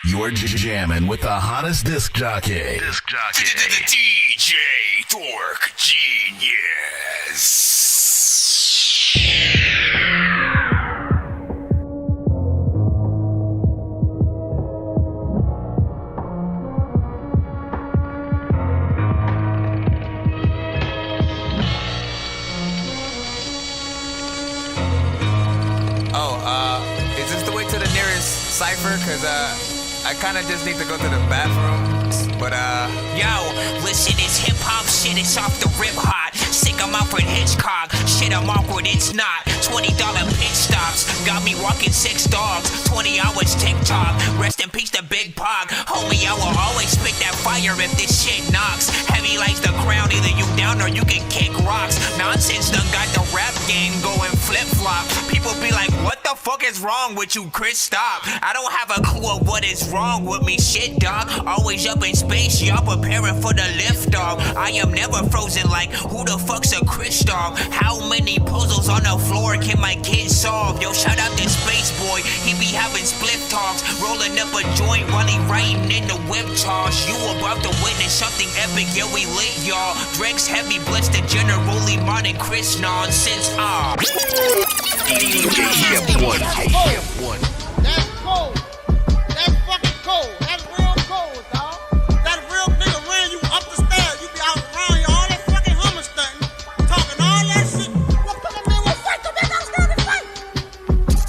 You're jamming with the hottest disc jockey. DJ Dork Genius. Is this the way to the nearest cipher? Cause I kinda just need to go to the bathroom. But yo, listen, it's hip hop shit, it's off the rip hot. Sick, I'm Alfred Hitchcock. Shit, I'm awkward, it's not. $20 pit stops. Got me walking 6 dogs. 20 hours TikTok. Rest in peace to Big Pog. Homie, I will always spit that fire if this shit knocks. Heavy like the crown, either you down or you can kick rocks. Nonsense done got the rap game going flip flop. People be like, what the fuck is wrong with you, Chris? Stop. I don't have a clue of what is wrong with me, shit, dog. Always up in space, y'all preparing for the lift, dog. I am never frozen like, who the fuck's a Chris, dog? How many puzzles on the floor can my kid solve? Yo, shout out to Space Boy, he be having split talks. Rolling up a joint while he writing in the whip toss. You about to witness something epic, yeah, we lit, y'all. Drake's heavy blitz the generally modern Chris Nonsense, DJ F1. That's cold. That's fucking cold. That's real cold, dog. That real nigga ran you up the stairs. You be out around here, all that fucking hummer stunting, talking all that shit. What fucking man will fight? Come back downstairs and fight.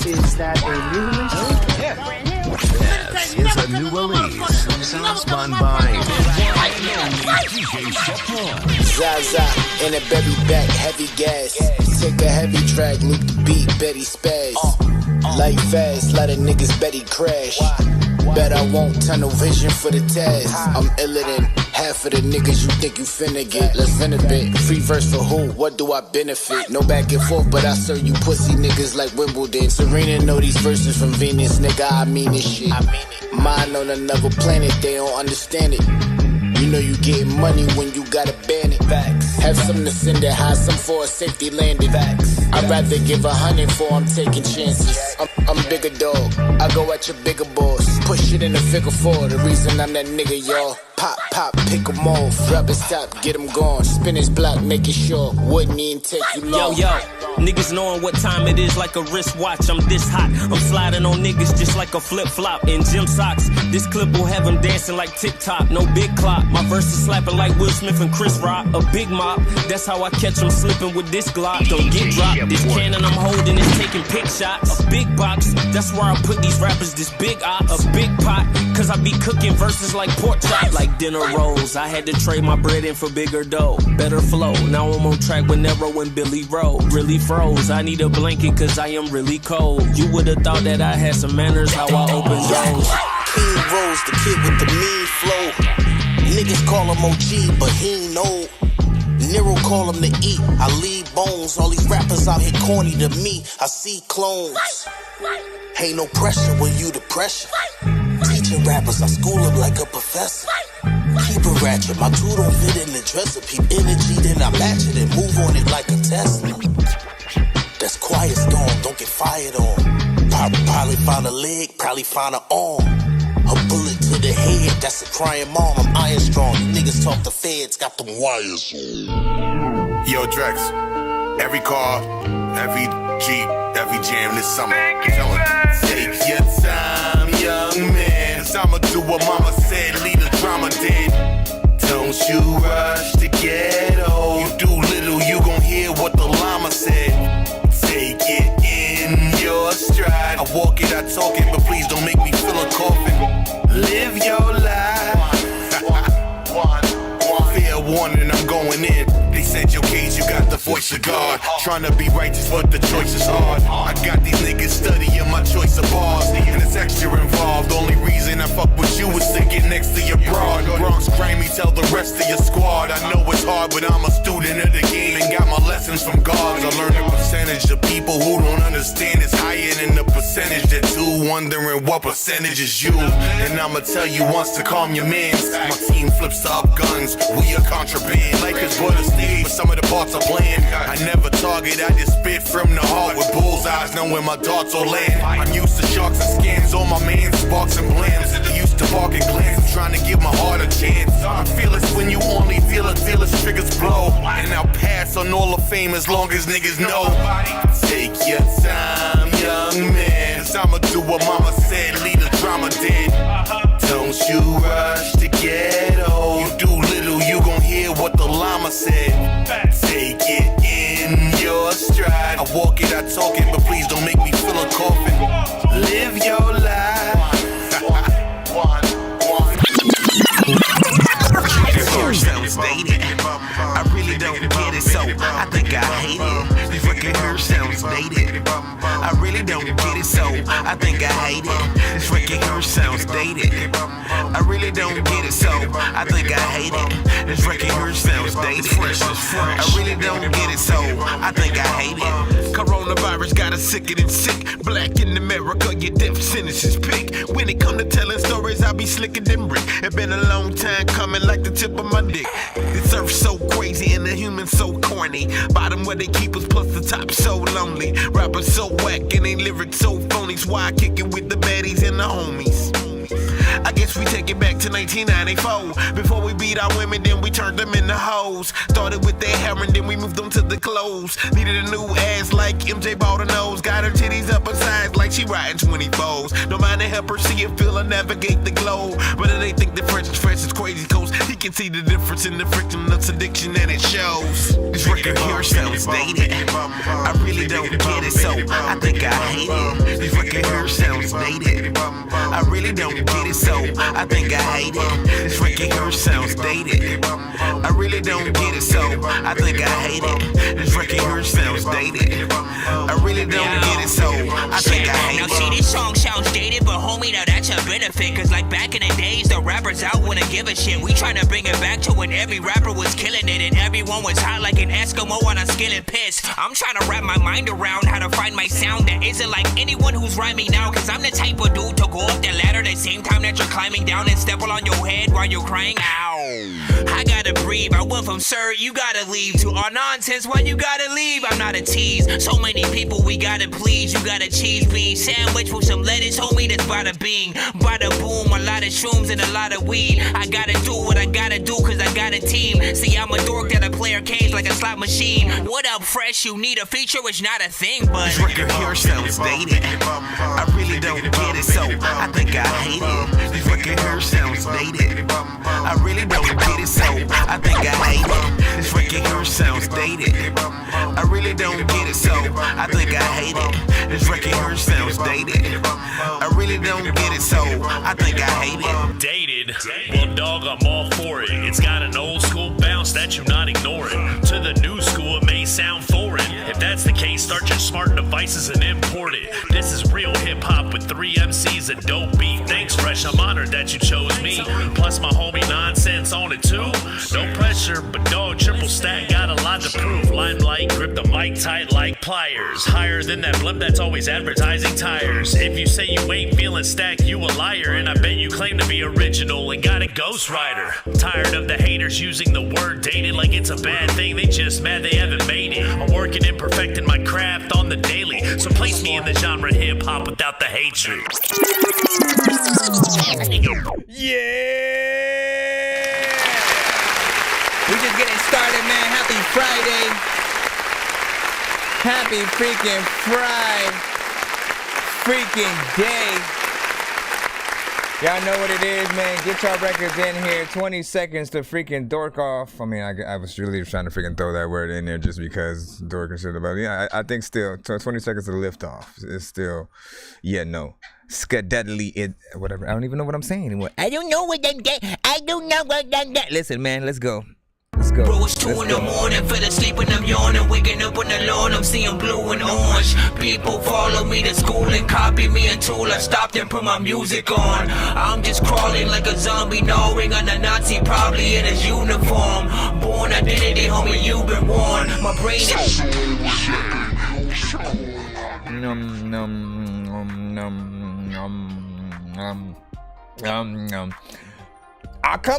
Is that a new release? Yes, it's a new release. Spun by Zaza in a berry back, heavy gas. Take a heavy drag, loop the beat, Betty spaz. Light fast, let a niggas Betty crash. Bet I won't tunnel vision for the task. I'm iller than half of the niggas you think you finna get. Let's vent a bit. Free verse for who? What do I benefit? No back and forth, but I serve you pussy niggas like Wimbledon. Serena know these verses from Venus, nigga. I mean this shit. Mine on another planet, they don't understand it. You know you getting money when you gotta ban it. Facts. Have some to send it high, some for a safety landing. Facts. I'd rather give 100 for I'm taking chances. I'm bigger dog, I go at your bigger boss. Push it in a figure 4, the reason I'm that nigga, y'all. Pop, pop, pick 'em off. Rubber stop, get 'em gone. Spin his block, make it sure. Wouldn't even take you long. Yo, niggas knowing what time it is like a wristwatch. I'm this hot, I'm sliding on niggas just like a flip-flop in gym socks. This clip will have them dancing like TikTok, no big clock. My verse is slapping like Will Smith and Chris Rock. A big mop, that's how I catch them slipping with this Glock. Don't get dropped, this cannon I'm holding is taking pick shots. A big box, that's where I put these rappers, this big eye. A big pot, cause I be cooking verses like pork chop. Like dinner rolls, I had to trade my bread in for bigger dough. Better flow, now I'm on track with Nero and Billy Rowe. Really froze, I need a blanket cause I am really cold. You would've thought that I had some manners, how I open doors. King Rose, the kid with the mean flow. Niggas call him OG, but he ain't old. Nero call him to eat, I leave bones. All these rappers out here corny to me, I see clones. Ain't no pressure when you the pressure. Teaching rappers, I school them like a professor. Keep it ratchet, my tool don't fit in the dresser. Peep energy, then I match it and move on it like a Tesla. That's quiet storm, don't get fired on. Probably find a leg, probably find an arm. A bullet to the head, that's a crying mom. I'm iron strong, you niggas talk to feds, got them wires on. Yo, Drex, every car, every Jeep, every jam this summer. Tell him, take your time, young man. 'Cause I'ma do what mama said, leave the drama dead. Don't you rush to get old. You do little, you gon' hear what the llama said. Take it in your stride. I walk it, I talk it, but please don't make me feel a coffin. Live your life. Fair warning, I'm going in. They said your cage, you got the voice of God. Trying to be righteous, but the choice is hard. I got these niggas studying my choice of bars, and it's extra involved. Only reason I fuck with you is to get next to your broad. Bronx Grammy, tell the rest of your squad. I know it's hard, but I'm a student of the game and got my lessons from gods. I learned the percentage of people who don't understand is higher than the percentage that do wondering what percentage is you. And I'ma tell you once to calm your mans. My team flips up guns, we a contraband. Life is but a stage, but some of the parts are bland. I never target, I just spit from the heart with bullseyes, knowing my darts will land. I'm used to sharks and scams, all my mans, sparks and blams. Used to bark and glance, I'm trying to give my heart a chance. I'm fearless when you only feel it, fearless triggers blow. And I'll pass on all the fame as long as niggas know. Take your time, young man, 'cause I'ma do what mama said, leave the drama dead. Don't you rush to get old. You do little, you gon' hear what the llama said. Take it in your stride. I walk it, I talk it, but please don't make me feel a coffin. Live your life. Sounds dated. I really don't get it, so I think I hate it. This fucking hair sounds dated. I really don't get it, so I think I hate it. This fucking hair sounds dated. I really don't get it, so I think I hate it. This fucking hair sounds dated. I really don't get it, so I think I hate it. Coronavirus got us sicker than sick. Black in America, your death sentence is pick. When it come to telling stories, I be slicker than brick. It been a long time coming, like the tip of my dick. This earth's so crazy and the humans so corny. Bottom where they keep us, plus the top so lonely. Rappers so whack and they lyrics so phony. Why I kick it with the baddies and the homies. I guess we take it back to 1994. Before we beat our women, then we turned them into hoes. Started with their hair and then we moved them to the clothes. Needed a new ass like MJ bought a nose. Got her titties up her sides like she riding 24s. Don't mind to help her see it, feel her navigate the globe. But they think the French is crazy coast. He can see the difference in the friction of addiction and it shows. This record here sounds dated. I really don't get it, so I think I hate it. This record here sounds dated. I really don't get it, so I think I hate it. This record here sounds dated. I really don't get it, so I think I hate it. This record here sounds dated. I really don't get it, so I think I hate it. Now see, this song sounds dated, but homie, now that's a benefit. Cause like back in the days, the rappers out wouldn't give a shit. We tryna bring it back to when every rapper was killing it and everyone was hot like an Eskimo on a skillet piss. I'm trying to wrap my mind around how to find my sound that isn't like anyone who's rhyming now. Cause I'm the type of dude to go up the ladder the same time that you're climbing down and step on your head while you're crying. Ow. I gotta breathe. I went from sir, you gotta leave to our nonsense. Why you gotta leave? I'm not a tease. So many people we gotta please. You got a cheese bean sandwich with some lettuce, homie. That's bada bing, bada boom. A lot of shrooms and a lot of weed. I gotta do what I gotta do cause I got a team. See, I'm a dork that a player cage like a slot machine. What up, fresh? You need a feature, it's not a thing, but this record here sounds dated. I really don't get it, so I think I hate it. This record here sounds dated. I really don't get it, so I think I hate it. This record here sounds dated. I really don't get it, so I think I hate it. This record here sounds dated. I really don't get it, so I think I hate it. Dated? Well, dog, I'm all for it. It's got an old school bounce that you're not ignoring. To the new school, it may sound foreign. If that's the case, start your smart devices and import it. This is real hip hop with 3 MCs, a dope beat. Thanks, Fresh, I'm honored that you chose me. Plus, my homie Nonsenze on it too. No pressure, but dog, triple stack, got a lot to prove. Limelight, grip the mic tight like pliers. Higher than that blimp that's always advertising tires. If you say you ain't feeling stacked, you a liar. And I bet you claim to be original and got a ghostwriter. Tired of the haters using the word dated like it's a bad thing. They just mad they haven't made it. I'm working and perfecting my craft on the daily. So place me in the genre hip hop without the hatred. Yeah! We just getting started, man. Happy Friday. Happy freaking freaking day. Y'all know what it is, man. Get y'all records in here. 20 seconds to freaking dork off. I mean, I was really trying to freaking throw that word in there just because dork and shit. But yeah, I think still 20 seconds to lift off. It's still, yeah, no. Skedaddly it, whatever. I don't even know what I'm saying anymore. I don't know what I'm getting. I don't know what I'm getting. Listen, man, let's go. Let's go. Bro, it's 2 in the morning, fell asleep and I'm yawning. Waking up on the lawn, I'm seeing blue and orange. People follow me to school and copy me until I stopped and put my music on. I'm just crawling like a zombie, gnawing on a Nazi, probably in his uniform. Born identity, homie, you've been warned. My brain is... Come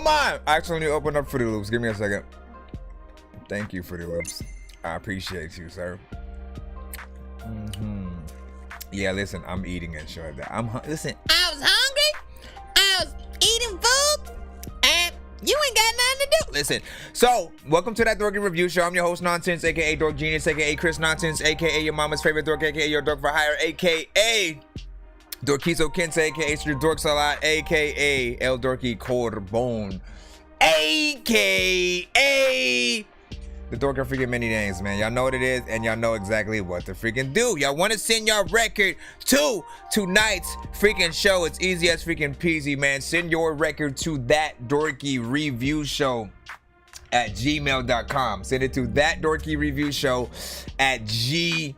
on. I actually need to open up Fruity Loops. Give me a second. Thank you, Fruity Loops. I appreciate you, sir. Yeah, listen, I'm eating and shit like that. Listen, I was hungry. I was eating food. And you ain't got nothing to do. listen. So, welcome to that Dorky Review Show. I'm your host, Nonsenze, aka Dork Genius, aka Chris Nonsense, aka your mama's favorite dork, aka your dork for hire, aka Dorkiso Kense, aka Street Dorks a lot, aka El Dorky Corbone, aka the Dork are freaking many names, man. Y'all know what it is, and y'all know exactly what to freaking do. Y'all want to send your record to tonight's freaking show. It's easy as freaking peasy, man. Send your record to that Dorky Review Show at gmail.com. Send it to that Dorky Review Show at gmail.com.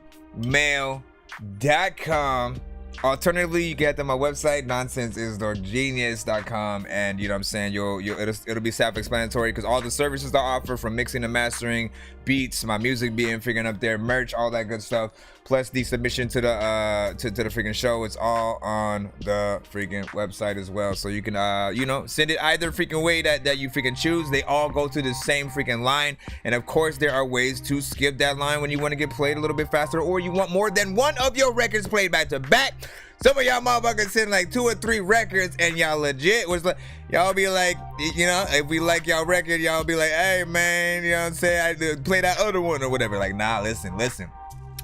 Alternatively, you get to my website, nonsenseisdorkgenius.com, and you know what I'm saying, it'll be self-explanatory because all the services I offer, from mixing and mastering, beats, my music being freaking up there, merch, all that good stuff, plus the submission to the to the freaking show, it's all on the freaking website as well. So you can send it either freaking way that you freaking choose. They all go to the same freaking line, and of course there are ways to skip that line when you want to get played a little bit faster, or you want more than one of your records played back to back. Some of y'all motherfuckers send like 2 or 3 records, and y'all legit was like, y'all be like, if we like y'all record, y'all be like, hey man, you know what I'm saying, I play that other one or whatever. Like, nah, listen.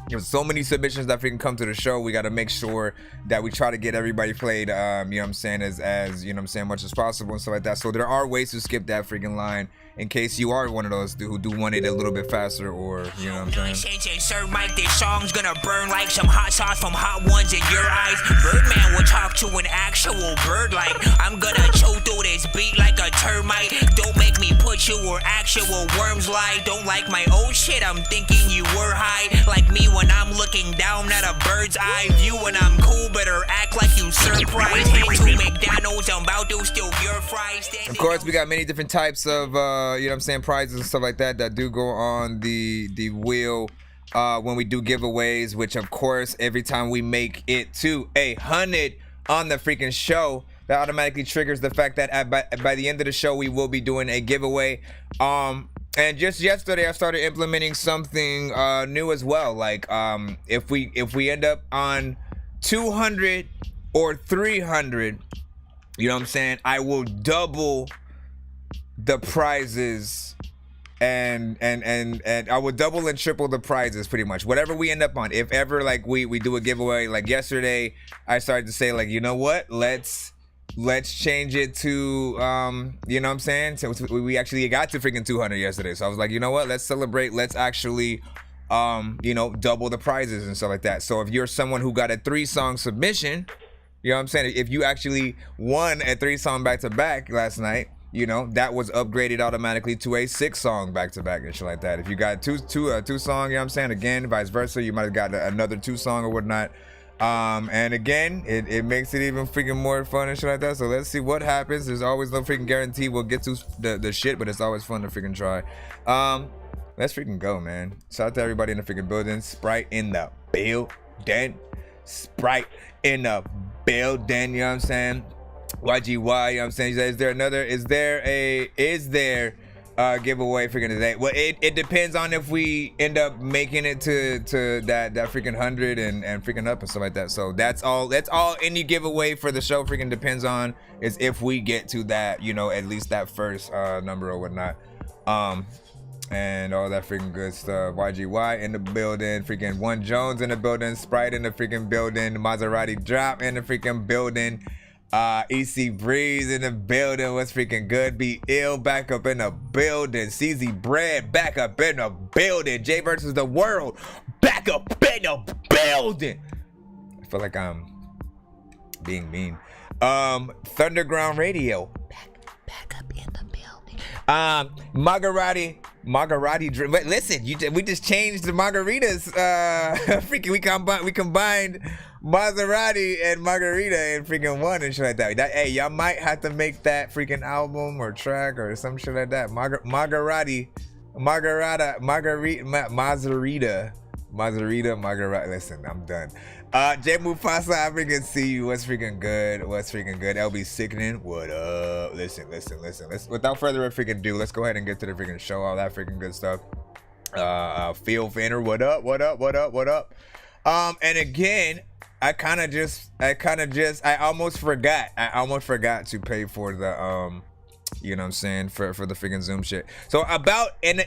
There's so many submissions that freaking come to the show. We got to make sure that we try to get everybody played, you know what I'm saying, as you know what I'm saying, much as possible and stuff like that. So there are ways to skip that freaking line in case you are one of those who do want it a little bit faster, or you know what I'm saying. Sir Mike, this song's gonna burn like some hot sauce from Hot Ones in your eyes. Birdman will talk to an actual bird like I'm gonna choke through this beat like a termite. Don't make me put you where actual worms lie. Don't like my old shit, I'm thinking you were high. Like me when I'm looking down at a bird's eye view. When I'm cool, better act like you surprised. Head to McDonald's, I'm about to steal your fries. Of course, we got many different types of you know what I'm saying, prizes and stuff like that do go on the wheel when we do giveaways, which of course every time we make it to 100 on the freaking show, that automatically triggers the fact that by the end of the show we will be doing a giveaway. And just yesterday I started implementing something new as well. Like if we end up on 200 or 300, you know what I'm saying, I will double the prizes, and I would double and triple the prizes, pretty much whatever we end up on. If ever like we do a giveaway, like yesterday I started to say, like, you know what, let's change it to you know what I'm saying, so we actually got to freaking 200 yesterday. So I was like, you know what, let's celebrate, let's actually double the prizes and stuff like that. So if you're someone who got a 3-song submission, you know what I'm saying, if you actually won a 3-song back-to-back last night, you know, that was upgraded automatically to a 6-song back-to-back and shit like that. If you got two song, you know what I'm saying, again, vice versa, you might have got another 2-song or whatnot. And again, it makes it even freaking more fun and shit like that. So let's see what happens. There's always no freaking guarantee we'll get to the shit, but it's always fun to freaking try. Let's freaking go, man. Shout out to everybody in the freaking building. Sprite in the building. Sprite in the building, you know what I'm saying? YGY, you know what I'm saying? Is there a giveaway freaking today? Well, it depends on if we end up making it to that freaking 100 and freaking up and stuff like that. So that's all any giveaway for the show freaking depends on, is if we get to that, you know, at least that first number or whatnot. And all that freaking good stuff. YGY in the building, freaking One Jones in the building, Sprite in the freaking building, Maserati Drop in the freaking building, EC Breeze in the building. What's freaking good? Be Ill back up in the building. CZ Bread back up in the building. J versus the World back up in the building. I feel like I'm being mean. Thunderground Radio back up in the building. Maserati drink. But listen, we just changed the margaritas. Freaking we combined Maserati and margarita in freaking one and shit like that. Hey, y'all might have to make that freaking album or track or some shit like that. Maserati. Listen, I'm done. Jay Mufasa, I freaking see you. What's freaking good? What's freaking good? LB Sickening. What up? Listen. Let's, without further ado, let's go ahead and get to the freaking show. All that freaking good stuff. Phil Fanner, what up? And again, I almost forgot to pay for the you know what I'm saying, for the freaking Zoom shit. So about an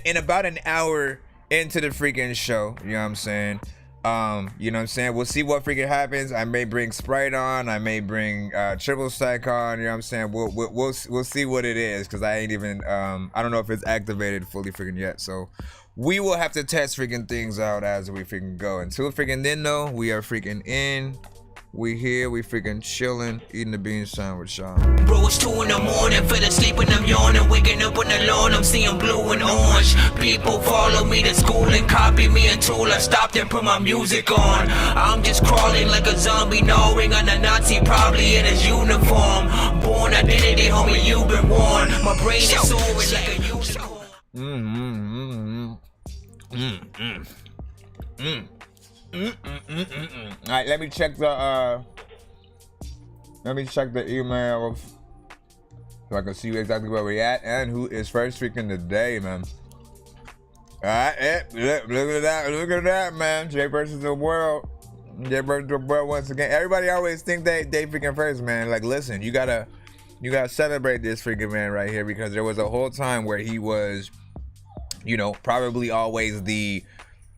hour into the freaking show, you know what I'm saying? You know what I'm saying? We'll see what freaking happens. I may bring Sprite on, I may bring Triple Stack on, you know what I'm saying? We'll see what it is, because I ain't even I don't know if it's activated fully freaking yet. So we will have to test freaking things out as we freaking go. Until freaking then though, we are freaking in. We here, we freaking chilling, eating the bean sandwich, y'all. Bro, it's 2 in the morning, fell asleep and I'm yawning. Waking up on the lawn, I'm seeing blue and orange. People follow me to school and copy me until I stopped and put my music on. I'm just crawling like a zombie, gnawing on a Nazi, probably in his uniform. Born identity, homie, you've been warned. My brain is soaring like a unicorn. All right, let me check the email so I can see exactly where we at and who is first freaking today, man. All right, look at that, man. Jay versus the world. Once again. Everybody always think they freaking first, man. Like, listen, you gotta celebrate this freaking man right here, because there was a whole time where he was, you know, probably always the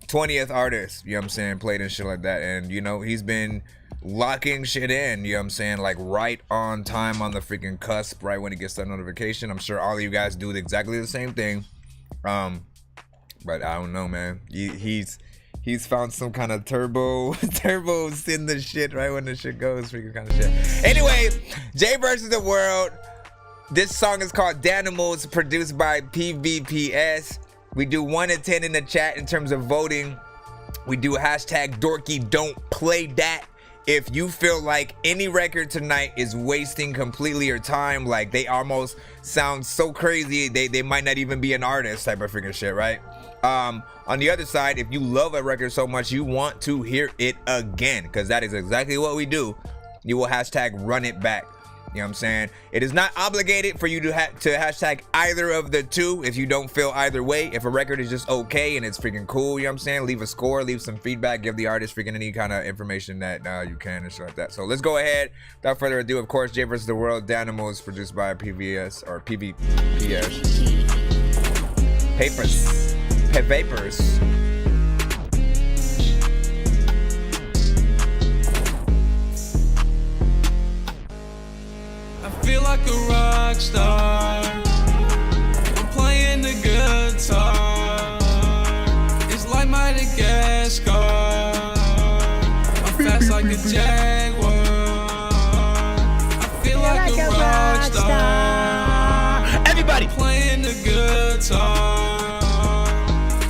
20th artist, you know what I'm saying, played and shit like that. And, you know, he's been locking shit in, you know what I'm saying, like right on time, on the freaking cusp, right when he gets that notification. I'm sure all of you guys do exactly the same thing. But I don't know, man. He's found some kind of turbos in the shit right when the shit goes, freaking kind of shit. Anyway, Jay versus the world. This song is called Danimals, produced by PVPS. We do 1 to 10 in the chat in terms of voting. We do hashtag Dorky don't play that. If you feel like any record tonight is wasting completely your time, like they almost sound so crazy, they might not even be an artist type of freaking shit, right? On the other side, if you love a record so much you want to hear it again, because that is exactly what we do, you will hashtag run it back. You know what I'm saying? It is not obligated for you to hashtag either of the two if you don't feel either way. If a record is just okay and it's freaking cool, you know what I'm saying? Leave a score, leave some feedback, give the artist freaking any kind of information that you can and shit like that. So let's go ahead. Without further ado, of course, Jay vs. the World, Danimals, produced by PVPS. Papers. Feel like a rock star. I'm playing the guitar. It's like Madagascar. I'm fast like a jaguar. I feel like a rock star. Everybody playing the guitar.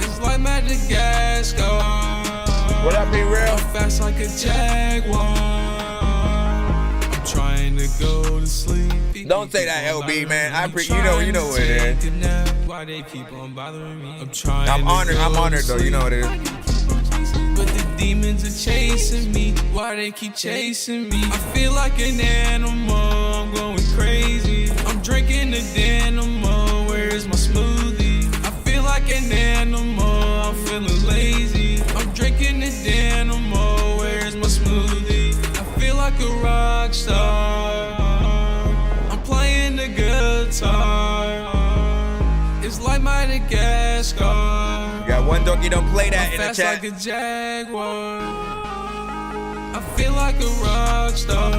It's like Madagascar. What up, be real? I'm fast like a jaguar. Trying to go to sleep. Don't say that, LB, man. You know what it is. Why they keep on bothering me? I'm honored though, you know what it is. But the demons are chasing me. Why they keep chasing me? I feel like an animal, I'm going crazy. I'm drinking the Danimals, where's my smoothie? I feel like an animal, I'm feeling lazy. I'm drinking the Danimals, where's my smoothie? I feel like a rock star. I'm playing the guitar. It's like Madagascar. You got one Dorky, don't play that in the chat. Like a jaguar. I feel like a rock star.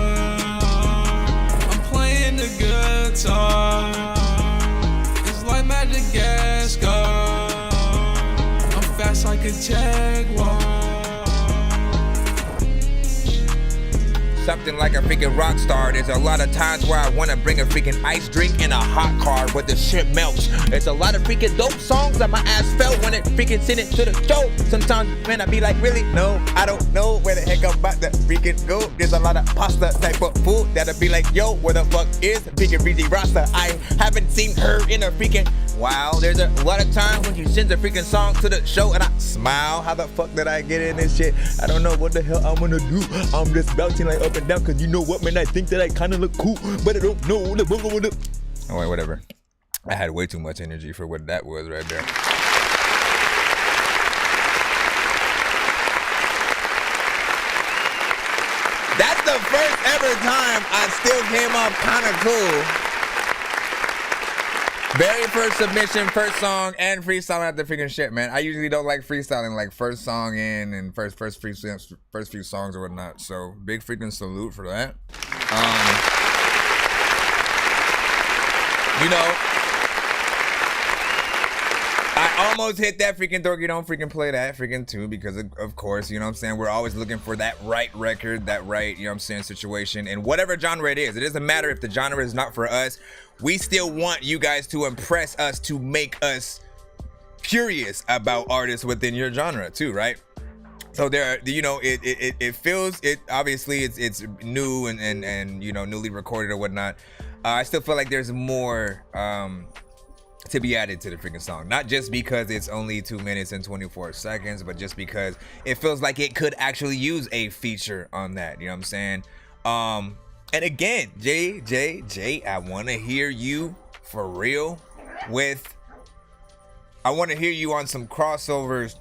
I'm playing the guitar. It's like Madagascar. I'm fast like a jaguar. Something like a freaking rock star. There's a lot of times where I want to bring a freaking ice drink in a hot car but the shit melts. It's a lot of freaking dope songs that my ass felt when it freaking sent it to the show. Sometimes, man, I be like, really? No, I don't know where the heck I'm about to freaking go. There's a lot of pasta type of food that'll be like, yo, where the fuck is freaking BG Rasta? I haven't seen her in a freaking while. There's a lot of times when she sends a freaking song to the show and I smile. How the fuck did I get in this shit? I don't know what the hell I'm gonna do. I'm just bouncing like up and down, cause you know what, man, I think that I kinda look cool, but I don't know the booger with the... Oh wait, whatever. I had way too much energy for what that was right there. That's the first ever time I still came off kinda cool. Very first submission, first song, and freestyling at the freaking shit, man. I usually don't like freestyling, like first song in and first few songs or whatnot. So big freaking salute for that. You know, I almost hit that freaking Dorky don't freaking play that freaking too, because of course, you know what I'm saying, we're always looking for that right record, that right, you know what I'm saying, situation in whatever genre it is. It doesn't matter if the genre is not for us. We still want you guys to impress us, to make us curious about artists within your genre too, right? So there are, you know, it feels, it obviously it's new and you know, newly recorded or whatnot. I still feel like there's more to be added to the freaking song. Not just because it's only 2 minutes and 24 seconds, but just because it feels like it could actually use a feature on that. You know what I'm saying? And again, Jay, I want to hear you for real with, I want to hear you on some crossovers,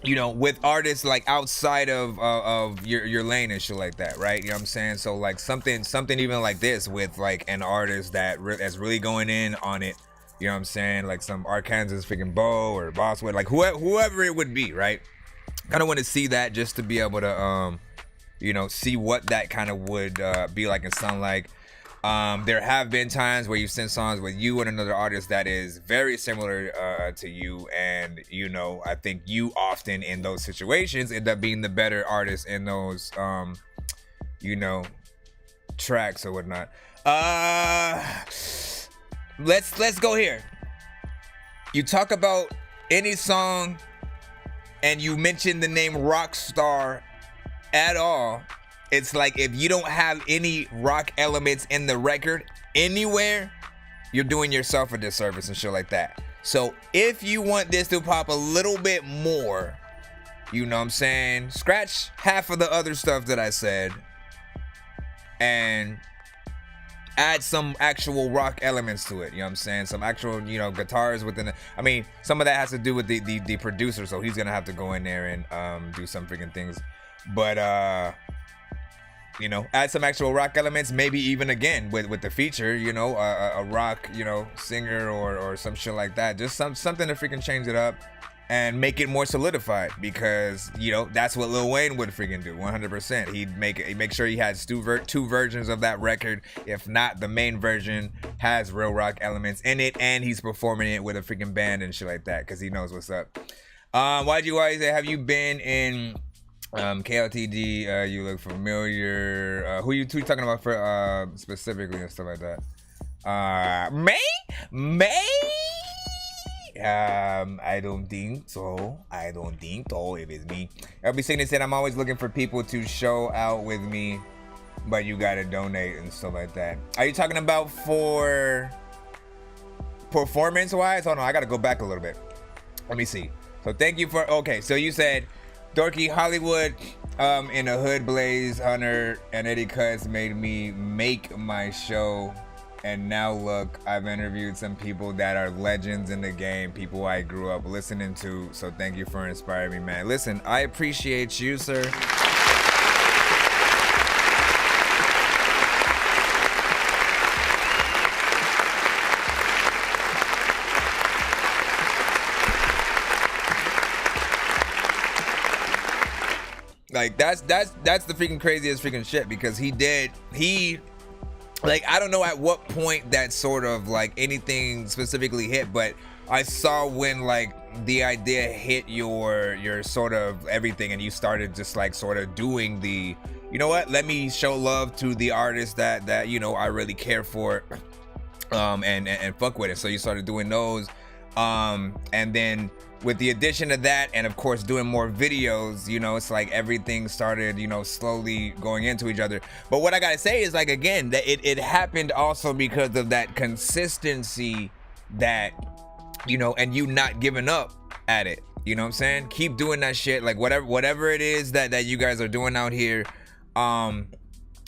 you know, with artists like outside of your lane and shit like that, right? You know what I'm saying? So like something even like this with like an artist that's really going in on it. You know what I'm saying? Like some Arkansas freaking Bo or Bosswood, like whoever it would be, right? Kind of want to see that just to be able to, you know, see what that kind of would be like and sound like. There have been times where you've sent songs with you and another artist that is very similar to you, and you know, I think you often in those situations end up being the better artist in those, you know, tracks or whatnot. Let's go here. You talk about any song and you mention the name Rockstar at all, it's like if you don't have any rock elements in the record anywhere, you're doing yourself a disservice and shit like that. So if you want this to pop a little bit more, you know what I'm saying, scratch half of the other stuff that I said and add some actual rock elements to it. You know what I'm saying? Some actual, you know, guitars within the, I mean, some of that has to do with the producer, so he's gonna have to go in there and do some freaking things. But you know, add some actual rock elements, maybe even again with the feature, you know, a rock, you know, singer or some shit like that. Just something to freaking change it up and make it more solidified, because you know that's what Lil Wayne would freaking do. 100%. He'd make sure he has two versions of that record. If not, the main version has real rock elements in it, and he's performing it with a freaking band and shit like that, because he knows what's up. YGY say, have you been in KLTD? You look familiar. Who you talking about for specifically and stuff like that? May. I don't think so. If it's me, I'll be saying this, and I'm always looking for people to show out with me, but you gotta donate and stuff like that. Are you talking about for performance wise? Hold on, I gotta go back a little bit. Let me see. So thank you for, okay, so you said Dorky, Hollywood, in a Hood, Blaze, Hunter, and Eddie Cuts made me make my show. And now look, I've interviewed some people that are legends in the game, people I grew up listening to. So thank you for inspiring me, man. Listen, I appreciate you, sir. Like that's the freaking craziest freaking shit, because he like, I don't know at what point that sort of like anything specifically hit, but I saw when like the idea hit your sort of everything, and you started just like sort of doing the, you know what, let me show love to the artist that you know I really care for, and fuck with it. So you started doing those, and then with the addition of that, and of course doing more videos, you know, it's like everything started, you know, slowly going into each other. But what I gotta say is, like, again, that it happened also because of that consistency, that, you know, and you not giving up at it. You know what I'm saying? Keep doing that shit. Like, whatever it is that you guys are doing out here,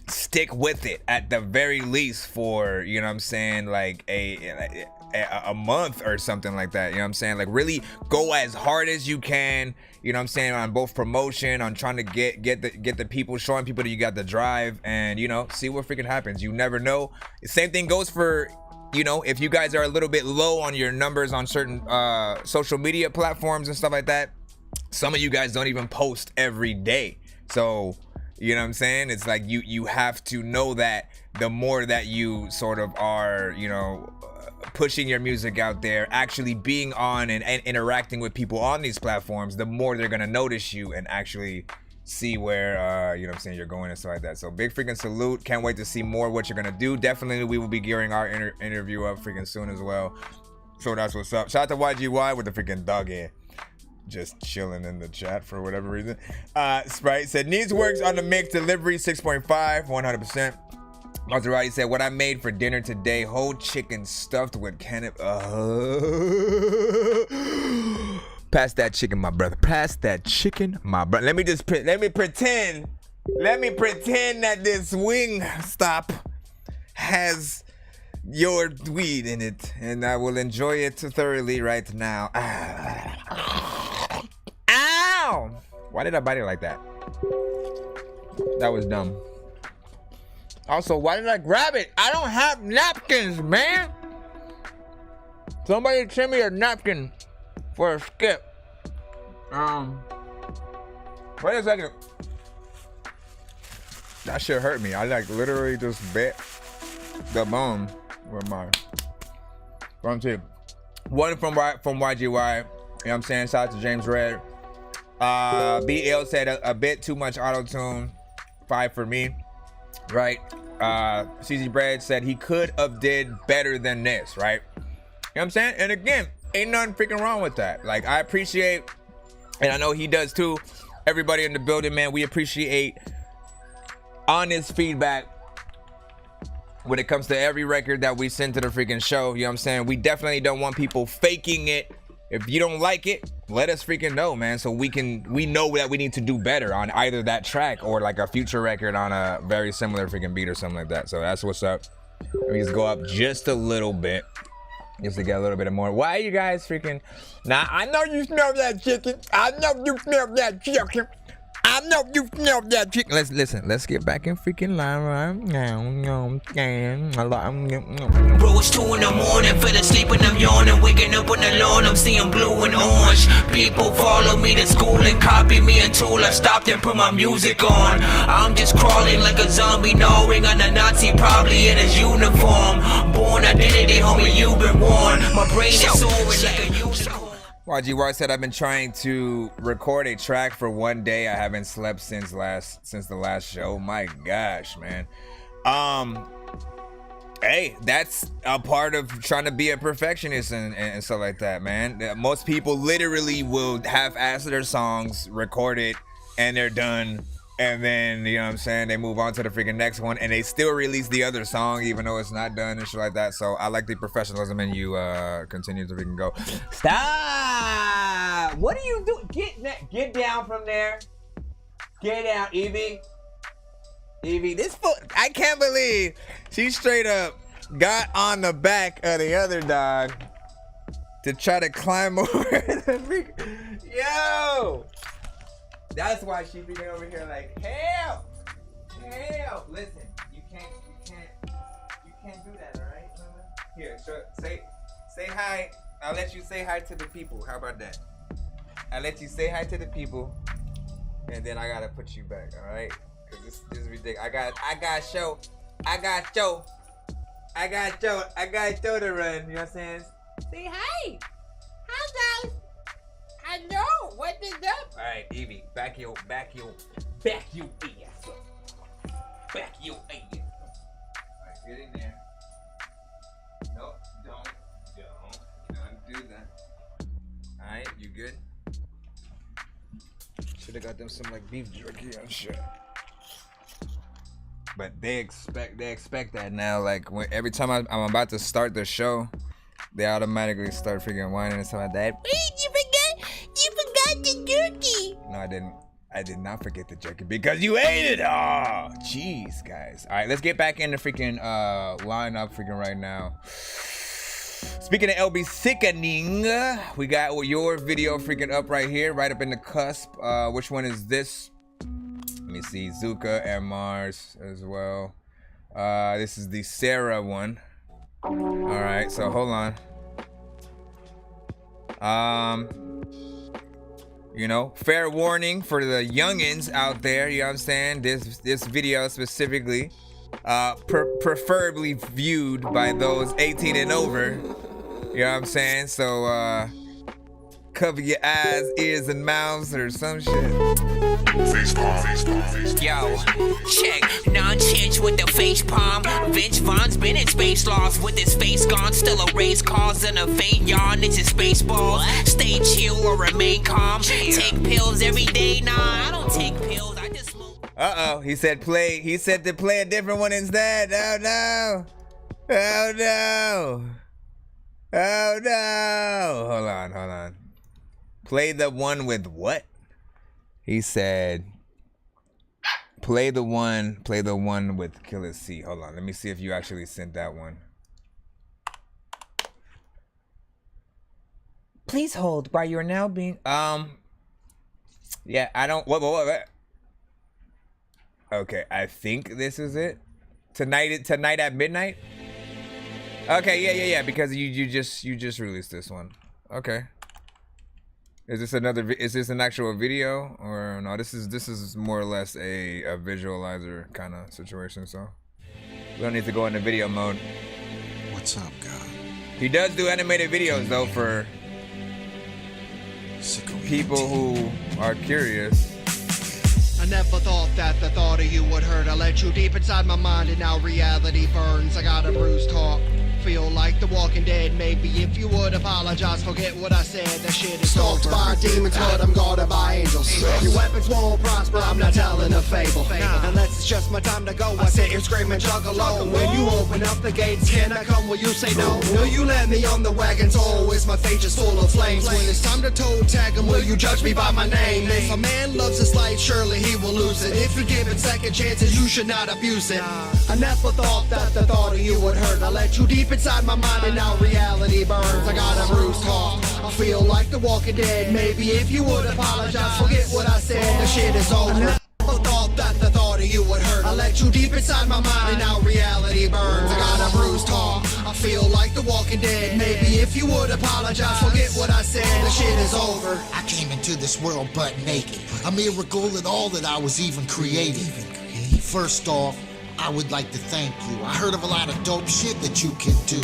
stick with it at the very least for, you know what I'm saying, like a month or something like that. You know what I'm saying? Like, really go as hard as you can, you know what I'm saying, on both promotion, on trying to get the people, showing people that you got the drive, and, you know, see what freaking happens. You never know. The same thing goes for, you know, if you guys are a little bit low on your numbers on certain social media platforms and stuff like that. Some of you guys don't even post every day. So, you know what I'm saying? It's like you have to know that the more that you sort of are, you know, pushing your music out there, actually being on and interacting with people on these platforms, the more they're gonna notice you and actually see where, you know what I'm saying, you're going and stuff like that. So big freaking salute. Can't wait to see more of what you're gonna do. Definitely we will be gearing our interview up freaking soon as well. So that's what's up. Shout out to YGY with the freaking dog in. Just chilling in the chat for whatever reason. Sprite said, needs works on the mix, delivery 6.5, 100%. Maserati said, what I made for dinner today, whole chicken stuffed with pass that chicken, my brother. Pass that chicken, my brother. Let me pretend that this wing stop has your weed in it, and I will enjoy it thoroughly right now. Ow! Why did I bite it like that? That was dumb. Also, why did I grab it? I don't have napkins, man. Somebody send me a napkin for a skip. Wait a second. That shit hurt me. I like literally just bit the bone with my front teeth. One from YGY. You know what I'm saying? Shout out to James Red. BL said a bit too much auto-tune. 5 for me. Right? CZ Bread said he could have did better than this, right? You know what I'm saying? And again, ain't nothing freaking wrong with that. Like, I appreciate, and I know he does too, everybody in the building, man, we appreciate honest feedback when it comes to every record that we send to the freaking show. You know what I'm saying? We definitely don't want people faking it. If you don't like it, let us freaking know, man, so we know that we need to do better on either that track or like a future record on a very similar freaking beat or something like that. So that's what's up. Let me just go up just a little bit, just to get a little bit more. Why are you guys freaking? Now, I know you smell that chicken. I know you smell that chicken. I know you smell that chicken. Let's get back in freaking line right now. Bro, it's 2 in the morning, fell asleep and I'm yawning, waking up on the lawn, I'm seeing blue and orange. People follow me to school and copy me until I stopped and put my music on. I'm just crawling like a zombie, gnawing on a Nazi, probably in his uniform. Born identity, homie, you've been warned. My brain is soaring like a unicorn. YGY said, I've been trying to record a track for one day. I haven't slept since the last show. My gosh, man. Hey, that's a part of trying to be a perfectionist and stuff like that, man. Most people literally will half-ass their songs, record it, and they're done. And then, you know what I'm saying, they move on to the freaking next one, and they still release the other song even though it's not done and shit like that. So I like the professionalism, and you continue to freaking go. Stop! What are you doing? Get down from there. Get down, Evie. This foot, I can't believe she straight up got on the back of the other dog to try to climb over the freaking. Yo! That's why she be over here like, help! Listen, you can't do that, all right? Here, say hi. I'll let you say hi to the people. How about that? I'll let you say hi to the people, and then I gotta put you back, all right? Cause this is ridiculous. I got show to run. You know what I'm saying? Say hi. Hi guys. I know. What is up? All right, Evie, back your ass up. Back your ass up. All right, get in there. Alright, you good? Should have got them some like beef jerky and shit. But they expect that now. Like every time I'm about to start the show, they automatically start freaking whining and stuff like that. Wait, you forgot the jerky. No, I didn't. I did not forget the jerky because you ate it. Oh, jeez, guys. All right, let's get back in the freaking lineup freaking right now. Speaking of LB sickening, we got your video freaking up right here, right up in the cusp. Which one is this? Let me see, Zuka and Mars as well. This is the Sarah one. All right, so hold on. You know, fair warning for the youngins out there. You know what I'm saying? This video specifically, preferably viewed by those 18 and over. You know what I'm saying? So cover your eyes, ears, and mouths or some shit. Face palm. Yo, check. Nonsenze with the face palm. Vince Vaughn's been in space lost with his face gone. Still a race cause and a faint yawn. It's his space balls. Stay chill or remain calm. Take pills every day. Nah, I don't take pills. I just smoke. Uh-oh. He said to play a different one instead. Oh no. Oh no. Oh no. Hold on. Play the one with what? He said, play the one with Killer C. Hold on, let me see if you actually sent that one. Please hold while you're now being, yeah, I don't, what? Okay, I think this is it. Tonight at midnight? Okay, yeah, because you just released this one. Okay. Is this an actual video or no? This is more or less a visualizer kind of situation. So we don't need to go into video mode. What's up, God? He does do animated videos though for people who are curious. I never thought that the thought of you would hurt. I let you deep inside my mind and now reality burns. I got a bruised heart. Feel like the Walking Dead. Maybe if you would apologize, forget what I said. That shit is stalked over. By demons, but I'm guarded by angels. Your weapons won't prosper, I'm not telling a fable. Unless it's just my time to go, I sit here screaming, jug alone. When you open up the gates, can I come? Will you say no? Will you let me on the wagons? Always my fate just full of flames. When it's time to toe tag him, will you judge me by my name? If a man loves his life, surely he will lose it. If you give it second chances, you should not abuse it. I never thought that the thought of you would hurt. I let you deep inside my mind and now reality burns. I got a bruised heart. I feel like the Walking Dead. Maybe if you would apologize, forget what I said. The shit is over. I never thought that the thought of you would hurt. I let you deep inside my mind and now reality burns. I got a bruised heart. I feel like the Walking Dead. Maybe if you would apologize, forget what I said. The shit is over. I came into this world butt naked. A miracle at all that I was even created. First off, I would like to thank you. I heard of a lot of dope shit that you can do.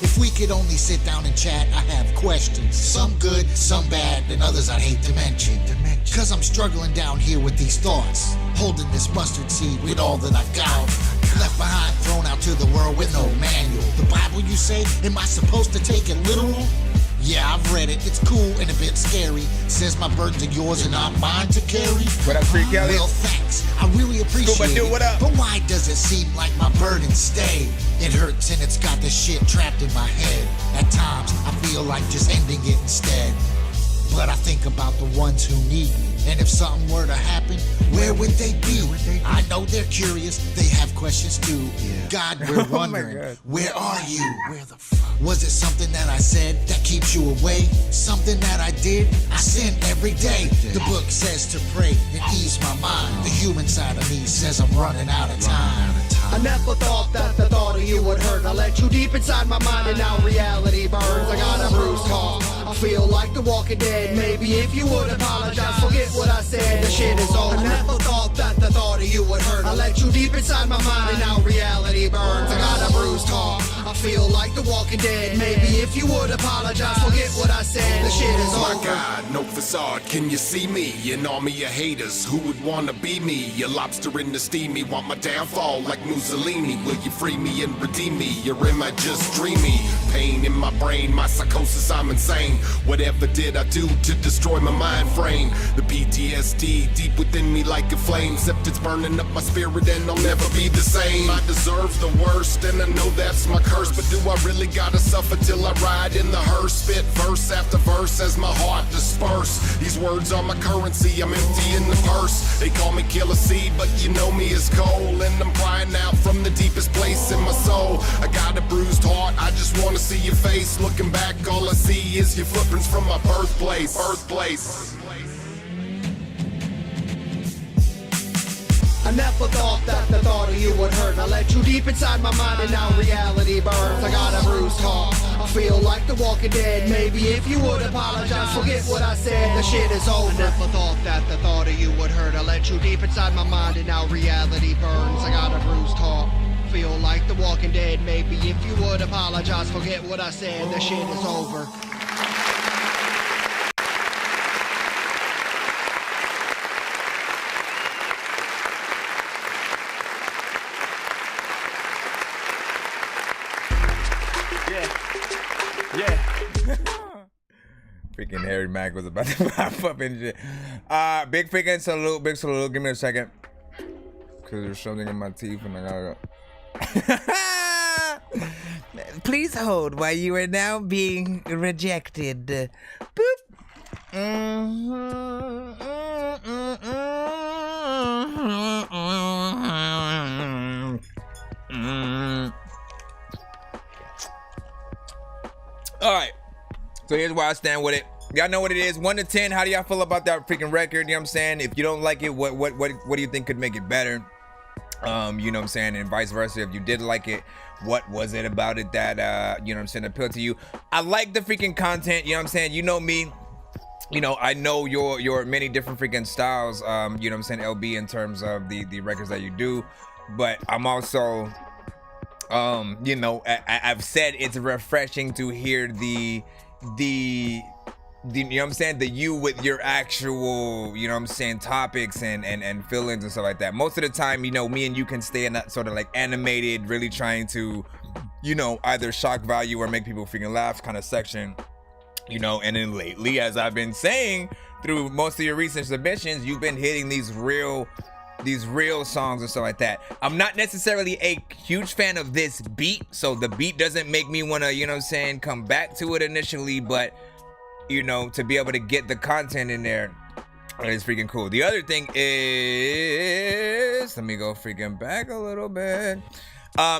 If we could only sit down and chat, I have questions. Some good, some bad, and others I'd hate to mention. Cause I'm struggling down here with these thoughts. Holding this mustard seed with all that I've got. Left behind, thrown out to the world with no manual. The Bible, you say, am I supposed to take it literal? Yeah, I've read it. It's cool and a bit scary. Says my burdens are yours and not mine to carry. What up, Free Kelly? Well, thanks. I really appreciate it. What up? But why does it seem like my burdens stay? It hurts and it's got the shit trapped in my head. At times, I feel like just ending it instead. But I think about the ones who need me. And if something were to happen, where would they be? I know they're curious, they have questions too. God, we're wondering, where are you? Where the fuck? Was it something that I said that keeps you away? Something that I did? I sin every day. The book says to pray and ease my mind. The human side of me says I'm running out of time. I never thought that the thought of you would hurt. I let you deep inside my mind and now reality burns. I got a bruised heart. I feel like the Walking Dead. Maybe if you would apologize, forget what I said. The shit is over. I never thought that the thought of you would hurt. I let you deep inside my mind and now reality burns. I got a bruised heart. I feel like the Walking Dead. Maybe if you would apologize, forget what I said. The shit is My over. God, no facade, can you see me? An army of haters, who would wanna be me? A lobster in the steamy, want my downfall like Mussolini. Will you free me and redeem me? Or am I just dreamy? Pain in my brain, my psychosis, I'm insane. Whatever did I do to destroy my mind frame? The PTSD deep within me like a flame, except it's burning up my spirit and I'll never be the same. I deserve the worst and I know that's my curse, but do I really gotta suffer till I ride in the hearse? Spit verse after verse as my heart disperse. These words are my currency, I'm empty in the purse. They call me Killer C, but you know me as Cole, and I'm crying out from the deepest place in my soul. I got a bruised heart, I just wanna see your face. Looking back, all I see is your footprints from my birthplace. I never thought that the thought of you would hurt. I let you deep inside my mind and now reality burns. I got a bruised heart, I feel like the Walking Dead. Maybe if you would apologize, forget what I said. The shit is over. I never thought that the thought of you would hurt. I let you deep inside my mind and now reality burns. I got a bruised heart, feel like the Walking Dead. Maybe if you would apologize, forget what I said. The shit is over. Freaking Harry Mack was about to pop up and shit. Big freaking salute, big salute. Give me a second. Cause there's something in my teeth and I gotta go. Please hold while you are now being rejected. Boop. Alright. So here's where I stand with it. Y'all know what it is. 1 to 10. How do y'all feel about that freaking record? You know what I'm saying? If you don't like it, what do you think could make it better? You know what I'm saying? And vice versa. If you did like it, what was it about it that you know what I'm saying, appealed to you? I like the freaking content, you know what I'm saying? You know me. You know, I know your many different freaking styles, you know what I'm saying, LB, in terms of the records that you do. But I'm also you know, I've said it's refreshing to hear the you know what I'm saying, the you with your actual, you know what I'm saying, topics and feelings and stuff like that. Most of the time, you know, me and you can stay in that sort of like animated, really trying to, you know, either shock value or make people freaking laugh kind of section, you know. And then lately, as I've been saying through most of your recent submissions, you've been hitting these real songs and stuff like that. I'm not necessarily a huge fan of this beat, so the beat doesn't make me want to, you know what I'm saying, come back to it initially, but you know, to be able to get the content in there is freaking cool. The other thing is, let me go freaking back a little bit.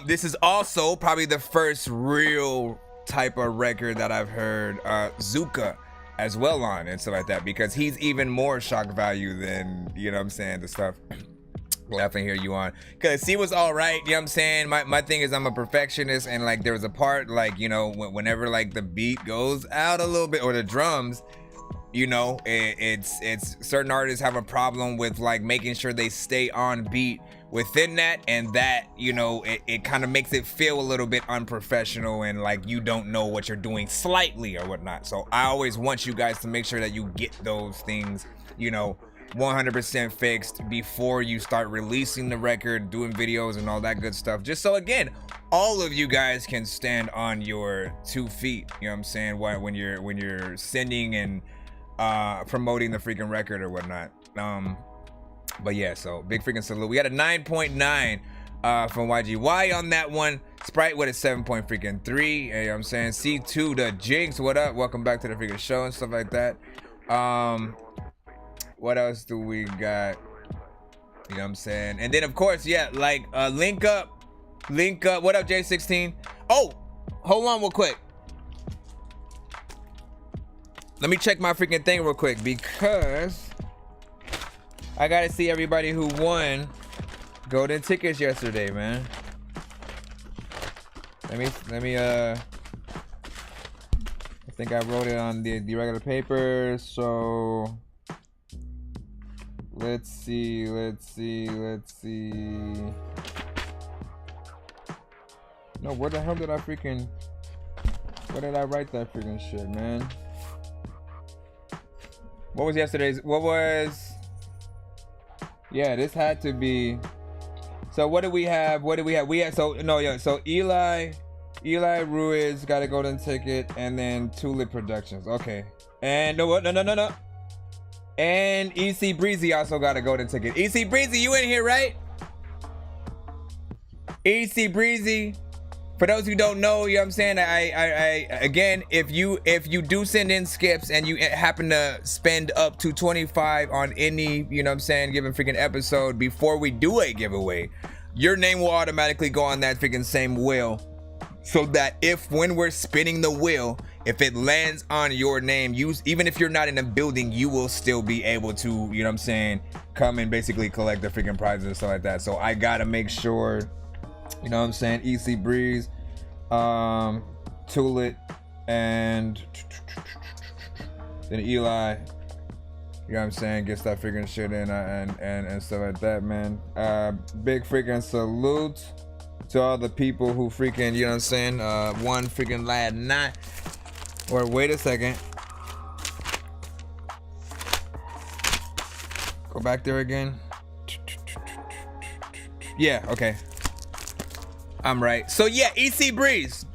This is also probably the first real type of record that I've heard Zuka as well on and stuff like that, because he's even more shock value than, you know what I'm saying, the stuff laughing hear you on, because he was all right, you know what I'm saying. My thing is, I'm a perfectionist, and like there was a part, like, you know, whenever like the beat goes out a little bit or the drums, you know, it's certain artists have a problem with like making sure they stay on beat within that, and that, you know, it kind of makes it feel a little bit unprofessional and like you don't know what you're doing slightly or whatnot. So I always want you guys to make sure that you get those things, you know, 100% fixed before you start releasing the record, doing videos and all that good stuff, just so again all of you guys can stand on your 2 feet, you know what I'm saying, when you're sending and promoting the freaking record or whatnot. But yeah, so big freaking salute. We got a 9.9 from YGY on that one. Sprite with a 7.3. You know what I'm saying? C2 the Jinx, what up? Welcome back to the freaking show and stuff like that. What else do we got? You know what I'm saying? And then of course, yeah, like link up. What up, J16? Oh, hold on real quick. Let me check my freaking thing real quick, because I gotta see everybody who won golden tickets yesterday, man. Let me I think I wrote it on the regular paper, so let's see. No, where the hell did I freaking... Where did I write that freaking shit, man? What was yesterday's? What was... Yeah, this had to be... So what do we have? What do we have? We had... So, no, yeah. So Eli Ruiz got a golden ticket. And then Tulip Productions. Okay. And no, no. And EC Breezy also got a golden ticket. EC Breezy, you in here, right? EC Breezy. For those who don't know, you know what I'm saying? I again, if you do send in skips and you happen to spend up to 25 on any, you know what I'm saying, given freaking episode before we do a giveaway, your name will automatically go on that freaking same wheel. So that if when we're spinning the wheel, if it lands on your name, even if you're not in the building, you will still be able to, you know what I'm saying, come and basically collect the freaking prizes and stuff like that. So I gotta make sure, you know what I'm saying, EC Breeze, Tulip, and then Eli, you know what I'm saying, gets that freaking shit in and stuff like that, man. Big freaking salute to all the people who freaking, you know what I'm saying, won freaking last night. Or wait a second. Go back there again. Yeah, okay. I'm right. So yeah, EC Breeze.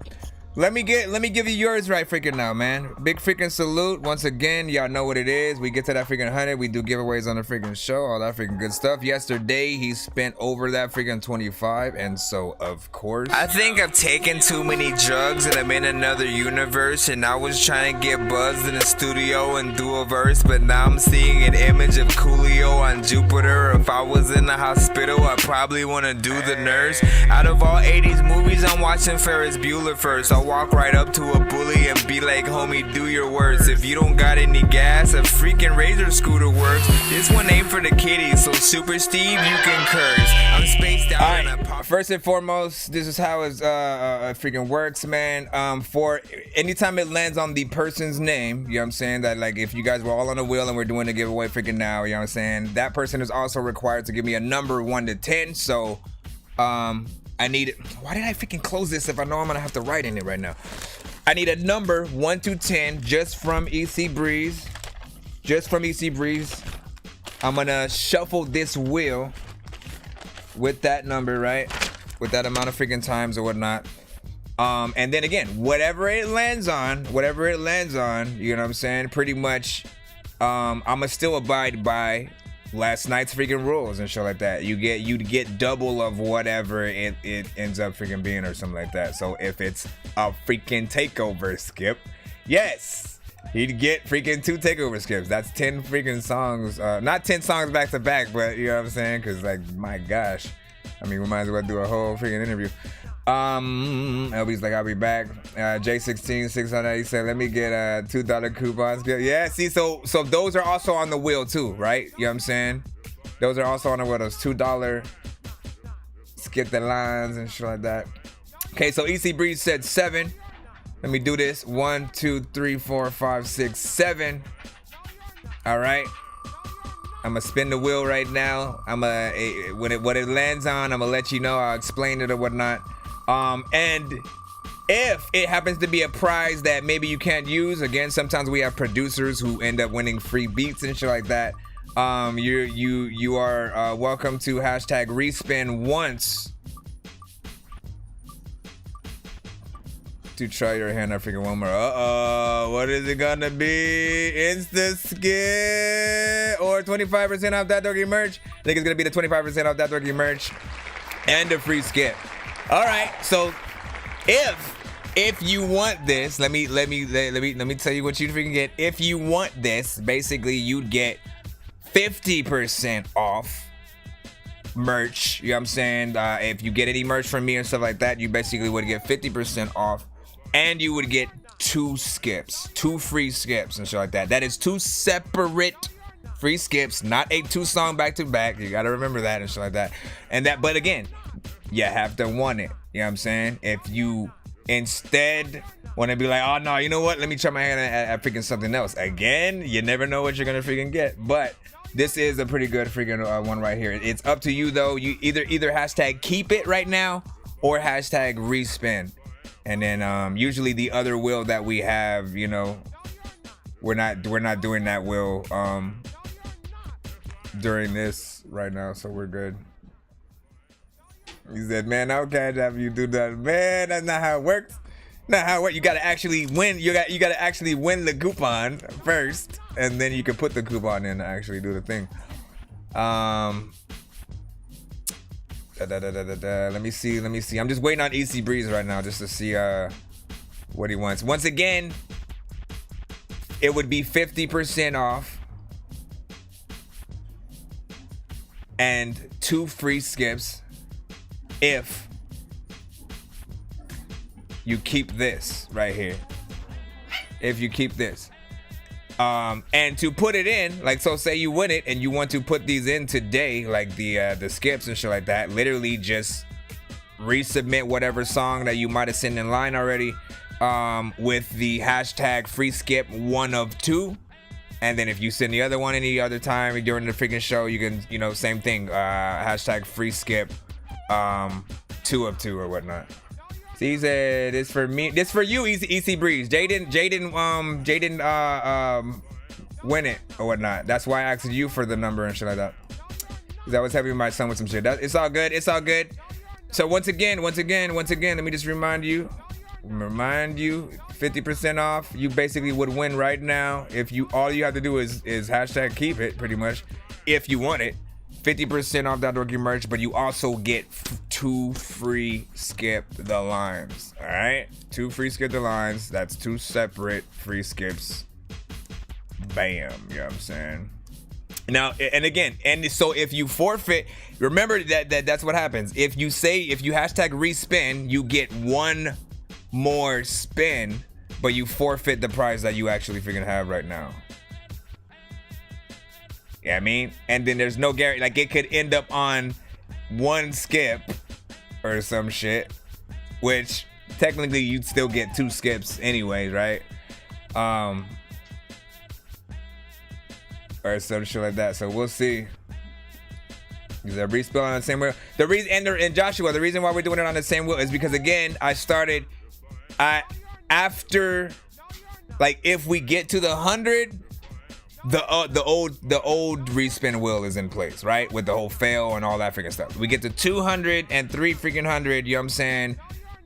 Let me give you yours right freaking now, man. Big freaking salute. Once again, y'all know what it is. We get to that freaking 100. We do giveaways on the freaking show. All that freaking good stuff. Yesterday, he spent over that freaking 25. And so, of course, I think I've taken too many drugs and I'm in another universe. And I was trying to get buzzed in the studio and do a verse. But now I'm seeing an image of Coolio on Jupiter. If I was in the hospital, I'd probably want to do the nurse. Out of all 80s movies, I'm watching Ferris Bueller first. I'll walk right up to a bully and be like, homie, do your worst. If you don't got any gas, a freaking Razor scooter works. This one ain't for the kiddies, so Super Steve, you can curse. I'm spaced out. All right. First and foremost, this is how it freaking works, man. For anytime it lands on the person's name, you know what I'm saying, that like if you guys were all on the wheel and we're doing a giveaway freaking now, you know what I'm saying, that person is also required to give me a number 1 to 10. So I need it. Why did I freaking close this if I know I'm gonna have to write in it right now? I need a number 1 to 10 just from EC Breeze. Just from EC Breeze. I'm gonna shuffle this wheel with that number, right? With that amount of freaking times or whatnot. And then again, whatever it lands on, you know what I'm saying? Pretty much, I'ma still abide by last night's freaking rules and shit like that. You'd get double of whatever it ends up freaking being or something like that. So if it's a freaking takeover skip, yes, he'd get freaking 2 takeover skips. That's 10 freaking songs. Not 10 songs back to back, but you know what I'm saying? Cause like, my gosh, I mean, we might as well do a whole freaking interview. LB's like, I'll be back. J16 600, he said, let me get $2 coupons. Yeah, see, so those are also on the wheel too, right? You know what I'm saying? Those are also on the wheel. Those $2 skip the lines and shit like that. Okay, so EC Breeze said 7. Let me do this. 1, 2, 3, 4, 5, 6, 7. All right. I'm gonna spin the wheel right now. What it lands on, I'm gonna let you know. I'll explain it or whatnot. And if it happens to be a prize that maybe you can't use, again, sometimes we have producers who end up winning free beats and shit like that. You are welcome to hashtag respin once to try your hand at freaking one more. What is it gonna be? Insta skip or 25% off that Dorky merch? I think it's gonna be the 25% off that Dorky merch and a free skip. All right, so if you want this, let me tell you what you freaking get. If you want this, basically you'd get 50% off merch. You know what I'm saying? If you get any merch from me and stuff like that, you basically would get 50% off, and you would get 2 skips, 2 free skips and shit like that. That is 2 separate free skips, not a 2 song back to back. You gotta remember that and shit like that. And that, but again, you have to want it. You know what I'm saying? If you instead want to be like, oh no, you know what? Let me try my hand at freaking something else. Again, you never know what you're gonna freaking get. But this is a pretty good freaking one right here. It's up to you though. You either hashtag keep it right now, or hashtag respin. And then usually the other wheel that we have, you know, we're not doing that wheel during this right now, so we're good. He said, man, I'll cash after you do that. Man, that's not how it works. Not how it works. You gotta actually win. You gotta actually win the coupon first, and then you can put the coupon in to actually do the thing. Let me see. I'm just waiting on EC Breeze right now just to see what he wants. Once again, it would be 50% off and 2 free skips if you keep this right here. If you keep this. And to put it in, like, so say you win it and you want to put these in today, like the skips and shit like that, literally just resubmit whatever song that you might have sent in line already with the hashtag free skip 1 of 2. And then if you send the other one any other time during the freaking show, you can, you know, same thing, hashtag free skip 2 of 2 or whatnot. See, he said, "This for me. This for you, EC Breeze. Jay didn't win it or whatnot. That's why I asked you for the number and shit like that. Cause I was helping my son with some shit. It's all good. It's all good. So once again, let me just remind you, 50% off. You basically would win right now if you. All you have to do is hashtag keep it, pretty much, if you want it. 50% off that Dorky merch, but you also get 2 free skip the lines. All right, 2 free skip the lines. That's 2 separate free skips. Bam, you know what I'm saying? Now, and again, and so if you forfeit, remember that's what happens. If you hashtag respin, you get 1 more spin, but you forfeit the prize that you actually freaking have right now. Yeah, I mean, and then there's no guarantee. Like, it could end up on 1 skip or some shit, which technically you'd still get 2 skips anyways, right? Or some shit like that. So we'll see. Is there respin on the same wheel? The reason, and Joshua, the reason why we're doing it on the same wheel is because, again, after, like, if we get to the 100. The old respin wheel is in place, right? With the whole fail and all that freaking stuff. We get to 200 and 3 freaking 100, you know what I'm saying?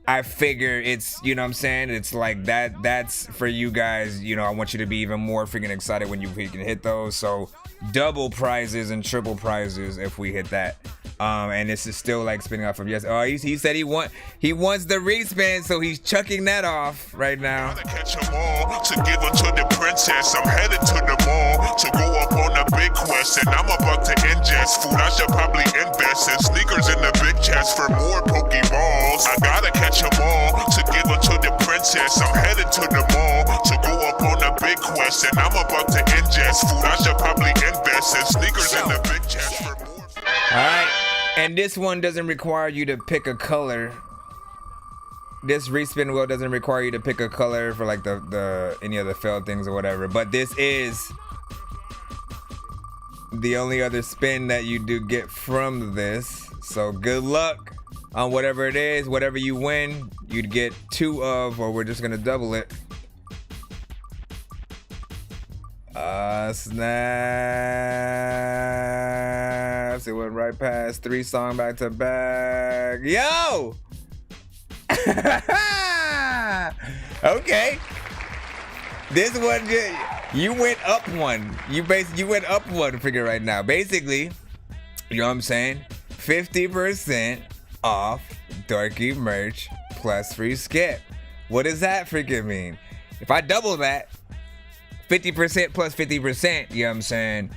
I figure it's, you know what I'm saying? It's like that's for you guys, you know, I want you to be even more freaking excited when you freaking hit those. So double prizes and triple prizes if we hit that. And this is still like spinning off of yes. Oh, he said he wants the respin, so he's chucking that off right now. Catch 'em all to give them to the princess. I'm headed to the mall to go up on a big quest, and I'm about to ingest food. I should probably invest in sneakers in the big chest for more Pokeballs. I gotta catch 'em all to give them to the princess. I'm headed to the mall to go up on a big quest, and I'm about to ingest food. I should probably invest in sneakers in the big chest for more. All right. And this one doesn't require you to pick a color. This respin wheel doesn't require you to pick a color for like the any of the failed things or whatever. But this is the only other spin that you do get from this. So good luck on whatever it is. Whatever you win, you'd get 2 of, or we're just gonna double it. Snaps. It went right past 3 song back to back. Yo! Okay. This one, you went up 1. You went up 1 figure right now. Basically, you know what I'm saying? 50% off Dorky merch plus free skip. What does that freaking mean? If I double that, 50% plus 50%, you know what I'm saying?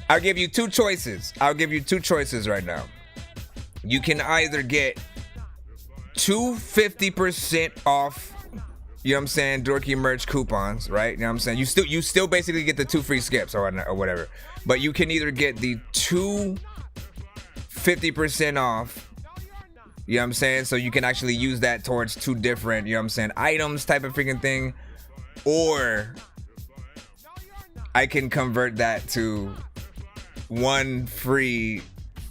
I'll give you 2 choices. Right now. You can either get 2 50% off, you know what I'm saying, Dorky merch coupons, right? You know what I'm saying? You still basically get the 2 free skips or whatever. But you can either get the 2 50% off, you know what I'm saying? So you can actually use that towards 2 different, you know what I'm saying, items type of freaking thing. Or I can convert that to 1 free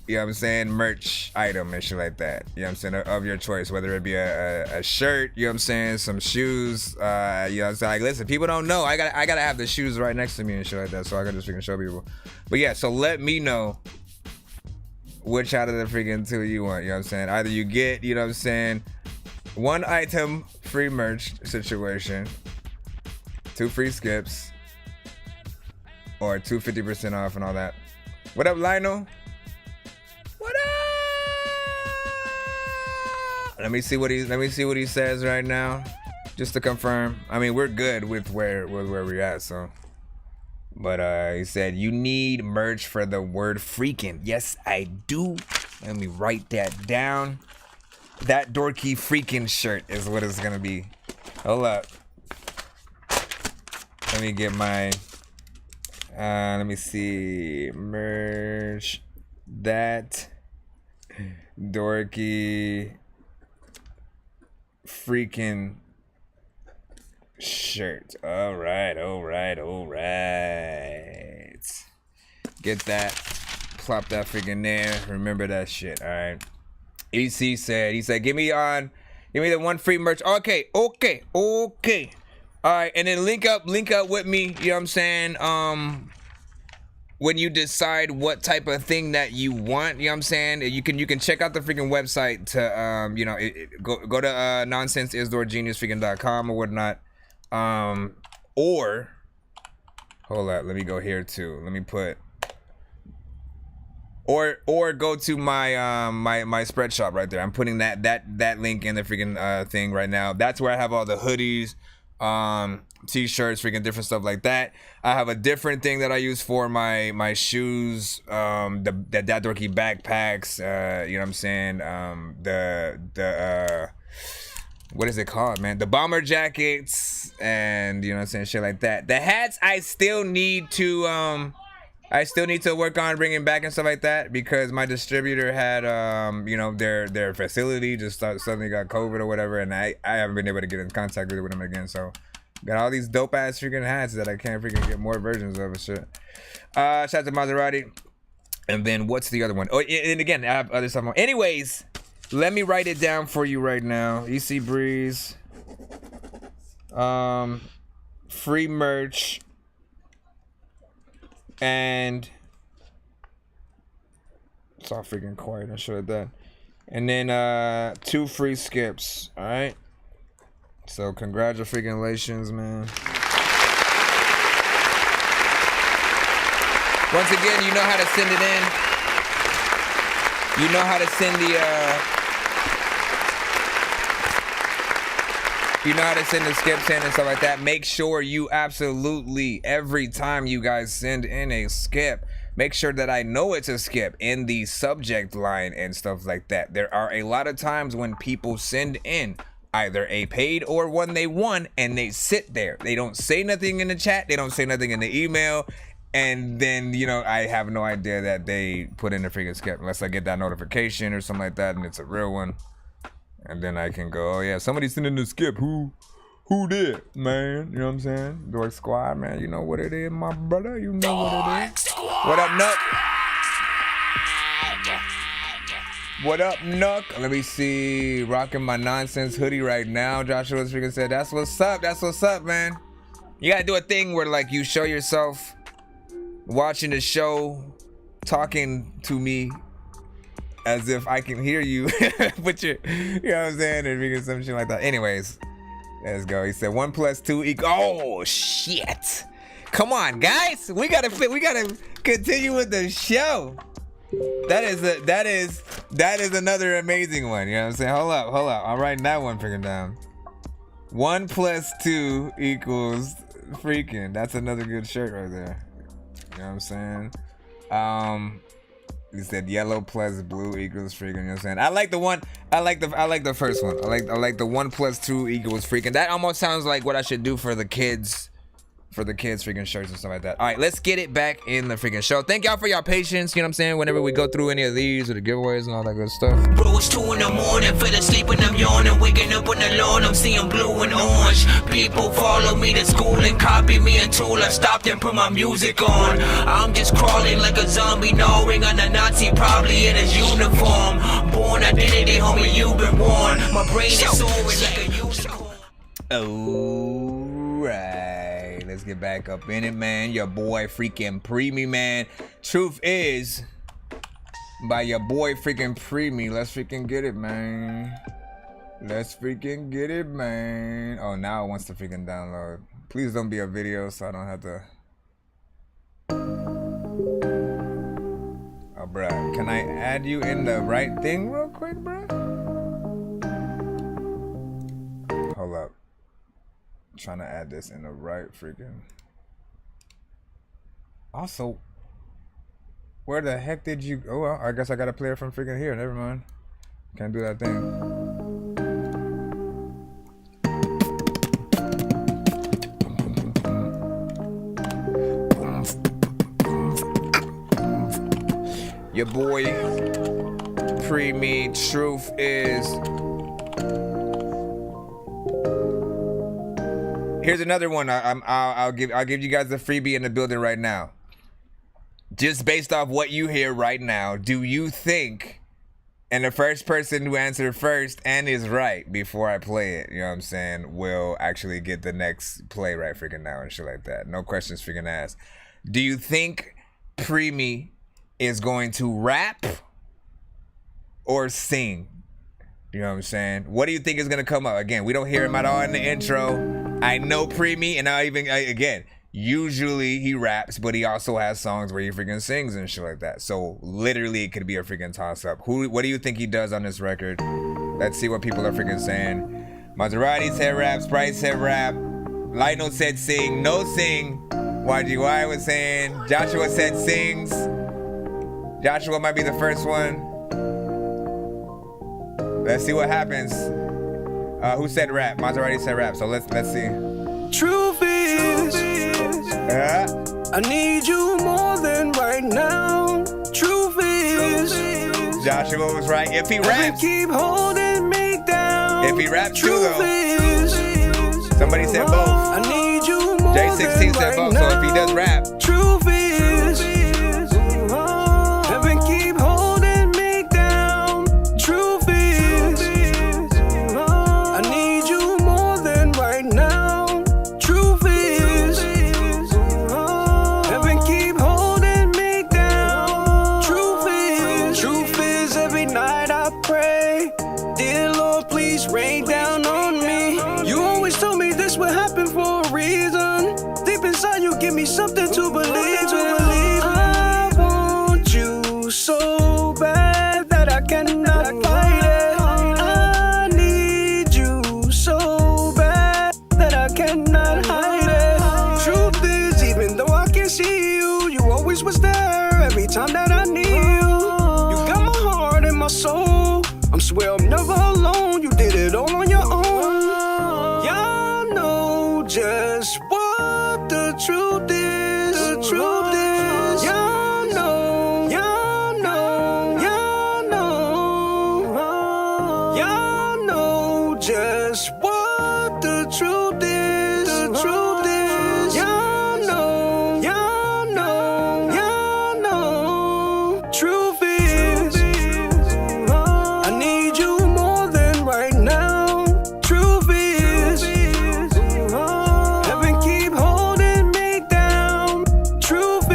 you know what I'm saying, merch item and shit like that. You know what I'm saying, of your choice, whether it be a shirt, you know what I'm saying, some shoes, you know what I'm saying. Like, listen, people don't know. I gotta have the shoes right next to me and shit like that, so I can just freaking show people. But yeah, so let me know which out of the freaking two you want, you know what I'm saying. Either you get, you know what I'm saying, 1 item free merch situation, 2 free skips, or 2 50% off and all that. What up, Lionel? What up? Let me see what he says right now, just to confirm. I mean, we're good with where we're at, so. But he said you need merch for the word freaking. Yes, I do. Let me write that down. That dorky freaking shirt is what it's gonna be. Hold up. Let me get my. Let me see. Merch. That dorky freaking shirt. All right. Get that. Plop that freaking there. Remember that shit. All right. EC said. He said, give me the 1 free merch. Okay. All right, and then link up with me. You know what I'm saying? When you decide what type of thing that you want, you know what I'm saying? You can check out the freaking website to you know, go to nonsenseisdorgeniusfreaking.com or whatnot. Or hold up, let me go here too. Let me put or go to my my spread shop right there. I'm putting that link in the freaking thing right now. That's where I have all the hoodies, t-shirts, freaking different stuff like that. I have a different thing that I use for my shoes, the That Dorky backpacks, you know what I'm saying, the what is it called, man, the bomber jackets, and you know what I'm saying, shit like that. The hats I still need to work on bringing back and stuff like that, because my distributor had you know, their facility just suddenly got COVID or whatever, and I haven't been able to get in contact with them again. So got all these dope ass freaking hats that I can't freaking get more versions of and shit. Shout out to Maserati. And then what's the other one? Oh, and again, I have other stuff on. Anyways, let me write it down for you right now. EC Breeze, free merch, and it's all freaking quiet and shit like that. And then 2 free skips. All right. So congratulations, man. Once again, you know how to send it in. You know how to send the you know how to send the skips in and stuff like that. Make sure you absolutely, every time you guys send in a skip, make sure that I know it's a skip in the subject line and stuff like that. There are a lot of times when people send in either a paid or one they won, and they sit there. They don't say nothing in the chat. They don't say nothing in the email. And then, you know, I have no idea that they put in a freaking skip unless I get that notification or something like that and it's a real one. And then I can go, oh yeah, somebody sent in the skip. Who did, man? You know what I'm saying? Dork Squad, man. You know what it is, my brother. You know what it is. What up, Nook? What up, Nook? Let me see. Rocking my Nonsense hoodie right now. Joshua freaking said, that's what's up. That's what's up, man. You gotta do a thing where, like, you show yourself watching the show, talking to me as if I can hear you. But you know what I'm saying? And freaking some shit like that. Anyways, let's go. He said 1 + 2 = oh shit. Come on, guys. We gotta continue with the show. That is another amazing one. You know what I'm saying? Hold up. I'm writing that one freaking down. 1 + 2 = freaking. That's another good shirt right there. You know what I'm saying? He said yellow + blue = freaking. You know what I'm saying? I like the one. I like the first one. I like the 1 + 2 = freaking. That almost sounds like what I should do for the kids for the kids freaking shirts and stuff like that. All right, let's get it back in the freaking show. Thank y'all for your patience, you know what I'm saying, whenever we go through any of these or the giveaways and all that good stuff. Bro, it's 2 in the morning, fell asleep and I'm yawning, waking up on the lawn, I'm seeing blue and orange. People follow me to school and copy me until I stopped and put my music on. I'm just crawling like a zombie, gnawing on a Nazi, probably in his uniform. Born identity, homie, you've been warned. My brain is soaring like a unicorn. Alright, let's get back up in it, man. Your boy freaking Preemie, man. Truth is, by your boy freaking Preemie. Let's freaking get it, man. Let's freaking get it, man. Oh, now it wants to freaking download. Please don't be a video so I don't have to. Oh, bruh. Can I add you in the right thing real quick, bruh? Hold up. I'm trying to add this in the right freaking. Also, where the heck did you? Oh, well, I guess I gotta play it from freaking here. Never mind. Can't do that thing. Your boy Preemie, truth is. Here's another one. I'll give you guys the freebie in the building right now. Just based off what you hear right now, do you think, and the first person who answered first and is right before I play it, you know what I'm saying, will actually get the next play right freaking now and shit like that. No questions freaking asked. Do you think Preemie is going to rap or sing? You know what I'm saying? What do you think is going to come up? Again, we don't hear him at all in the intro. I know Preemie, and again, usually he raps, but he also has songs where he freaking sings and shit like that. So literally it could be a freaking toss-up. What do you think he does on this record? Let's see what people are freaking saying. Maserati said rap, Sprite said rap, Lionel said sing, no sing. YGY was saying, Joshua said sings. Joshua might be the first one. Let's see what happens. Who said rap? Maserati said rap. So let's see. Truth is, I need you more than right now. Truth is, Joshua was right. If he raps, keep holding me down. If he raps too, though. Somebody said both. I need you more J16 said both. So if he does rap, truth is, heaven keep holding me down. Truth is, I need you more than right now. Truth is, heaven keep holding me down. Truth is, every night I pray, dear Lord, please rain down on me. You always told me this would happen for a reason. Deep inside you give me something to believe. I want you so bad that I cannot fight it. I need you so bad that I cannot hide it. Truth is, even though I can't see you, you always was there every time that I need you. You got my heart and my soul. I swear I'm never alone. You did it all on your own. Y'all know just what the truth is. The truth is, y'all know, y'all know, y'all know, y'all know just what the truth is. The truth is, y'all know, y'all know, y'all know. Truth is, I need you more than right now. Truth is, heaven keep holding me down. Truth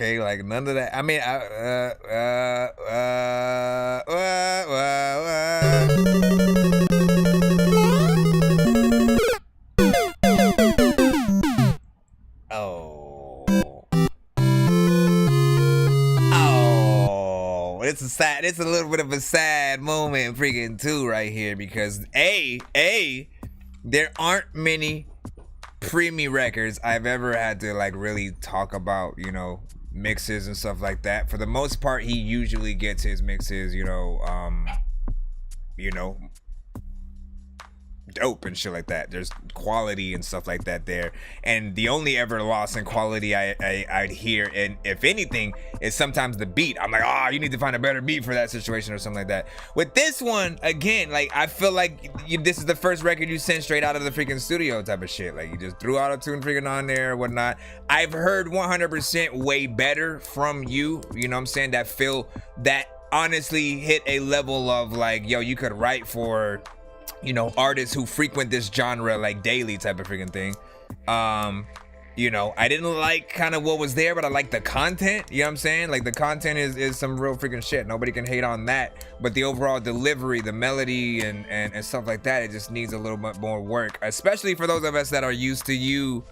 okay, like none of that. I mean, it's a little bit of a sad moment freaking too right here, because there aren't many preemie records I've ever had to like really talk about, you know, mixes and stuff like that. For the most part, he usually gets his mixes, you know, dope and shit like that. There's quality and stuff like that there, and the only ever loss in quality I'd hear, and if anything, is sometimes the beat. I'm like, you need to find a better beat for that situation or something like that. With this one, again, like I feel like this is the first record you sent straight out of the freaking studio type of shit. Like you just threw auto-tune freaking on there or whatnot. I've heard 100% way better from you, you know what I'm saying, that feel that honestly hit a level of like, yo, you could write for, you know, artists who frequent this genre like daily type of freaking thing. You know, I didn't like kind of what was there, but I like the content, you know what I'm saying? Like the content is some real freaking shit. Nobody can hate on that, but the overall delivery, the melody and stuff like that, it just needs a little bit more work, especially for those of us that are used to you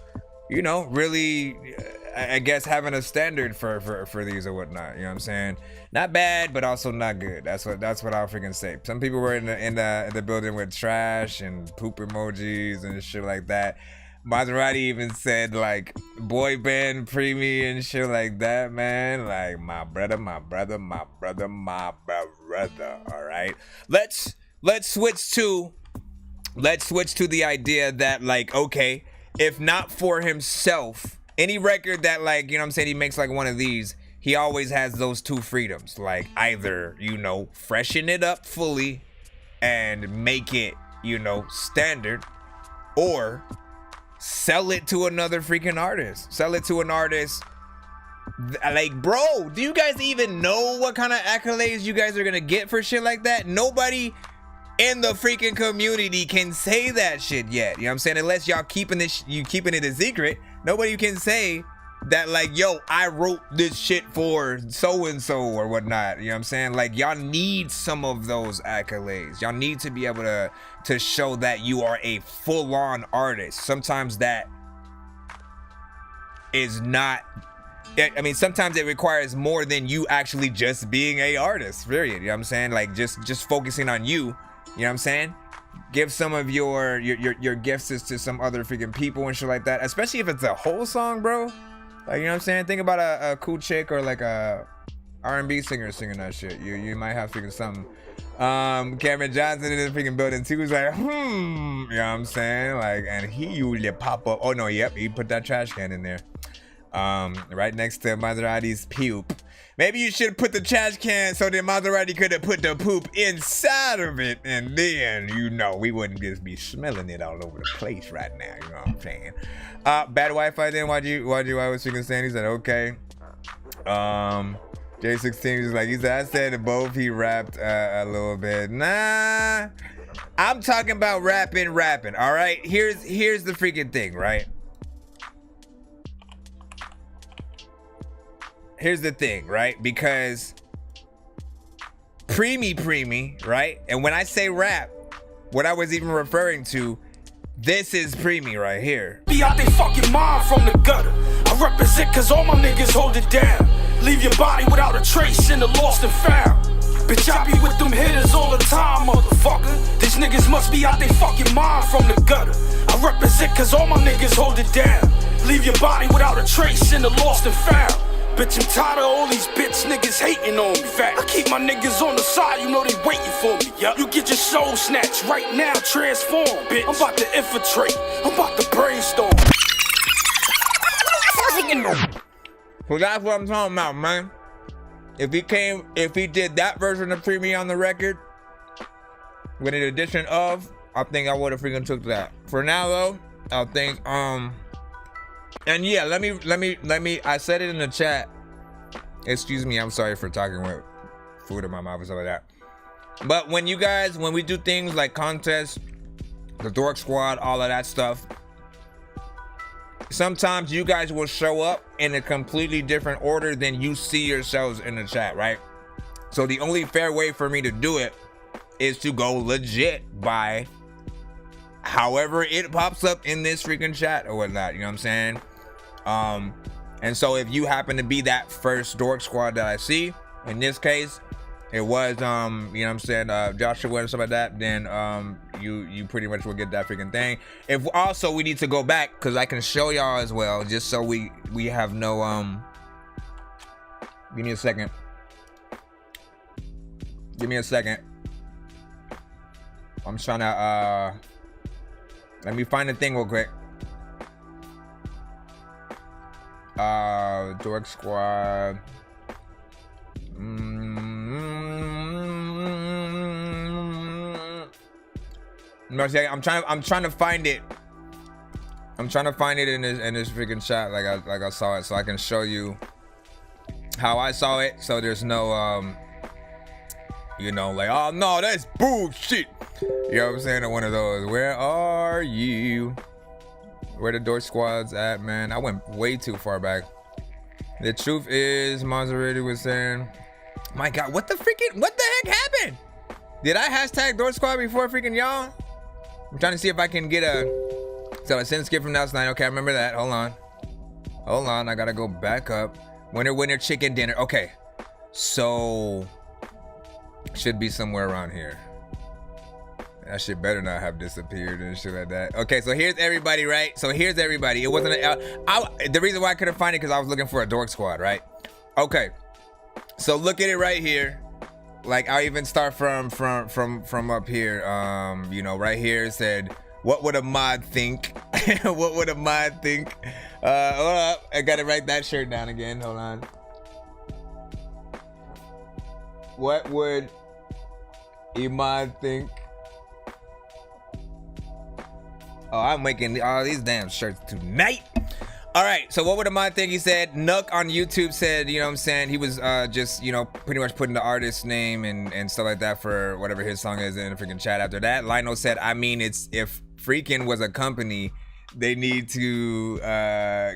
know, really, I guess having a standard for these or whatnot, you know what I'm saying? Not bad, but also not good. That's what I'll freaking say. Some people were in the building with trash and poop emojis and shit like that. Maserati even said like boy band preemie and shit like that, man. Like my brother. All right, let's switch to the idea that like, okay, if not for himself, any record that like, you know what I'm saying, he makes like one of these, he always has those two freedoms. Like either, you know, freshen it up fully and make it, you know, standard, or sell it to another freaking artist. Sell it to an artist. Like, bro, do you guys even know what kind of accolades you guys are gonna get for shit like that? Nobody in the freaking community can say that shit yet. You know what I'm saying? Unless y'all keeping it a secret, nobody can say that like, yo, I wrote this shit for so and so or whatnot. You know what I'm saying? Like, y'all need some of those accolades. Y'all need to be able to show that you are a full-on artist. Sometimes that is not, I mean, sometimes it requires more than you actually just being a artist, period. You know what I'm saying? Like just focusing on you. You know what I'm saying? Give some of your gifts to some other freaking people and shit like that. Especially if it's a whole song, bro. Like, you know what I'm saying? Think about a cool chick or like a R&B singer singing that shit. You might have freaking something. Cameron Johnson in the freaking building too was like, you know what I'm saying? Like, and he usually pop up. Oh no, yep, he put that trash can in there. Right next to Maserati's poop. Maybe you should put the trash can so that Maserati could have put the poop inside of it, and then, you know, we wouldn't just be smelling it all over the place right now. You know what I'm saying? Bad Wi-Fi. Then why'd you I was freaking saying? He said okay. J16 was like, he said, I said both. He rapped a little bit. Nah, I'm talking about rapping. All right. Here's the freaking thing, right? Here's the thing, right? Because preemie, right? And when I say rap, what I was even referring to, this is preemie right here. Be out they fucking mind from the gutter. I represent cause all my niggas hold it down. Leave your body without a trace in the lost and found. Bitch, I be with them hitters all the time, motherfucker. These niggas must be out they fucking mind from the gutter. I represent cause all my niggas hold it down. Leave your body without a trace in the lost and found. Bitch, I'm tired of all these bitch niggas hating on me. Fact, I keep my niggas on the side, you know they waiting for me. Yep. You get your soul snatched right now, transform, bitch. I'm about to infiltrate, I'm about to brainstorm. So that's what I'm talking about, man. If he did that version of Preemie on the record, with an addition of, I think I would have freaking took that. For now though, I think and yeah, let me I said it in the chat. Excuse me, I'm sorry for talking with food in my mouth and stuff like that. But when we do things like contests, the Dork Squad, all of that stuff, sometimes you guys will show up in a completely different order than you see yourselves in the chat, right? So the only fair way for me to do it is to go legit by however it pops up in this freaking chat or whatnot, you know what I'm saying? And so if you happen to be that first Dork Squad that I see, in this case, it was, you know what I'm saying, Joshua and stuff like that, then you pretty much will get that freaking thing. If also we need to go back, because I can show y'all as well, just so we have no, give me a second. Give me a second. I'm trying to, let me find the thing real quick. Dork Squad. No, see, I'm trying to find it. I'm trying to find it in this freaking chat, like I saw it, so I can show you how I saw it. So there's no you know, like, oh no, that's bullshit. You know what I'm saying? One of those. Where are you? Where the Dork Squad's at, man? I went way too far back. The truth is, Maserati was saying, my God, what the heck happened? Did I hashtag Dork Squad before freaking y'all? I'm trying to see if I can get so I sent a skip from last night. Okay, I remember that. Hold on, I gotta go back up. Winner chicken dinner. Okay, so should be somewhere around here. That shit better not have disappeared and shit like that. Okay, so here's everybody, right? So here's everybody. It wasn't the reason why I couldn't find it, because I was looking for a Dork Squad, right? Okay, so look at it right here. Like, I'll even start from up here. You know, right here it said, what would a mod think? What would a mod think? Hold up, I gotta write that shirt down again. Hold on. What would a mod think? Oh, I'm making all these damn shirts tonight. All right, so what would a mod think? He said, Nook on YouTube said, you know what I'm saying, he was just, you know, pretty much putting the artist's name and stuff like that for whatever his song is in the freaking chat. After that, Lino said, I mean, it's if freaking was a company, they need to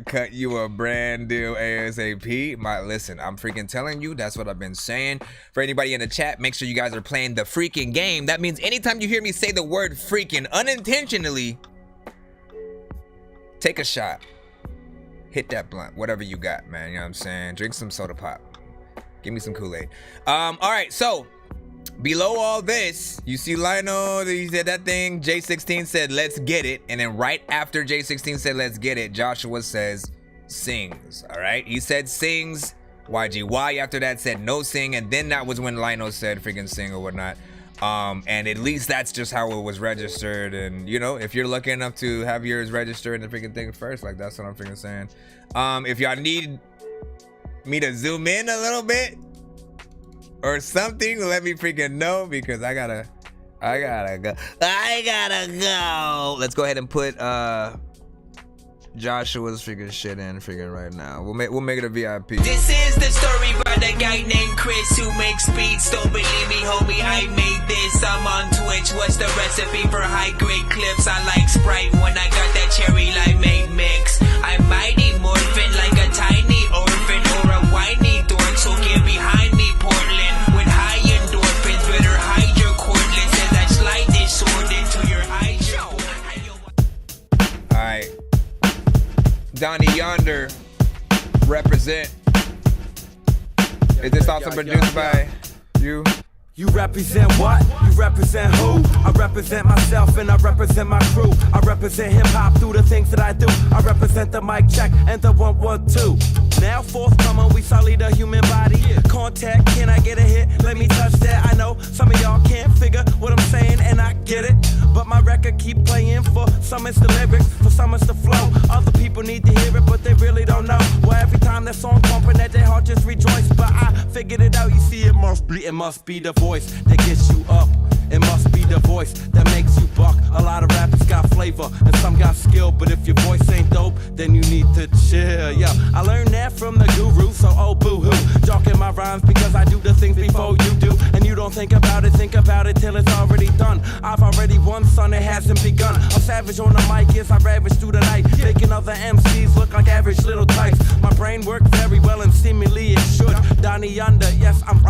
cut you a brand deal ASAP. Listen, I'm freaking telling you, that's what I've been saying. For anybody in the chat, make sure you guys are playing the freaking game. That means anytime you hear me say the word freaking unintentionally, take a shot. Hit that blunt, whatever you got, man. You know what I'm saying? Drink some soda pop. Give me some Kool-Aid. All right, so below all this, you see Lionel, he said that thing. J16 said, let's get it. And then right after J16 said, let's get it, Joshua says, sings. All right, he said sings. YGY after that said no sing. And then that was when Lionel said freaking sing or whatnot. And at least that's just how it was registered. And you know, if you're lucky enough to have yours registered in the freaking thing first, like that's what I'm freaking saying. If y'all need me to zoom in a little bit or something, let me freaking know, because I gotta go. Let's go ahead and put Joshua's freaking shit in freaking right now. We'll make it a VIP. This is the story about a guy named Chris who makes beats. Don't believe me, homie, I made this. I'm on Twitch. What's the recipe for high grade clips? I like Sprite when I got that cherry limeade mix. I'm mighty morphin' like a tiny orphan or a whiny dork, so get behind me, Portland. With high endorphins, better hide your cordless as I slide this sword into your eyes. Alright, Donnie Yonder, represent. Is this also produced by you? You represent what? You represent who? I represent myself and I represent my crew. I represent hip-hop through the things that I do. I represent the mic check and the 112. Now forthcoming, we solid the human body. Contact, can I get a hit? Let me touch that. I know some of y'all can't figure what I'm saying, and I get it. But my record keep playing. For some it's the lyrics, for some it's the flow. Other people need to hear it, but they really don't know. Well, every time that song pumping, that their heart just rejoice. But I figured it out. You see, it must be the voice that gets you up. It must be the voice that makes you buck. A lot of rappers got flavor and some got skill, but if your voice ain't dope, then you need to chill. Yeah, I learned that from the guru, so oh boo-hoo. Talking my rhymes because I do the things before you do, and you don't think about it till it's already done. I've already won, son, it hasn't begun. I'm savage on the mic, yes, I ravage through the night, making other MCs look like average little types. My brain works very well and seemingly it should. Donnie Under, yes, I'm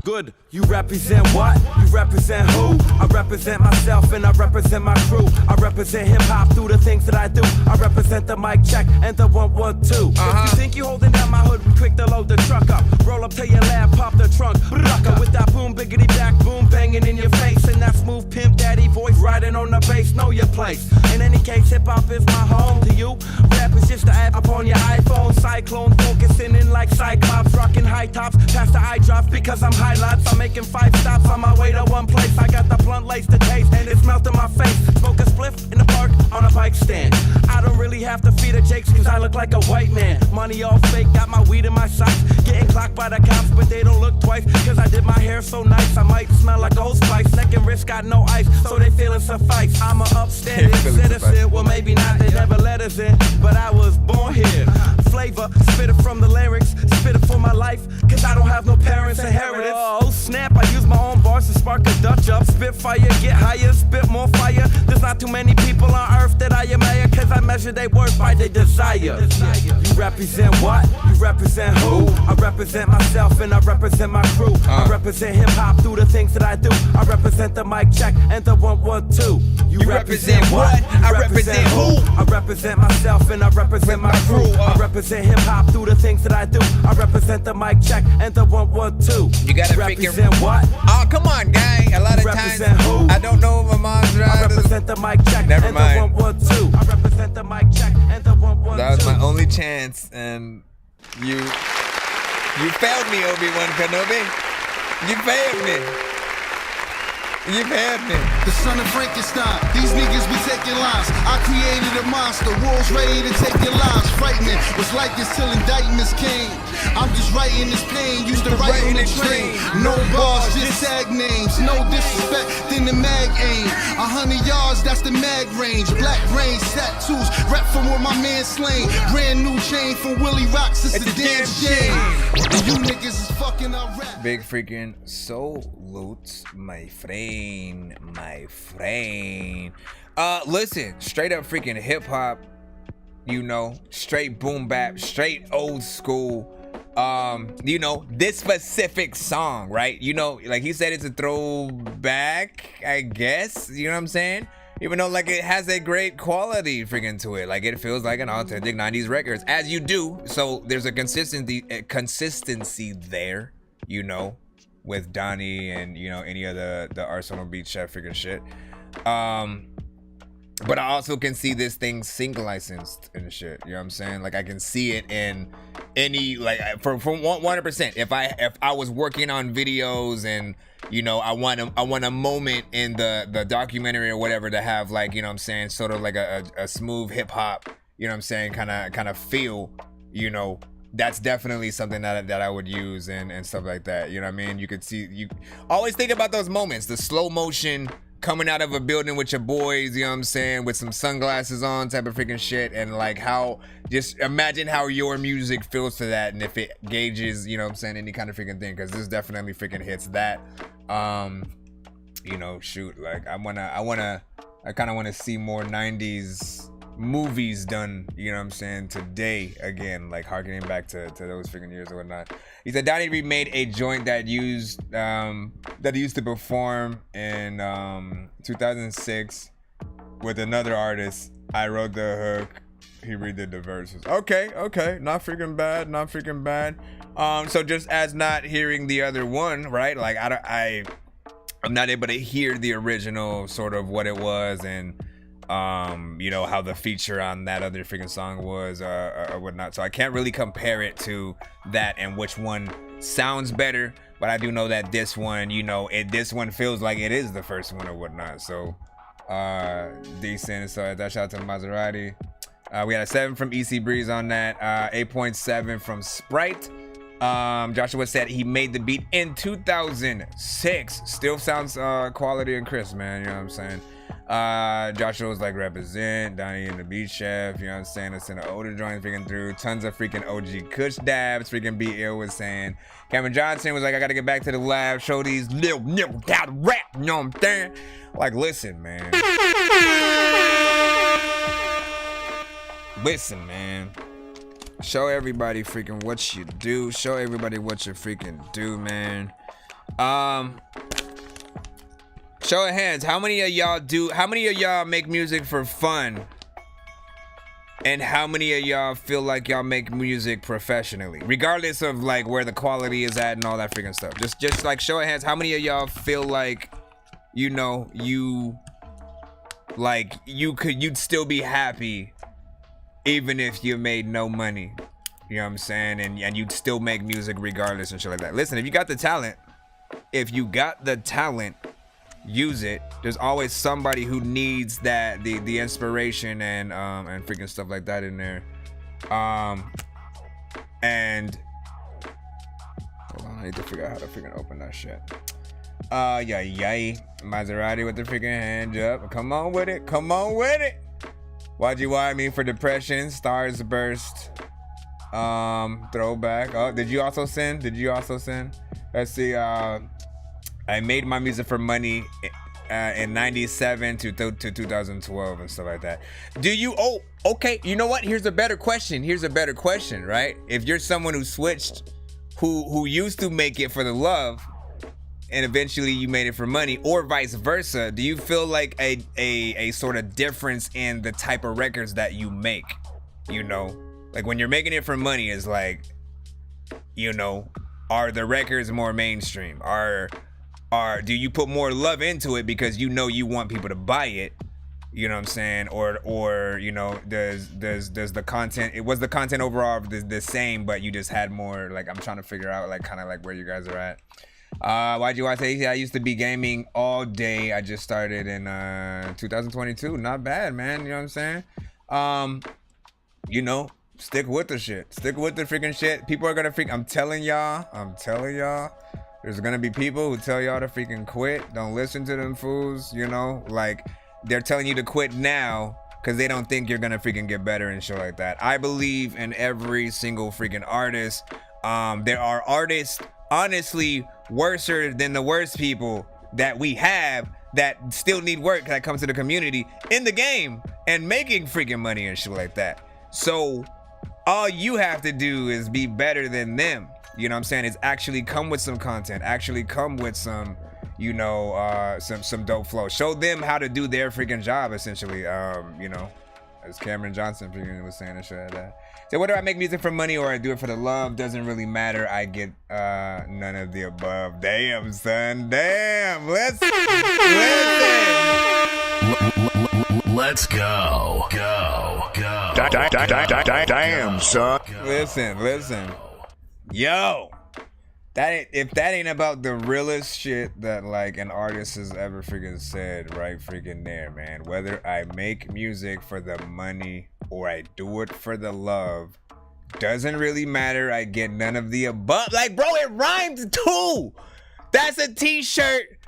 good. You represent what? You represent who? I represent myself and I represent my crew. I represent hip-hop through the things that I do. I represent the mic check and the 112. If you think you holding down my hood, we quick to load the truck up. Roll up to your lab, pop the trunk. Rucka with that boom, biggity back, boom, banging in your face. And that smooth pimp daddy voice riding on the bass. Know your place. In any case, hip-hop is my home to you. Rap is just the app up on your iPhone. Cyclone focusing in like Cyclops. Rocking high tops past the eye drops because I'm high lots. I'm making 5 stops on my way to one place. I got the blunt lace to taste and it's melting my face. Smoke a spliff in the park on a bike stand. I don't really have to feed a Jakes cause I look like a white man. Money all fake, got my weed in my socks. Getting clocked by the cops but they don't look twice. Cause I did my hair so nice I might smell like Old Spice. Neck and wrist got no ice so they feeling suffice. I'm a upstanding citizen, well maybe not, they never let us in. But I was born here. Flavor, spit it from the lyrics, spit it for my life. Cause I don't have no parents inheritance. Oh snap, I use my own bars to spark a Dutch up. Spit fire, get higher, spit more fire. There's not too many people on earth that I admire. Cause I measure their worth by their desire. You represent what? You represent who? I represent myself and I represent my crew. I represent hip hop through the things that I do. I represent the mic check and the 112. You represent what? I represent who? I represent myself and I represent my crew. I represent hip hop through the things that I do. I represent the mic check and the 112. You gotta represent what? Oh, come on, gang. A lot of times I don't know what my mom's right. I represent the mic check Never and mind. the 112. I represent the mic check and the 112. That was my only chance, and you failed me, Obi-Wan Kenobi. You failed me. You failed me. The son of Frankenstein, these niggas be taking lives. I created a monster, wolves ready to take your lives. Frightening, was like this till indictments came. I'm just writing this pain, used to write on the train. No bars, just tag names. No disrespect, then the mag aim. 100 yards, that's the mag range. Black brains, tattoos, rap from where my man slain. Brand new chain from Willie Rocks, it's the damn shame. And you niggas is fucking our rap. Big freaking salute, my friend, my friend. Listen, straight up freaking hip hop, you know, straight boom bap, straight old school. You know, this specific song, right? You know, like he said, it's a throwback, I guess. You know what I'm saying? Even though like it has a great quality freaking to it, like it feels like an authentic 90s records, as you do. So there's a consistency there, you know, with Donnie and, you know, any of the Arsenal Beat Chef freaking shit. But I also can see this thing single licensed and shit. You know what I'm saying? Like I can see it in any, like for 100%. If I was working on videos and, you know, I want a moment in the documentary or whatever to have, like, you know what I'm saying, sort of like a smooth hip hop, you know what I'm saying, kind of feel, you know, that's definitely something that I would use and stuff like that. You know what I mean? You could see, you always think about those moments, the slow motion coming out of a building with your boys, you know what I'm saying, with some sunglasses on type of freaking shit, and like how, just imagine how your music feels to that, and if it gauges, you know what I'm saying, any kind of freaking thing, because this definitely freaking hits that. You know, shoot, like I kind of want to see more 90s movies done, you know what I'm saying, today again, like harkening back to those freaking years or whatnot. He said Donnie remade a joint that he used to perform in 2006 with another artist. I wrote the hook, he redid the verses. Okay, not freaking bad. So just as not hearing the other one, right? Like I'm not able to hear the original, sort of what it was, and you know, how the feature on that other freaking song was or whatnot. So I can't really compare it to that and which one sounds better, but I do know that this one, you know, this one feels like it is the first one or whatnot. So decent. So that shout out to Maserati. We had a 7 from EC Breeze on that, 8.7 from Sprite. Joshua said he made the beat in 2006. Still sounds quality and crisp, man. You know what I'm saying? Joshua was like, represent. Donnie and the Beat Chef, you know what I'm saying? Let's send the older joints freaking through. Tons of freaking OG Kush dabs. Freaking Be Ill was saying. Cameron Johnson was like, I gotta get back to the lab, show these little niggas how to rap, you know what I'm saying? Like, listen, man. Listen, man. Show everybody freaking what you do. Show everybody what you freaking do, man. Show of hands, how many of y'all make music for fun? And how many of y'all feel like y'all make music professionally? Regardless of like where the quality is at and all that freaking stuff. Just like show of hands, how many of y'all feel like, you know, you'd still be happy even if you made no money. You know what I'm saying? And you'd still make music regardless and shit like that. Listen, if you got the talent, use it. There's always somebody who needs that the inspiration and freaking stuff like that in there. And hold on, I need to figure out how to freaking open that shit. Yay. Maserati with the freaking hand up. Come on with it. YGY me for depression. Stars burst. Throwback. Oh, did you also send? Let's see. I made my music for money in 97 to 2012 and stuff like that. Do you? Oh, okay. You know what? Here's a better question, right? If you're someone who switched, who used to make it for the love, and eventually you made it for money, or vice versa, do you feel like a sort of difference in the type of records that you make? You know, like when you're making it for money, is like, you know, are the records more mainstream? Do you put more love into it because you know you want people to buy it? You know what I'm saying? Or you know, does the content, was the content overall the same, but you just had more? Like, I'm trying to figure out like kind of like where you guys are at. YGY say, I used to be gaming all day. I just started in 2022. Not bad, man. You know what I'm saying? You know, stick with the shit. Stick with the freaking shit. People are gonna I'm telling y'all. There's gonna be people who tell y'all to freaking quit. Don't listen to them fools, you know? Like, they're telling you to quit now because they don't think you're gonna freaking get better and shit like that. I believe in every single freaking artist. There are artists, honestly, worser than the worst people that we have that still need work that comes to the community in the game and making freaking money and shit like that. So all you have to do is be better than them. You know what I'm saying? Is actually come with some content, actually come with some, you know, some dope flow. Show them how to do their freaking job, essentially. You know, as Cameron Johnson freaking was saying and shit like that. So whether I make music for money or I do it for the love, doesn't really matter. I get none of the above. Damn, son. Damn. Let's go. Damn, son. Listen. Yo, if that ain't about the realest shit that like an artist has ever freaking said, right freaking there, man. Whether I make music for the money or I do it for the love, doesn't really matter. I get none of the above. Like, bro, it rhymes too. That's a t-shirt.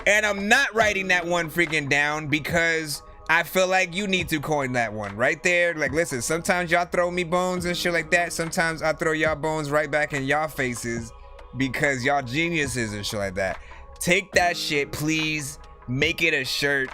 And I'm not writing that one freaking down because I feel like you need to coin that one right there. Like, listen, sometimes y'all throw me bones and shit like that. Sometimes I throw y'all bones right back in y'all faces because y'all geniuses and shit like that. Take that shit, please. Make it a shirt,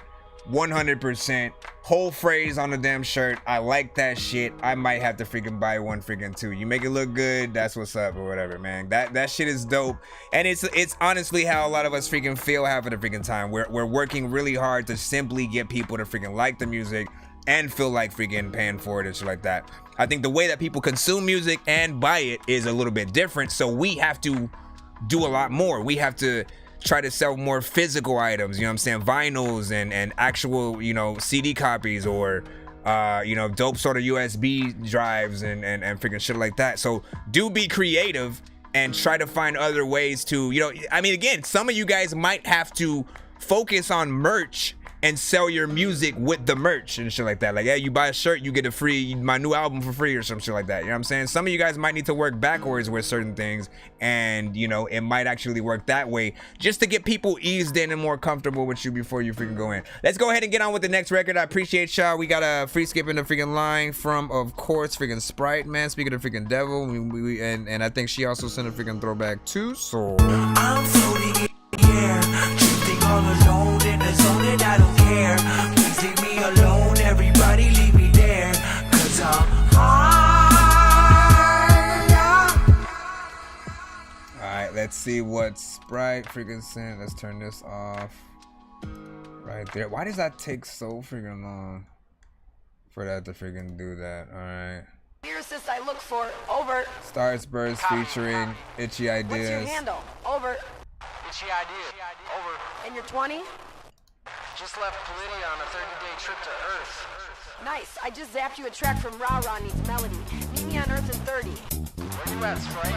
100%. Whole phrase on the damn shirt. I like that shit. I might have to freaking buy one freaking too. You make it look good, that's what's up or whatever, man. That shit is dope. And it's honestly how a lot of us freaking feel half of the freaking time. We're working really hard to simply get people to freaking like the music and feel like freaking paying for it and shit like that. I think the way that people consume music and buy it is a little bit different. So we have to do a lot more. We have to try to sell more physical items, you know what I'm saying? Vinyls and actual, you know, CD copies or, you know, dope sort of USB drives and freaking shit like that. So do be creative and try to find other ways to, you know, I mean, again, some of you guys might have to focus on merch and sell your music with the merch and shit like that. Like, yeah, you buy a shirt, you get my new album for free or some shit like that. You know what I'm saying? Some of you guys might need to work backwards with certain things, and you know, it might actually work that way just to get people eased in and more comfortable with you before you freaking go in. Let's go ahead and get on with the next record. I appreciate y'all. We got a free skip in the freaking line from, of course, freaking Sprite, man. Speaking of freaking devil, and I think she also sent a freaking throwback too. So I'm floating in the air, drifting all alone in the zone, and I don't care. Please leave me alone, everybody leave me there, 'cause I'm high. Alright, let's see what Sprite freaking sent. Let's turn this off right there. Why does that take so freaking long for that to freaking do that? Alright. Lyricist I look for, over. Stars Burst featuring Itchy Ideas. What's your handle? Over. Itchy Ideas. Over. And you're 20? Just left Palladium on a 30-day trip to Earth. Nice. I just zapped you a track from Ra Ra Needs Melody. Meet me on Earth in 30. Where you at, Sprite?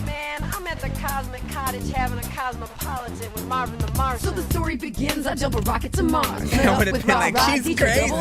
Man, I'm at the Cosmic Cottage having a cosmopolitan with Marvin the Martian. So the story begins, I jump a rocket to Mars. I would have been like, she's crazy.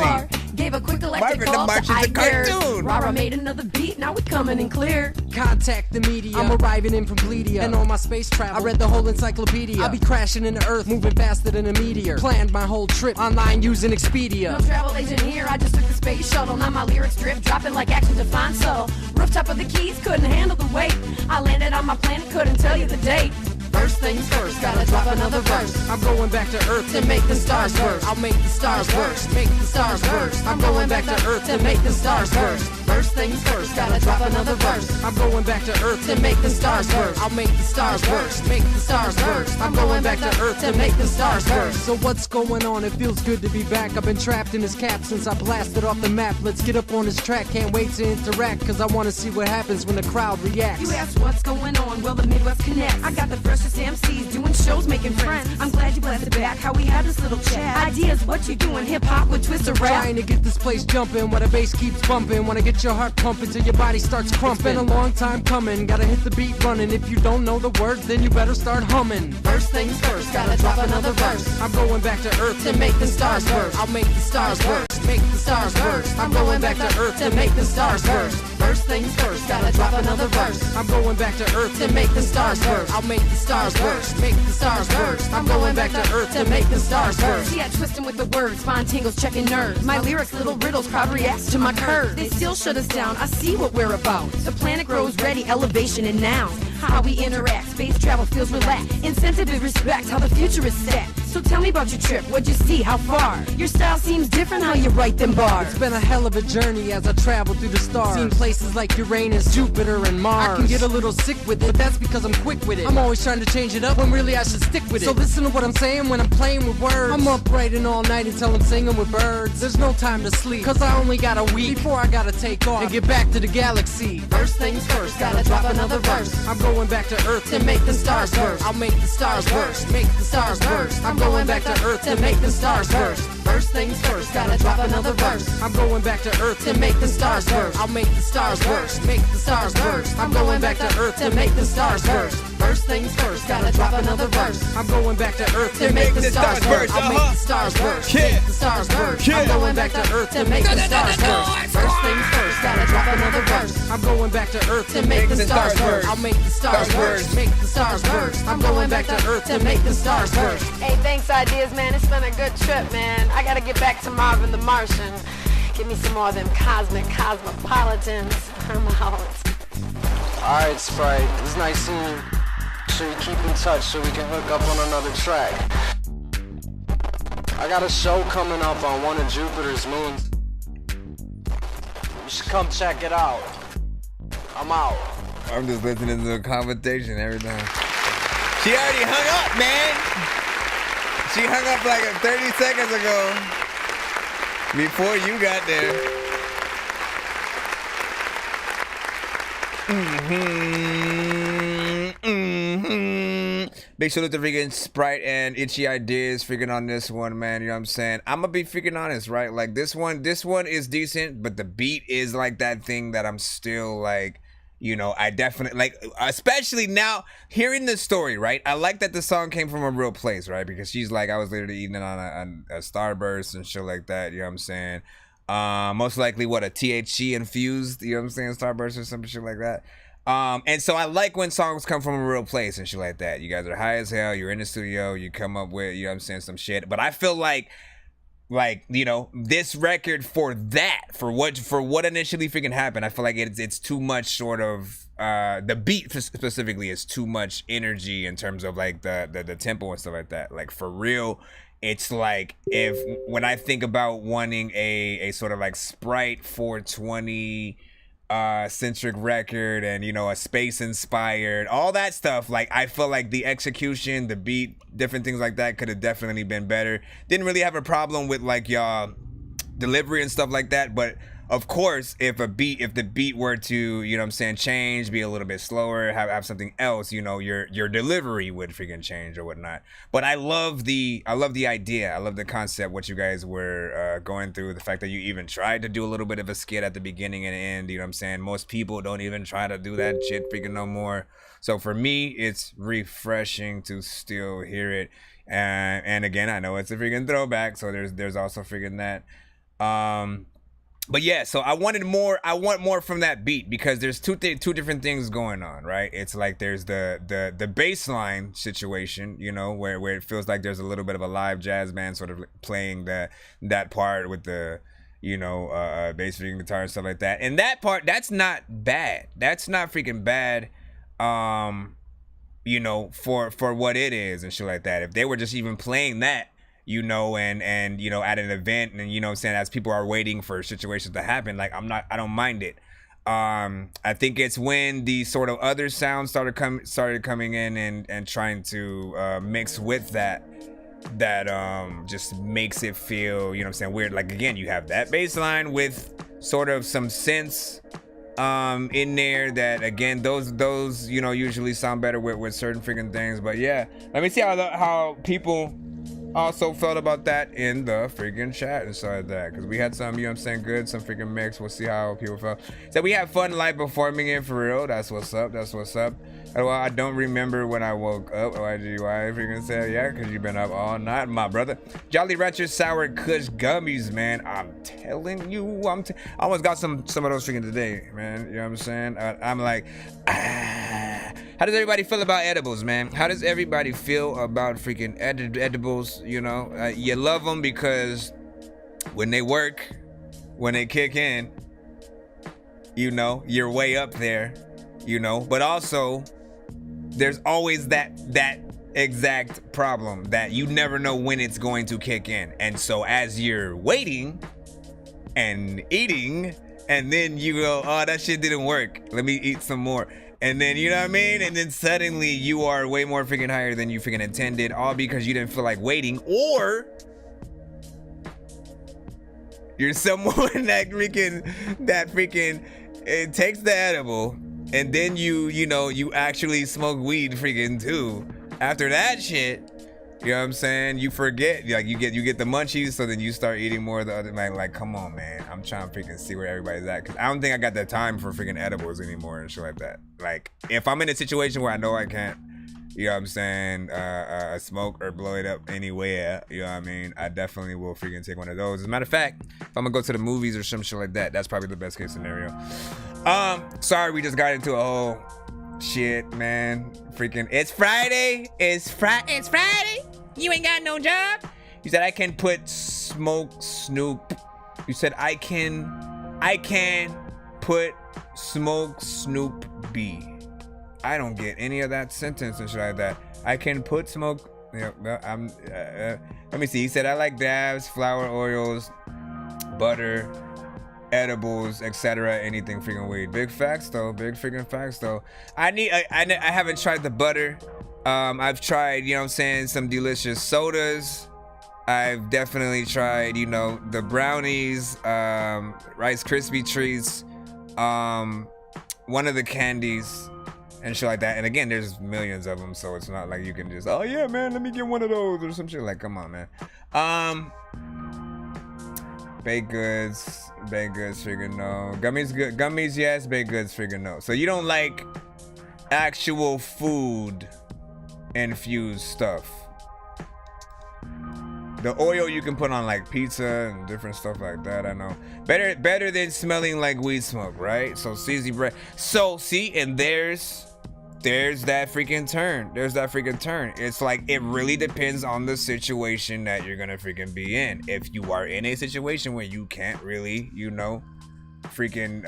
Gave a quick electric Marvin the call to Martian's a cartoon. Rara made another beat, now we coming in clear. Contact the media, I'm arriving in from Bleedia. And on my space travel, I read the whole encyclopedia. I'll be crashing into Earth, moving faster than a meteor. Planned my whole trip online using Expedia. No travel agent here, I just took the space shuttle. Now my lyrics drip, dropping like action defined subtle. Rooftop of the Keys, couldn't handle the weight. I landed on my planet, couldn't tell you the date. First things first, gotta drop another verse. I'm going back to Earth to make the stars burst. I'll make the stars burst, make the stars burst. I'm going back to Earth to make the stars burst. First things first, gotta drop another verse. I'm going back to Earth to make the stars burst. I'll make the stars burst, make the stars burst. I'm going back to Earth to make the stars burst. So what's going on? It feels good to be back. I've been trapped in this cap since I blasted off the map. Let's get up on this track, can't wait to interact, 'cause I wanna see what happens when the crowd reacts. You ask what's going on, well the Midwest connects. I got the freshest MCs doing shows, making friends. I'm glad you blasted back, how we had this little chat. Ideas, what you doing, hip-hop with twist or rap? Trying to get this place jumping while the bass keeps bumping. Wanna get your heart pumping till your body starts crumping. It's been a long time coming, gotta hit the beat running. If you don't know the words, then you better start humming. First things first, gotta drop another verse. I'm going back to Earth to make the stars burst. I'll make the stars burst, make the stars burst. I'm going back to Earth to make the stars burst. First things first, gotta drop another verse. I'm going back to Earth to make the stars burst. I'll make the stars burst, make the stars burst. I'm going back to Earth to make the stars burst. See, I twist them with the words, spine tingles, checking nerves. My lyrics, little riddles, crowd reacts to my curves. They still shut us down, I see what we're about. The planet grows ready, elevation and now. How we interact, space travel feels relaxed. Incentive and respect, how the future is set. So tell me about your trip, what'd you see, how far? Your style seems different, how you write them bars. It's been a hell of a journey as I travel through the stars. Seen places like Uranus, Jupiter, and Mars. I can get a little sick with it, but that's because I'm quick with it. I'm always trying to change it up when really I should stick with it. So listen to what I'm saying when I'm playing with words. I'm up writing all night until I'm singing with birds. There's no time to sleep, 'cause I only got a week before I gotta take off and get back to the galaxy. First things first, gotta drop another verse. I'm going back to Earth to make the stars burst. I'll make the stars burst, make the stars burst. I'm going back to Earth to make the stars burst. First things first, gotta drop another verse. I'm going back to Earth to make the stars burst. I'll make the stars burst, make the stars burst. I'm going back to Earth to make the stars burst. First things first, gotta drop another verse. I'm going back to Earth to make the stars burst. I'll make the stars burst, make the stars burst. I'm going back to Earth to make the stars burst. First things first, gotta drop another verse. I'm going back to Earth to make the stars burst. I'll make the stars burst, make the stars burst. I'm going back to Earth to make the stars burst. Hey, thanks Ideas, man. It's been a good trip, man. I gotta get back to Marvin the Martian. Give me some more of them cosmopolitans. I'm out. Alright, Sprite. It was nice seeing you. Sure you keep in touch so we can hook up on another track. I got a show coming up on one of Jupiter's moons. You should come check it out. I'm out. I'm just listening to the conversation every time. She already hung up, man. She hung up like 30 seconds ago. Before you got there. Big salute to freaking Sprite and Itchy Ideas freaking on this one, man. You know what I'm saying? I'm gonna be freaking honest, right? Like this one is decent, but the beat is like that thing that I'm still like, You know, I definitely like, especially now hearing the story, right? I like that the song came from a real place, right? Because she's like, I was literally eating it on a Starburst and shit like that. You know what I'm saying? Most likely what, a THC infused, you know what I'm saying, Starburst or some shit like that. And so I like when songs come from a real place and shit like that. You guys are high as hell, you're in the studio, you come up with, you know what I'm saying, some shit. But I feel like, you know, this record for what initially freaking happened, I feel like it's too much sort of, the beat specifically is too much energy in terms of like the tempo and stuff like that. Like for real, it's like when I think about wanting a sort of like Sprite 420 centric record and, you know, a space inspired, all that stuff, like I feel like the execution, the beat, different things like that could have definitely been better. Didn't really have a problem with like y'all delivery and stuff like that, but of course if the beat were to, you know what I'm saying, change, be a little bit slower, have something else, you know, your delivery would freaking change or whatnot. But I love the idea, I love the concept, what you guys were going through, the fact that you even tried to do a little bit of a skit at the beginning and end, you know what I'm saying. Most people don't even try to do that shit freaking no more. So for me, it's refreshing to still hear it. And again, I know it's a freaking throwback, so there's also freaking that. But yeah, so I want more from that beat, because there's two different things going on, right? It's like there's the bass line situation, you know, where it feels like there's a little bit of a live jazz band sort of playing that part with the, you know, bass freaking guitar and stuff like that. And that part, that's not bad. That's not freaking bad, you know, for what it is and shit like that. If they were just even playing that, you know, and you know, at an event, and you know what I'm saying, as people are waiting for situations to happen, like I don't mind it. I think it's when the sort of other sounds started coming in and trying to mix with that just makes it feel, you know what I'm saying, weird. Like again, you have that bass line with sort of some synths in there that, again, those you know, usually sound better with certain freaking things. But yeah, let me see how people also felt about that in the freaking chat and stuff like that, because we had some, you know what I'm saying, good, some freaking mix. We'll see how people felt. So we had fun live performing it, for real. That's what's up. Well, I don't remember when I woke up. Why freaking say, yeah, because you've been up all night, my brother. Jolly Rancher Sour Kush Gummies, man. I'm telling you, I almost got some of those freaking today, man. You know what I'm saying? I'm like, How does everybody feel about edibles, man? How does everybody feel about freaking edibles? You know, you love them because when they work, when they kick in, you know, you're way up there, you know. But also, there's always that exact problem that you never know when it's going to kick in. And so as you're waiting and eating, and then you go, oh, that shit didn't work, let me eat some more. And then, you know what I mean? And then suddenly you are way more freaking higher than you freaking intended, all because you didn't feel like waiting, or you're someone that freaking it takes the edible, and then you actually smoke weed freaking too. After that shit, you know what I'm saying? You forget, like you get the munchies, so then you start eating more of the other. Like, come on, man. I'm trying to freaking see where everybody's at, because I don't think I got the time for freaking edibles anymore and shit like that. Like, if I'm in a situation where I know I can't, you know what I'm saying, smoke or blow it up anywhere, you know what I mean, I definitely will freaking take one of those. As a matter of fact, if I'm gonna go to the movies or some shit like that, that's probably the best case scenario. Sorry, we just got into a whole shit, man. Freaking, it's Friday. It's Friday. You ain't got no job. You said I can put smoke Snoop. You said I can put smoke Snoop B. I don't get any of that sentence and shit like that. I can put smoke. Yeah, let me see. He said I like dabs, flour, oils, butter, edibles, etc. Anything freaking weed. Big facts though. Big freaking facts though. I haven't tried the butter. I've tried, you know what I'm saying, some delicious sodas. I've definitely tried, you know, the brownies, Rice Krispie treats, one of the candies and shit like that. And again, there's millions of them, so it's not like you can just, oh yeah, man, let me get one of those or some shit. Like, come on, man. Baked goods, figure no. Gummies, good. Gummies, yes. Baked goods, figure no. So you don't like actual food infused stuff. The oil you can put on like pizza and different stuff like that. I know. Better than smelling like weed smoke, right? So CZ bread. So see, and there's that freaking turn. There's that freaking turn. It's like it really depends on the situation that you're gonna freaking be in. If you are in a situation where you can't really, you know, freaking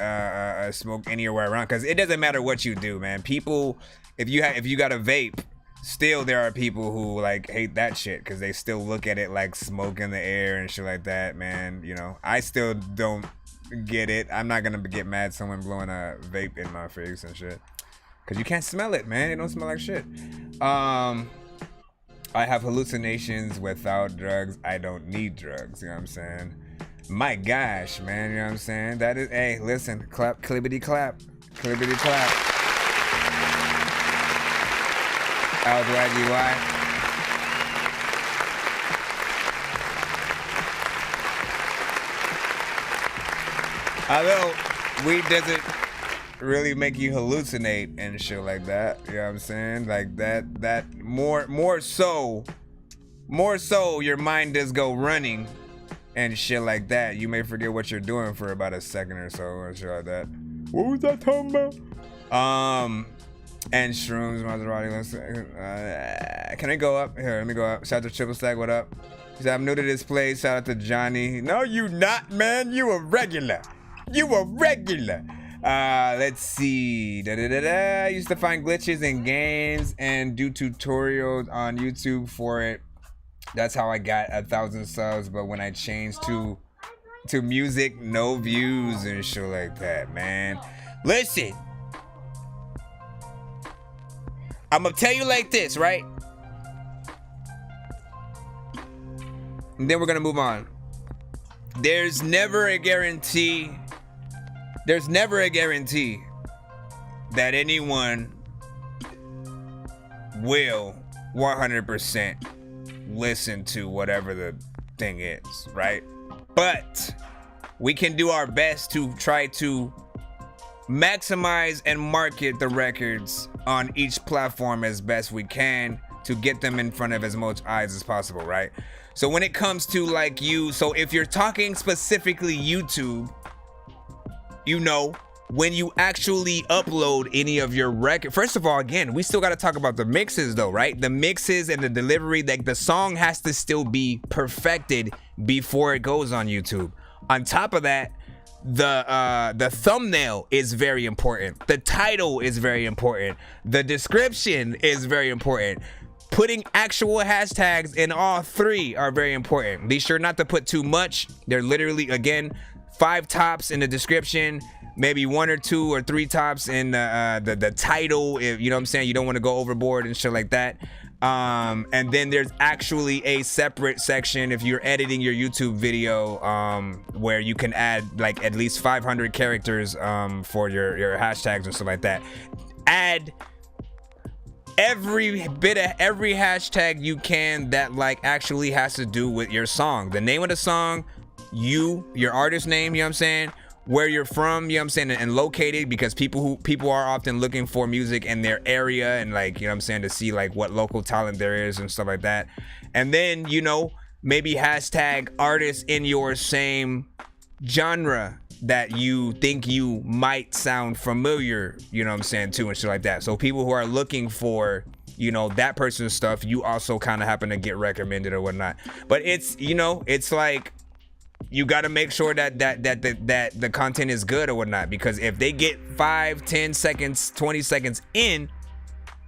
smoke anywhere around, because it doesn't matter what you do, man. People, if you got a vape, still there are people who like hate that shit because they still look at it like smoke in the air and shit like that, man. You know, I still don't get it. I'm not gonna get mad someone blowing a vape in my face and shit, because you can't smell it, man. It don't smell like shit. I have hallucinations without drugs. I don't need drugs. You know what I'm saying? My gosh, man. You know what I'm saying? That is, hey, listen, clap, clibbity clap, clibbity clap. L-Y-G-Y. Although weed doesn't really make you hallucinate and shit like that, you know what I'm saying? Like that more so your mind does go running and shit like that. You may forget what you're doing for about a second or so or shit like that. What was that talking about? And shrooms, Maserati. Can I go up? Here, let me go up. Shout out to Triple Stack, what up? He said, I'm new to this place. Shout out to Johnny. No, you not, man. You a regular. You a regular. Let's see. I used to find glitches in games and do tutorials on YouTube for it. That's how I got 1,000 subs. But when I changed to music, no views and shit like that, man. Listen. I'm gonna tell you like this, right? And then we're gonna move on. There's never a guarantee that anyone will 100% listen to whatever the thing is, right? But we can do our best to try to maximize and market the records on each platform as best we can to get them in front of as much eyes as possible, right? So when it comes to like so if you're talking specifically YouTube, you know, when you actually upload any of your record, first of all, again, we still got to talk about the mixes though, right? The mixes and the delivery, like the song has to still be perfected before it goes on YouTube. On top of that, the thumbnail is very important. The title is very important. The description is very important. Putting actual hashtags in all three are very important. Be sure not to put too much. They're literally, again, 5 tops in the description, maybe 1 or 2 or 3 tops in the title, if you know what I'm saying. You don't want to go overboard and shit like that. And then there's actually a separate section if you're editing your YouTube video, where you can add like at least 500 characters for your hashtags and stuff like that. Add every hashtag you can that like actually has to do with your song. The name of the song, your artist name, you know what I'm saying? Where you're from, you know what I'm saying, and located, because people are often looking for music in their area and like, you know what I'm saying, to see like what local talent there is and stuff like that. And then, you know, maybe hashtag artists in your same genre that you think you might sound familiar, you know what I'm saying, too, and shit like that. So people who are looking for, you know, that person's stuff, you also kind of happen to get recommended or whatnot. But it's, you know, it's like, you got to make sure that the content is good or whatnot, because if they get 5, 10 seconds, 20 seconds in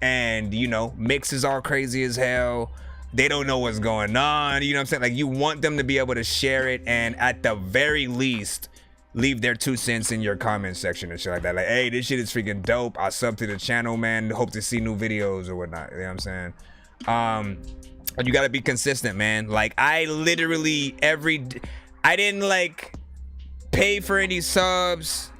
and, you know, mixes all crazy as hell, they don't know what's going on, you know what I'm saying? Like, you want them to be able to share it and at the very least leave their 2 cents in your comment section and shit like that. Like, hey, this shit is freaking dope. I sub to the channel, man. Hope to see new videos or whatnot. You know what I'm saying? You got to be consistent, man. Like, I literally I didn't like pay for any subs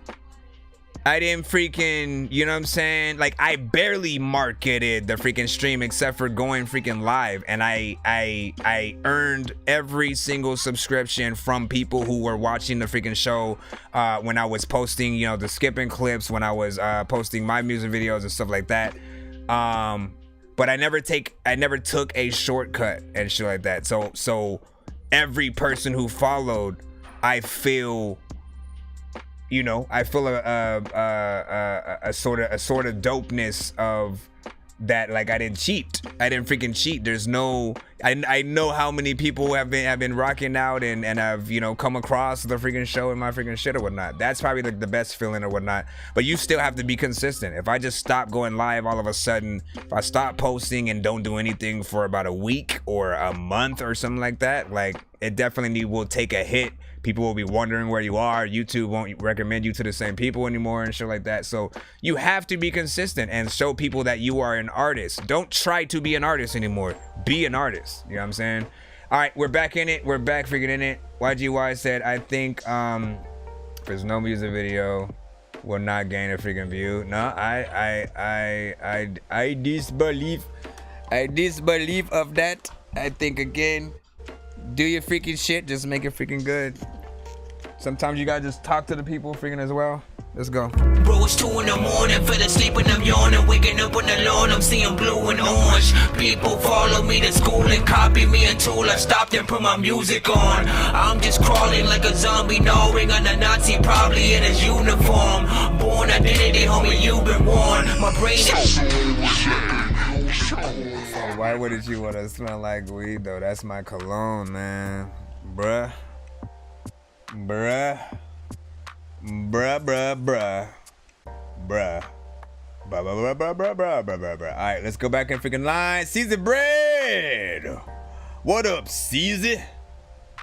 I didn't freaking, you know what I'm saying? Like, I barely marketed the freaking stream except for going freaking live. And I earned every single subscription from people who were watching the freaking show when I was posting, you know, the skipping clips, when I was posting my music videos and stuff like that. But I never took a shortcut and shit like that. So every person who followed, I feel, you know, I feel a sort of dopeness of that. Like, I didn't cheat. I didn't freaking cheat. There's no, I know how many people have been rocking out and have, you know, come across the freaking show and my freaking shit or whatnot. That's probably like the best feeling or whatnot. But you still have to be consistent. If I just stop going live all of a sudden, if I stop posting and don't do anything for about a week or a month or something like that, like, it definitely will take a hit. People will be wondering where you are. YouTube won't recommend you to the same people anymore and shit like that. So you have to be consistent and show people that you are an artist. Don't try to be an artist anymore. Be an artist. You know what I'm saying? All right, we're back in it. We're back freaking in it. YGY said, I think if there's no music video, will not gain a freaking view. No, I disbelieve. I disbelieve of that. I think, again, do your freaking shit, just make it freaking good. Sometimes you gotta just talk to the people freaking as well. Let's go. Bro, it's 2 in the morning, fell asleep and I'm yawning, waking up on the lawn, I'm seeing blue and orange. People follow me to school and copy me until I stopped and put my music on. I'm just crawling like a zombie, gnawing on a Nazi, probably in his uniform. Born identity, homie, you've been warned. My brain is... Why wouldn't you want to smell like weed though? That's my cologne, man. Bruh. Bruh. Bruh, bruh, bruh. Bruh. Bruh, bruh, bruh, bruh, bruh, bruh, bruh, bruh. Alright, let's go back in freaking line. Caesar Bread! What up, Caesar? You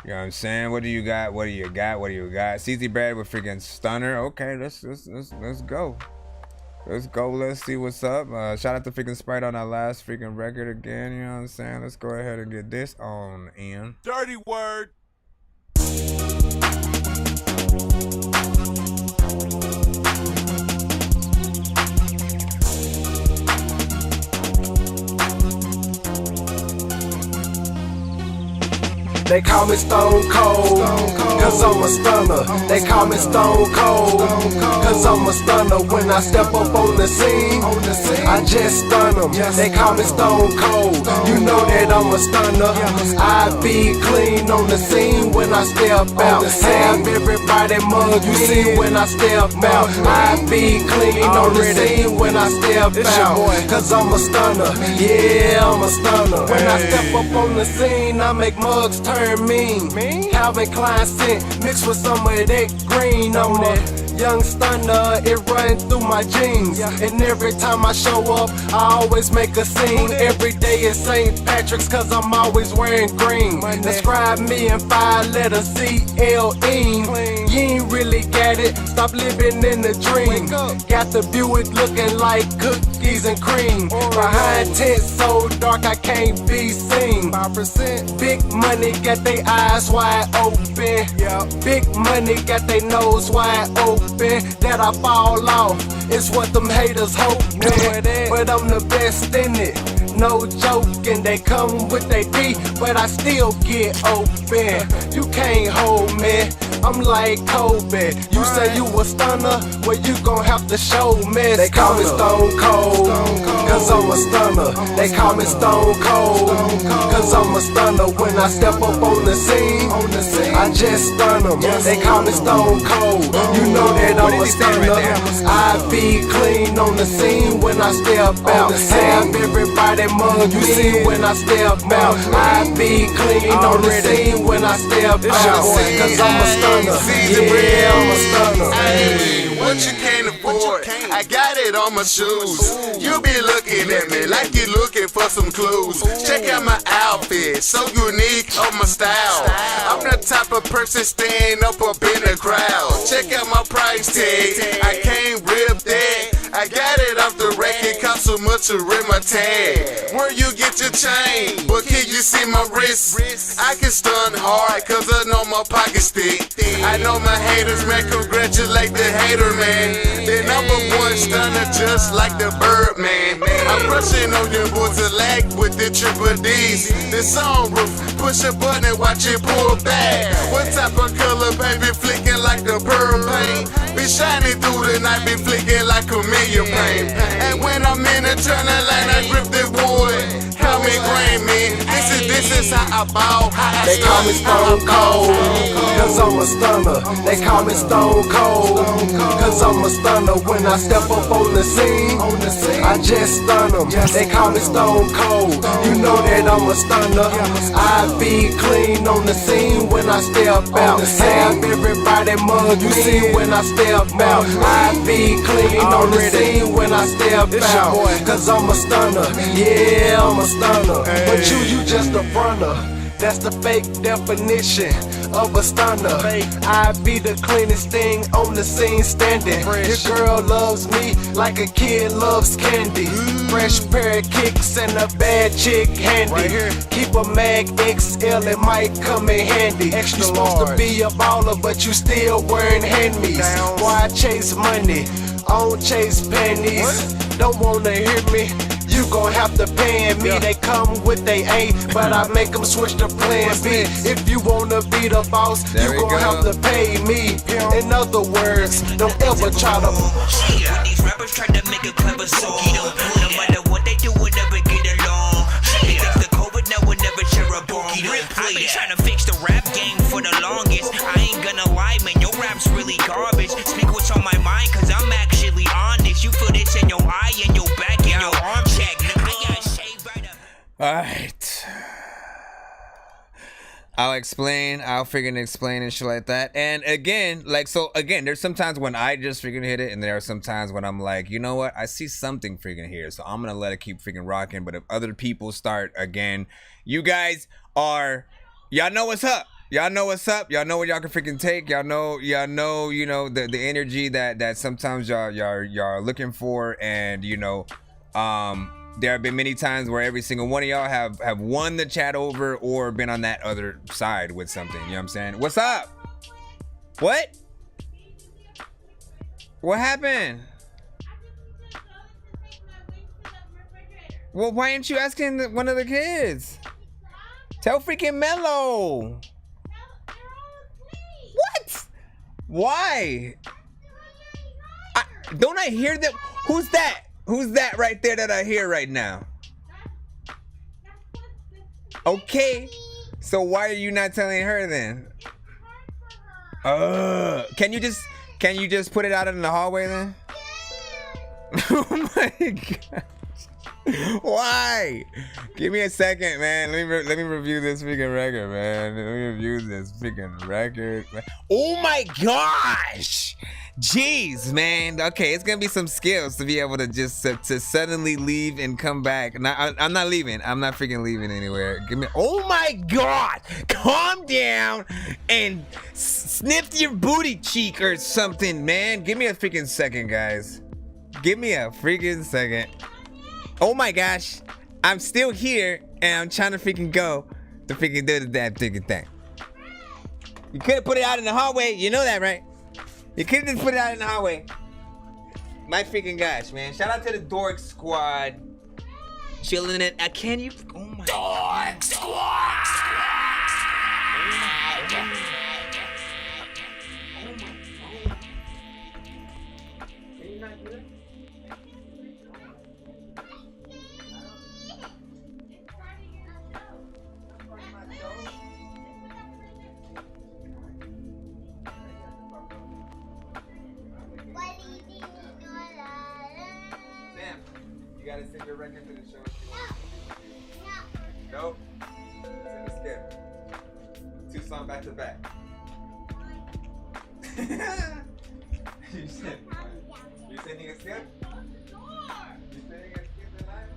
know what I'm saying? What do you got? What do you got? What do you got? Caesar Bread with freaking Stunner. Okay, let's go. Let's go. Let's see what's up. Shout out to freaking Sprite on our last freaking record again. You know what I'm saying? Let's go ahead and get this on in. Dirty word. They call me Stone Cold, cause I'm a stunner. They call me Stone Cold, cause I'm a stunner. When I step up on the scene, I just stun them. They call me Stone Cold, you know that I'm a stunner. I be clean on the scene when I step out. Have everybody mug me when I step out. I be clean on the scene when I step out. Cause I'm a stunner, yeah, I'm a stunner. When I step up on the scene, I make mugs turn mean. Calvin Klein scent mixed with some of that green on it. Young stunner, it runs through my jeans. And every time I show up, I always make a scene. Every day is St. Patrick's cause I'm always wearing green. Describe me in 5 letters, C-L-E. You ain't really got it, stop living in the dream. Got the Buick looking like cookies and cream. Behind tent so dark I can't be seen. 5%. Big money got they eyes wide open. Big money got they nose wide open. That I fall off, it's what them haters hoping. But I'm the best in it, no joking. They come with they beat, but I still get open. You can't hold me, I'm like Kobe. You say you a stunner, well you gon' have to show me. They call me Stone Cold, cause I'm a stunner. They call me Stone Cold, cause I'm a stunner. When I step up on the scene, I just stun them. They call me Stone Cold, you know that I'm a stunner. I be clean on the scene when I step out. Have everybody mug me when I step out. I be clean on the scene when I step out. Cause I'm a stunner, yeah, I'm a stunner. Hey, what you can't afford, I got it on my shoes. You be looking at me like you looking for some clues. Check out my outfit, so unique on my style. I'm the type of person stand up in the crowd. Check out my price tag, I can't rip that. I got it off the rack, it cost so much to rip my tag. Where you get your chain, but can you you see my wrist? I can stun hard, cause I know my pocket's thick. I know my haters, man, congratulate the hater, man. The #1 stunner, just like the Birdman. I'm rushing on your boys to lag with the triple D's. The sunroof, push a button, watch it pull back. What type of color, baby, flicking like the pearl paint? Be shining through the night, be flicking like a million paint. And when I'm in the turning lane, I grip the wood. Call me Grammy, this is how I ball. They call me Stone Cold, cause I'm a stunner. They call me Stone Cold, cause I'm a stunner. When I step up on the scene, I just stun them. They call me Stone Cold, you know that I'm a stunner. I be clean on the scene when I step out. Have everybody mug you see when I step out. I be clean on the scene when I step out. Cause I'm a stunner, yeah, I'm a stunner. But you just a fronter. That's the fake definition of a stunner. I be the cleanest thing on the scene standing. Your girl loves me like a kid loves candy. Fresh pair of kicks and a bad chick handy. Keep a Mag XL, it might come in handy. You supposed to be a baller, but you still wearing hand-me's. Why I chase money, I don't chase panties. Don't wanna hear me? You gon' have to pay me. They come with they A, but I make them switch to plan B. If you wanna be the boss, you gon' have to pay me. In other words, don't ever try to. When these rappers try to make a clever song, no matter what they do, we'll never get along. They fix the COVID, now we'll never share a bong. I've been trying to fix the rap game for the longest. I ain't gonna lie, man, your rap's really garbage. Speak what's on my mind, cause I'm actually honest. You feel this in your eye and your back and your arm check. Alright. I'll freaking explain and shit like that. And again, there's sometimes when I just freaking hit it, and there are some times when I'm like, you know what, I see something freaking here, so I'm gonna let it keep freaking rocking. But if other people start again, you guys are, y'all know what's up. Y'all know what's up. Y'all know what y'all can freaking take. Y'all know, you know, the energy that sometimes y'all are looking for. And you know, there have been many times where every single one of y'all have won the chat over or been on that other side with something. You know what I'm saying? What's up? What? What happened? Well, why ain't you asking one of the kids? Tell freaking Mello. What? Why? Don't I hear them? Who's that? Who's that right there that I hear right now? Okay. So why are you not telling her then? Can you just put it out in the hallway then? Oh my god. Why? Give me a second, man. Let me review this freaking record, man. Let me review this freaking record. Oh my gosh. Jeez, man. Okay, it's gonna be some skills to be able to just to suddenly leave and come back. Now, I'm not leaving. I'm not freaking leaving anywhere. Give me. Oh my god! Calm down and sniff your booty cheek or something, man. Give me a freaking second, guys. Give me a freaking second. Oh my gosh! I'm still here and I'm trying to freaking go to freaking do the damn freaking thing. You could have put it out in the hallway. You know that, right? You could have just put it out in the highway. My freaking gosh, man. Shout out to the Dork Squad. Chilling it. Can you? Oh my Dork Squad! You gotta send your record to the show. Nope. Send a skip. 2 songs back to back. You sending a skip? You sending a skip tonight?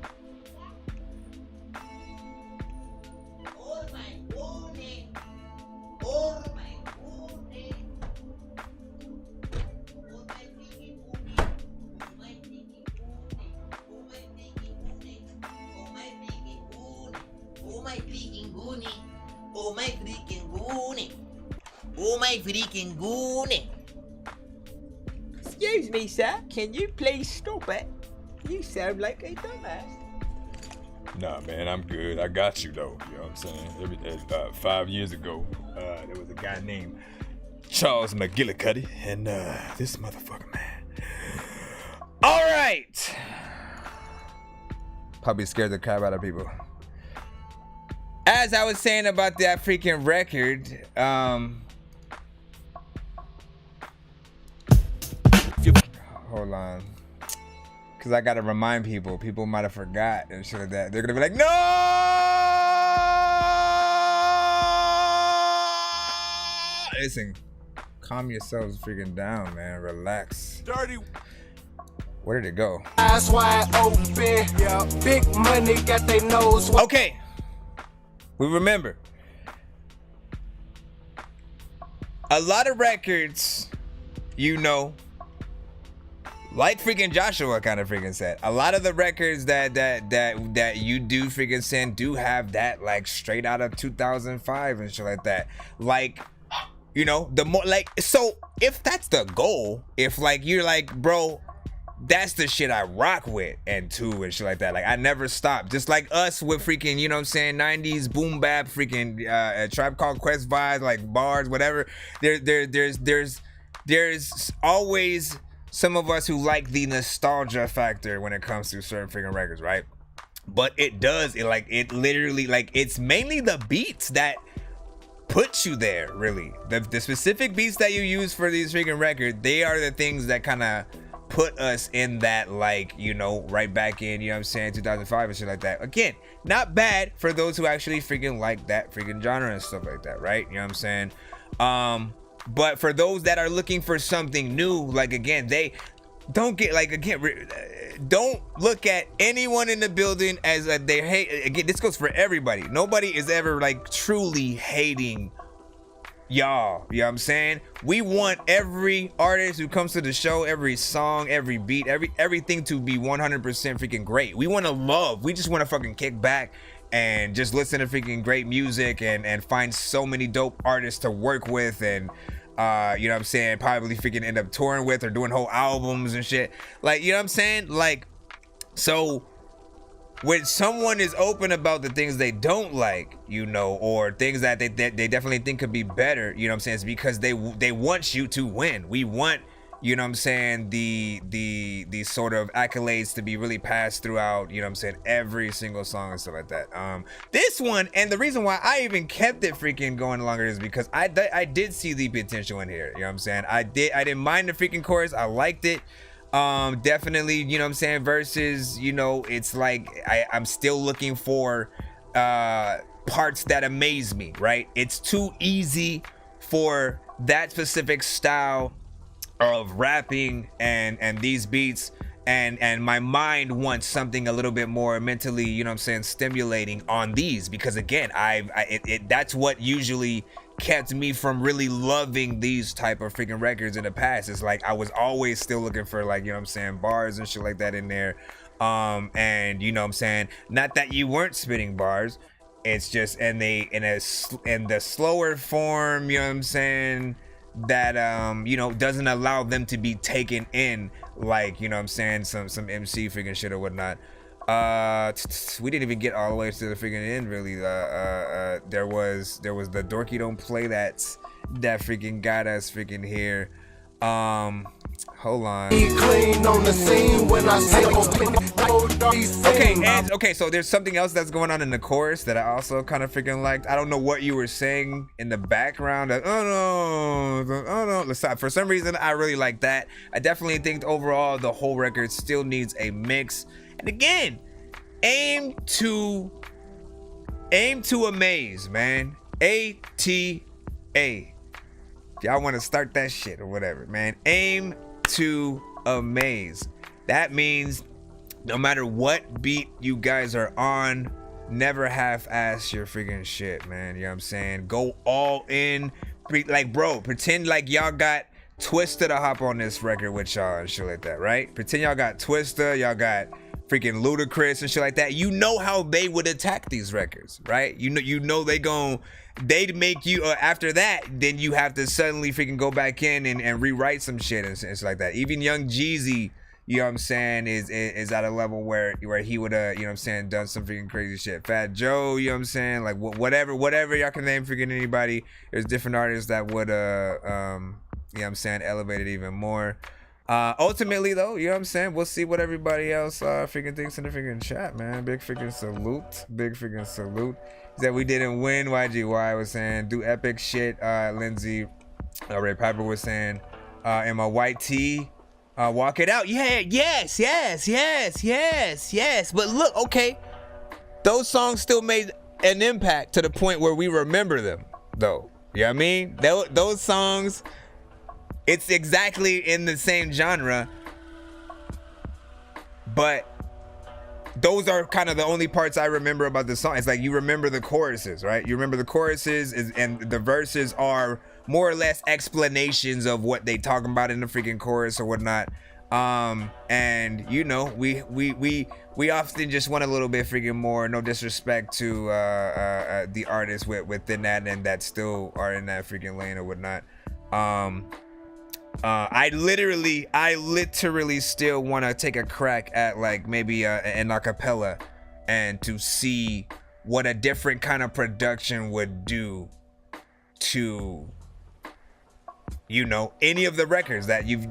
Oh my goodness. Oh my goodness. Oh Oh my freaking goonie. Oh my freaking goonie. Oh my freaking goonie. Excuse me, sir. Can you please stop it? You sound like a dumbass. Nah, man, I'm good. I got you, though. You know what I'm saying? 5 years ago, there was a guy named Charles McGillicuddy, and this motherfucker, man. All right. Probably scared the crap out of people. As I was saying about that freaking record, hold on. Because I got to remind people. People might have forgot and shit like that. They're going to be like, no! Listen, calm yourselves freaking down, man. Relax. Dirty. Where did it go? Eyes wide open. Yeah. Big money got their nose. Okay. We remember. A lot of records, you know, like freaking Joshua kind of freaking said, a lot of the records that you do freaking send do have that like straight out of 2005 and shit like that. Like, you know, the more like, so if that's the goal, if like you're like, bro, that's the shit I rock with and too and shit like that. Like I never stop. Just like us with freaking, you know what I'm saying, 90s boom bap, freaking Tribe Called Quest vibes, like bars, whatever. There's always some of us who like the nostalgia factor when it comes to certain freaking records, right? But it literally, like, it's mainly the beats that put you there, really. The specific beats that you use for these freaking records, they are the things that kind of put us in that, like, you know, right back in, you know what I'm saying, 2005 and shit like that. Again, not bad for those who actually freaking like that freaking genre and stuff like that, right? You know what I'm saying? But for those that are looking for something new, like, again, they don't get, like, again, don't look at anyone in the building as they hate. Again, this goes for everybody. Nobody is ever, like, truly hating y'all. You know what I'm saying? We want every artist who comes to the show, every song, every beat, everything to be 100% freaking great. We want to love. We just want to fucking kick back and just listen to freaking great music and find so many dope artists to work with and you know what I'm saying, probably freaking end up touring with or doing whole albums and shit. Like, you know what I'm saying? Like, so when someone is open about the things they don't like, you know, or things that they definitely think could be better, you know what I'm saying, it's because they want you to win. We want, you know what I'm saying, the sort of accolades to be really passed throughout, you know what I'm saying, every single song and stuff like that. This one, and the reason why I even kept it freaking going longer is because I did see the potential in here, you know what I'm saying. I didn't mind the freaking chorus. I liked it. Definitely, you know what I'm saying, versus, you know, it's like I'm still looking for parts that amaze me, right? It's too easy for that specific style of rapping and these beats, and my mind wants something a little bit more mentally, you know what I'm saying, stimulating on these, because again, that's what usually kept me from really loving these type of freaking records in the past. It's like I was always still looking for, like, you know what I'm saying, bars and shit like that in there, and you know what I'm saying, not that you weren't spitting bars, it's just in the slower form, you know what I'm saying, that you know, doesn't allow them to be taken in, like, you know what I'm saying, some MC freaking shit or whatnot. We didn't even get all the way to the freaking end, really. There was the Dorky Don't Play that freaking got us freaking here. Hold on. Clean on the scene when I say okay, so there's something else that's going on in the chorus that I also kind of freaking liked. I don't know what you were saying in the background. Oh no. Listen, for some reason, I really like that. I definitely think overall the whole record still needs a mix. And again, aim to amaze, man. ATA. Y'all want to start that shit or whatever, man. Aim to amaze. That means no matter what beat you guys are on, never half-ass your freaking shit, man. You know what I'm saying? Go all in. Like, bro, pretend like y'all got Twista to hop on this record with y'all and shit like that, right? Pretend y'all got Twista, y'all got freaking Ludacris and shit like that, you know how they would attack these records, right? You know they'd make you after that, then you have to suddenly freaking go back in and rewrite some shit and shit like that. Even Young Jeezy, you know what I'm saying, is at a level where he would you know what I'm saying, done some freaking crazy shit. Fat Joe, you know what I'm saying, like whatever y'all can name freaking anybody. There's different artists that would you know what I'm saying, elevate it even more. Ultimately though, you know what I'm saying, we'll see what everybody else freaking thinks in the freaking chat, man. Big freaking salute. That we didn't win. YGY was saying do epic shit. Lindsay Ray Piper was saying in my white tee, walk it out. Yeah, yes. But look, okay, those songs still made an impact to the point where we remember them though. You know what I mean? Those songs, it's exactly in the same genre, but those are kind of the only parts I remember about the song. It's like you remember the choruses, right? You remember the choruses and the verses are more or less explanations of what they talking about in the freaking chorus or whatnot. And you know, we often just want a little bit freaking more. No disrespect to the artists within that and that still are in that freaking lane or whatnot. I literally still want to take a crack at like maybe an acapella and to see what a different kind of production would do to, you know, any of the records that you've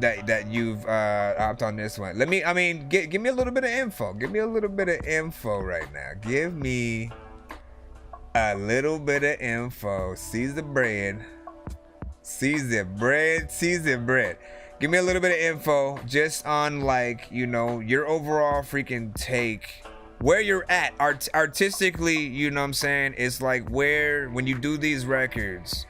hopped on this one. Give me a little bit of info. Give me a little bit of info right now. Give me a little bit of info. Seize the bread. Season bread. Give me a little bit of info just on, like, you know, your overall freaking take, where you're at artistically, you know what I'm saying? It's like where, when you do these records,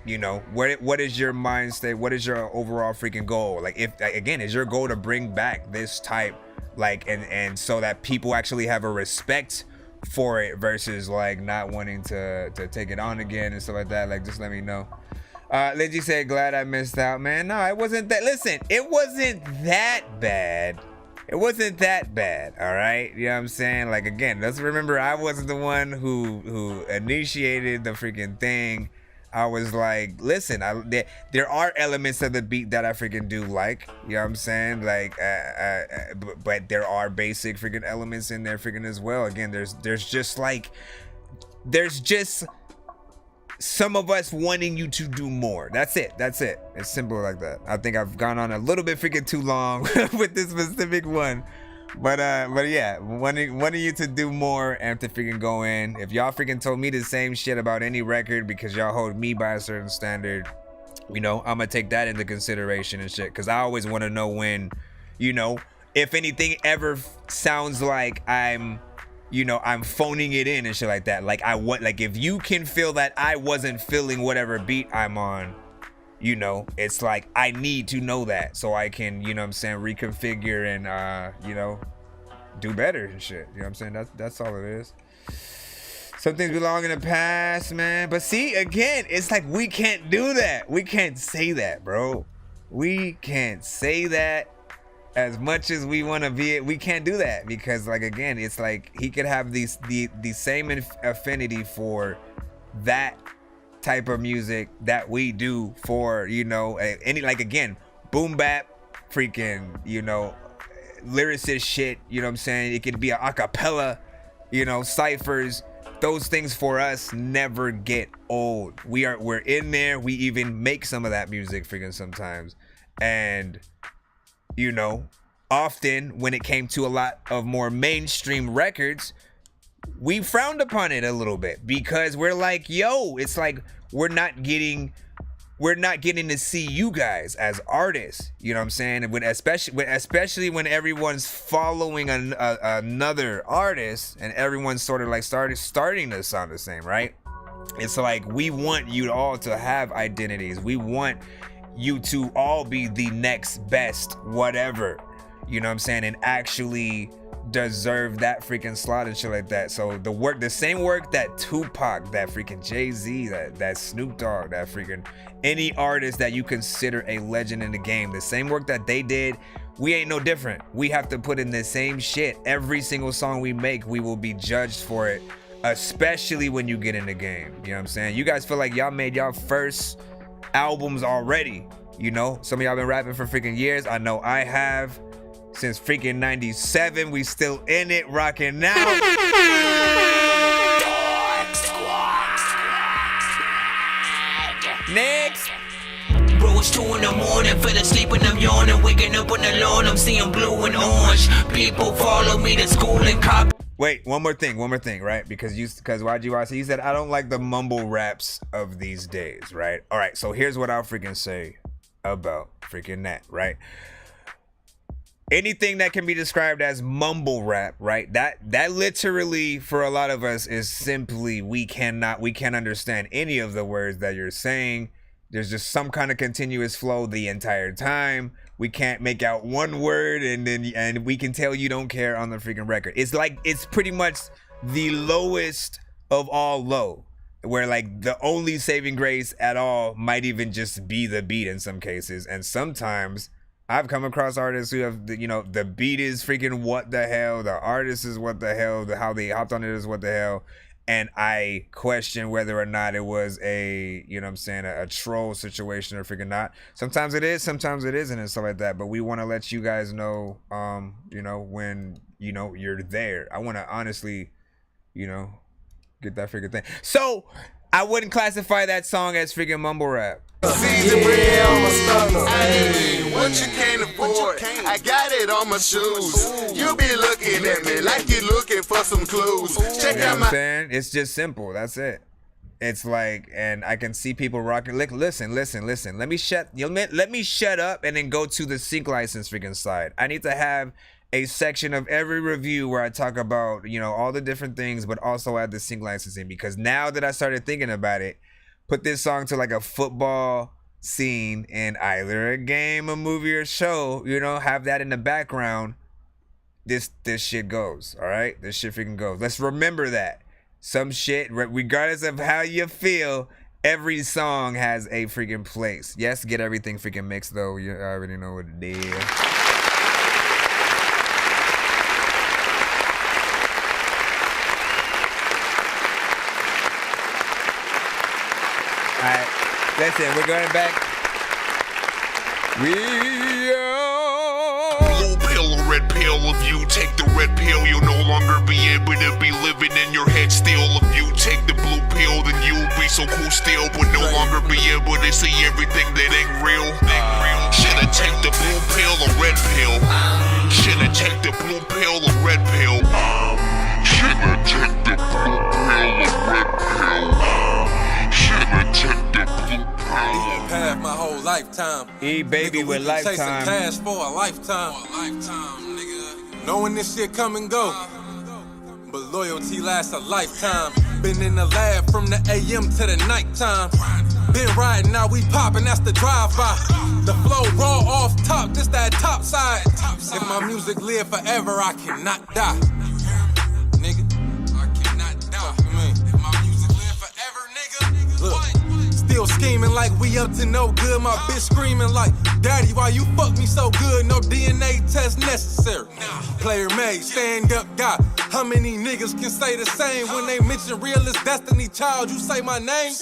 you know, what is your mind state? What is your overall freaking goal? Like, if, again, is your goal to bring back this type, like, and so that people actually have a respect for it versus like not wanting to take it on again and stuff like that? Like, just let me know. Lindsay said, glad I missed out, man. No, it wasn't that. Listen, it wasn't that bad. It wasn't that bad, all right? You know what I'm saying? Like, again, let's remember, I wasn't the one who initiated the freaking thing. I was like, listen, there are elements of the beat that I freaking do like, you know what I'm saying? Like, but there are basic freaking elements in there freaking as well. Again, there's just some of us wanting you to do more. That's it. It's simple like that. I think I've gone on a little bit freaking too long with this specific one. But yeah, wanting you to do more and to freaking go in. If y'all freaking told me the same shit about any record because y'all hold me by a certain standard, you know, I'm gonna take that into consideration and shit. Cause I always want to know when, you know, if anything ever sounds like I'm phoning it in and shit like that. Like if you can feel that I wasn't feeling whatever beat I'm on, you know, it's like I need to know that so I can, you know what I'm saying, reconfigure and you know, do better and shit. You know what I'm saying? That's all it is. Some things belong in the past, man. But see, again, it's like we can't do that. We can't say that, bro. We can't say that as much as we want to be it. We can't do that because, like, again, it's like he could have the same affinity for that type of music that we do for, you know, any, like, again, boom bap, freaking, you know, lyricist shit, you know what I'm saying? It could be a acapella, you know, ciphers. Those things for us never get old. We're in there. We even make some of that music freaking sometimes. And, you know, often when it came to a lot of more mainstream records, we frowned upon it a little bit because we're like, yo, it's like we're not getting to see you guys as artists, you know what I'm saying? And especially when everyone's following another artist and everyone's sort of like starting to sound the same, right? It's like we want you all to have identities. We want you to all be the next best whatever, you know what I'm saying, and actually deserve that freaking slot and shit like that. So the same work that Tupac, that freaking Jay-Z, that Snoop Dogg, that freaking any artist that you consider a legend in the game, the same work that they did, we ain't no different. We have to put in the same shit. Every single song we make, we will be judged for it, especially when you get in the game. You know what I'm saying? You guys feel like y'all made y'all first albums already. You know, some of y'all been rapping for freaking years. I know I have. Since freaking 97, we still in it, rocking now. Next. Bro, it's 2 in the morning, fell asleep and I'm yawning, waking up on the lawn, I'm seeing blue and orange. People follow me to school and copy. Wait, one more thing, right? Because YGY, you said I don't like the mumble raps of these days, right? All right, so here's what I'll freaking say about freaking that, right? Anything that can be described as mumble rap, right? That literally for a lot of us is simply we can't understand any of the words that you're saying. There's just some kind of continuous flow the entire time. We can't make out one word and we can tell you don't care on the freaking record. It's like it's pretty much the lowest of all low, where like the only saving grace at all might even just be the beat in some cases. And sometimes I've come across artists who have, you know, the beat is freaking what the hell, the artist is what the hell, how they hopped on it is what the hell, and I question whether or not it was a, you know what I'm saying, a troll situation or freaking not. Sometimes it is, sometimes it isn't and stuff like that, but we want to let you guys know, you know, when, you know, you're there. I want to honestly, you know, get that freaking thing. So, I wouldn't classify that song as freaking mumble rap. Season real, I'm a stunner. Hey, what you can't afford, I got it on my shoes. You be looking at me like you're looking for some clues. Check out my. Saying? It's just simple. That's it. It's like, and I can see people rocking. Like, listen. Let me shut up and then go to the sync license freaking side. I need to have a section of every review where I talk about, you know, all the different things, but also add the sync licensing, because now that I started thinking about it, put this song to like a football scene in either a game, a movie, or show, you know, have that in the background. This shit goes, all right? This shit freaking goes. Let's remember that. Some shit, regardless of how you feel, every song has a freaking place. Yes, get everything freaking mixed though. You already know what it is. Alright, listen, we're going back. Blue pill or red pill, if you take the red pill, you'll no longer be able to be living in your head still. If you take the blue pill, then you'll be so cool still, but no longer be able to see everything that ain't real. Shoulda take the blue pill or red pill. Shoulda take the blue pill or red pill. Shoulda take the blue pill or red pill. Path my whole lifetime. Baby nigga, with lifetime. Chasing cash for a lifetime. Nigga. Knowing this shit come and go, but loyalty lasts a lifetime. Been in the lab from the AM to the nighttime. Been riding, now we popping, that's the drive-by. The flow raw off top, this that top side. If my music live forever, I cannot die. Nigga, I cannot die. If my music live forever, nigga. Look. Still scheming like we up to no good. My bitch screaming like, Daddy, why you fuck me so good? No DNA test necessary. Player made, stand up guy. How many niggas can say the same when they mention realist destiny child? You say my name?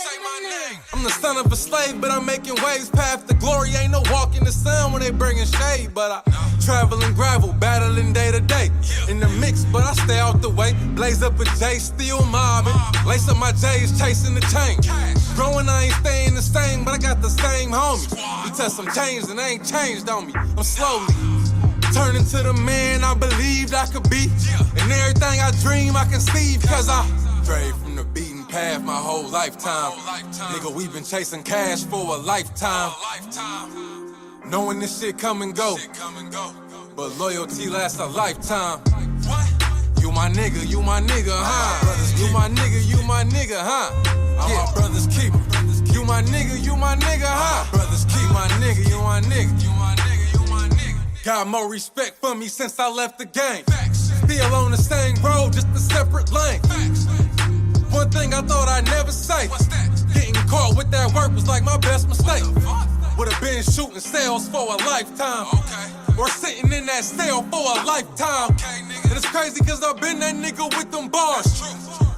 I'm the son of a slave, but I'm making waves. Path to glory, ain't no walk in the sun when they bringing shade. But I travel and gravel, battling day to day. In the mix, but I stay out the way. Blaze up a J, still mobbing. Lace up my J's, chasing the change. Growing, I ain't staying the same, but I got the same homies. We touch some change and they ain't changed on me. I'm slowly turning to the man I believed I could be. And everything I dream I can see, because I strayed from the beaten path my whole lifetime. Nigga, we been chasing cash for a lifetime. Knowing this shit come and go, but loyalty lasts a lifetime. You my nigga, huh? You my nigga, huh? I'm my brother's keeper. You my nigga, huh? Brothers keep my nigga, you my nigga. Got more respect for me since I left the game. Still on the same road, just a separate lane. One thing I thought I'd never say. Getting caught with that work was like my best mistake. Would've been shooting sales for a lifetime. Or sitting in that cell for a lifetime. And it's crazy cause I've been that nigga with them bars.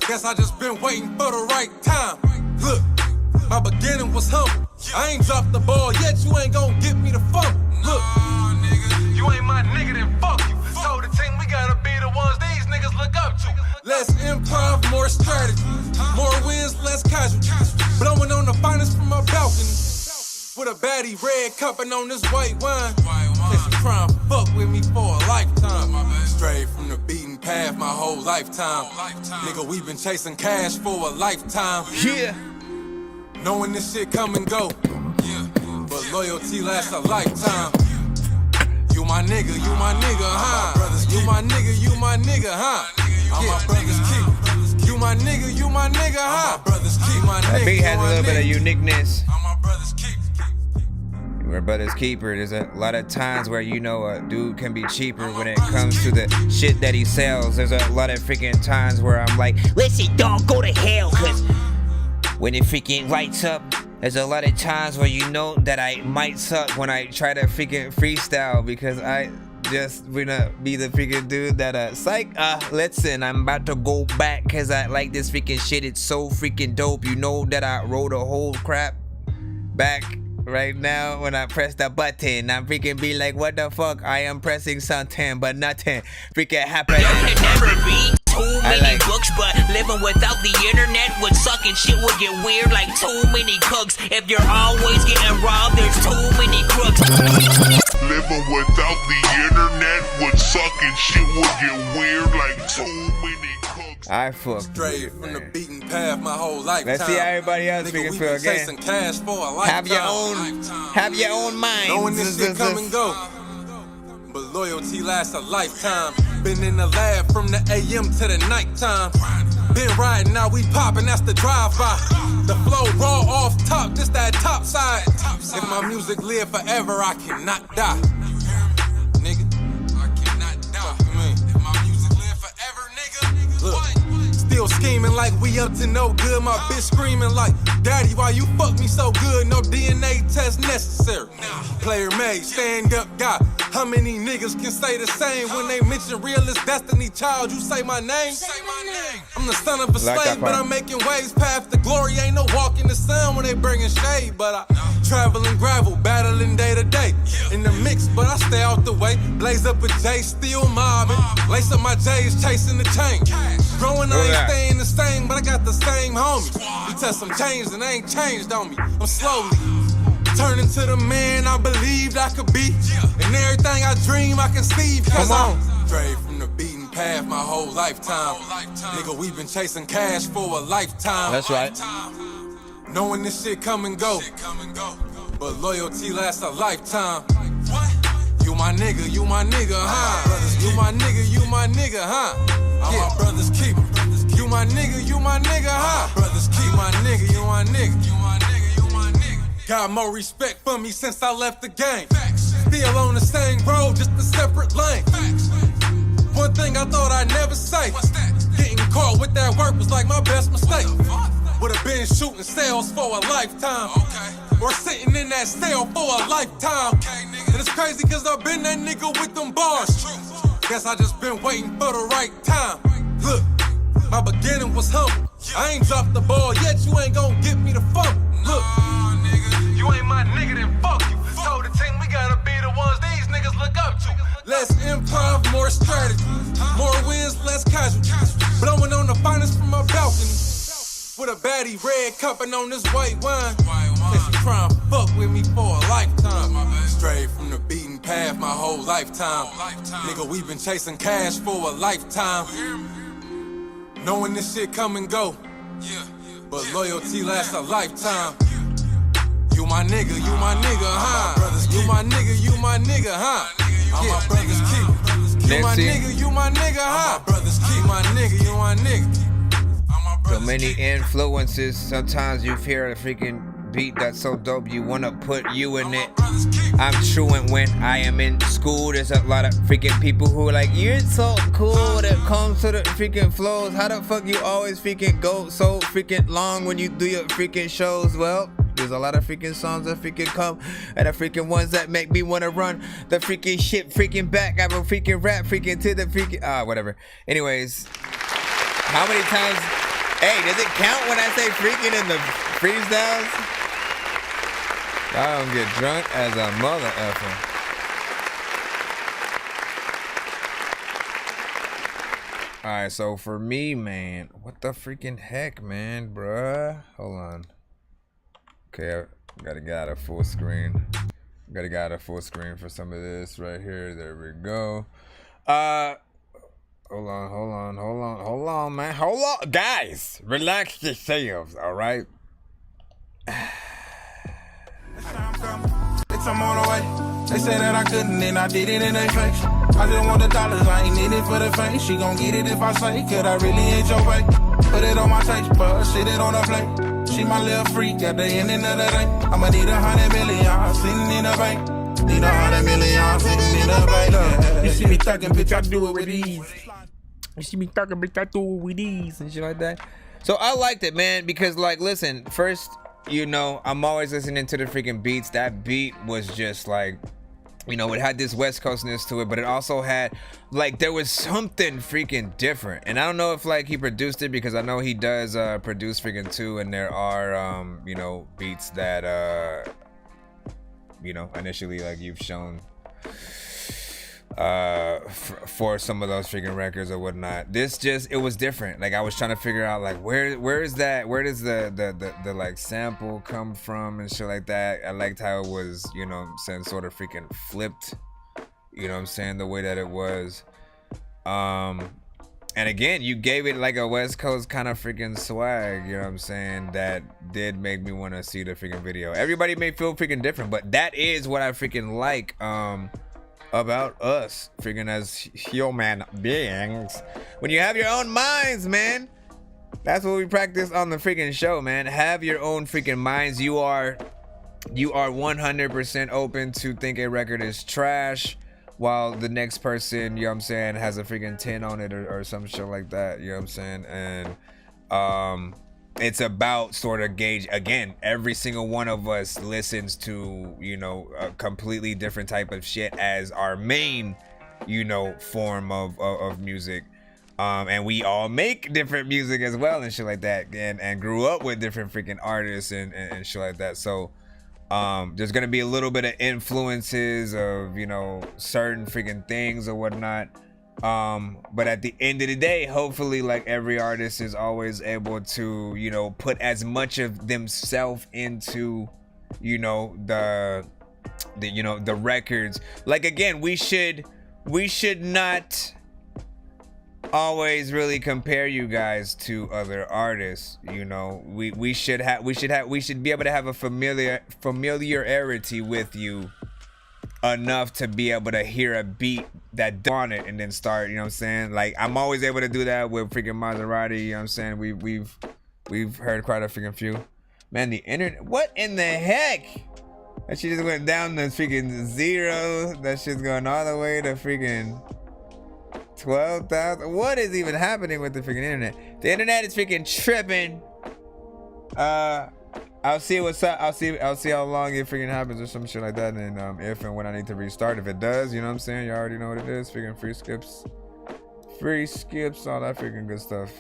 Guess I just been waiting for the right time. Look, my beginning was humble. I ain't dropped the ball yet, you ain't gon' get me the fumble. Look, you ain't my nigga, then fuck you. Told the team we gotta be the ones these niggas look up to. Less improv, more strategy. More wins, less casualties. Blowing on the finest from my balcony. With a baddie red cupping on this white wine. Guess you trying to fuck with me for a lifetime. Straight from the beaten path my whole lifetime. Nigga, we been chasing cash for a lifetime. Yeah. Knowing this shit come and go. But loyalty lasts a lifetime. You my nigga, huh? You my nigga, huh? I'm my brother's keeper. You my nigga, huh? That beat has a little bit of uniqueness. We're brother's keeper. There's a lot of times where you know a dude can be cheaper when it comes to the shit that he sells. There's a lot of freaking times where I'm like, listen, dog, go to hell, cause when it freaking lights up, there's a lot of times where you know that I might suck when I try to freaking freestyle because I just wanna be the freaking dude that psych, listen, I'm about to go back cause I like this freaking shit. It's so freaking dope. You know that I wrote a whole crap back right now when I press the button. I'm freaking be like, what the fuck? I am pressing something, but nothing freaking happening. There can never be too many books, but living without the internet would suck and shit would get weird like too many cooks. If you're always getting robbed, there's too many crooks. Living without the internet would suck and shit would get weird like too many cooks. I fucked straight from the beaten path my whole lifetime. Let's see how everybody else freaking feel again. Cash for a lifetime. Have your own mind. Knowing this shit come and go. But loyalty lasts a lifetime. Been in the lab from the AM to the nighttime. Been riding, now we popping, that's the drive-by. The flow raw off top, just that top side. If my music live forever, I cannot die. Nigga, I cannot die. If my music live forever, nigga. Look, still scheming like we up to no good. My bitch screaming like, Daddy, why you fuck me so good? No DNA test necessary. Player made, stand up guy. How many niggas can say the same when they mention realist destiny child? You say my name? I'm the son of a slave, but I'm making waves. Path to glory, ain't no walk in the sun when they bringing shade. But I travel and gravel, battling day to day. In the mix, but I stay out the way. Blaze up a J, still mobbing. Lace up my J's, chasing the chain. Growing, I ain't staying the same, but I got the same homies. You tell some change and they ain't changed on me. I'm slowly turning to the man I believed I could be. And everything I dream I can see. Come on. Straight from the beaten path my whole lifetime. Nigga, we been chasing cash for a lifetime. That's right. Knowing this shit come and go. But loyalty lasts a lifetime. You my nigga, huh? You my nigga, huh? I'm my brother's keeper. You my nigga, huh? Brothers keep my nigga, you my nigga. Got more respect for me since I left the game. Still on the same road, just a separate lane. One thing I thought I'd never say. Getting caught with that work was like my best mistake. Would've been shooting sales for a lifetime. Or sitting in that cell for a lifetime. And it's crazy cause I've been that nigga with them bars. Guess I just been waiting for the right time. Look, my beginning was humble. I ain't dropped the ball yet, you ain't gon' get me the fumble. Look, you ain't my nigga, then fuck you. Told the team we gotta be the ones these niggas look up to. Less improv, more strategy. More wins, less casualties. Blowing on the finest from my balcony. With a baddie red cupping on this white wine. Guess you trying to fuck with me for a lifetime. Straight from the beaten path my whole lifetime. Nigga, we been chasing cash for a lifetime. Knowing this shit come and go. But loyalty lasts a lifetime. You my nigga, huh? You my nigga, huh? I'm my brother's keeper. You my nigga, huh? Brothers keep my nigga, you my nigga. So many influences. Sometimes you hear a freaking beat that's so dope you wanna put you in it. I'm truant when I am in school. There's a lot of freaking people who are like, you're so cool when it comes to the freaking flows. How the fuck you always freaking go so freaking long when you do your freaking shows? Well, There's a lot of freaking songs that freaking come, and the freaking ones that make me wanna run the freaking shit freaking back. I will freaking rap freaking to the freaking whatever. Anyways, how many times? Hey, does it count when I say freaking in the freestyles? I don't get drunk as a mother effer. Alright, so for me, man, what the freaking heck, man, bruh? Hold on. Okay, I gotta get out of full screen. Gotta get out of full screen for some of this right here. There we go. Hold on, man. Hold on. Guys, relax yourselves, alright? I'm on the way. They said that I couldn't, and I did it in their face. I just want the dollars, I ain't in it for the fame. She gon' get it if I say, could I really ain't your bae? Put it on my taste bud, sit it on a plate. She my little freak at the end of the day. I'ma need 100 million sitting in the bank. Need 100 million sitting in the bank. You see me thugging, bitch, I do it with ease. You see me thugging, bitch, I do it with ease and shit like that. So I liked it, man, because like, listen, first, you know, I'm always listening to the freaking beats. That beat was just like, you know, it had this West Coastness to it, but it also had, like, there was something freaking different. And I don't know if, like, he produced it, because I know he does produce freaking too, and there are, you know, beats that, you know, initially, like, you've shown for some of those freaking records or whatnot. This just, it was different. Like, I was trying to figure out, like, where is that, where does the like sample come from and shit like that. I liked how it was, you know, saying sort of freaking flipped, you know what I'm saying, the way that it was. And again, you gave it like a West Coast kind of freaking swag, you know what I'm saying, that did make me want to see the freaking video. Everybody may feel freaking different, but that is what I freaking like about us freaking as human beings. When you have your own minds, man, that's what we practice on the freaking show, man. Have your own freaking minds. You are 100% open to think a record is trash, while the next person, you know what I'm saying, has a freaking 10 on it or some shit like that, you know what I'm saying. And it's about sort of gauge, again, every single one of us listens to, you know, a completely different type of shit as our main, you know, form of music. And we all make different music as well and shit like that, and grew up with different freaking artists and shit like that. So there's gonna be a little bit of influences of, you know, certain freaking things or whatnot. But at the end of the day, hopefully, like, every artist is always able to, you know, put as much of themselves into, you know, the you know, the records. Like, again, we should not always really compare you guys to other artists. You know, we should be able to have a familiarity with you enough to be able to hear a beat that on it and then start, you know what I'm saying? Like, I'm always able to do that with freaking Maserati, you know what I'm saying? We've heard quite a freaking few. Man, the internet, what in the heck? That shit just went down to freaking 0. That shit's going all the way to freaking 12,000. What is even happening with the freaking internet? The internet is freaking tripping. I'll see what's up. I'll see how long it freaking happens or some shit like that, and if and when I need to restart. If it does, you know what I'm saying, you already know what it is. Freaking free skips, all that freaking good stuff.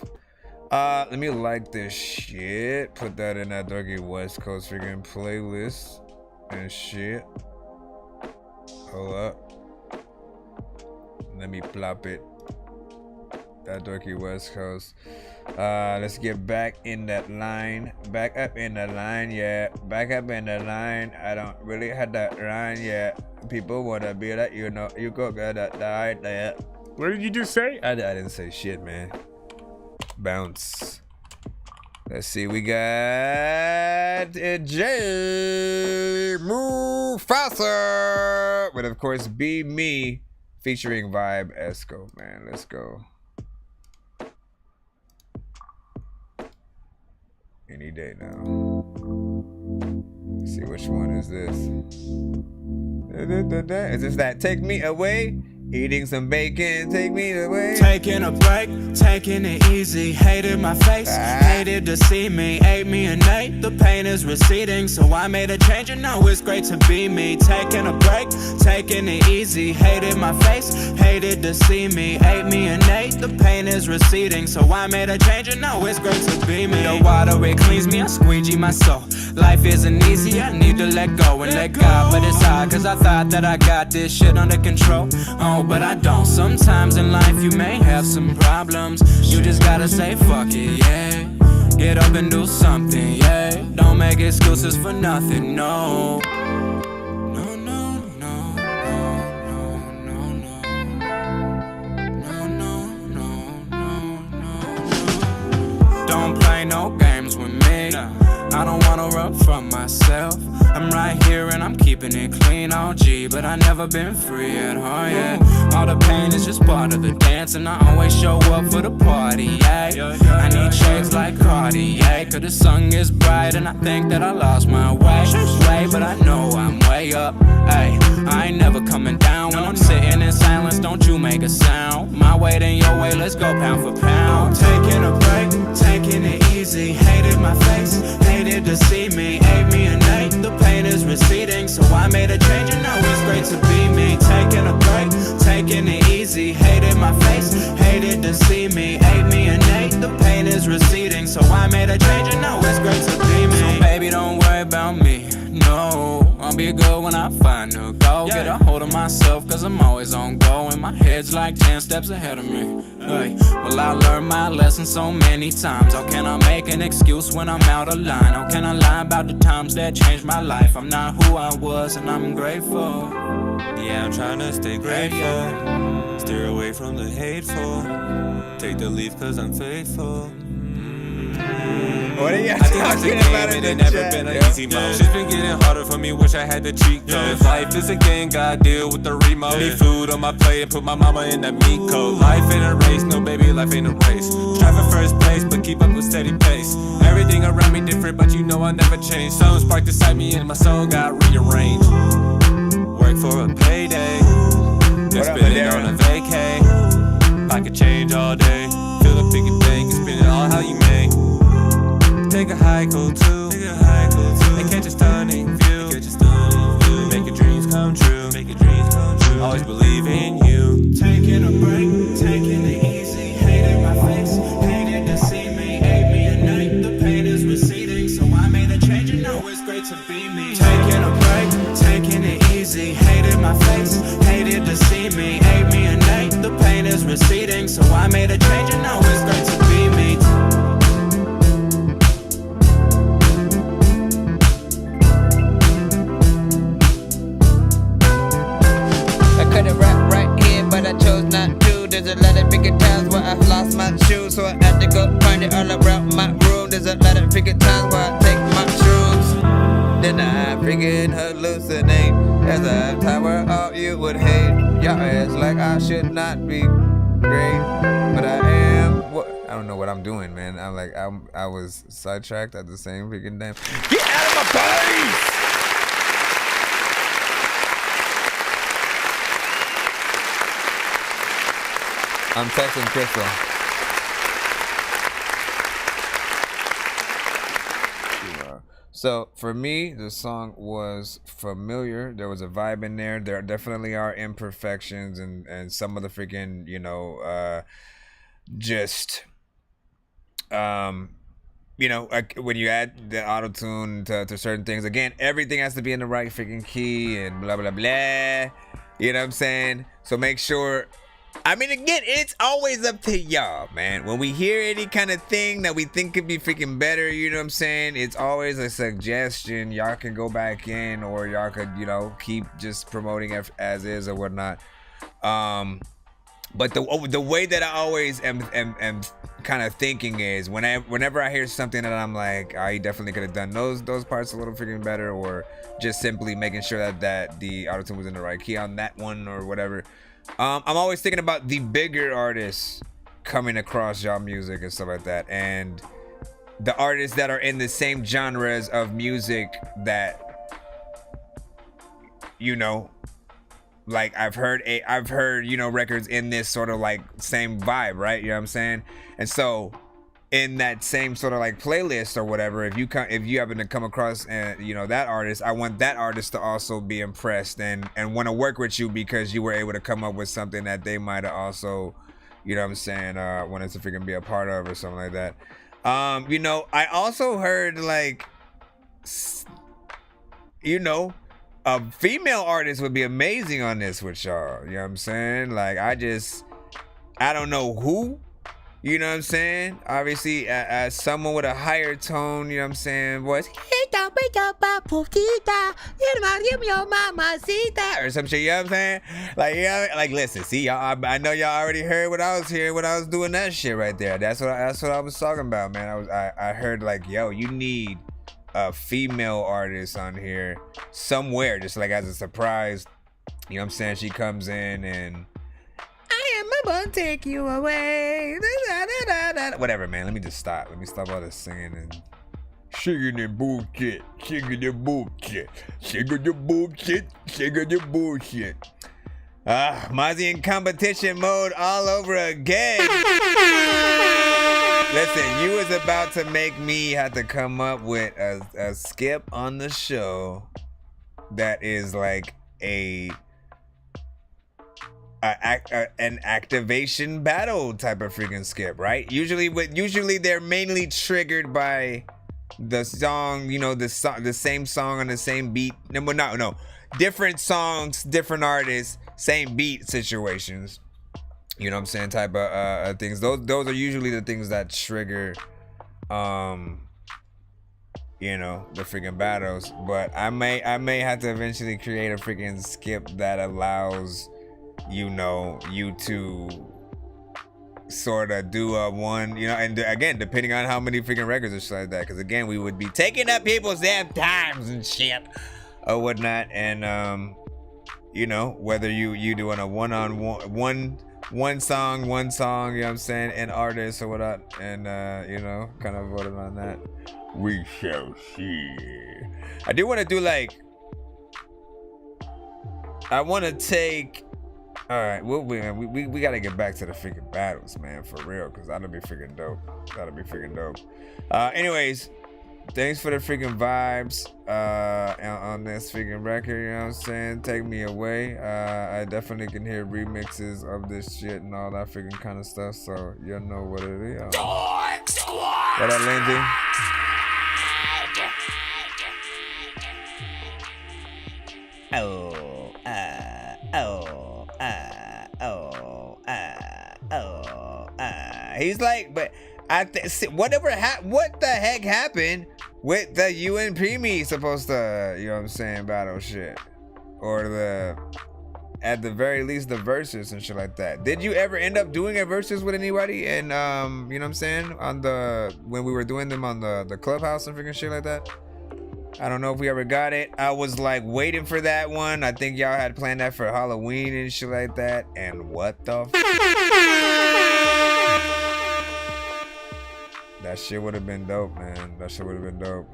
Let me like this shit. Put that in that Dorky West Coast freaking playlist and shit. Hold up. Let me plop it. That Dorky West Coast. Let's get back in that line. Back up in the line, yeah. Back up in the line. I don't really have that line yet. People wanna be like, you know, you go get that right there. What did you just say? I didn't say shit, man. Bounce. Let's see, we got J Mufasa, but of course, Be Me featuring Vibe Esco, man. Let's go. Any day now. Let's see, which one is this? Is this that Take Me Away? Eating some bacon, take me away. Taking a break, taking it easy. Hated my face, hated to see me. Ate me and ate, the pain is receding. So I made a change and now it's great to be me. Taking a break, taking it easy. Hated my face, hated to see me. Ate me and ate, the pain is receding. So I made a change and now it's great to be me. The water, it cleans me, I squeegee my soul. Life isn't easy, I need to let go and let God. But it's hard cause I thought that I got this shit under control. Oh, but I don't. Sometimes in life you may have some problems. You just gotta say fuck it, yeah. Get up and do something, yeah. Don't make excuses for nothing, no. No, no, no, no, no, no. No, no, no, no, no. Don't play no games with me. I don't wanna run from myself. I'm right here and I'm keeping it clean, oh gee. But I never been free at heart, yeah. All the pain is just part of the dance. And I always show up for the party, yeah. I need shades like Cartier, cause the sun is bright and I think that I lost my way. But I know I'm way up, ay. I ain't never coming down. When I'm sitting in silence, don't you make a sound. My way then your way, let's go pound for pound. Taking a break, taking it easy. Hated my face, hated to see me. Ate me and ate, the pain is receding. So I made a change and now it's great to be me. Taking a break, taking it easy. Hated my face, hated to see me. Ate me and ate, the pain is receding. So I made a change and now it's great to be me. So baby, don't worry about me, no. I'll be good when I find a goal. Get a hold of myself cause I'm always on go. And my head's like 10 steps ahead of me. Hey, well I learned my lesson so many times. How can I make an excuse when I'm out of line? How can I lie about the times that changed my life? I'm not who I was and I'm grateful. Yeah, I'm trying to stay grateful. Steer away from the hateful. Take the leaf cause I'm faithful. What are you I think I took about game and in it the never chat? been an easy mode. Shit's been getting harder for me, wish I had the cheat code. If life is a game, gotta deal with the remote. Need food on my plate and put my mama in that meat coat. Life ain't a race, no baby, life ain't a race. Strive for first place, but keep up with steady pace. Everything around me different, but you know I'll never change. Something sparked inside me and my soul got rearranged. Work for a payday, then spend it on a vacay. I could change all day, fill up piggy bank and spend it all how you may. Take a hike or two, and catch a stunning view. Make your dreams come true. Always believe in you. Taking a break, taking it easy. Hated my face, hated to see me. Ate me at night, the pain is receding. So I made a change and now it's great to be me. Taking a break, taking it easy. Hated my face, hated to see me. Ate me at night, the pain is receding. So I made a change and now it's great to be me. Could've rap right here, but I chose not to. There's a lot of bigger times where I've lost my shoes, so I had to go find it all around my room. There's a lot of bigger times where I take my shrooms, then I freaking hallucinate. There's a time where all you would hate your ass like I should not be great, but I am. What? I don't know what I'm doing, man. I was sidetracked at the same freaking time. Get out of my face! I'm texting Crystal. So for me, the song was familiar. There was a vibe in there. There definitely are imperfections and some of the freaking, you know, you know, like when you add the auto-tune to certain things, again, everything has to be in the right freaking key and blah, blah, blah. You know what I'm saying? So make sure. I mean, again, it's always up to y'all, man. When we hear any kind of thing that we think could be freaking better, you know what I'm saying? It's always a suggestion. Y'all can go back in, or y'all could, you know, keep just promoting as is or whatnot. But the way that I always am kind of thinking is whenever I hear something that I'm like, I definitely could have done those parts a little freaking better, or just simply making sure that the autotune was in the right key on that one or whatever. I'm always thinking about the bigger artists coming across y'all music and stuff like that, and the artists that are in the same genres of music that, you know, like I've heard records in this sort of like same vibe, right? You know what I'm saying? And so in that same sort of like playlist or whatever, if you happen to come across that artist, I want that artist to also be impressed and want to work with you because you were able to come up with something that they might have also, you know what I'm saying, wanted to freaking be a part of or something like that. I also heard like, a female artist would be amazing on this with y'all. You know what I'm saying? Like, I don't know who, you know what I'm saying? Obviously, as someone with a higher tone, you know what I'm saying, voice, or some shit, you know what I'm saying? Like, yeah, like, listen, see, y'all, I know y'all already heard what I was hearing when I was doing that shit right there. That's what I was talking about, man. I heard like, yo, you need a female artist on here somewhere, just like as a surprise. You know what I'm saying? She comes in and I am gonna take you away. Whatever, man. Let me stop all this singing and shaking the bullshit. Mozzie in competition mode all over again. Listen, you was about to make me have to come up with a skip on the show that is like an activation battle type of freaking skip, right? Usually they're mainly triggered by the song, the same song on the same beat. No, different songs, different artists, same beat situations. You know what I'm saying? Type of things. Those are usually the things that trigger, the freaking battles. But I may have to eventually create a freaking skip that allows, you to sort of do a one, and again, depending on how many freaking records or shit like that. Because again, we would be taking up people's damn times and shit or whatnot. And, whether you doing a one song, you know what I'm saying, an artist or whatnot, and kind of voted on that. We shall see. I do want to do alright, we gotta get back to the freaking battles, man, for real, because that'll be freaking dope. Anyways, thanks for the freaking vibes on this freaking record, you know what I'm saying? Take me away. I definitely can hear remixes of this shit and all that freaking kind of stuff, so you know what it is. Dork Squad! What up, Lindsay? He's like, but what the heck happened with the you and Preemie supposed to, you know what I'm saying, battle shit, or at the very least the verses and shit like that. Did you ever end up doing a verses with anybody? And you know what I'm saying, when we were doing them on the Clubhouse and freaking shit like that? I don't know if we ever got it. I was like waiting for that one. I think y'all had planned that for Halloween and shit like that. And what the that shit would have been dope, man. That shit would have been dope.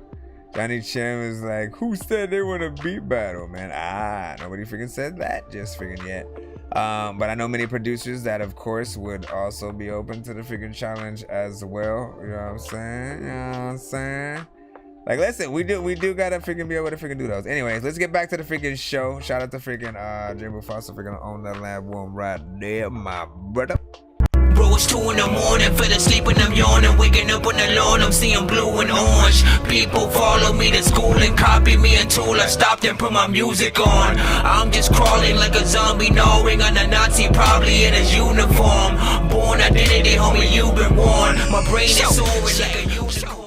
Johnny Chen was like, who said they want a beat battle, man? Nobody freaking said that just freaking yet. But I know many producers that, of course, would also be open to the freaking challenge as well. You know what I'm saying? You know what I'm saying? Like, listen, we do gotta freaking be able to freaking do those. Anyways, let's get back to the freaking show. Shout out to freaking Jimbo Foster freaking on that lab one right there, my brother. Bro, it's 2 in the morning, fell asleep and I'm yawning. Waking up on the lawn, I'm seeing blue and orange. People follow me to school and copy me until I stopped and put my music on. I'm just crawling like a zombie, gnawing on a Nazi, probably in his uniform. Born identity, homie, you've been warned. My brain is soaring like a unicorn.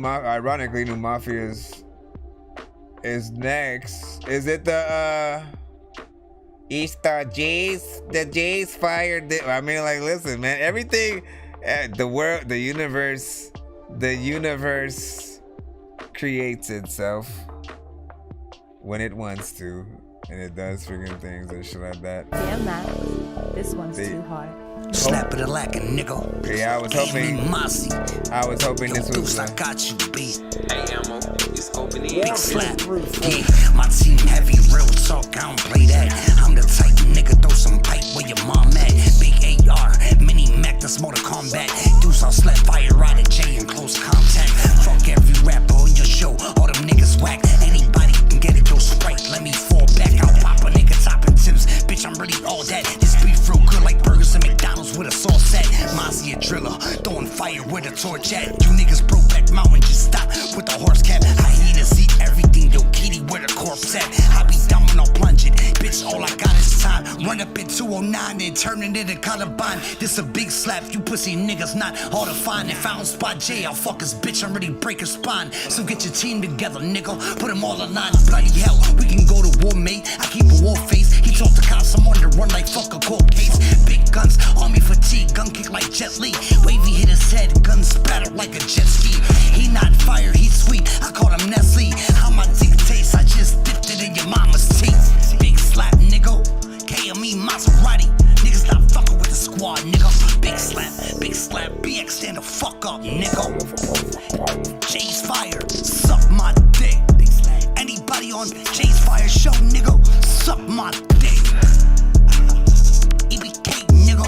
Ironically, New Mafia is next. Is it the it's the J's? The J's fired. I mean, like, listen, man. Everything, the world, the universe creates itself when it wants to. and it does freaking things and shit like that. Damn that. This one's too hard. Slap it a lacking, nigga. Yeah, I was hoping this was. I got you, B. Hey, Ammo, it's opening. Big slap. Yeah, my team heavy, real talk. I don't play that. I'm the type nigga, throw some pipe where your mom at. Big AR, mini Mac, that's Mortal Kombat. Deuce, I'll slap fire right at J in close contact. Fuck every rapper on your show, all them niggas whack. Anybody can get it, throw Sprite, let me fall back. I'll pop a nigga topping tips. Bitch, I'm really all that. This beef real good like burgers and McDonald's with a sauce at. Mozzie a driller, throwing fire with a torch at. You niggas broke back mountain, just stop with the horse cap. I eat and see everything, yo kitty where the corpse at. I be down when I'll plunge it. Bitch, all I got is time. Run up in 209 and turn it into Columbine. This a big slap, you pussy niggas not all to find. If I don't spot J, I'll fuck his bitch, I'm ready to break her spine. So get your team together, nigga, put them all in line. Bloody hell, we can go to war, mate. I keep a wolf face. He talk to cops, I'm on the run like fuck a court case. Big guns, army fatigue, gun kick like Jet Li. Wavy hit his head, gun spatter like a jet ski. He not fire, he's sweet, I call him Nestle. How my dick tastes, I just dipped it in your mama's teeth. Big slap, nigga, KME Maserati. Niggas not fucking with the squad, nigga. Big slap, BX stand the fuck up, nigga. Jay's fire, suck my dick. Anybody on Jay's fire show, nigga, suck my dick. EBK, nigga.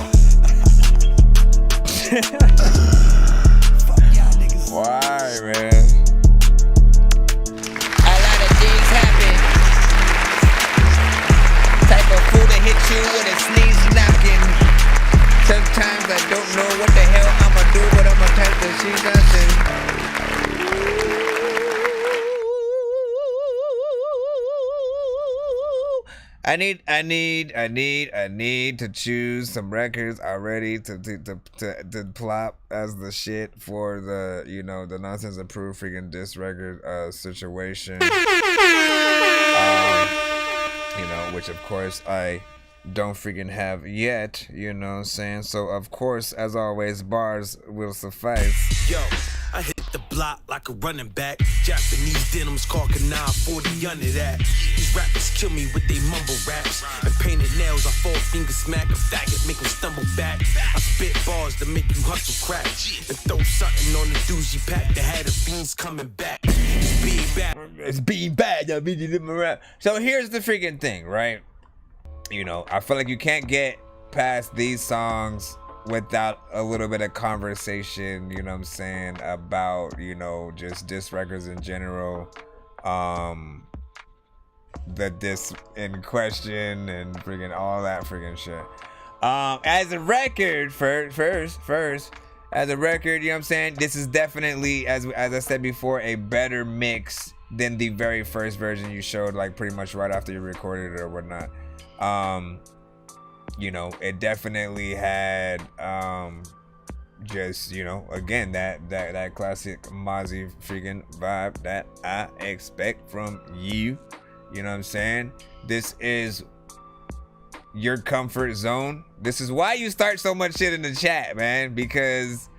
Fuck y'all niggas. Why, man? A lot of things happen. Type of fool to hit you with a sneeze napkin. Sometimes I don't know what the hell I'ma do, but I'ma type the she's dancing. I need to choose some records already to plop as the shit for the, you know, the Nonsense approved freaking diss record situation. You know, which of course I don't freaking have yet, you know what I'm saying? So of course, as always, bars will suffice. Yo, I hit the block like a running back. Japanese denims called Canal 40 under that. These rappers kill me with they mumble raps. And painted nails, I 4-finger smack a faggot, make them stumble back. I spit bars to make you hustle crack. And throw something on the doozy pack that had the fiends coming back. It's being bad. So here's the freaking thing, right? You know, I feel like you can't get past these songs without a little bit of conversation, you know what I'm saying, about, you know, just diss records in general, the diss in question and freaking all that freaking shit. As a record, first, as a record, you know what I'm saying, this is definitely, as I said before, a better mix than the very first version you showed, like pretty much right after you recorded it or whatnot. You know, it definitely had just, you know, again, that classic Mozzie freaking vibe that I expect from you. You know what I'm saying? This is your comfort zone. This is why you start so much shit in the chat, man, because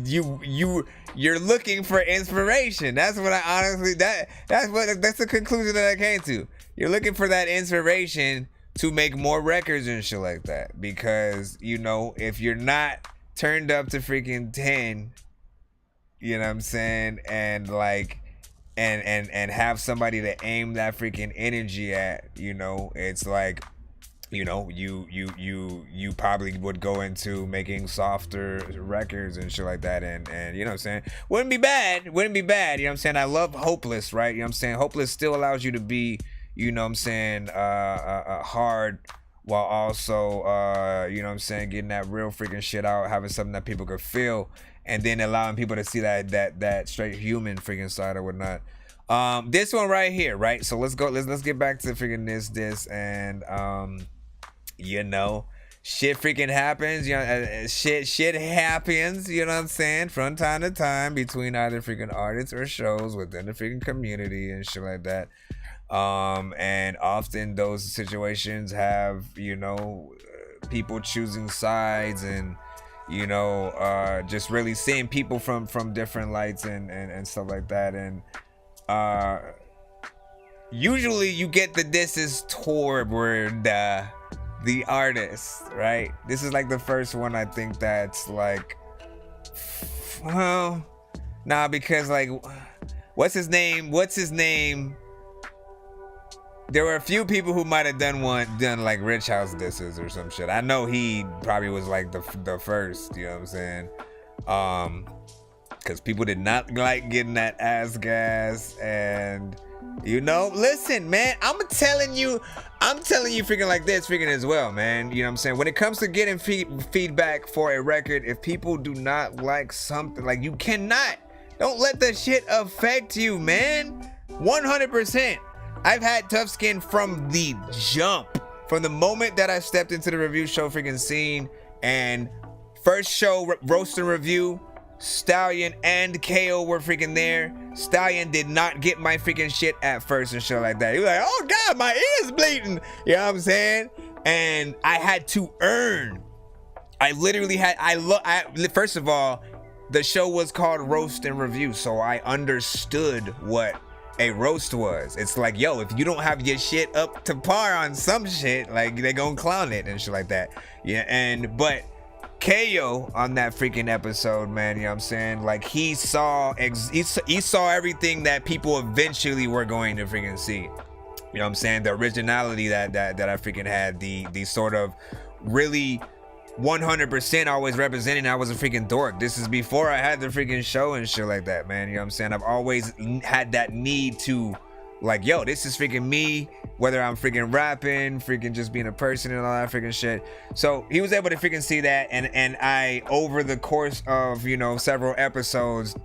you're looking for inspiration. That's what I honestly, that's the conclusion that I came to. You're looking for that inspiration to make more records and shit like that, because, you know, if you're not turned up to freaking 10, you know what I'm saying, and like and have somebody to aim that freaking energy at, you know, it's like, you know, you probably would go into making softer records and shit like that, and you know what I'm saying, wouldn't be bad, you know what I'm saying. I love Hopeless, right? You know what I'm saying, Hopeless still allows you to be, you know what I'm saying, hard, while also, you know what I'm saying, getting that real freaking shit out, having something that people could feel, and then allowing people to see that straight human freaking side or whatnot. This one right here, right? So let's get back to freaking this, and you know, shit freaking happens, you know, shit happens, you know what I'm saying, from time to time between either freaking artists or shows within the freaking community and shit like that. And often those situations have, you know, people choosing sides and, you know, just really seeing people from different lights and stuff like that. And usually you get the disses toward the artist, right? This is like the first one I think that's like, well, nah, because like, what's his name? There were a few people who might have done like Rich House disses or some shit. I know he probably was like the first, you know what I'm saying? Because people did not like getting that ass gas, and you know, listen, man, I'm telling you freaking like this freaking as well, man. You know what I'm saying? When it comes to getting feedback for a record, if people do not like something, like, you cannot, don't let the shit affect you, man. 100%. I've had tough skin from the jump, from the moment that I stepped into the review show freaking scene, and first show roast and review, Stallion and KO were freaking there. Stallion did not get my freaking shit at first and shit like that. He was like, oh God, my ear's bleeding. You know what I'm saying? And I had to earn. I literally had, first of all, the show was called Roast and Review, so I understood what a roast was. It's like, yo, if you don't have your shit up to par on some shit, like, they gonna clown it and shit like that. Yeah, but KO on that freaking episode, man, you know what I'm saying? Like, he saw everything that people eventually were going to freaking see. You know what I'm saying? The originality that I freaking had, the sort of really 100% always representing I was a freaking dork. This is before I had the freaking show and shit like that, man. You know what I'm saying? I've always had that need to, like, yo, this is freaking me, whether I'm freaking rapping, freaking just being a person and all that freaking shit. So he was able to freaking see that, and I, over the course of, you know, several episodes,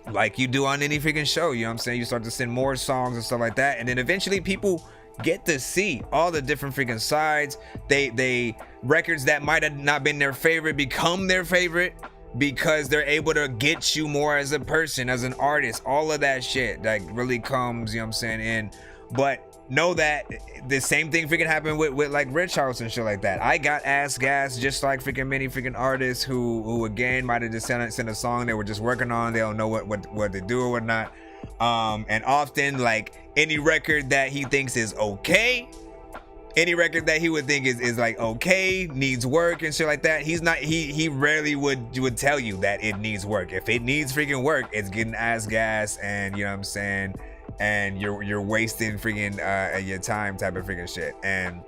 like you do on any freaking show, you know what I'm saying, you start to send more songs and stuff like that, and then eventually people get to see all the different freaking sides. They records that might have not been their favorite become their favorite, because they're able to get you more as a person, as an artist. All of that shit like really comes, you know what I'm saying, in. But know that the same thing freaking happened with like Rich House and shit like that. I got ass gas just like freaking many freaking artists who again might have just sent a song they were just working on. They don't know what to do or whatnot. And often, like, any record that he thinks is okay, any record that he would think is like okay, needs work and shit like that, he rarely would tell you that it needs work. If it needs freaking work, it's getting ass gas, and you know what I'm saying, and you're wasting freaking your time type of freaking shit. And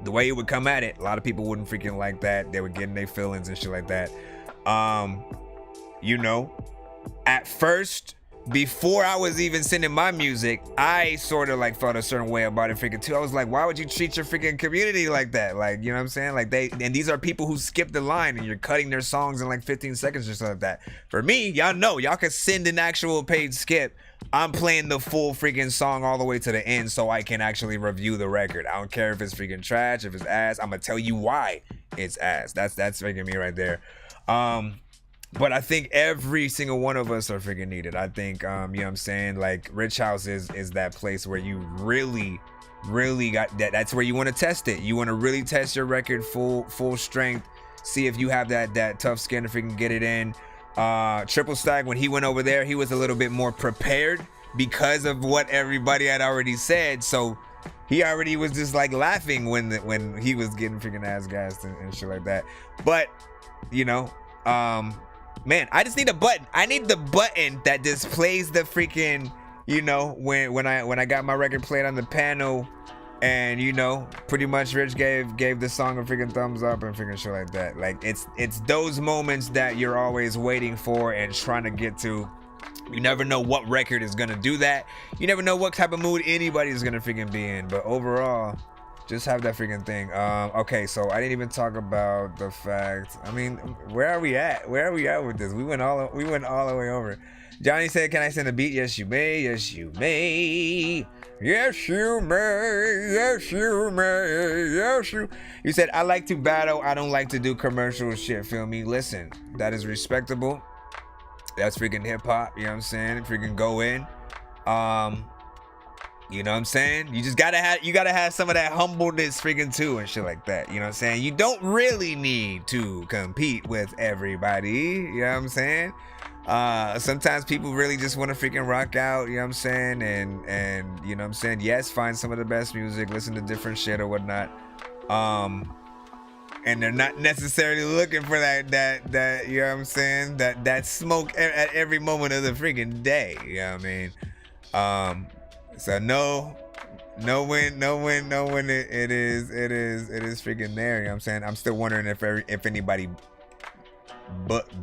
the way he would come at it, a lot of people wouldn't freaking like that. They would get in their feelings and shit like that. You know, at first, before I was even sending my music, I sort of like felt a certain way about it freaking too. I was like, why would you treat your freaking community like that? Like, you know what I'm saying? Like, and these are people who skip the line, and you're cutting their songs in like 15 seconds or something like that. For me, y'all know, y'all can send an actual paid skip. I'm playing the full freaking song all the way to the end so I can actually review the record. I don't care if it's freaking trash, if it's ass. I'm gonna tell you why it's ass. That's freaking me right there. But I think every single one of us are freaking needed. I think, you know what I'm saying? Like, Rich House is that place where you really got that. That's where you want to test it. You want to really test your record full strength. See if you have that tough skin to freaking get it in. Triple Stack, when he went over there, he was a little bit more prepared because of what everybody had already said. So he already was just like laughing when he was getting freaking ass gassed and shit like that. But, you know, man, I just need a button. I need the button that displays the freaking, you know, when I got my record played on the panel, and you know, pretty much Rich gave the song a freaking thumbs up and freaking shit like that. Like, it's those moments that you're always waiting for and trying to get to. You never know what record is gonna do that. You never know what type of mood anybody is gonna freaking be in. But overall, just have that freaking thing. Okay, so I didn't even talk about the fact. I mean, where are we at? Where are we at with this? We went all the way over. Johnny said, "Can I send a beat?" Yes, you may. Yes, you may. Yes, you may. Yes, you may. Yes, you. You said, "I like to battle. I don't like to do commercial shit." Feel me? Listen, that is respectable. That's freaking hip hop. You know what I'm saying? Freaking go in. You know what I'm saying? You just gotta have some of that humbleness freaking too and shit like that. You know what I'm saying? You don't really need to compete with everybody. You know what I'm saying? Sometimes people really just want to freaking rock out, you know what I'm saying? And you know what I'm saying? Yes, find some of the best music, listen to different shit or whatnot. And they're not necessarily looking for that you know what I'm saying? That smoke at every moment of the freaking day, you know what I mean? So no win it is freaking there, you know what I'm saying? I'm still wondering if anybody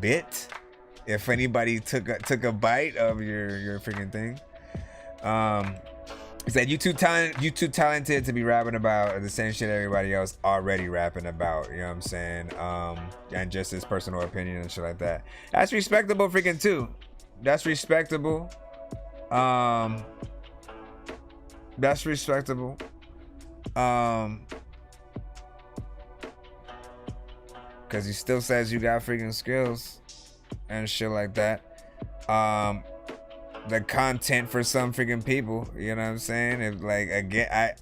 bit. If anybody took a bite of your freaking thing. He said you too talented to be rapping about the same shit everybody else already rapping about, you know what I'm saying? And just his personal opinion and shit like that. That's respectable freaking too. That's respectable. That's respectable. Cause he still says you got freaking skills and shit like that. The content for some freaking people, you know what I'm saying? If like again,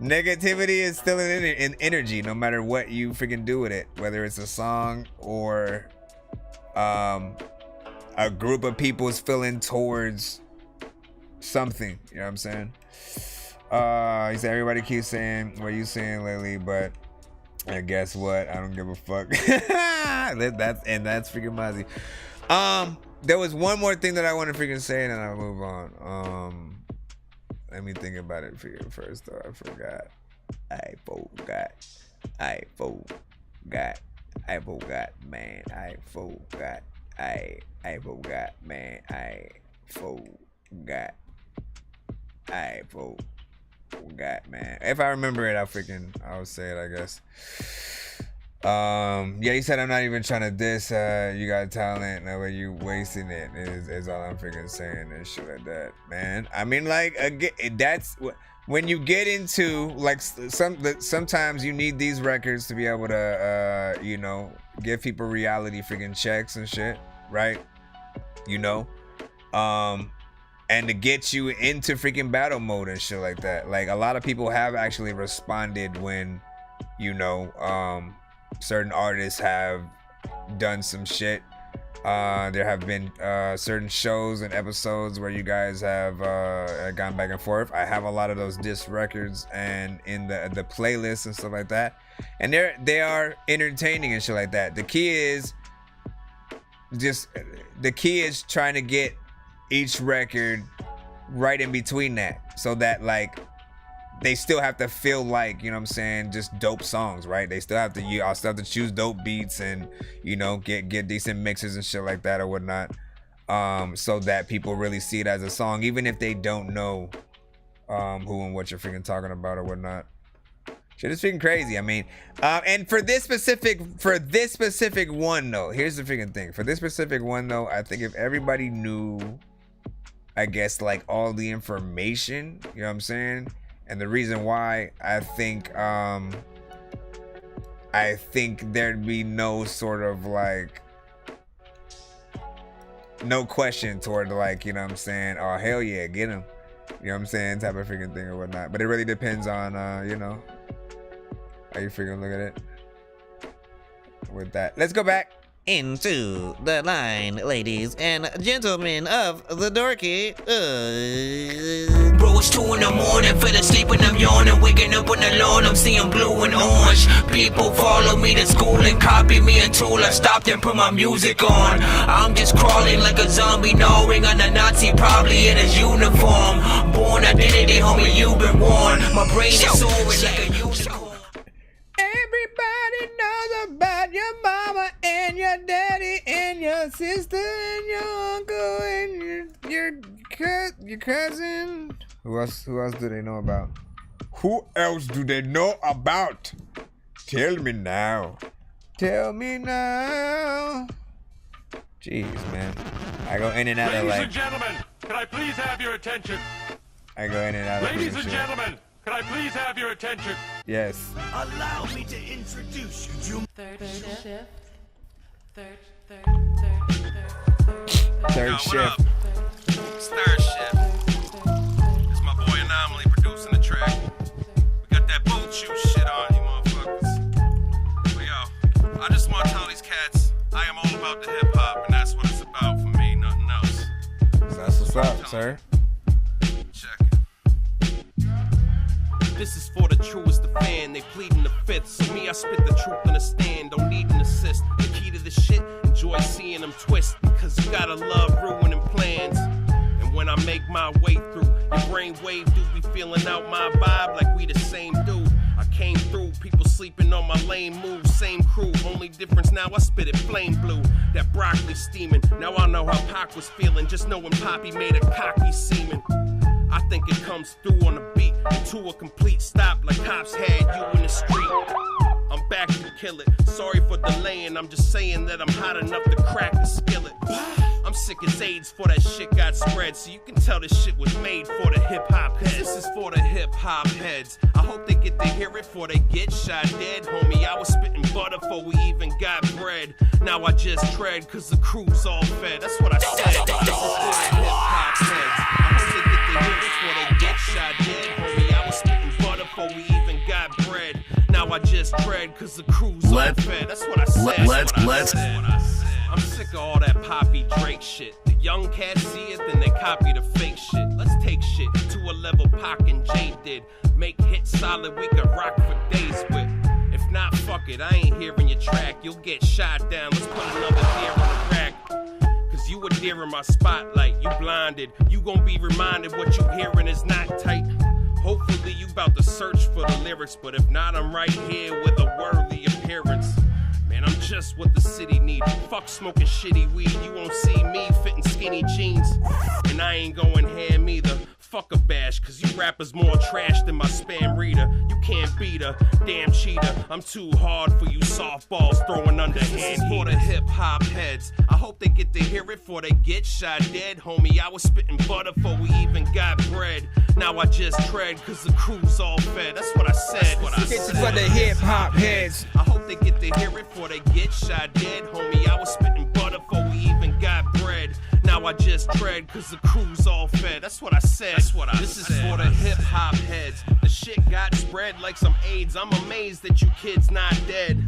negativity is still an energy, no matter what you freaking do with it, whether it's a song or a group of people is feeling towards something, you know what I'm saying? He said everybody keeps saying what you saying lately, but and guess what? I don't give a fuck. that's freaking Mozzie. There was one more thing that I want to freaking say, and then I'll move on. Let me think about it for you first, though. I forgot, man. I forgot. Man. If I remember it, I'll say it, I guess. Yeah, he said I'm not even trying to diss. You got talent, no way you wasting it. Is all I'm freaking saying and shit like that, man. I mean, like again, that's when you get into like sometimes you need these records to be able to you know, give people reality freaking checks and shit, right? You know, and to get you into freaking battle mode and shit like that. Like a lot of people have actually responded when, you know, certain artists have done some shit. There have been certain shows and episodes where you guys have gone back and forth. I have a lot of those disc records and in the playlists and stuff like that, and they are entertaining and shit like that. The key is trying to get each record right in between that, so that like they still have to feel like, you know what I'm saying, just dope songs, right? They still have to, I'll still have to choose dope beats and, you know, get decent mixes and shit like that or whatnot, so that people really see it as a song, even if they don't know who and what you're freaking talking about or whatnot. Shit is freaking crazy. I mean, and for this specific one though, here's the freaking thing. For this specific one though, I think if everybody knew, I guess, like all the information, you know what I'm saying? And the reason why I think there'd be no sort of like, no question toward like, you know what I'm saying, oh hell yeah, get him, you know what I'm saying, type of freaking thing or whatnot. But it really depends on you know, how you freaking look at it with that. Let's go back into the line, ladies and gentlemen of the Dorky. Bro, it's 2 in the morning, fell asleep when I'm yawning, waking up on the lawn, I'm seeing blue and orange. People follow me to school and copy me until I stopped and put my music on. I'm just crawling like a zombie, gnawing on a Nazi, probably in his uniform. Born identity, homie, you've been warned. My brain is soaring like a unicorn. Everybody knows about your mama and your daddy and your sister and your uncle and your cousin. Who else do they know about? Who else do they know about? Tell me now. Tell me now. Jeez, man. I go in and out of like... Ladies and gentlemen, can I please have your attention? I go in and out of... Ladies and gentlemen, can I please have your attention? Yes. Allow me to introduce you to Third shift. Third shift. It's third shift. It's my boy Anomaly producing the track. We got that boat shoe shit on, you motherfuckers. But yo, I just want to tell these cats I am all about the hip hop, and that's what fifth. So me, I spit the truth in a stand, don't need an assist. The key to the shit, enjoy seeing them twist. Cause you gotta love ruining plans. And when I make my way through, your brain wave do be feeling out my vibe like we the same dude. I came through, people sleeping on my lame moves, same crew, only difference now I spit it flame blue. That broccoli steaming, now I know how Pac was feeling, just knowing Poppy made a cocky semen. I think it comes through on the beat, to a complete stop like cops had you in the street. I'm back to kill it, sorry for delaying, I'm just saying that I'm hot enough to crack the skillet. I'm sick as AIDS for that shit got spread, so you can tell this shit was made for the hip-hop heads. This is for the hip-hop heads. I hope they get to hear it before they get shot dead, homie. I was spitting butter before we even got bread. Now I just tread, cause the crew's all fed. That's what I said. This is for the hip-hop heads. I hope they get to hear it before they get shot dead, homie. I was spitting butter before we even got bread. Now I just tread, cause the crew's all fed. That's what I said. I'm sick of all that Poppy Drake shit. The young cats see it, then they copy the fake shit. Let's take shit to a level Pac and Jay did. Make hits solid, we can rock for days with. If not, fuck it, I ain't hearing your track. You'll get shot down, let's put another deer on the rack. Cause you a deer in my spotlight, you blinded. You gon' be reminded what you hearing is not tight. Hopefully you bout to search for the lyrics, but if not, I'm right here with a worthy appearance. Man, I'm just what the city need. Fuck smoking shitty weed. You won't see me fitting skinny jeans. And I ain't going ham either. Fuck a bash, cause you rappers more trash than my spam reader. You can't beat a damn cheater. I'm too hard for you softballs throwing underhand for the hip-hop heads. I hope they get to hear it before they get shot dead, homie. I was spitting butter before we even got bread. Now I just tread, cause the crew's all fed. That's what I said. This is for the hip-hop heads. I hope they get to hear it before they get shot dead, homie. I was spitting butter before we even got bread. Now I just tread, cause the crew's all fed. That's what I said. This is for the hip-hop heads. The shit got spread like some AIDS. I'm amazed that you kids not dead.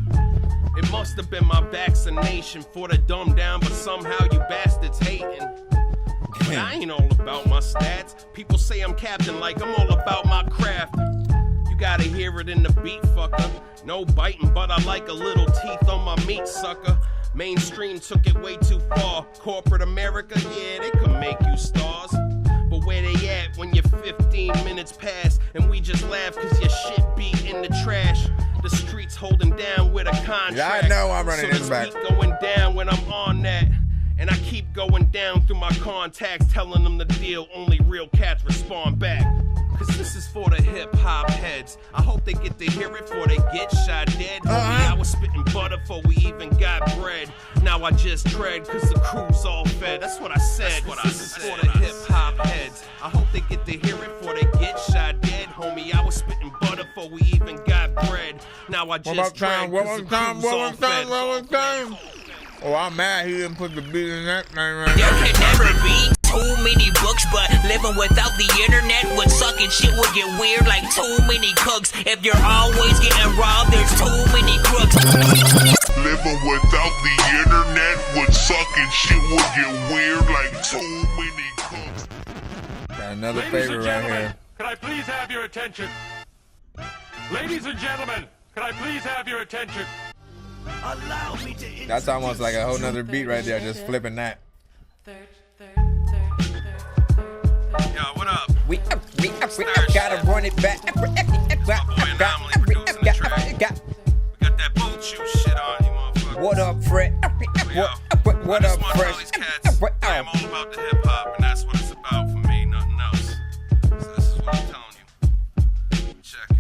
It must have been my vaccination for the dumb down, but somehow you bastards hating. But I ain't all about my stats. People say I'm captain like I'm all about my craft. You gotta hear it in the beat, fucker. No biting, but I like a little teeth on my meat, sucker. Mainstream took it way too far. Corporate America, yeah, they could make you stars. But where they at when you're 15 minutes past and we just laugh cause your shit be in the trash? The streets holding down with a contract. Yeah, I know I'm running this back. So this beat going down when I'm on that. And I keep going down through my contacts, telling them the deal, only real cats respond back. Cause this is for the hip-hop heads. I hope they get to hear it before they get shot dead. Homie, I was spitting butter before we even got bread. Now I just tread cause the crew's all fed. That's what I said. This is for the hip-hop heads. I hope they get to hear it before they get shot dead. Homie, I was spitting butter before we even got bread. Now I just tread cause the crew's all fed. Oh, I'm mad he didn't put the beat in that thing right There can never be too many books, but living without the internet would suck and shit would get weird like too many cooks. If you're always getting robbed, there's too many crooks. Living without the internet would suck and shit would get weird like too many cooks. Got another Ladies favorite and right gentlemen, here. Can I please have your attention? Ladies and gentlemen, can I please have your attention? Allow me to That's almost like a whole nother beat right there, just flipping that. Yo, what up? We gotta run it back. My boy Anomaly producing the track. We got that boat shoe shit on you, motherfucker. What up, Fred? What up, Fresh? I am all about the hip hop, and that's what it's about for me, nothing else. So this is what I'm telling you. Check it.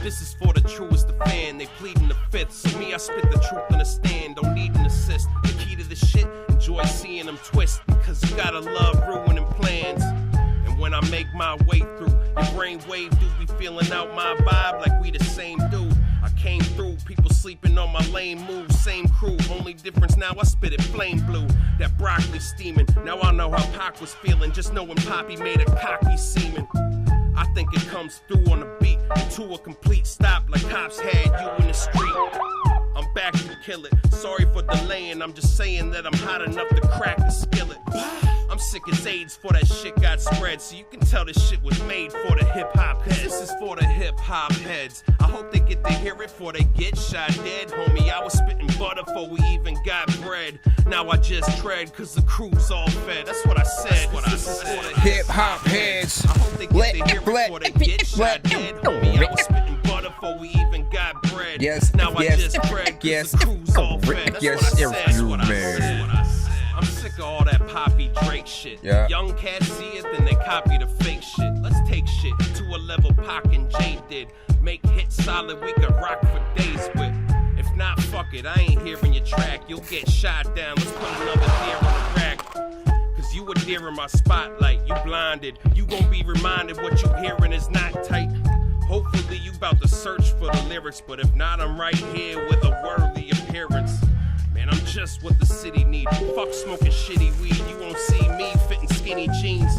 This is for the truest of fan. They pleading the fifth. So me, I spit the truth in a stand. Don't need an assist. The key to the shit, enjoy seeing them twist. Cause you gotta love ruining plans. And when I make my way through, your brain wave do be feeling out my vibe like we the same dude. I came through, people sleeping on my lame moves, same crew, only difference now I spit it flame blue. That broccoli steaming, now I know how Pac was feeling, just knowing Poppy made a cocky semen. I think it comes through on the beat, to a complete stop like cops had you in the street. I'm back to kill it, sorry for delaying, I'm just saying that I'm hot enough to crack the skillet. I'm I'm sick as AIDS for that shit got spread, so you can tell this shit was made for the hip-hop heads. This is for the hip-hop heads. I hope they get to hear it before they get shot dead. Homie, I was spitting butter before we even got bread. Now I just tread, cause the crew's all fed. That's what I said. This is for the hip-hop heads. I hope they get to hear it before they get shot dead. Homie, I was spitting butter before we even got bread. Yes, now I yes, just tread, cause yes, the crew's all fed. That's yes, what I said. That's you what I man. said. I'm sick of all that Poppy Drake shit. Yeah. Young cats see it, then they copy the fake shit. Let's take shit to a level Pac and Jay did. Make hits solid, we could rock for days with. If not, fuck it, I ain't hearing your track. You'll get shot down, let's put another deer on the rack. Cause you a deer in my spotlight, you blinded. You gon' be reminded what you hearing is not tight. Hopefully you bout to search for the lyrics, but if not, I'm right here with a worthy appearance. Man, I'm just what the city need. Fuck smoking shitty weed. You won't see me fitting skinny jeans.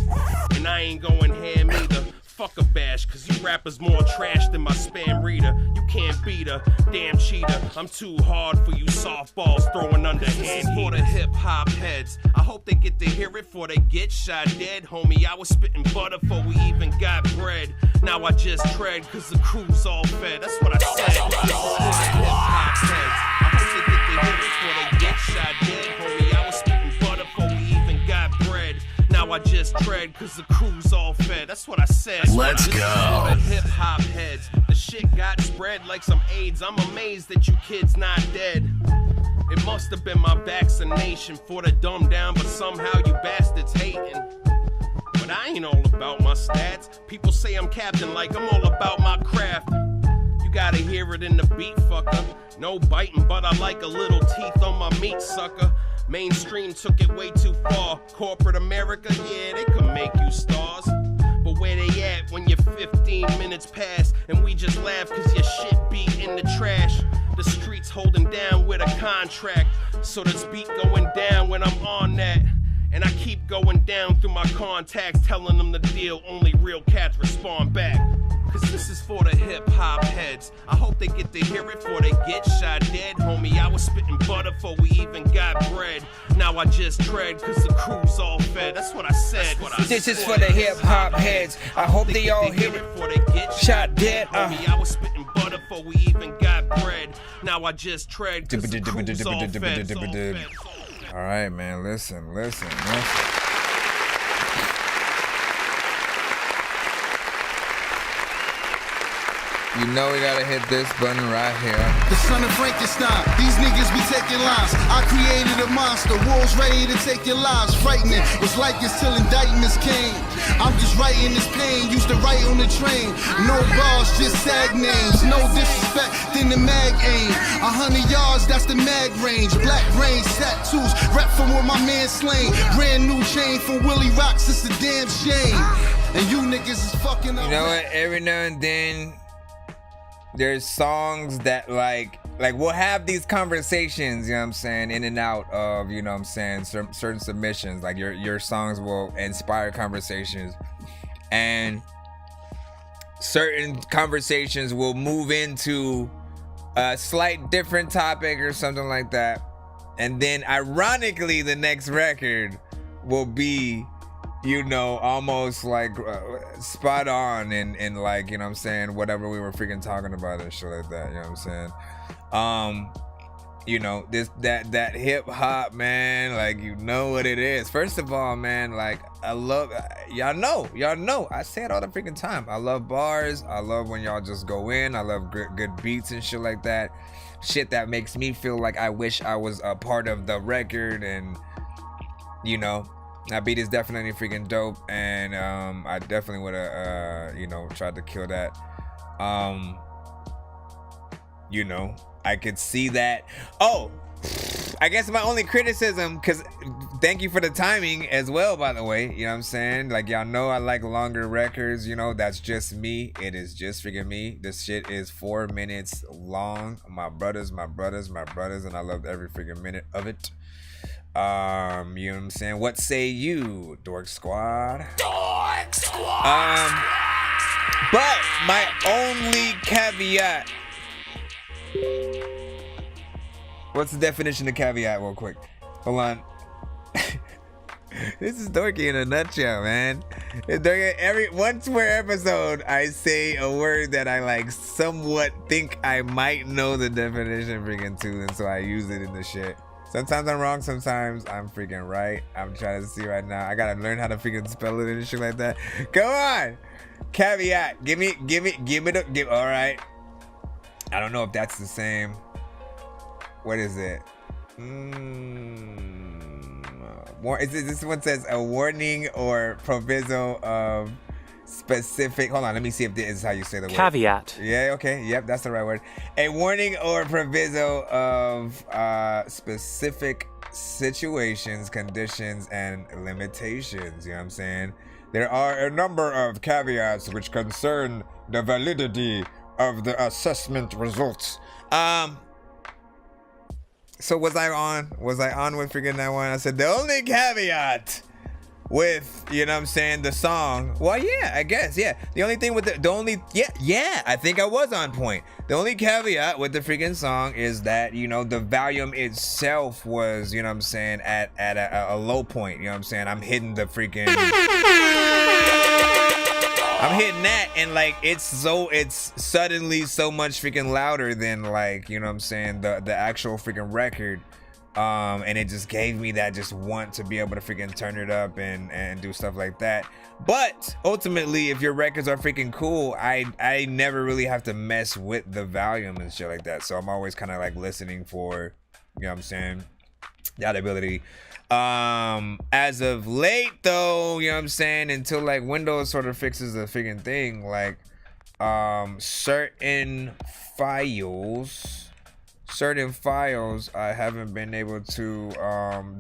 And I ain't going ham either. Fuck a bash, cause you rappers more trash than my spam reader. You can't beat a damn cheater. I'm too hard for you softballs throwing underhand. This is for the hip-hop heads. I hope they get to hear it before they get shot dead. Homie, I was spitting butter before we even got bread. Now I just tread, cause the crew's all fed. That's what I said. This is for the hip-hop heads. I hope they get to hear it before they get shot dead. Homie, I was spitting butter before we even got bread. Now I just tread, cause the crew's all fed. That's what I said. Let's go. Hip-hop heads. The shit got spread like some AIDS. I'm amazed that you kids not dead. It must have been my vaccination for the dumb down, but somehow you bastards hating. But I ain't all about my stats. People say I'm captain like I'm all about my craft. You gotta hear it in the beat, fucker. No biting, but I like a little teeth on my meat, sucker. Mainstream took it way too far. Corporate America, yeah, they could make you stars. But where they at when you're 15 minutes past and we just laugh cause your shit be in the trash? The streets holding down with a contract, so this beat going down when I'm on that. And I keep going down through my contacts, telling them the deal, only real cats respond back. Cause this is for the hip-hop heads. I hope they get to hear it before they get shot dead. Homie, I was spitting butter before we even got bread. Now I just tread, cause the crew's all fed. That's what I said. This is for the hip-hop heads. I hope they all hear it before they get shot dead. Homie, I was spitting butter before we even got bread. Now I just tread, cause the crew's all fed. All right, man, listen. You know we gotta hit this button right here. The son of Frankenstein, these niggas be taking lives. I created a monster, wolves ready to take your lives. Frightening, was like this till indictments came. I'm just writing this pain, used to write on the train. No bars, just sad names. No disrespect, then the mag aim. 100 yards, that's the mag range. Black range, tattoos, rep from where my man slain. Brand new chain from Willie Rocks, it's a damn shame. And you niggas is fucking up. You know what, every now and then, there's songs that like we'll have these conversations, you know what I'm saying, in and out of, you know what I'm saying, certain submissions. Like your songs will inspire conversations, and certain conversations will move into a slight different topic or something like that. And then ironically, the next record will be, you know, almost like spot on and like, you know what I'm saying, whatever we were freaking talking about and shit like that, you know what I'm saying? You know, that hip hop, man, like, you know what it is. First of all, man, like, I love, y'all know, I say it all the freaking time. I love bars. I love when y'all just go in. I love good beats and shit like that. Shit that makes me feel like I wish I was a part of the record, and, you know, that beat is definitely freaking dope, and I definitely would have, you know, tried to kill that. You know, I could see that. Oh, I guess my only criticism, because thank you for the timing as well, by the way, you know what I'm saying? Like, y'all know I like longer records, you know, that's just me. It is just freaking me. This shit is 4 minutes long. My brothers, and I loved every freaking minute of it. You know what I'm saying? What say you, Dork Squad? Dork Squad! But my only caveat. What's the definition of caveat, real quick? Hold on. This is Dorky in a nutshell, man. During every once per episode, I say a word that I like somewhat think I might know the definition freaking to, and so I use it in the shit. Sometimes I'm wrong, sometimes I'm freaking right. I'm trying to see right now. I gotta learn how to freaking spell it and shit like that. Come on! Caveat. Give me all right. I don't know if that's the same. What is it? This one says a warning or proviso of specific. Hold on, let me see if this is how you say the word. Caveat. Yeah, okay. Yep, that's the right word. A warning or proviso of specific situations, conditions, and limitations. You know what I'm saying? There are a number of caveats which concern the validity of the assessment results. So was I on with freaking that one? I said the only caveat with, you know what I'm saying, the song. Well, yeah, I guess, yeah. The only thing with yeah, I think I was on point. The only caveat with the freaking song is that, you know, the volume itself was, you know what I'm saying, at a low point. You know what I'm saying? I'm hitting the freaking I'm hitting that, and like it's suddenly so much freaking louder than, like, you know what I'm saying, the actual freaking record. And it just gave me that just want to be able to freaking turn it up and do stuff like that. But ultimately, if your records are freaking cool, I never really have to mess with the volume and shit like that. So I'm always kind of like listening for, you know what I'm saying, that ability. As of late though, you know what I'm saying, until like Windows sort of fixes the freaking thing, like certain files I haven't been able to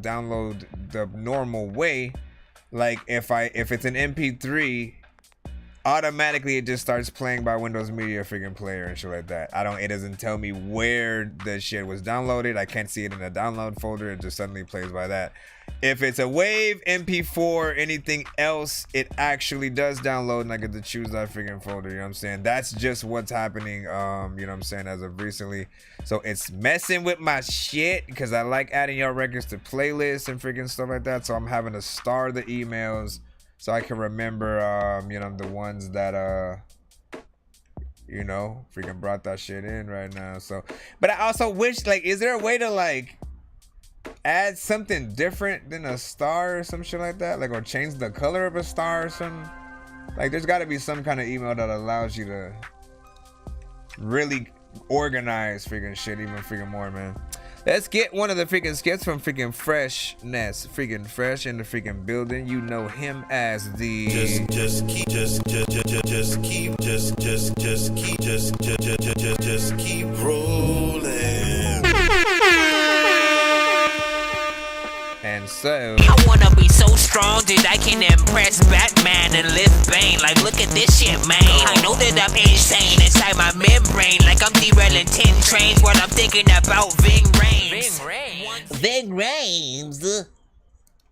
download the normal way. Like if it's an MP3, automatically it just starts playing by Windows Media freaking player and shit like that. It doesn't tell me where the shit was downloaded. I can't see it in the download folder. It just suddenly plays by that. If it's a Wave, MP4, anything else, it actually does download, and I get to choose that freaking folder. You know what I'm saying? That's just what's happening, you know what I'm saying, as of recently. So it's messing with my shit because I like adding y'all records to playlists and freaking stuff like that. So I'm having to star the emails so I can remember, you know, the ones that, you know, freaking brought that shit in right now. So, but I also wish, like, is there a way to, like, add something different than a star or some shit like that? Like, or change the color of a star or something? Like, there's got to be some kind of email that allows you to really organize freaking shit even freaking more, man. Let's get one of the freaking skits from freaking Freshness. Freaking Fresh in the freaking building. You know him as the just keep rolling. And so I wanna be so strong that I can impress Batman and lift Bane. Like, look at this shit, man. I know that I'm insane inside my membrane. Like I'm derailing 10 trains while I'm thinking about Ving Rhames. Ving Rhames?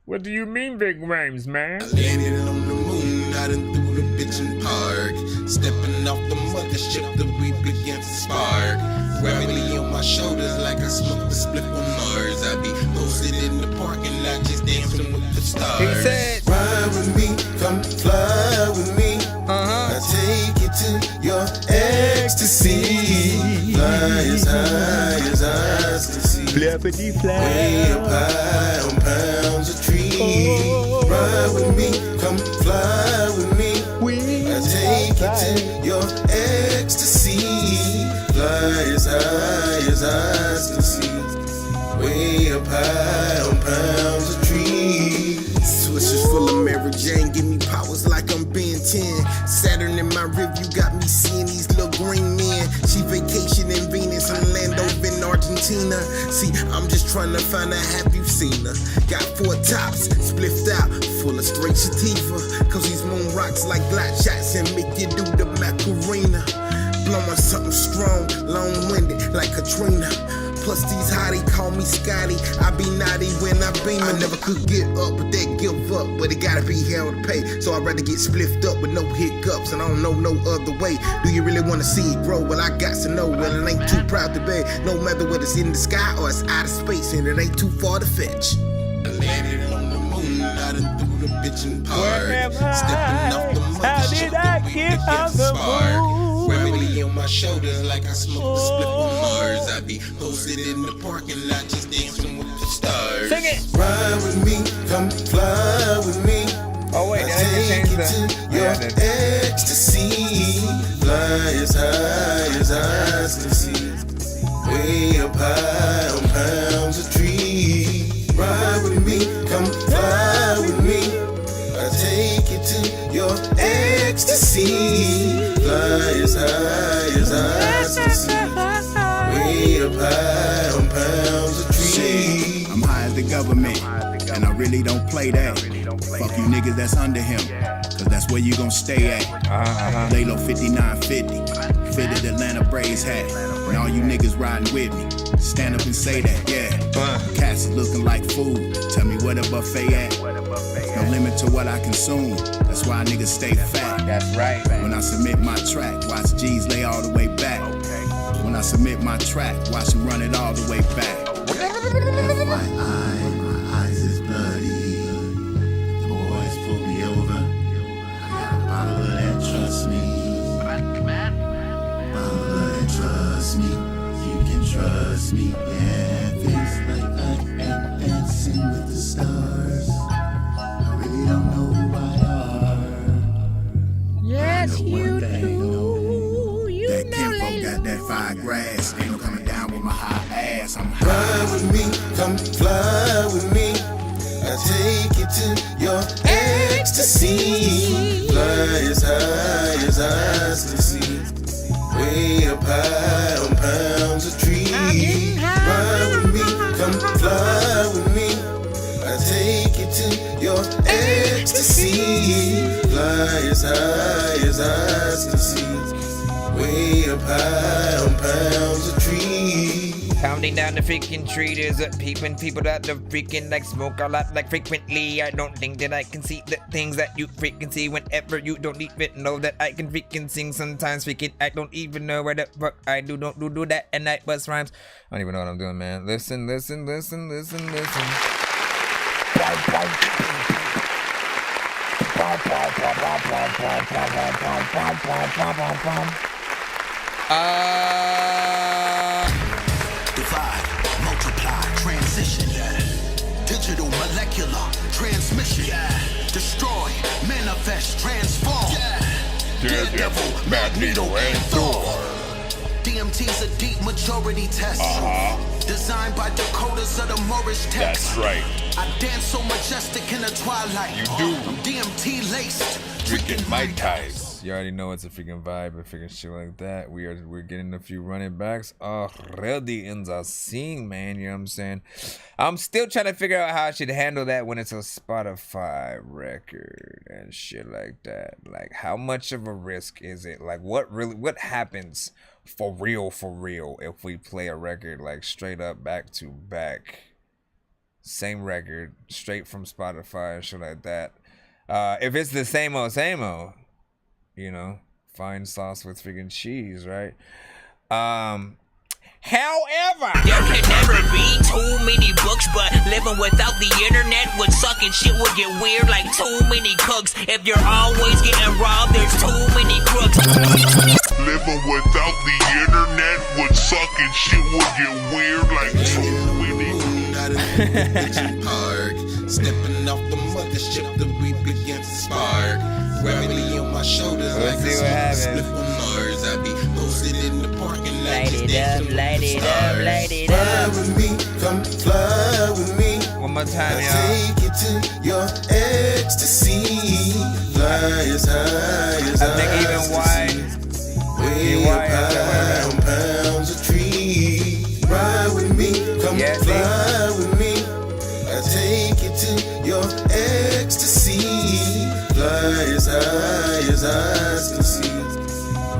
What do you mean, Ving Rhames, man? I landed on the moon, I done threw the bitch in park. Stepping off the mothership, the weed began to spark. Gravity on my shoulders like I smoked a split on Mars. I be posted in the parking lot just dancing with the stars. He said, ride with me, come fly with me. I take you to your ecstasy. Fly as high as eyes can see. Flappity fly. Way up high on pounds of trees. Ride with me, come fly with me. I take you to your ecstasy. Fly as high as eyes can see. Way up high on pounds of trees. Swishers full of Mary Jane, give me powers like I'm Ben 10. Saturn in my review got me seeing these little green men. She vacation in Venus and land over in Argentina. See, I'm just trying to find out, have you seen her? Got 4 tops, spliffed out, full of straight sativa. Cause these moon rocks like glide shots and make you do the Macarena. Blowing something strong, long-winded like Katrina. Plus these hotties call me Scotty. I be naughty when I beam. I never could get up, but they give up. But it gotta be hell to pay. So I'd rather get spliffed up with no hiccups. And I don't know no other way. Do you really wanna see it grow? Well, I got to know. Well, it ain't too proud to beg. No matter whether it's in the sky or it's out of space. And it ain't too far to fetch. I landed on the moon, I the bitch in park. Where am Stepping off the How did I get on the moon? Gravity on my shoulders like I smoked a split on Mars. I be posted in the parking lot just dancing with the stars. Sing it. Ride with me, come fly with me. Oh wait, I did I just take change you the? to your ecstasy. Fly as high as eyes can see. Way up high on pounds of trees. Ride with me, come fly with me. I take you to your ecstasy. Fly as high as eyes can see. Way up high on pounds of trees. I'm high as the government, and I really don't play that. Fuck you niggas that's under him, cause that's where you gon' stay at. Lay low 5950, fitted Atlanta Braves hat. And all you niggas riding with me, stand up and say that, yeah. Cats is looking like food, tell me where the buffet at. No limit to what I consume, that's why niggas stay fat. That's right. When I submit my track, watch G's lay all the way back. When I submit my track, watch them run it all the way back. My eyes is bloody. The boys pulled me over. I got a bottle of that, trust me. Bottle of that, trust me. You can trust me. Yeah, things like I am dancing with the stars. I really don't know who I are. Yes, you do. You that know, Kimpo got that fire grass. Ain't no coming down with my high ass. I'm high. Ride with me, come fly with me. I take you to your ecstasy. Fly as high as eyes can see. Way up high on pounds of trees. Ride with me, come fly with me. I take you to your ecstasy. Fly as high as eyes can see. Way up high on pounds of trees. Pounding down the freaking tree, there's a peeping people that the freaking like smoke a lot like frequently. I don't think that I can see the things that you freaking see whenever you don't even know that I can freaking sing sometimes freaking. I don't even know where the fuck I do that and I bust rhymes. I don't even know what I'm doing, man. Listen. Divide, multiply, transition. Digital molecular transmission. Destroy, manifest, transform. Daredevil, Magneto, and Thor. DMT's a deep majority test. Designed by decoders of the Moorish text. That's right. I dance so majestic in the twilight. You do. I'm DMT laced. Drinking Mai Tais. You already know it's a freaking vibe and freaking shit like that. We're getting a few running backs already in the scene, man. You know what I'm saying? I'm still trying to figure out how I should handle that when it's a Spotify record and shit like that. Like, how much of a risk is it? Like, what happens for real if we play a record like straight up back to back, same record, straight from Spotify and shit like that? If it's the same old, you know, fine sauce with freaking cheese, right? However, there can never be too many books, but living without the internet would suck and shit would get weird like too many cooks. If you're always getting robbed, there's too many crooks. Living without the internet would suck and shit would get weird like too many. Park, stepping off the mothership, the we begin to spark. Gravity on my shoulders like a slip on Mars. I be posted in the parking lot. Light it up. Fly with me, come fly with me. One more time, y'all. Take you to your ecstasy. Fly as high as I think even wide. Way up high on pounds of trees. Ride with me, come fly with me. I take you to your ecstasy. Fly as high as eyes can see.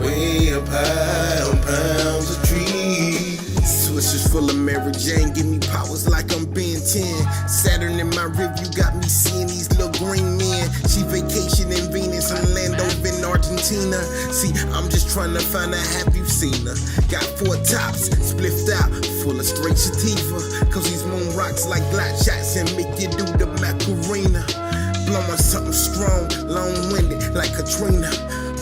Way up high on pounds of trees. Swishers full of Mary Jane, give me powers like I'm Ben 10. Saturn in my review got me seeing these little green men. She vacation in Venus and land over in Argentina. See, I'm just trying to find out, have you seen her? Got 4 tops, spliffed out, full of straight sativa. Cause these moon rocks like glide shots and make you do the Macarena. blowing something strong, long-winded like Katrina.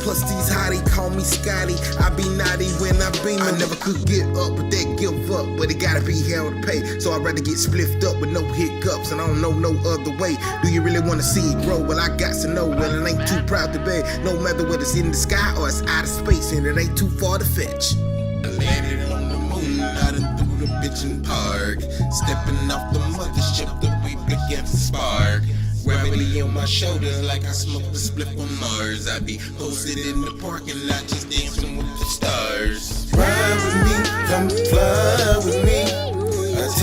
Plus these hottie call me Scotty. I be naughty when I beam. I never could get up, but they give up. But it gotta be hell to pay. So I'd rather get spliffed up with no hiccups. And I don't know no other way. Do you really wanna see it grow? Well, I got to know. Well, it ain't too proud to beg. No matter whether it's in the sky or it's out of space. And it ain't too far to fetch. I landed on the moon, I done threw the bitchin' park. Stepping off the mothership, the we began to spark. Gravity on my shoulders like I smoked a split on Mars. I be posted in the parking lot just dancing with the stars. Ride with me, come fly with me.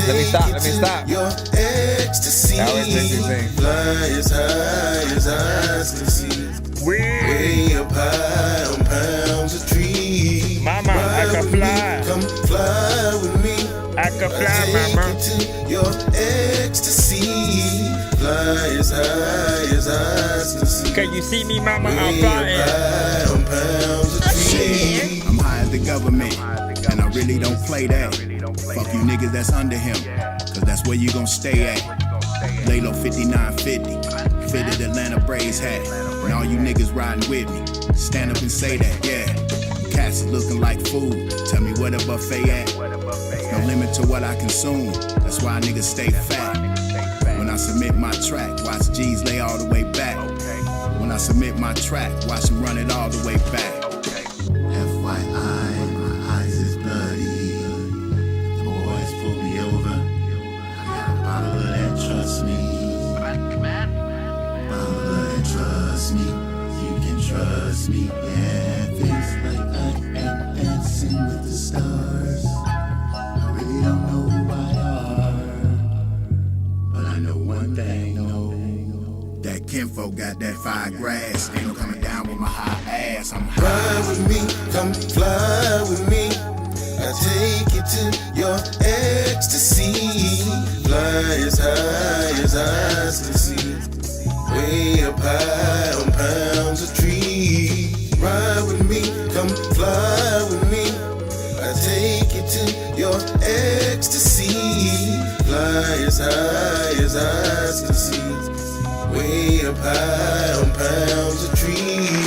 Let me stop. Your ecstasy. Fly as high as eyes can see. Way up high on pounds of trees. Mama, I can fly. Come fly with me. I can fly, mama. To your ecstasy. Fly as high as eyes can see. Can you see me, mama? I'm flying. I'm high as the government, and I really don't play that. Fuck you niggas that's under him, cause that's where you gon' stay at. Lay low 5950, fitted Atlanta Braves hat, and all you niggas riding with me. Stand up and say that, yeah. Cats is looking like food. Tell me where the buffet at. No limit to what I consume. That's why niggas stay fat. When I submit my track, watch G's lay all the way back. When I submit my track, watch them run it all the way back. FYI, my eyes is bloody. The boys pull me over. I got a bottle of that, trust me. Bottle of that, trust me. You can trust me. Yeah, things like I am dancing with the stars. I really don't know who I are, but I know one thing, no. That kinfolk got that fire grass. Ain't no coming down with my high ass. I'm high. Ride with me, come fly with me. I take you to your ecstasy. Fly as high as eyes can see. Way up high on pounds of trees. Ride with me, come fly with me. I take you to your ecstasy. Fly as high as eyes can see. Way up high on pounds of trees.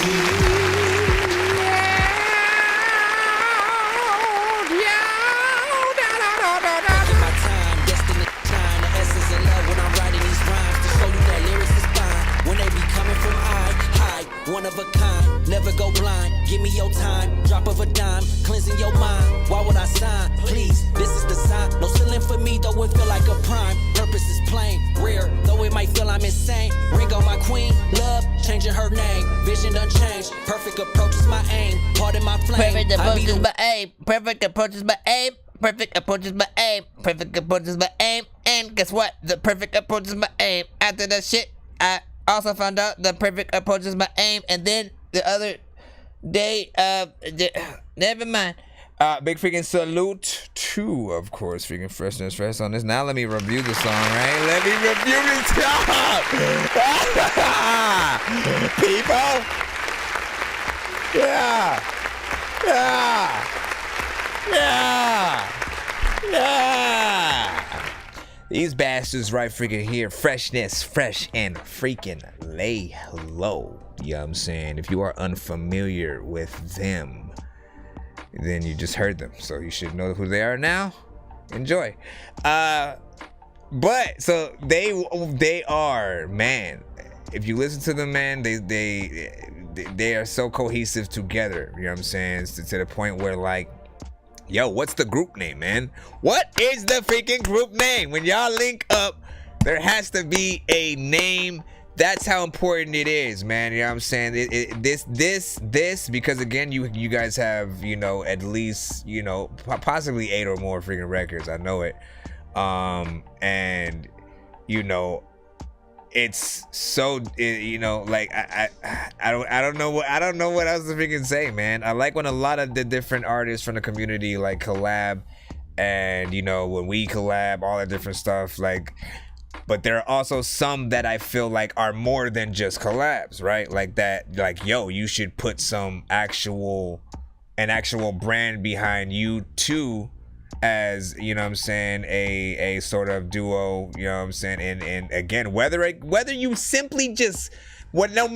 One of a kind, never go blind. Give me your time, drop of a dime, cleansing your mind. Why would I sign? Please, this is the sign. No ceiling for me, though it feel like a prime. Purpose is plain, rare, though it might feel I'm insane. Ring on my queen, love, changing her name. Vision done changed, perfect approach is my aim. Pardon my flame. Perfect approach is my aim. Perfect approach is my aim. Perfect approach is my aim. Perfect approach is my aim. And guess what? The perfect approach is my aim. After that shit, I also found out the perfect approach is my aim, and then the other day, never mind. Big freaking salute to, of course, freaking Freshness Fresh on this. Now let me review the song, right? Let me review this song! People! Yeah! These bastards right freaking here. Freshness, fresh, and freaking lay low. You know what I'm saying? If you are unfamiliar with them, then you just heard them. So you should know who they are now. Enjoy. But so they are, man. If you listen to them, man, they are so cohesive together. You know what I'm saying? To the point where, like, yo, what's the group name, man? What is the freaking group name? When y'all link up, there has to be a name. That's how important it is, man. You know what I'm saying? This, because again, you guys have, you know, at least, you know, possibly 8 or more freaking records. I know it. And, you know, it's so, you know, like I don't know what else to freaking say, man. I like when a lot of the different artists from the community like collab, and you know, when we collab, all that different stuff, like. But there are also some that I feel like are more than just collabs, right? Like that, like, yo, you should put an actual brand behind you too, as, you know what I'm saying, a sort of duo, you know what I'm saying, and again, whether you simply just no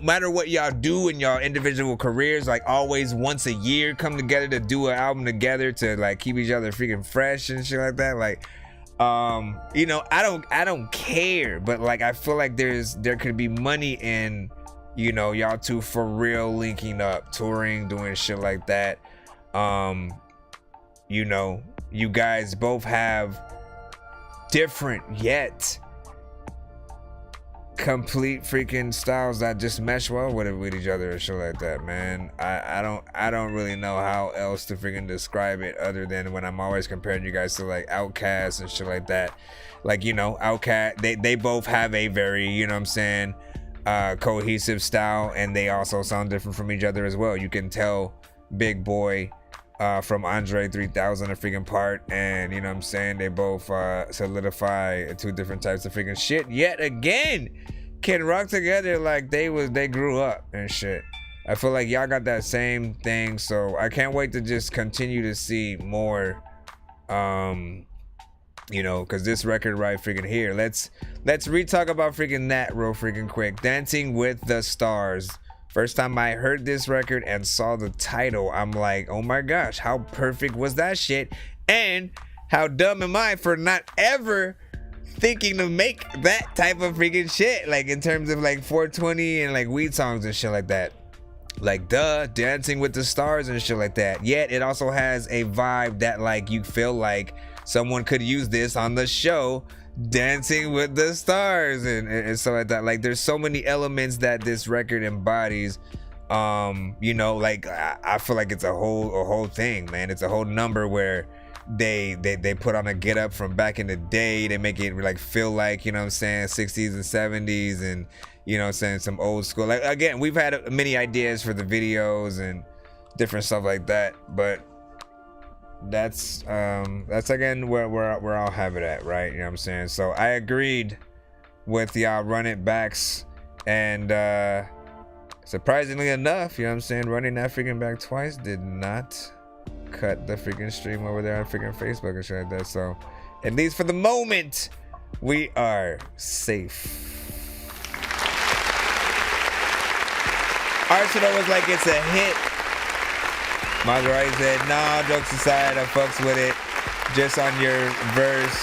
matter what y'all do in y'all individual careers, like always once a year come together to do an album together to like keep each other freaking fresh and shit like that, like you know, I don't care, but like I feel like there could be money in, you know, y'all two for real linking up, touring, doing shit like that. You know, you guys both have different yet complete freaking styles that just mesh well with each other and shit like that, man. I don't really know how else to freaking describe it other than when I'm always comparing you guys to like Outkast and shit like that. Like, you know, Outkast, they both have a very, you know what I'm saying, cohesive style, and they also sound different from each other as well. You can tell Big Boy from Andre 3000 a freaking part, and you know what I'm saying, they both solidify two different types of freaking shit yet again can rock together like they grew up and shit. I feel like y'all got that same thing, so I can't wait to just continue to see more, you know, because this record right freaking here, let's re-talk about freaking that real freaking quick. Dancing with the Stars. First time I heard this record and saw the title, I'm like, oh my gosh, how perfect was that shit? And how dumb am I for not ever thinking to make that type of freaking shit? Like in terms of like 420 and like weed songs and shit like that. Like Dancing with the Stars and shit like that. Yet it also has a vibe that like you feel like someone could use this on the show Dancing with the Stars and stuff like that. Like there's so many elements that this record embodies. You know, like I feel like it's a whole thing, man. It's a whole number where they put on a get up from back in the day. They make it like feel like, you know what I'm saying, 60s and 70s, and you know what I'm saying, some old school. Like again, we've had many ideas for the videos and different stuff like that, but that's again where I'll have it at, right? You know what I'm saying? So I agreed with y'all Run It Backs, and surprisingly enough, you know what I'm saying, running that freaking back twice did not cut the freaking stream over there on freaking Facebook and shit like that. So at least for the moment, we are safe. Arsenal was like, it's a hit. Maserati said, nah, jokes aside, I fucks with it. Just on your verse,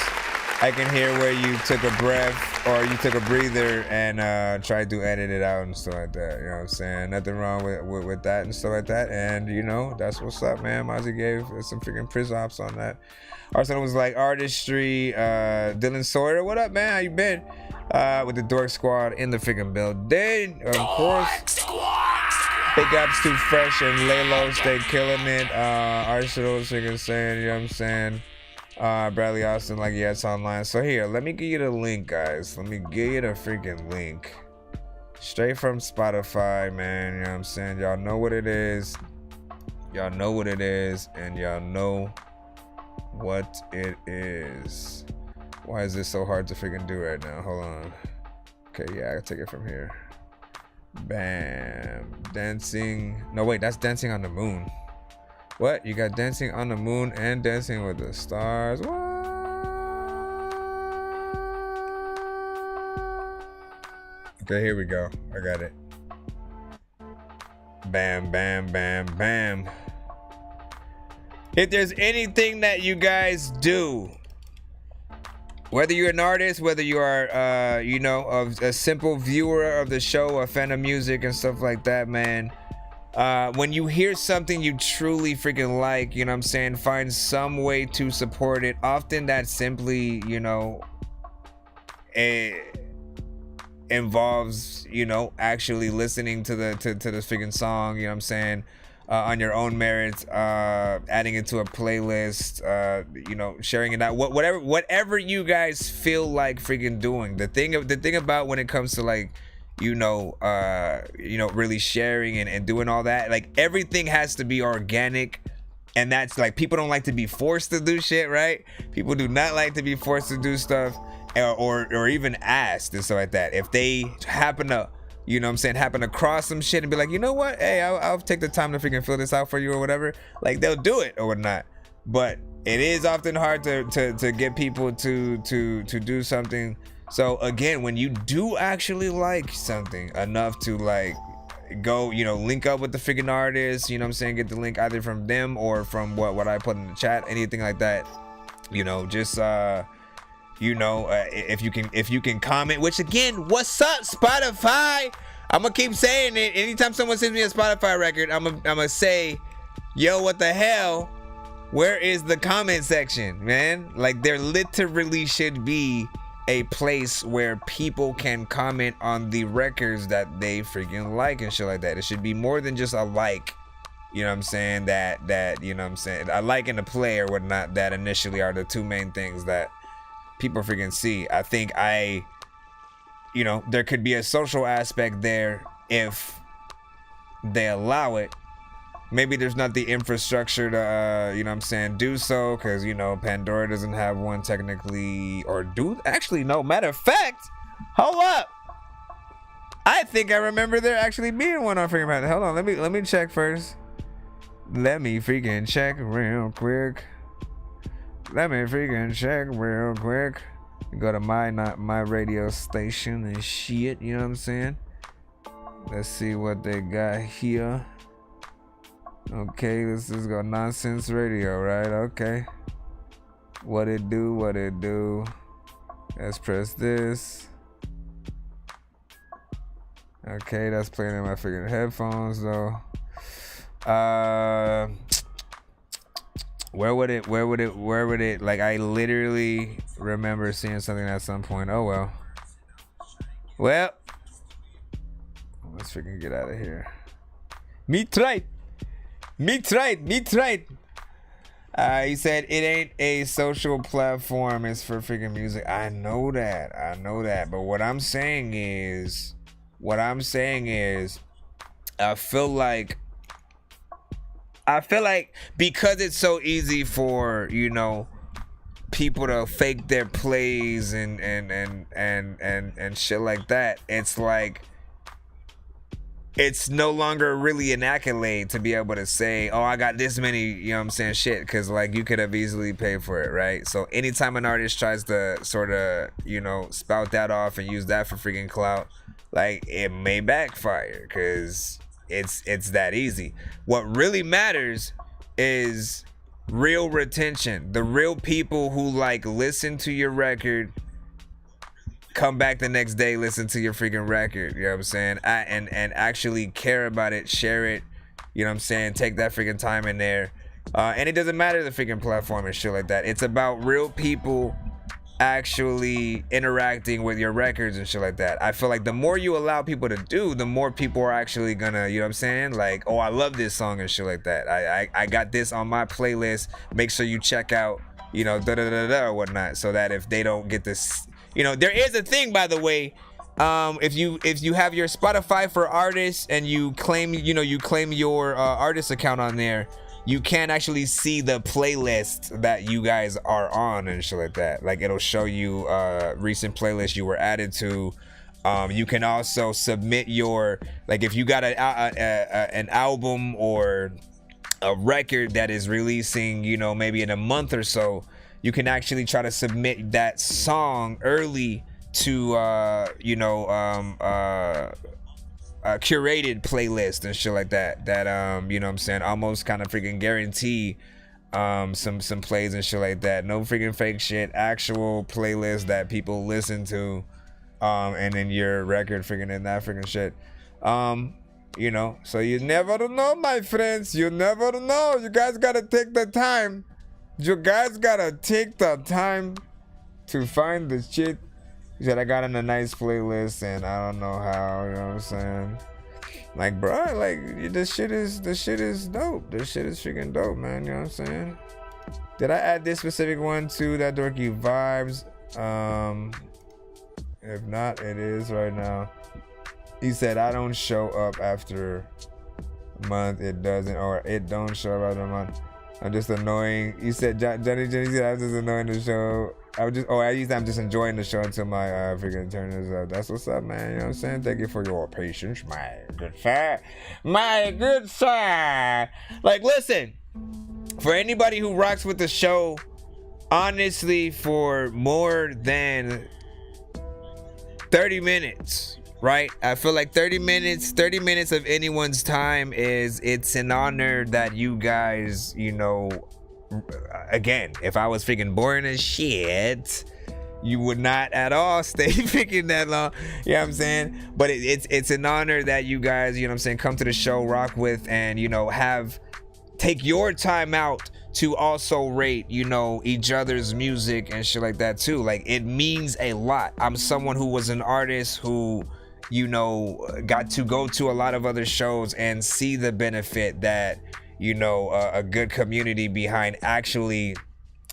I can hear where you took a breath or you took a breather and tried to edit it out and stuff like that. You know what I'm saying? Nothing wrong with that and stuff like that. And, you know, that's what's up, man. Mozzie gave some freaking priz ops on that. Arsenal was like, artistry. Dylan Sawyer, what up, man? How you been? With the Dork Squad in the freaking building. Of course. Big ups to Fresh and Laylo, stay killing it. Arsenal freaking saying, you know what I'm saying? Bradley Austin, like, yeah, it's online. So here, let me give you the link, guys. Let me give you the freaking link. Straight from Spotify, man. You know what I'm saying? Y'all know what it is. Y'all know what it is. And y'all know what it is. Why is this so hard to freaking do right now? Hold on. Okay, yeah, I can take it from here. Bam. Dancing. No, wait, that's Dancing on the Moon. What? You got Dancing on the Moon and Dancing with the Stars. What? Okay, here we go. I got it. Bam, bam, bam, bam. If there's anything that you guys do, whether you're an artist, whether you are, you know, a simple viewer of the show, a fan of music and stuff like that, man, when you hear something you truly freaking like, you know what I'm saying, find some way to support it. Often that simply, you know, involves, you know, actually listening to the freaking song, you know what I'm saying, on your own merits, adding it to a playlist, you know, sharing it out, whatever you guys feel like freaking doing. The thing about when it comes to like, you know, really sharing and doing all that, like everything has to be organic. And that's like, people don't like to be forced to do shit, right? People do not like to be forced to do stuff or even asked and stuff like that. If they happen to, you know what I'm saying, happen to cross some shit and be like, you know what, hey, I'll take the time to freaking fill this out for you or whatever, like they'll do it or whatnot. but it is often hard to get people to do something. So again, when you do actually like something enough to like go, you know, link up with the freaking artist, you know what I'm saying, get the link either from them or from what I put in the chat, anything like that, you know, just if you can comment, which again, what's up Spotify? I'm gonna keep saying it. Anytime someone sends me a Spotify record, I'm gonna say, yo, what the hell? Where is the comment section, man? Like, there literally should be a place where people can comment on the records that they freaking like and shit like that. It should be more than just a like, you know what I'm saying, that you know what I'm saying, a like and a play or whatnot, that initially are the two main things that people freaking see. I think you know, there could be a social aspect there if they allow it. Maybe there's not the infrastructure to, you know what I'm saying, do so, because, you know, Pandora doesn't have one technically, or actually, no, matter of fact, hold up. I think I remember there actually being one on freaking Pandora. Hold on, let me check first. Let me freaking check real quick. Go to my radio station and shit, you know what I'm saying? Let's see what they got here. Okay, let's just go Nonsense Radio, right? Okay. What it do? Let's press this. Okay, that's playing in my freaking headphones though. Where would it, like, I literally remember seeing something at some point. Oh well. Well, let's freaking get out of here. Me tried. He said it ain't a social platform, it's for freaking music. I know that. But what I'm saying is, I feel like because it's so easy for, you know, people to fake their plays and shit like that, it's like, it's no longer really an accolade to be able to say, oh, I got this many, you know what I'm saying, shit, because like you could have easily paid for it, right? So anytime an artist tries to sort of, you know, spout that off and use that for freaking clout, like, it may backfire because it's that easy. What really matters is real retention. The real people who like listen to your record, come back the next day, listen to your freaking record, you know what I'm saying, and actually care about it, share it, you know what I'm saying, take that freaking time in there, and it doesn't matter the freaking platform and shit like that. It's about real people actually interacting with your records and shit like that. I feel like the more you allow people to do, the more people are actually gonna, you know what I'm saying, like, oh, I love this song and shit like that. I got this on my playlist, make sure you check out, you know, or whatnot, so that if they don't get this, you know, there is a thing, by the way, if you have your Spotify for artists and you claim your artist account on there, you can actually see the playlist that you guys are on and shit like that. Like, it'll show you recent playlists you were added to. You can also submit your, like, if you got an album or a record that is releasing, you know, maybe in a month or so, you can actually try to submit that song early to a curated playlist and shit like that you know what I'm saying, almost kind of freaking guarantee some plays and shit like that. No freaking fake shit, actual playlist that people listen to, and then your record freaking in that freaking shit. You know, so you never know, my friends, you never know. You guys gotta take the time. You guys gotta take the time to find the shit. He said, I got in a nice playlist and I don't know how, you know what I'm saying? Like, bro, like, this shit is dope. This shit is freaking dope, man, you know what I'm saying? Did I add this specific one to that Dorky Vibes? If not, it is right now. He said, I don't show up after a month, it doesn't, or it don't show up after a month. I'm just annoying. He said, Johnny said, I'm just annoying the show. I'm just enjoying the show until my freaking turn is up. That's what's up, man. You know what I'm saying? Thank you for your patience, my good sir. My good sir. Like, listen, For anybody who rocks with the show, honestly, for more than 30 minutes, right? I feel like 30 minutes of anyone's time it's an honor that you guys, you know, again, if I was freaking boring as shit, you would not at all stay freaking that long. You know what I'm saying? But it's an honor that you guys, you know what I'm saying, come to the show, rock with, and, you know, take your time out to also rate, you know, each other's music and shit like that too. Like, it means a lot. I'm someone who was an artist who, you know, got to go to a lot of other shows and see the benefit that, you know, a good community behind actually,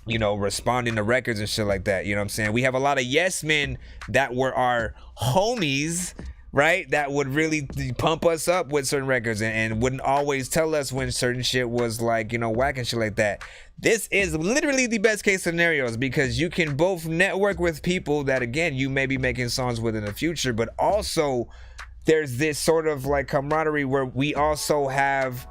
you know, responding to records and shit like that. You know what I'm saying? We have a lot of yes men that were our homies, right? That would really pump us up with certain records and wouldn't always tell us when certain shit was like, you know, whack and shit like that. This is literally the best case scenarios because you can both network with people that, again, you may be making songs with in the future, but also there's this sort of like camaraderie where we also have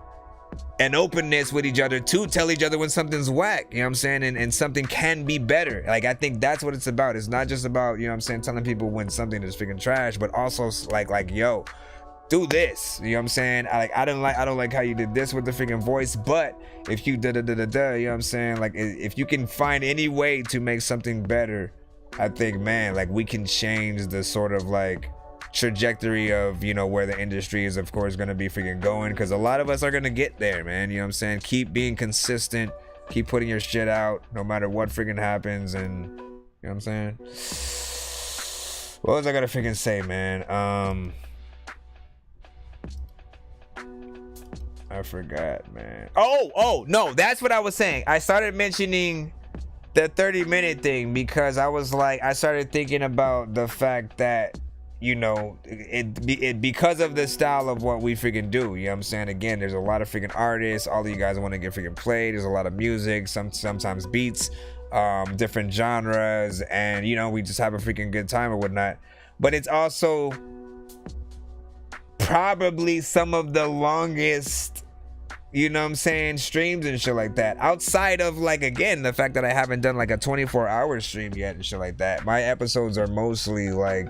an openness with each other to tell each other when something's whack, you know what I'm saying, and something can be better. Like, I think that's what it's about. It's not just about, you know what I'm saying, telling people when something is freaking trash, but also like yo, do this, you know what I'm saying. I don't like how you did this with the freaking voice, but if you you know what I'm saying, like, if you can find any way to make something better, I think, man, like, we can change the sort of like trajectory of, you know, where the industry is, of course, gonna be freaking going, because a lot of us are gonna get there, man. You know what I'm saying? Keep being consistent, keep putting your shit out no matter what freaking happens, and you know what I'm saying. What was I gonna freaking say, man? I forgot, man. Oh no, that's what I was saying. I started mentioning the 30-minute thing because I was like, I started thinking about the fact that, you know, it because of the style of what we freaking do, you know what I'm saying? Again, there's a lot of freaking artists. All of you guys want to get freaking played. There's a lot of music, sometimes beats, different genres, and, you know, we just have a freaking good time or whatnot. But it's also probably some of the longest, you know what I'm saying, streams and shit like that. Outside of, like, again, the fact that I haven't done like a 24-hour stream yet and shit like that. My episodes are mostly like,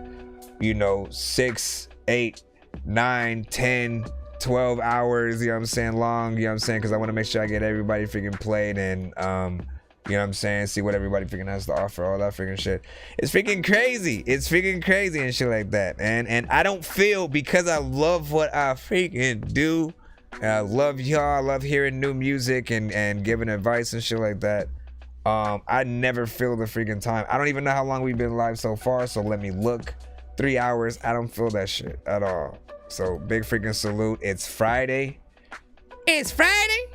you know, 6, 8, 9, 10, 12 hours, you know what I'm saying, long, you know what I'm saying, because I want to make sure I get everybody freaking played and, you know what I'm saying, see what everybody freaking has to offer, all that freaking shit. It's freaking crazy. It's freaking crazy and shit like that. And I don't feel, because I love what I freaking do, and I love y'all, I love hearing new music and giving advice and shit like that. I never feel the freaking time. I don't even know how long we've been live so far, so let me look. 3 hours. I don't feel that shit at all. So big freaking salute. It's Friday. It's Friday.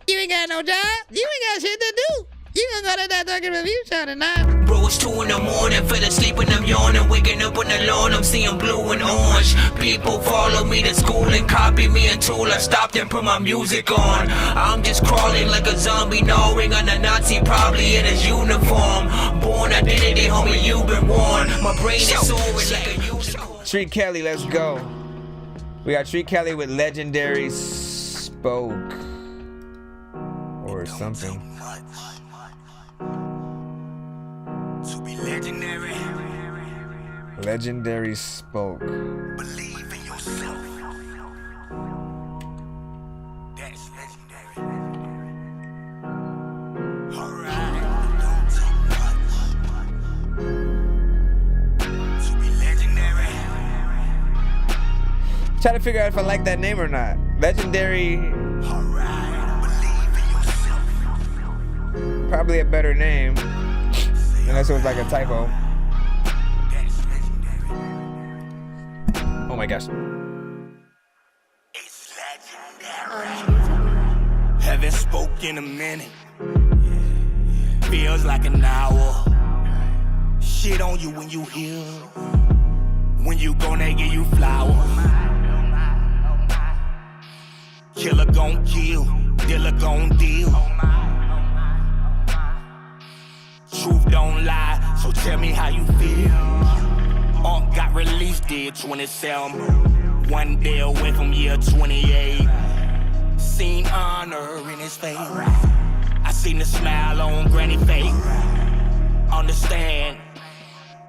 You ain't got no job. You ain't got shit to do. You gonna go to that Dorky review show tonight. Bro, it's 2 in the morning, fell asleep and I'm yawning, waking up on the lawn, I'm seeing blue and orange. People follow me to school and copy me until I stopped and put my music on. I'm just crawling like a zombie, gnawing on a Nazi, probably in his uniform. Born identity, homie, you've been warned. My brain is soaring like a unicorn. Treat Kelly, let's go. We got Treat Kelly with Legendary Spoke or something. To be legendary. Legendary Spoke. Believe in yourself. That's legendary. Alright. Don't take much. To be legendary. Try to figure out if I like that name or not. Legendary. Alright. Believe in yourself. Probably a better name. Unless it was like a typo. Oh my gosh. It's legendary. Haven't spoke in a minute. Feels like an hour. Shit on you when you hear. When you gonna give you flowers. Killer gon' kill. Dealer gon' deal. Truth don't lie, so tell me how you feel. Got released there 27. One day away from year 28. Seen honor in his face. seen the smile on granny face. Understand,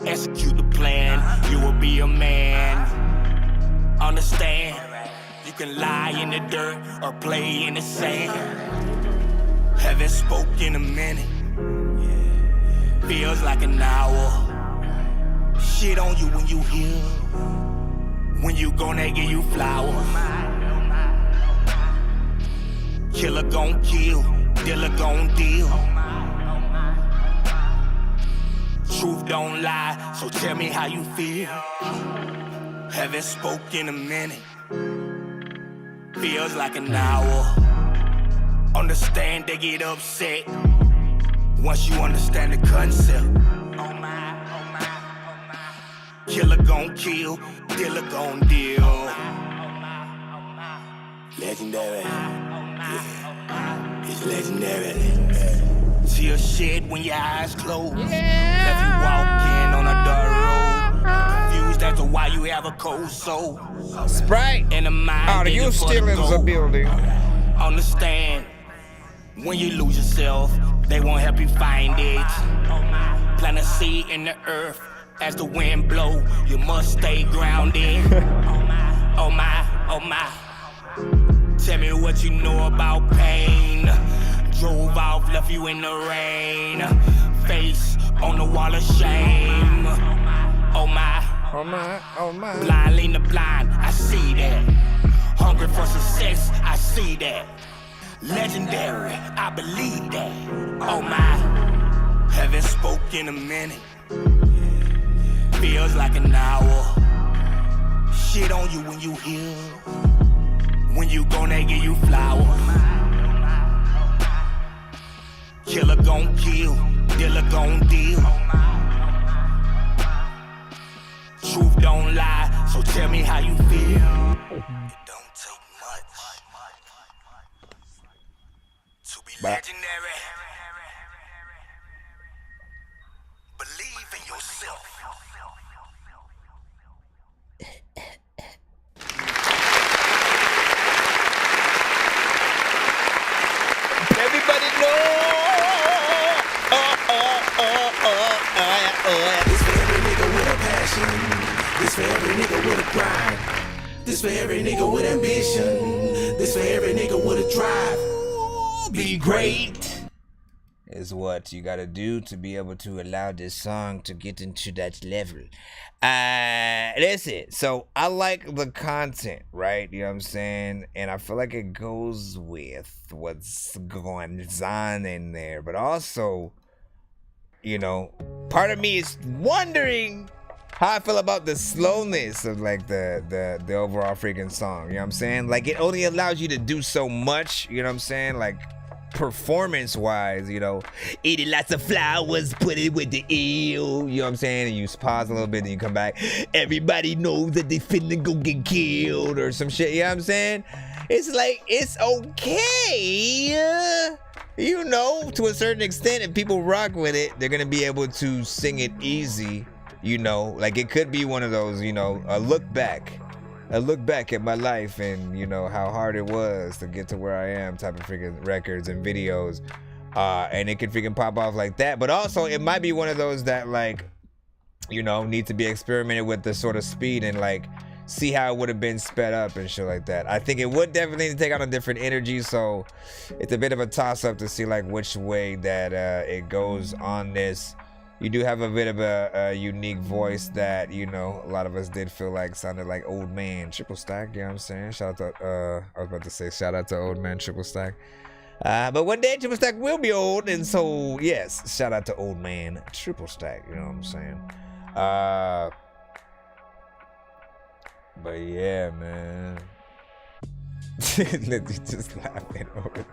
execute the plan, you will be a man. Understand, you can lie in the dirt or play in the sand. Haven't spoke in a minute, feels like an hour. Shit on you when you heal, when you gonna give you flowers. Killer gon' kill, dealer gon' deal. Truth don't lie, so tell me how you feel. Haven't spoke in a minute, feels like an hour. Understand they get upset once you understand the concept. Killer gon' kill, dealer gon' deal. Legendary, yeah, it's legendary. See a shit when your eyes close. Left you walking on a dark road. Confused as to why you have a cold soul. Sprite in the mind. Oh, you still in the building. Understand, when you lose yourself, they won't help you find it. Plant a seed in the earth. As the wind blow, you must stay grounded. Oh my, oh my. Tell me what you know about pain. Drove off, left you in the rain. Face on the wall of shame. Oh my, oh my, oh my. Blind lean the blind, I see that. Hungry for success, I see that. Legendary, I believe that. Oh my, haven't spoke in a minute. Feels like an hour. Shit on you when you heal, when you gonna give you flowers. Killer gon' kill, dealer gon' deal. Truth don't lie, so tell me how you feel. It don't take much to be legendary. Believe in yourself. Everybody know. This for every nigga with a passion. This for every nigga with a grind. This for every nigga with ambition. This for every nigga with a drive. Be great is what you gotta do to be able to allow this song to get into that level. Listen, so I like the content, right? You know what I'm saying? And I feel like it goes with what's going on in there. But also, you know, part of me is wondering how I feel about the slowness of like the overall freaking song. You know what I'm saying? Like it only allows you to do so much, you know what I'm saying? Like performance wise, you know, eating lots of flowers, put it with the eel, you know what I'm saying? And you pause a little bit and you come back. Everybody knows that they finna go get killed or some shit, you know what I'm saying? It's like, it's okay, you know, to a certain extent. If people rock with it, they're gonna be able to sing it easy, you know? Like it could be one of those, you know, a look back at my life and, you know, how hard it was to get to where I am type of freaking records and videos. And it could freaking pop off like that. But also it might be one of those that, like, you know, need to be experimented with the sort of speed and like see how it would have been sped up and shit like that. I think it would definitely take on a different energy. So it's a bit of a toss up to see like which way that it goes on this. You do have a bit of a unique voice that, you know, a lot of us did feel like sounded like Old Man Triple Stack, you know what I'm saying? Shout out to, I was about to say shout out to Old Man Triple Stack. But one day Triple Stack will be old, and so, yes, shout out to Old Man Triple Stack, you know what I'm saying? But yeah, man. Let me just laughing over it.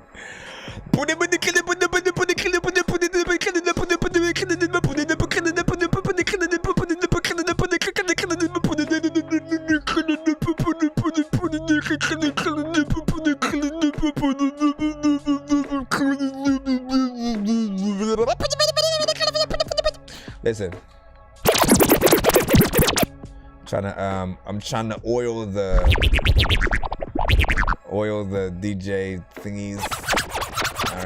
Listen, I'm trying to oil the DJ thingies. All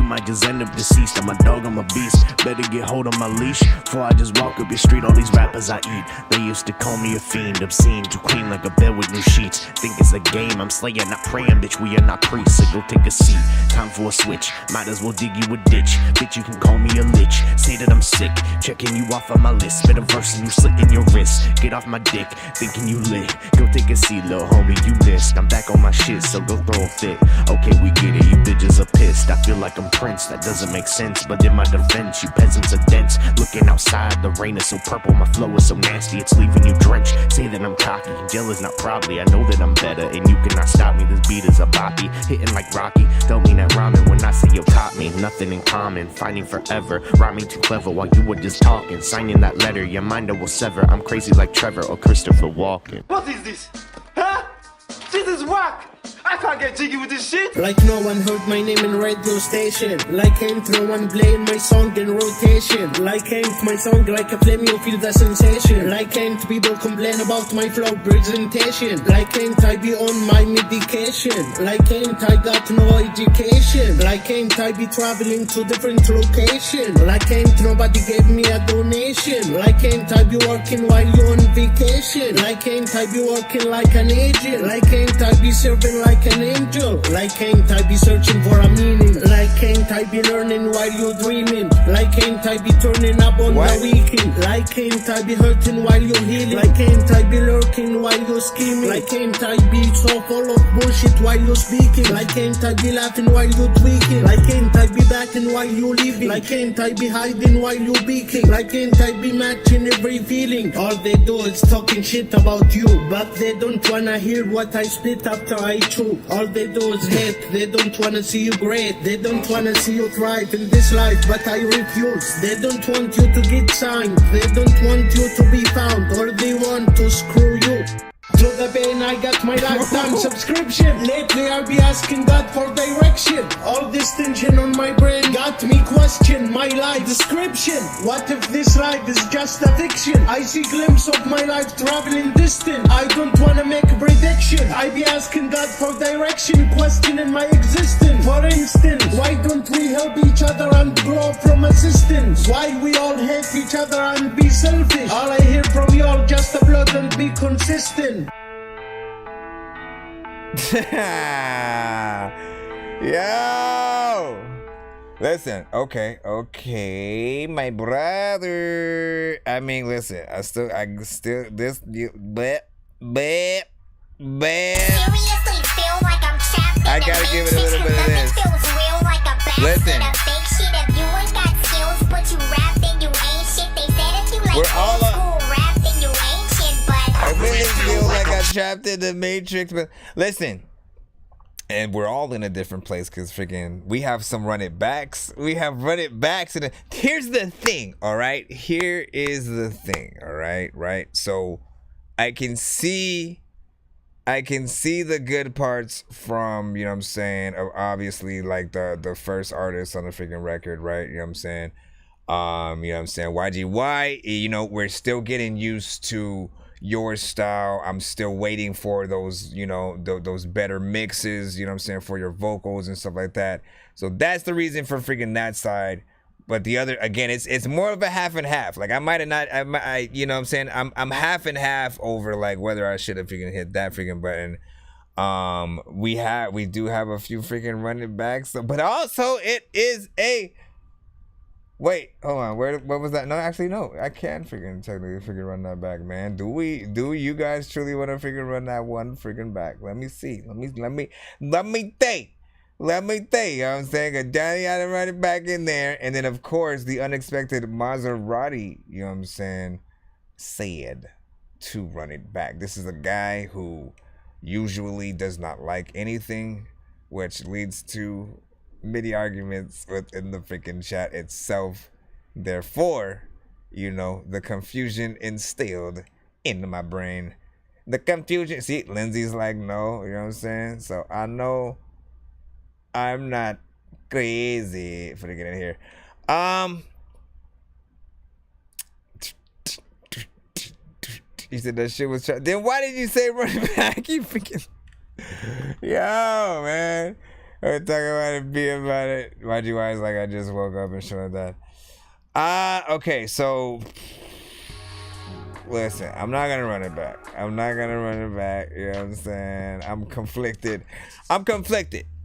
you might just end up deceased. I'm a dog, I'm a beast. Better get hold of my leash before I just walk up your street. All these rappers I eat, they used to call me a fiend. Obscene, too clean like a bed with new sheets. Think it's a game, I'm slaying, not praying, bitch. We are not priests, so go take a seat. Time for a switch, might as well dig you a ditch. Bitch, you can call me a lich. Say that I'm sick, checking you off on my list. Spit a verse and you slicking your wrist. Get off my dick, thinking you lit. Go take a seat, little homie, you missed. I'm back on my shit, so go throw a fit. Okay, we get it, you bitches are pissed. I feel like I'm Prince, that doesn't make sense. But in my defense, you peasants are dense. Looking outside, the rain is so purple, my flow is so nasty, it's leaving you drenched. Say that I'm cocky, jealous not probably. I know that I'm better, and you cannot stop me. This beat is a boppy, hitting like Rocky. Don't mean that rhyming when I say you taught me. Nothing in common, finding forever. Rhyming too clever while you were just talking. Signing that letter, your mind will sever. I'm crazy like Trevor or Christopher Walken. What is this? Huh? This is whack! I can't get jiggy with this shit! Like no one heard my name in radio station. Like ain't no one playing my song in rotation. Like ain't my song like a flame, you feel the sensation. Like ain't people complain about my flow presentation. Like ain't I be on my medication. Like ain't I got no education. Like ain't I be traveling to different location. Like ain't nobody gave me a donation. Like ain't I be working while you on vacation. Like ain't I be working like an agent. Like ain't I be serving like an angel. Like ain't I be searching for a meaning. Like ain't I be learning while you dreaming. Like ain't I be turning up on the weekend. Like ain't I be hurting while you healing. Like ain't I be lurking while you scheming. Like ain't I be so full of bullshit while you speaking. Like ain't I be laughing while you tweaking. Like ain't I be backing while you leaving. Like ain't I be hiding while you beaking. Like ain't I be matching every feeling. All they do is talking shit about you, but they don't wanna hear what I spit after I chew. All they do is hate, they don't wanna see you great. They don't wanna see you thrive in this life, but I refuse. They don't want you to get signed. They don't want you to be found, or they want to screw you. Through the pain, I got my lifetime subscription. Lately, I be asking God for direction. All this tension on my brain got me question my life description. What if this life is just a fiction? I see glimpse of my life traveling distant. I don't wanna make a prediction. I be asking God for direction, questioning my existence. For instance, why don't we help each other and grow from assistance? Why we all hate each other and be selfish? All I hear from y'all just upload and be consistent. Yo, listen, okay, my brother. I mean, listen, I still, this, but. Seriously feel like I'm trapped. I gotta give it a little bit of this. Feels real like a bastard. Listen. A fake shit. If you ain't got skills, but you rap, then you ain't shit. They said if you like We're all old school rap, then you ain't shit. But I really feel like I trapped in the Matrix, but listen. And we're all in a different place because freaking we have some run it backs. We have run it backs. And here's the thing, all right? Here is the thing, all right? Right? So I can see the good parts from, you know what I'm saying, of obviously like the first artist on the freaking record, right? You know what I'm saying? You know what I'm saying? YGY, you know, we're still getting used to your style. I'm still waiting for those, you know, those better mixes, you know what I'm saying, for your vocals and stuff like that. So that's the reason for freaking that side. But the other, again, it's more of a half and half. Like I might have not, I you know what I'm saying, I'm half and half over like whether I should have freaking hit that freaking button. We do have a few freaking running backs, but also it is a wait, hold on. What was that? No, actually, no. I can technically run that back, man. Do you guys truly want to run that one freaking back? Let me see. Let me think. You know what I'm saying? Got Johnny had to run it back in there. And then, of course, the unexpected Maserati, you know what I'm saying, said to run it back. This is a guy who usually does not like anything, which leads to many arguments within the freaking chat itself. Therefore, you know, the confusion instilled into my brain. The confusion. See, Lindsay's like, no, you know what I'm saying? So I know I'm not crazy for to get in here. You said that shit was then why did you say run it back? You freaking yo, man. We're talking about it, be about it. Why'd you eyes like I just woke up and shit like that? Okay, so listen, I'm not gonna run it back. I'm not gonna run it back. You know what I'm saying? I'm conflicted,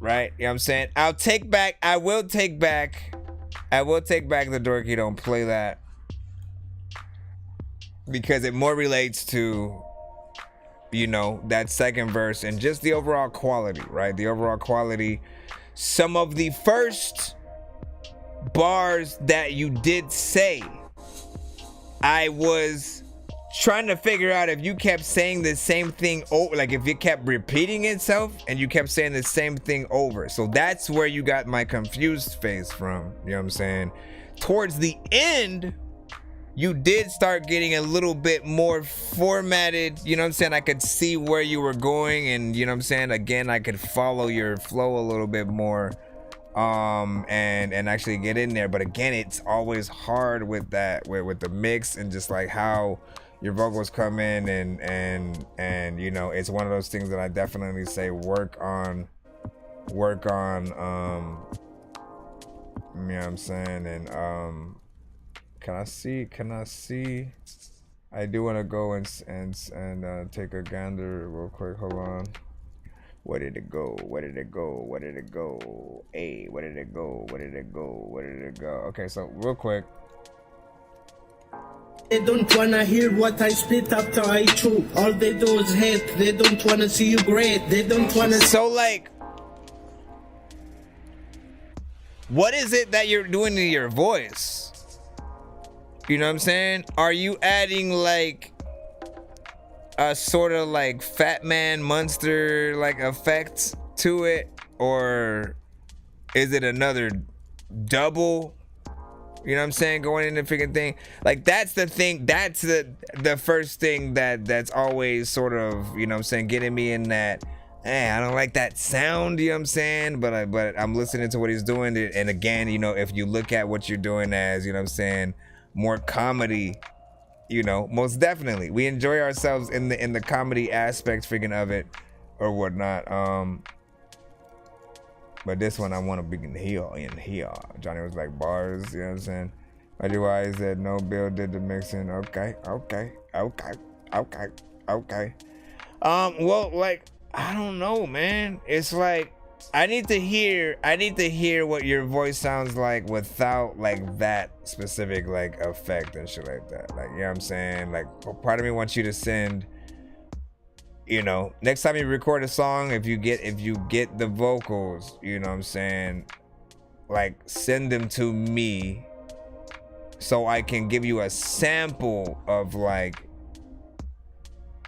right? You know what I'm saying? I will take back the Dorky Don't Play That, because it more relates to, you know, that second verse and just the overall quality, right? The overall quality. Some of the first bars that you did say, I was trying to figure out if you kept saying the same thing over, like if it kept repeating itself and you kept saying the same thing over. So that's where you got my confused face from. You know what I'm saying? Towards the end, you did start getting a little bit more formatted. You know what I'm saying? I could see where you were going, and you know what I'm saying? Again, I could follow your flow a little bit more. And actually get in there. But again, it's always hard with that, with the mix and just like how your vocals come in, and you know, it's one of those things that I definitely say work on, you know what I'm saying? And can I see I do want to go and take a gander real quick. Hold on. Where did it go? Hey, where did it go? Okay, so real quick. They don't wanna hear what I spit after I chew. All they do is hate. They don't wanna see you great. They don't wanna. So like, what is it that you're doing to your voice? You know what I'm saying? Are you adding like a sort of like Fat Man Monster like effect to it, or is it another double? You know what I'm saying? Going in the freaking thing. Like that's the thing. That's the first thing that's always sort of, you know what I'm saying, getting me in that. Hey, I don't like that sound. You know what I'm saying? But I'm listening to what he's doing. And again, you know, if you look at what you're doing as, you know what I'm saying, more comedy. You know, most definitely we enjoy ourselves in the comedy aspect freaking of it or whatnot. But this one I want to be in here. Johnny was like bars, you know what I'm saying? Why said no Bill did the mixing. Okay. Well, like, I don't know, man. It's like I need to hear what your voice sounds like without like that specific like effect and shit like that. Like, you know what I'm saying? Like, part of me wants you to send, you know, next time you record a song, if you get the vocals, you know what I'm saying, like send them to me so I can give you a sample of like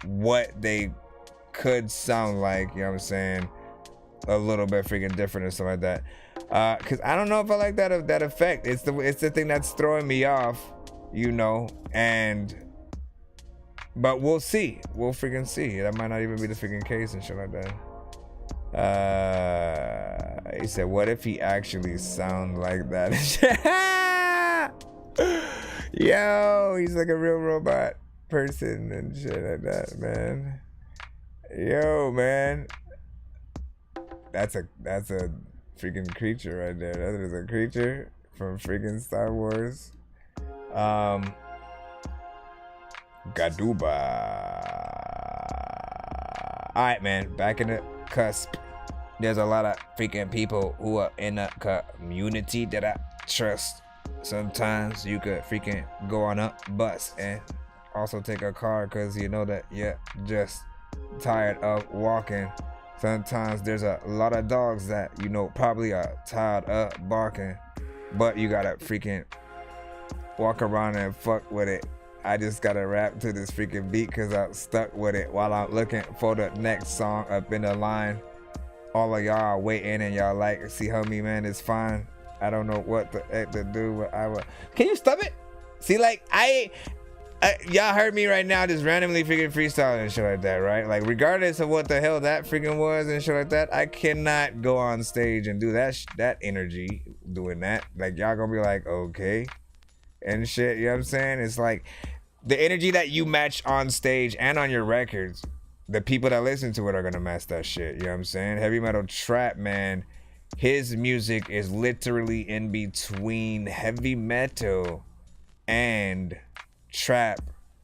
what they could sound like, you know what I'm saying? A little bit freaking different or something like that. Cause I don't know if I like that effect. It's the thing that's throwing me off, you know, but we'll see. We'll freaking see. That might not even be the freaking case and shit like that. He said, what if he actually sound like that? Yo, he's like a real robot person and shit like that, man. Yo, man. That's a freaking creature right there. That is a creature from freaking Star Wars. Gaduba. Alright, man, back in the cusp. There's a lot of freaking people who are in the community that I trust. Sometimes you could freaking go on a bus and also take a car because you know that you're just tired of walking. Sometimes there's a lot of dogs that, you know, probably are tired of barking, but you gotta freaking walk around and fuck with it. I just gotta rap to this freaking beat because I'm stuck with it while I'm looking for the next song up in the line. All of y'all are waiting and y'all like, see homie, man, it's fine. I don't know what the heck to do, but I will. Can you stop it? See, like, y'all heard me right now just randomly freaking freestyling and shit like that, right? Like, regardless of what the hell that freaking was and shit like that, I cannot go on stage and do that energy doing that. Like, y'all gonna be like, okay, and shit, you know what I'm saying? It's like the energy that you match on stage and on your records, the people that listen to it are gonna match that shit, you know what I'm saying? Heavy metal trap, man, his music is literally in between heavy metal and trap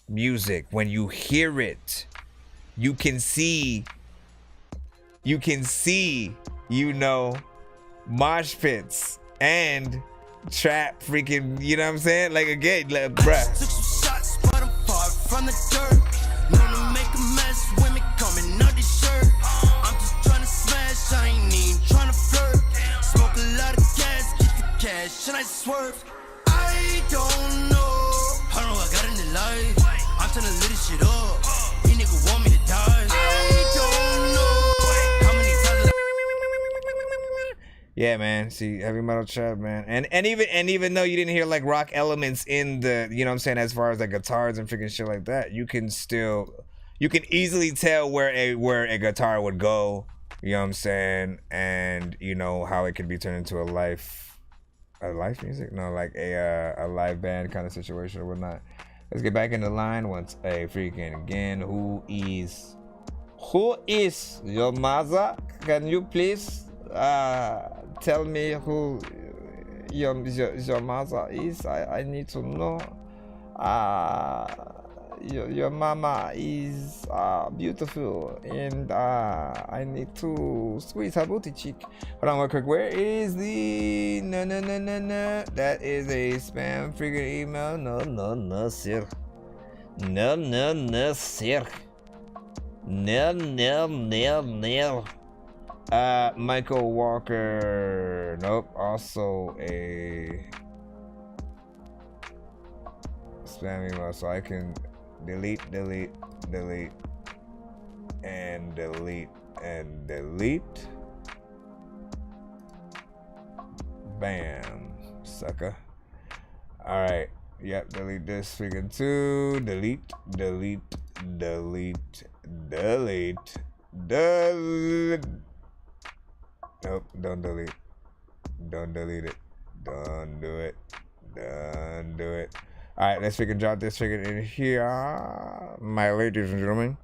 music. When you hear it, you can see, you know, mosh pits and trap freaking, you know what I'm saying? Like, again, like, bruh. Took some shots, but I'm far from the dirt. Known to make a mess, women coming out the shirt. I'm just trying to smash, I ain't even trying to flirt. Smoke a lot of gas, get the cash, and I swerve. I don't know how long I got in the life. I'm trying to lit this shit up. These niggas want me to die. I don't know how many times Yeah, man. See, heavy metal trap, man. And even though you didn't hear like rock elements in the, you know what I'm saying, as far as like guitars and freaking shit like that, you can easily tell where a guitar would go, you know what I'm saying, and you know how it could be turned into a live music? No, like a live band kind of situation or whatnot. Let's get back in the line once freaking again. Who is your mother? Can you please tell me who your mother is? I need to know. Your mama is beautiful, and I need to squeeze her booty cheek. Hold on real quick. Where is the no? That is a spam freaking email. No, sir. No, sir. No. Michael Walker. Nope. Also a spam email, so I can delete, and delete. Bam, sucker. All right. Yep. Delete this freaking too. Delete. Nope, don't delete. Don't delete it. Don't do it. Alright, let's freaking drop this freaking in here. My ladies and gentlemen.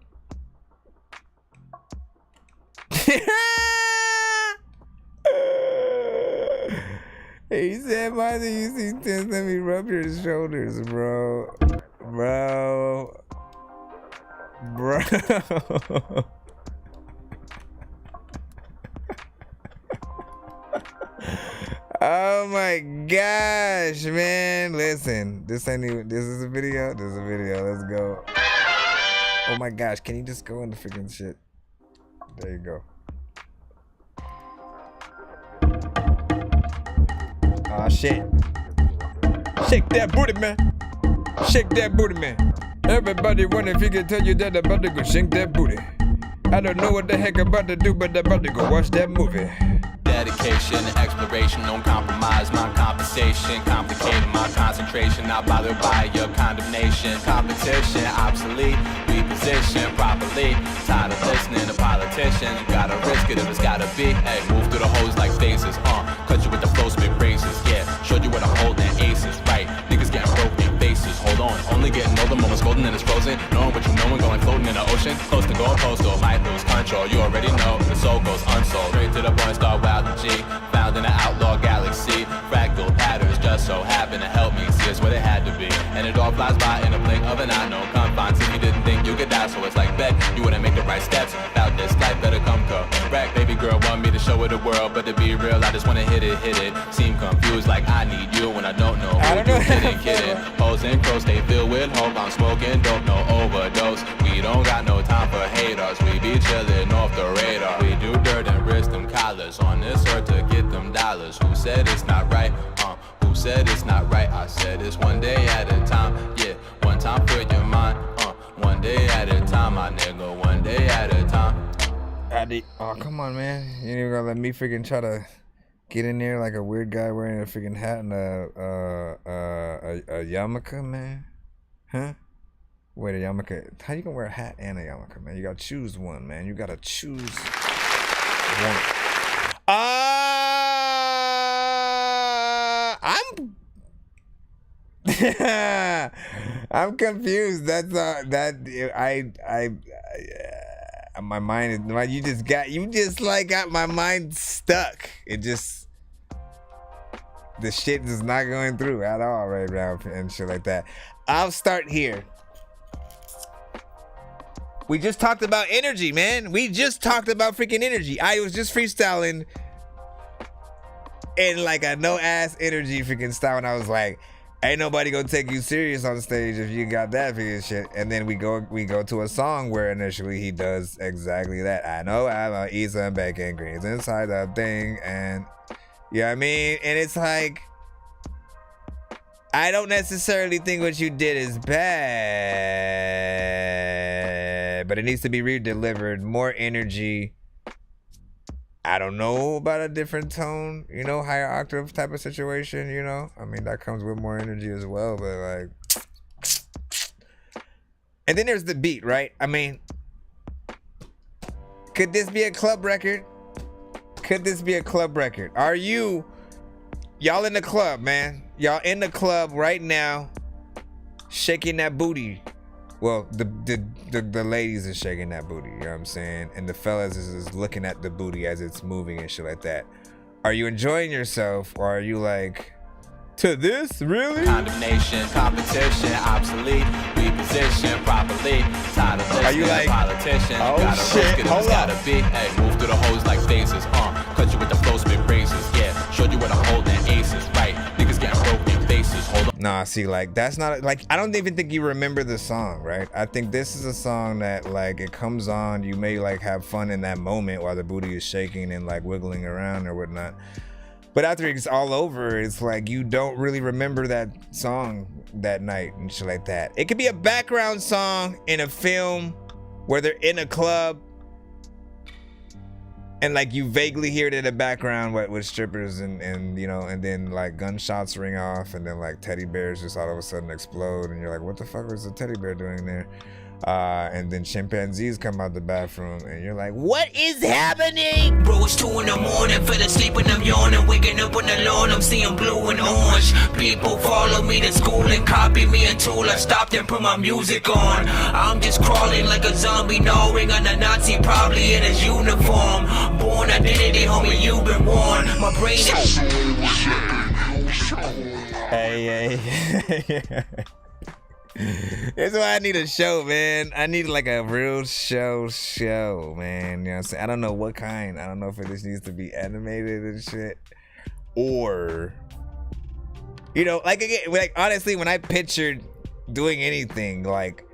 He said, "Why do you see this? Let me rub your shoulders, bro. Oh my gosh, man. Listen, this is a video. Let's go. Oh my gosh, can you just go in the freaking shit? There you go. Aw, shit. Shake that booty, man. Everybody wonder if he can tell you that about to go shake that booty. I don't know what the heck I'm about to do, but I'm about to go watch that movie. Dedication, exploration, don't compromise my compensation. Complicating my concentration, not bothered by your condemnation. Competition, obsolete, reposition properly. Tired of listening to politicians. Gotta risk it if it's gotta be. Hey, move through the hoes like phases. Cut you with the flow, spit braces. Yeah, showed you what I'm holding, aces. Right, niggas getting broke in faces. Hold on, only getting older, moments golden and it's frozen. Knowing what you know and going floating in the ocean. Close to going postal, might lose control. You already know the soul goes unsold. Straight to the point, start wild and G. Found in an outlaw galaxy. Fractal patterns just so happen to help me see it's what it had to be. And it all flies by in a blink of an eye. No confines if you didn't think you could die. So it's like bet you wouldn't make the right steps. About this life better come correct. Baby girl want me to show her the world, but to be real I just wanna hit it. Seem confused like I need you when I don't know who you kidding. Hoes and crows stay filled with hope. I'm smoking dope, no overdose. We don't got no time for haters. We be chilling off the radar. We do dirt and risk them collars on this earth to get them dollars. Who said it's not right? Who said it's not right? I said it's one day at a time. Yeah, one time for your mind. One day at a time, my nigga. One day at a time. Oh, come on, man. You ain't even gonna let me freaking try to get in there like a weird guy wearing a freaking hat and a yarmulke, man? Huh? Wait, a yarmulke. How you gonna wear a hat and a yarmulke, man? You gotta choose one, man. You gotta choose one. I'm confused. That's my mind is, you just like got my mind stuck. It just, the shit is not going through at all right now and shit like that. I'll start here. We just talked about energy, man. We just talked about freaking energy. I was just freestyling in like a no ass energy freaking style, and I was like, ain't nobody gonna take you serious on stage if you got that freaking shit. And then we go to a song where initially he does exactly that. I know I'm gonna eat some bacon greens inside that thing, and you know what I mean? And it's like, I don't necessarily think what you did is bad, but it needs to be re-delivered, more energy. I don't know about a different tone, you know, higher octave type of situation, you know? I mean, that comes with more energy as well, but like... And then there's the beat, right? I mean, could this be a club record? Could this be a club record? Are you... Y'all in the club, man. Y'all in the club right now, shaking that booty. Well, the ladies are shaking that booty, you know what I'm saying? And the fellas is looking at the booty as it's moving and shit like that. Are you enjoying yourself, or are you like, to this, really? Condemnation, competition, obsolete, reposition properly. Tired of listening, are you like, politician? Oh gotta shit, risk it, hold it's gotta be. Hey, move through the hoes like phases, cut you with the flow spin razors, yeah. Showed you where to hold that aces, right? Niggas getting broken faces, hold on. Nah, see, like, that's not, like, I don't even think you remember the song, right? I think this is a song that, like, it comes on, you may, like, have fun in that moment while the booty is shaking and, like, wiggling around or whatnot. But after it's all over, it's like you don't really remember that song that night and shit like that. It could be a background song in a film where they're in a club and like you vaguely hear it in the background with strippers and you know, and then like gunshots ring off and then like teddy bears just all of a sudden explode and you're like, what the fuck was the teddy bear doing there? And then chimpanzees come out the bathroom and you're like, what is happening? Bro, it's 2 in the morning, fell asleep and I'm yawning, waking up on the lawn, I'm seeing blue and orange. People follow me to school and copy me until I stopped and put my music on. I'm just crawling like a zombie, gnawing on a Nazi, probably in his uniform. Born identity, homie, you've been warned. My brain is... Hey. That's why I need a show, man. I need like a real show, man. You know what I'm saying? I don't know what kind. I don't know if it just needs to be animated and shit. Or, you know, like again, like honestly, when I pictured doing anything, like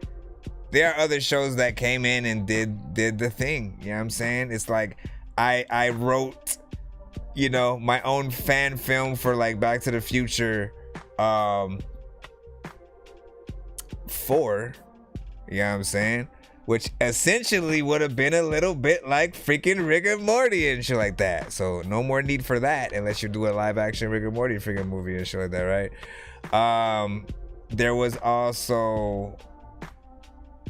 there are other shows that came in and did the thing. You know what I'm saying? It's like I wrote, you know, my own fan film for like Back to the Future. 4, you know what I'm saying? Which essentially would have been a little bit like freaking Rick and Morty and shit like that. So no more need for that unless you do a live action Rick and Morty freaking movie and shit like that, right? There was also,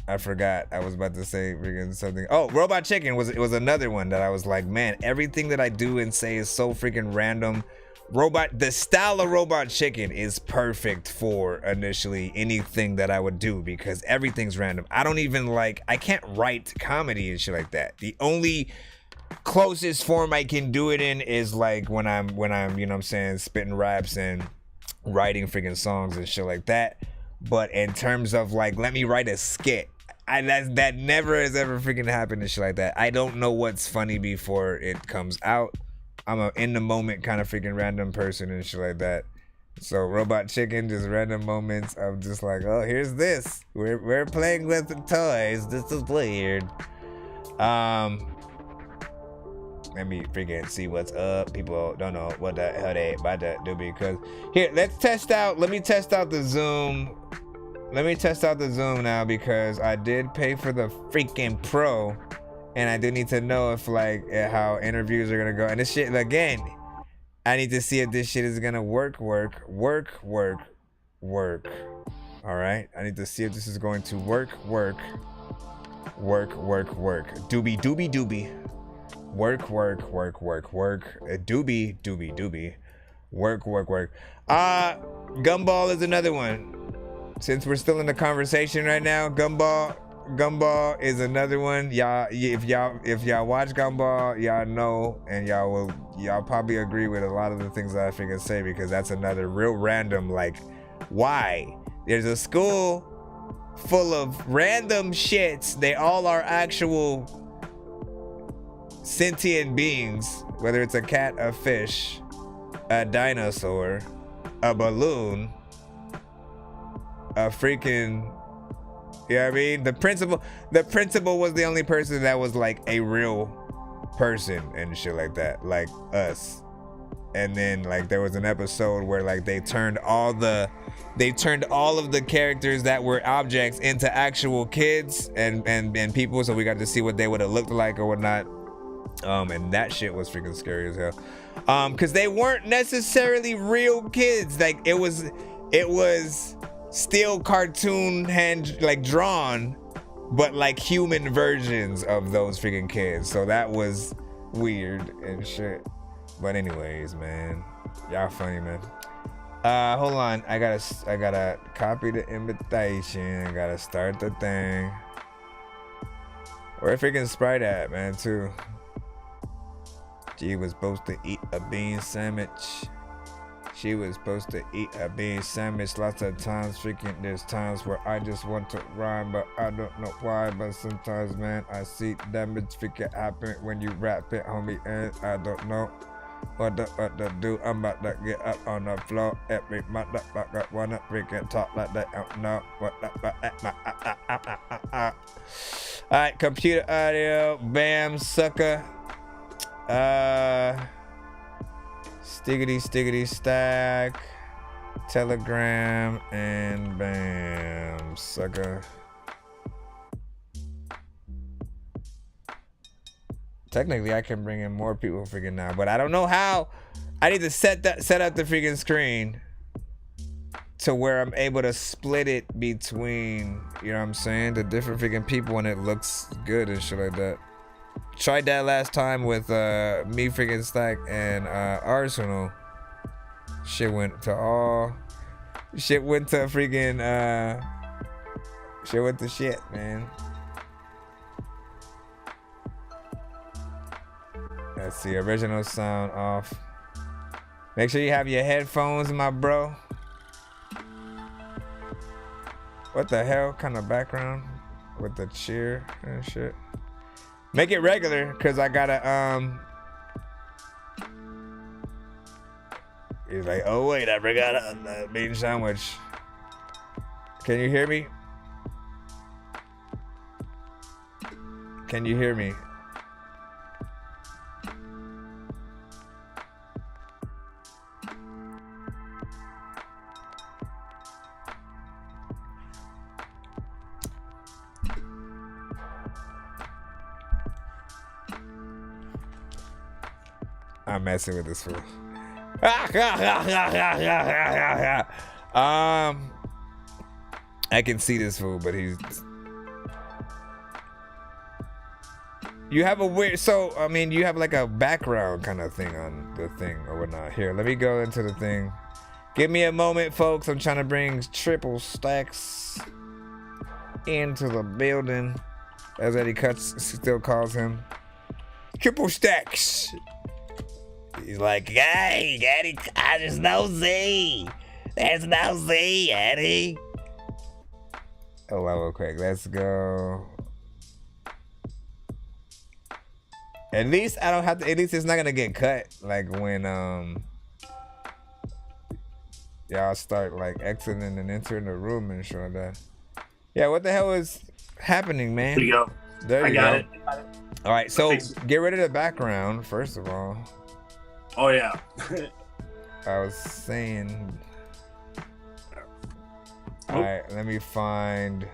I forgot, I was about to say freaking something. Oh, Robot Chicken was another one that I was like, man, everything that I do and say is so freaking random. The style of Robot Chicken is perfect for initially anything that I would do because everything's random. I can't write comedy and shit like that. The only closest form I can do it in is like when I'm, you know what I'm saying, spitting raps and writing freaking songs and shit like that. But in terms of like, let me write a skit, that never has ever freaking happened and shit like that. I don't know what's funny before it comes out. I'm a in the moment kind of freaking random person and shit like that. So Robot Chicken, just random moments of just like, oh, here's this. We're playing with the toys. This is weird. Let me freaking see what's up. People don't know what the hell they about to do because here, let me test out the Zoom. Let me test out the Zoom now because I did pay for the freaking Pro. And I do need to know if like how interviews are gonna go. And this shit, again, I need to see if this shit is gonna work. All right, I need to see if this is going to work. Doobie. Work. Doobie. Work. Gumball is another one. Since we're still in the conversation right now, Gumball Gumball is another one. If y'all watch Gumball, y'all know, and y'all probably agree with a lot of the things that I freaking say, because that's another real random, like, why? There's a school full of random shits. They all are actual sentient beings, whether it's a cat, a fish, a dinosaur, a balloon, a freaking, you know what I mean? The principal was the only person that was like a real person and shit like that, like us. And then like there was an episode where like they turned all of the characters that were objects into actual kids and people, so we got to see what they would have looked like or whatnot. And that shit was freaking scary as hell. Cause they weren't necessarily real kids. Like it was still cartoon hand, like drawn, but like human versions of those freaking kids. So that was weird and shit. But anyways, man, y'all funny, man. Hold on, I gotta copy the invitation. I gotta start the thing. Where freaking Sprite at, man, too? She was supposed to eat a bean sandwich. She was supposed to eat a bean sandwich. Lots of times, freaking, there's times where I just want to rhyme, but I don't know why. But sometimes, man, I see damage freaking happen when you rap it, homie, and I don't know what to do. I'm about to get up on the floor. Every motherfucker wanna freaking talk like they don't know what the Alright, computer audio, bam, sucker. Stiggity stack, Telegram, and bam, sucker. Technically, I can bring in more people freaking now, but I don't know how. I need to set up the freaking screen to where I'm able to split it between, you know what I'm saying, the different freaking people, and it looks good and shit like that. Tried that last time with me freaking Stack and Arsenal. Shit went to freaking shit went to shit, man. Let's see, original sound off. Make sure you have your headphones, my bro. What the hell kind of background with the cheer and shit? Make it regular, cause I gotta He's like, oh wait, I forgot a bean sandwich. Can you hear me? Can you hear me? I'm messing with this fool. I can see this fool, but he's. You have a weird. So I mean, you have like a background kind of thing on the thing or whatnot. Here, let me go into the thing. Give me a moment, folks. I'm trying to bring triple stacks into the building, as Eddie Cuts still calls him. Triple stacks. He's like, hey, Eddie, there's no Z. There's no Z, Eddie. Oh, well, real quick. Let's go. At least I don't have to, at least it's not going to get cut. Like when y'all start like exiting and entering the room and shit like that. Yeah, what the hell is happening, man? There you go. There you go. I got it. All right, so get rid of the background, first of all. Oh, yeah. I was saying. All right, let me find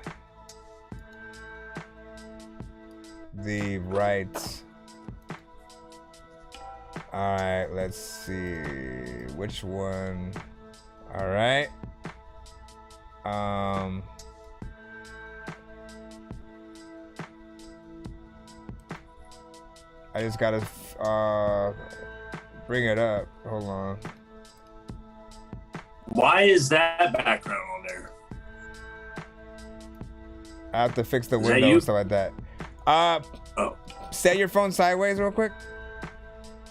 the right. All right, let's see which one. All right. I just gotta bring it up. Hold on. Why is that background on there? I have to fix the Is that window you? and stuff like that. Set your phone sideways real quick.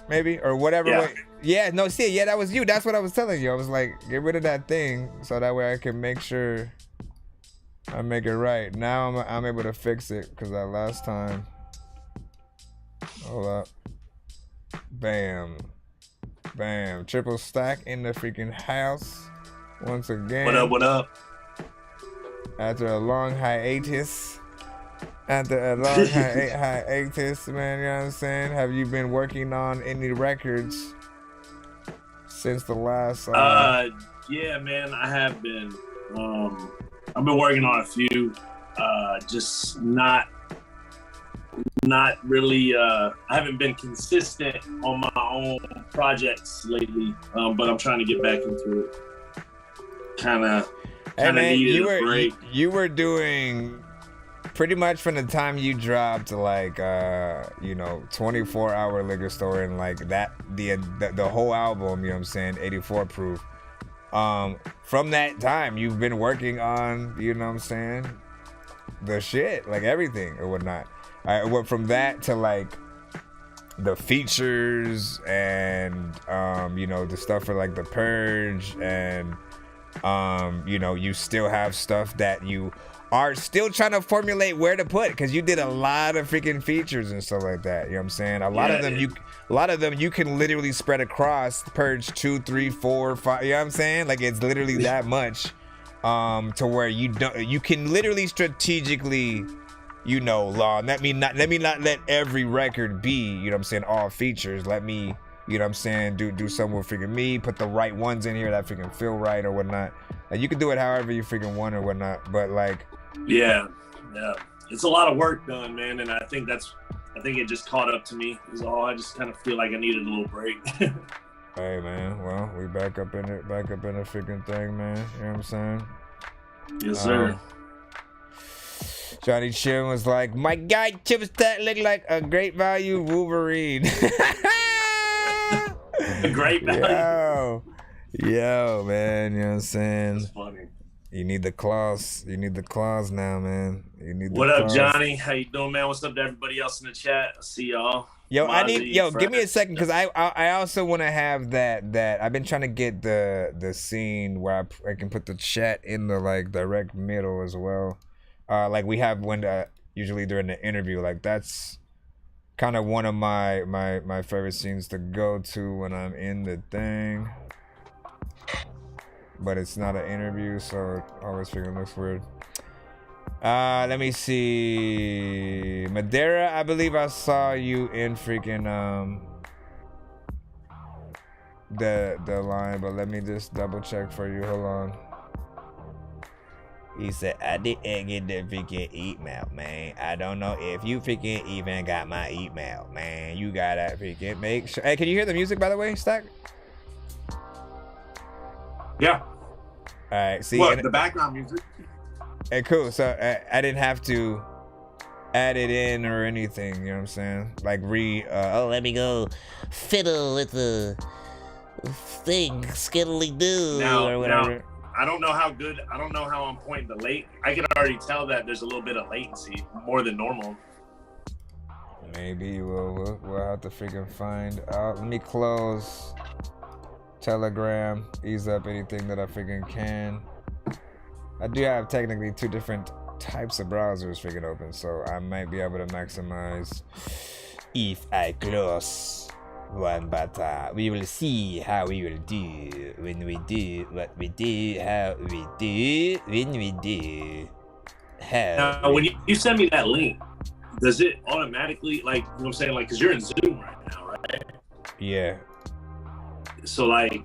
Maybe, or whatever Yeah. way. Yeah, no, see, yeah, that was you. That's what I was telling you. I was like, get rid of that thing so that way I can make sure I make it right. Now I'm able to fix it because that last time. Hold up. Bam. Bam. Triple stack in the freaking house. Once again. What up? What up? After a long hiatus. After a long hiatus, man, you know what I'm saying? Have you been working on any records since the last? Yeah, man, I have been. I've been working on a few. Just not really. I haven't been consistent on my own projects lately, but I'm trying to get back into it. Kind of needed a break. You were doing pretty much from the time you dropped like 24-hour liquor store and like that the whole album, you know what I'm saying, 84 proof. From that time you've been working on, you know what I'm saying, the shit, like everything or whatnot. I went from that to like the features and the stuff for like the Purge and you still have stuff that you are still trying to formulate where to put, because you did a lot of freaking features and stuff like that. You know what I'm saying? A lot of them you can literally spread across Purge 2, 3, 4, 5. You know what I'm saying? Like it's literally that much, to where you can literally strategically, let me not let every record be, you know what I'm saying, all features. Let me, you know what I'm saying, do some with freaking me, put the right ones in here that freaking feel right or whatnot. Like you can do it however you freaking want or whatnot, but like. Yeah, it's a lot of work done, man, and I think it just caught up to me. Is all. I just kind of feel like I needed a little break. Hey, man. Well, we back up in the freaking thing, man. You know what I'm saying? Yes, sir. Johnny Chin was like, my guy Chip Stack looked like a great value Wolverine. A great value. Yo, man. You know what I'm saying? That's funny. You need the claws. You need the claws now, man. You need the What up, claws. Johnny? How you doing, man? What's up to everybody else in the chat? I see y'all. Give me a second, because Fred. I also want to have that I've been trying to get the scene where I can put the chat in the like direct middle as well. Like we have when usually during the interview, like that's kind of one of my favorite scenes to go to when I'm in the thing. But it's not an interview, so it always freaking looks weird. Let me see. Madeira, I believe I saw you in freaking the line, but let me just double check for you. Hold on. He said, I didn't get the freaking email, man. I don't know if you freaking even got my email, man. You gotta freaking make sure. Hey, can you hear the music, by the way, Stack? Yeah. All right. See, what, the background music? Hey, cool. So I didn't have to add it in or anything. You know what I'm saying? Like let me go fiddle with the thing, skiddly do or whatever. Now, I don't know how on point the late. I can already tell that there's a little bit of latency, more than normal. Maybe we'll have to freaking find out. Let me close Telegram, ease up anything that I freaking can. I do have technically two different types of browsers freaking open, so I might be able to maximize if I close one, but we will see how we will do when we do what we do, how we do when we do. Now, when you send me that link, does it automatically, like, you know what I'm saying, like, because you're in Zoom right now, right? Yeah. So, like,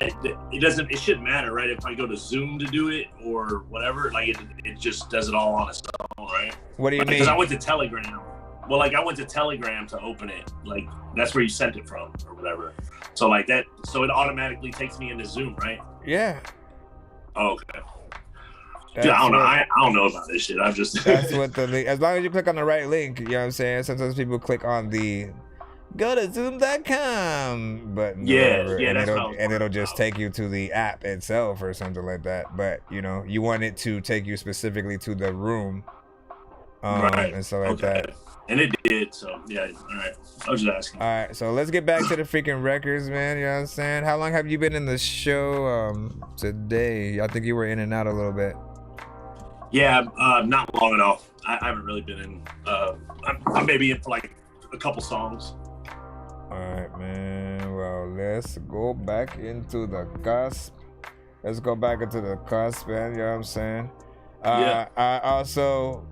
it shouldn't matter, right? If I go to Zoom to do it or whatever, like, it just does it all on its own, right? What do you mean? Because I went to Telegram. Well, like, I went to Telegram to open it. Like, that's where you sent it from or whatever. So, like, that, so it automatically takes me into Zoom, right? Yeah. Oh, okay. Dude, I don't know. I don't know about this shit. I'm just. That's what the link. As long as you click on the right link, you know what I'm saying. Sometimes people click on the go to zoom.com. But it'll just take you to the app itself or something like that. But you know, you want it to take you specifically to the room, right, and stuff like that. And it did, so yeah. All right, I was just asking. All right, so let's get back to the freaking records, man. You know what I'm saying? How long have you been in the show today? I think you were in and out a little bit. Yeah, not long at all. I haven't really been in. I'm maybe in for like a couple songs. All right, man. Well, let's go back into the cusp. Let's go back into the cusp, man. You know what I'm saying? Yeah. I also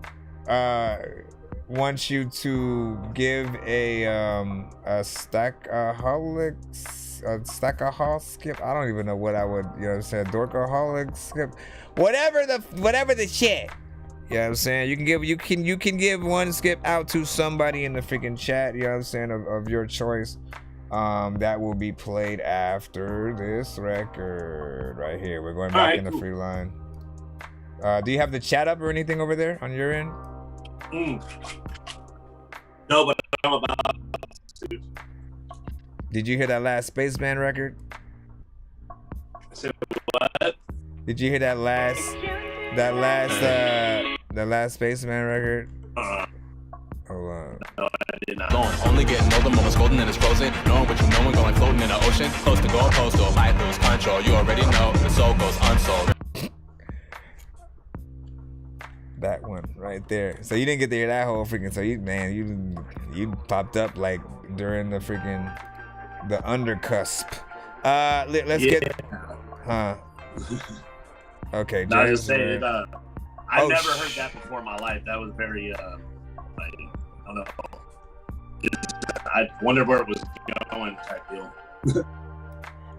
want you to give a stackaholic skip. I don't even know what I would, you know what I'm saying, dorkaholic skip. Whatever the shit. You know what I'm saying? You can give one skip out to somebody in the freaking chat, you know what I'm saying, of your choice. That will be played after this record right here. We're going back in the free line. Do you have the chat up or anything over there on your end? No, but I'm about to. Did you hear that last Spaceman record? Said what? Did you hear that last Spaceman record? Hold on. No, I did not. Only getting older, moments golden and it's frozen. Knowing what you know and going floating in the ocean. Close to goalpost or might lose control. You already know the soul goes unsold. That one right there. So you didn't get to hear that whole freaking. So you popped up like during the freaking the undercusp. Let's get. Okay. No, I was saying, I never heard that before in my life. That was very like, I don't know. I wonder where it was going type deal.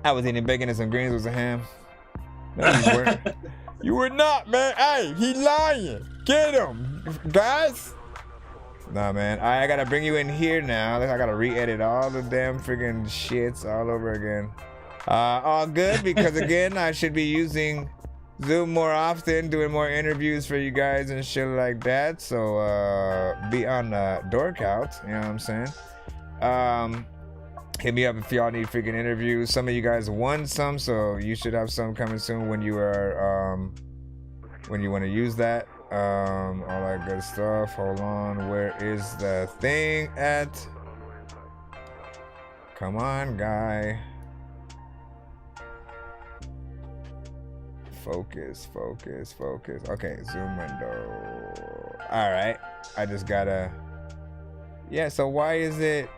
I was eating bacon and some greens with some ham. No, you weren't. You were not, man. Hey, he lying. Get him, guys. Nah, man. I gotta bring you in here now. I gotta re-edit all the damn freaking shits all over again. All good because again, I should be using Zoom more often, doing more interviews for you guys and shit like that. So be on Dork out. You know what I'm saying? Hit me up if y'all need freaking interviews. Some of you guys won some, so you should have some coming soon when you are when you want to use that. All that good stuff. Hold on, where is the thing at? Come on, guy. Focus. Okay, zoom window. All right, I just gotta. Yeah. So why is it?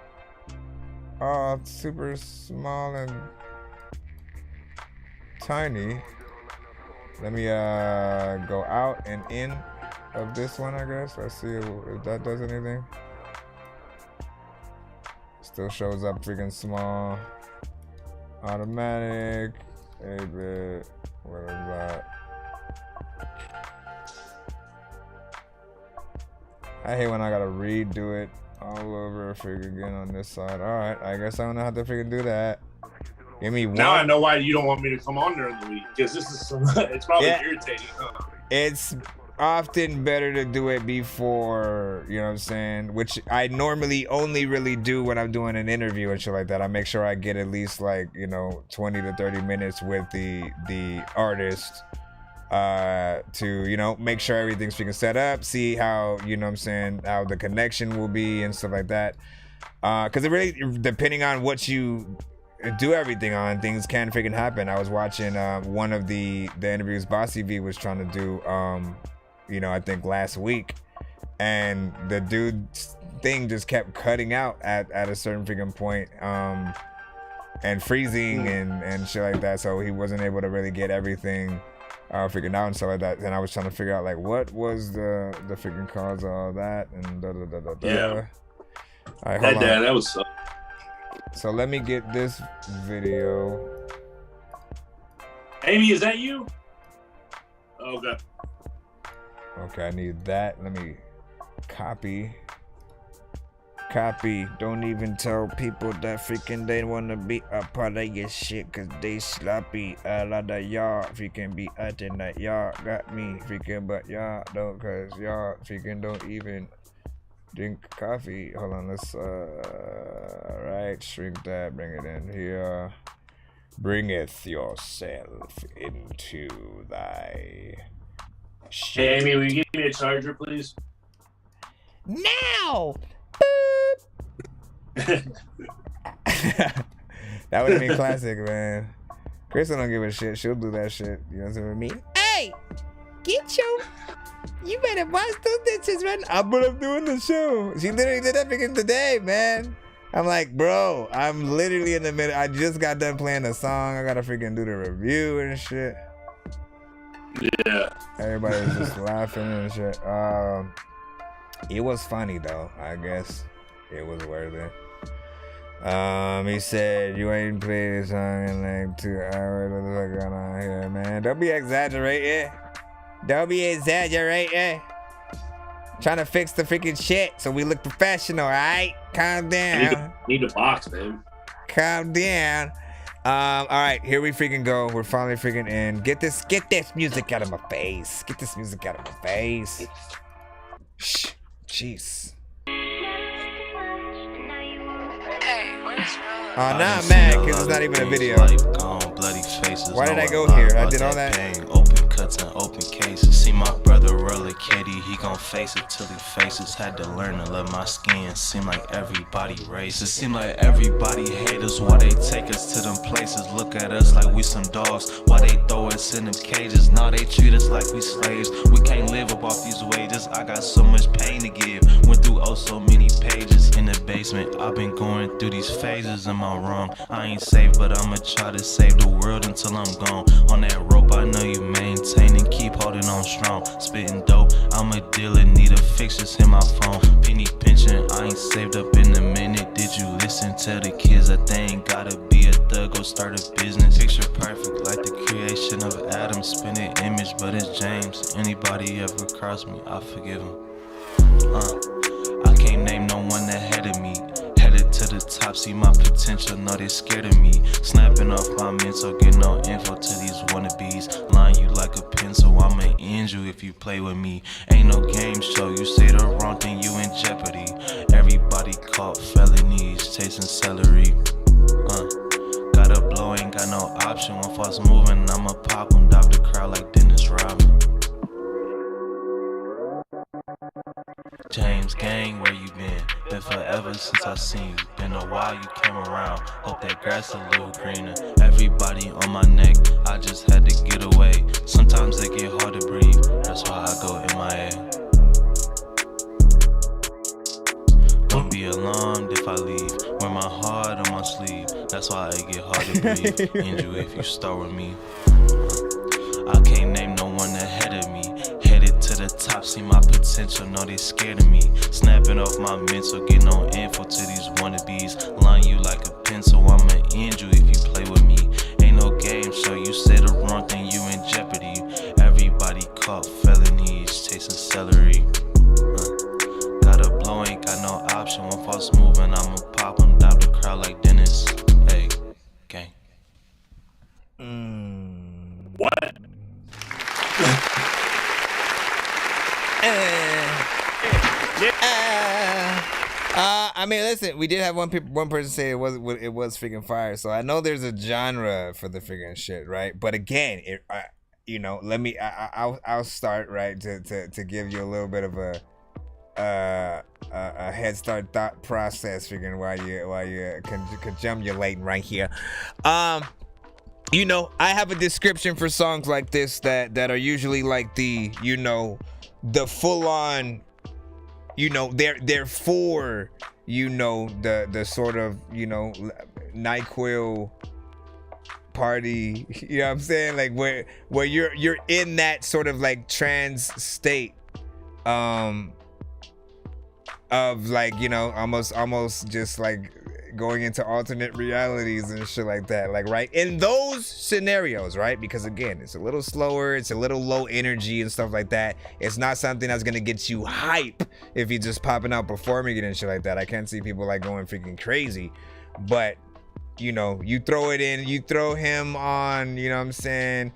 Super small and tiny. Let me go out and in of this one, I guess. Let's see if that does anything. Still shows up freaking small. Automatic. 8-bit. What is that? I hate when I gotta redo it all over freaking again on this side. All right, I guess I don't know how to freaking do that. Give me one. Now I know why you don't want me to come on during the week, because this is it's probably irritating. Huh? It's often better to do it before, you know what I'm saying, which I normally only really do when I'm doing an interview and shit like that. I make sure I get at least like, you know, 20 to 30 minutes with the artist to, you know, make sure everything's freaking set up, see how, you know what I'm saying, how the connection will be and stuff like that. Because it really, depending on what you do everything on, things can freaking happen. I was watching one of the interviews Bossy V was trying to do, you know, I think last week, and the dude's thing just kept cutting out at a certain freaking point, and freezing and shit like that, so he wasn't able to really get everything freaking out and stuff like that. And I was trying to figure out like what was the freaking cause of all that and Yeah. All right, that was so let me get this video. Amy, is that you? Okay. Okay, I need that. Let me copy. Don't even tell people that freaking they want to be a part of your shit, cause they sloppy. A lot of y'all freaking be acting that y'all got me freaking, but y'all don't, cause y'all freaking don't even Drink coffee. Hold on, let's alright, shrink that, bring it in here. Bringeth yourself into thy shit. Hey, Amy, will you give me a charger, please? Now! That would have been classic, man. Crystal don't give a shit. She'll do that shit. You know what I'm saying? Hey! Get your... You better watch those bitches right now. But I'm doing the show. She literally did that freaking today, man. I'm like, bro, I'm literally in the middle. I just got done playing the song. I gotta freaking do the review and shit. Yeah. Everybody was just laughing and shit. It was funny though. I guess it was worth it. He said, you ain't played this song in like 2 hours. What the fuck going on here, man? Don't be exaggerating. Don't be exaggerating. Trying to fix the freaking shit so we look professional, alright? Calm down. Need a box, babe. Calm down. Alright, here we freaking go. We're finally freaking in. Get this music out of my face. Get this music out of my face. Shh. Jeez. Oh, now I'm mad because it's not even a video. Why did I go here? I did all that. Open cuts and open cases. See my brother roll a kitty, he gon' face it till he faces. Had to learn to love my skin. Seem like everybody racist. Seem like everybody hate us. Why they take us to them places? Look at us like we some dogs. Why they throw us in them cages? Now they treat us like we slaves. We can't live up off these wages. I got so much pain to give. Went through oh so many pages. In the basement, I've been going through these phases. Am I wrong? I ain't safe, but I'ma try to save the world until I'm gone. On that rope, I know you maintain and keep holding on strong. Spitting dope, I'm a dealer, need a fix, just hit my phone. Penny pinching, I ain't saved up in a minute. Did you listen to the kids that they ain't gotta be a thug, go start a business? Picture perfect, like the creation of Adam. Spin an image, but it's James. Anybody ever cross me, I forgive him. I can't name no one ahead of me. Headed to the top, see my potential, know they scared of me. Snapping off my mental, get no info to these wannabes. Line you like a pencil, I'ma end you if you play with me. Ain't no game show, you say the wrong thing, you in jeopardy. Everybody caught felonies, chasing celery. Gotta blow, ain't got no option. When false moving, I'ma pop 'em, dive the crowd like Dennis Rodman. James Gang, where you been? Been forever since I seen you. Been a while you came around. Hope that grass a little greener. Everybody on my neck, I just had to get away. Sometimes it get hard to breathe. That's why I go MIA. Don't be alarmed if I leave. Wear my heart on my sleeve. That's why it get hard to breathe. End you if you start with me. I can't name no one ahead of me. Headed to the top, see my potential, know they scared of me. Snapping off my mental, get no info to these wannabes. Line you like a pencil, I'ma end you if you play with me. Ain't no game show, you say the wrong thing, you in jeopardy. Everybody caught felonies, chasing celery. Gotta blow, ain't got no option. When false moving, I'ma pop 'em, dive the crowd like Dennis. Hey, gang. What? I mean, listen, we did have one person say it was freaking fire, so I know there's a genre for the freaking shit, right? But again, you know, I'll start right to give you a little bit of a head start thought process, freaking while you conjumulating right here. You know, I have a description for songs like this that are usually like the, you know, the full on, you know, they're for, you know, the sort of, you know, NyQuil party, you know what I'm saying? Like where you're in that sort of like trance state of like, you know, almost just like going into alternate realities and shit like that, like, right, in those scenarios, right? Because again, it's a little slower, it's a little low energy and stuff like that. It's not something that's gonna get you hype if you're just popping out performing it and shit like that. I can't see people like going freaking crazy, but you know, you throw it in, you throw him on, you know what I'm saying,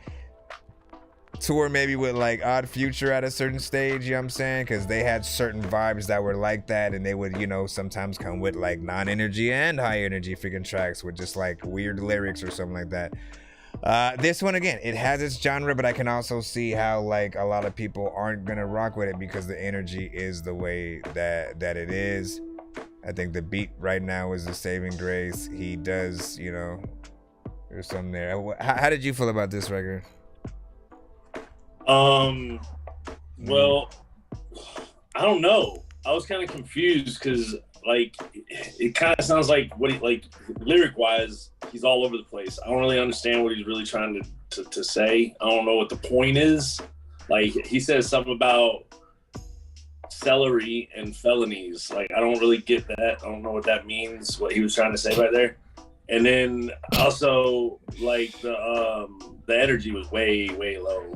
tour maybe with like Odd Future at a certain stage, you know what I'm saying? Because they had certain vibes that were like that, and they would, you know, sometimes come with like non-energy and high energy freaking tracks with just like weird lyrics or something like that. This one, again, it has its genre, but I can also see how like a lot of people aren't gonna rock with it because the energy is the way that it is. I think the beat right now is the saving grace. He does, you know, there's something there. How did you feel about this record? Well, I don't know. I was kind of confused because like it kind of sounds like what he like lyric wise, he's all over the place. I don't really understand what he's really trying to say. I don't know what the point is. Like he says something about celery and felonies. Like I don't really get that. I don't know what that means, what he was trying to say right there. And then also like the energy was way low.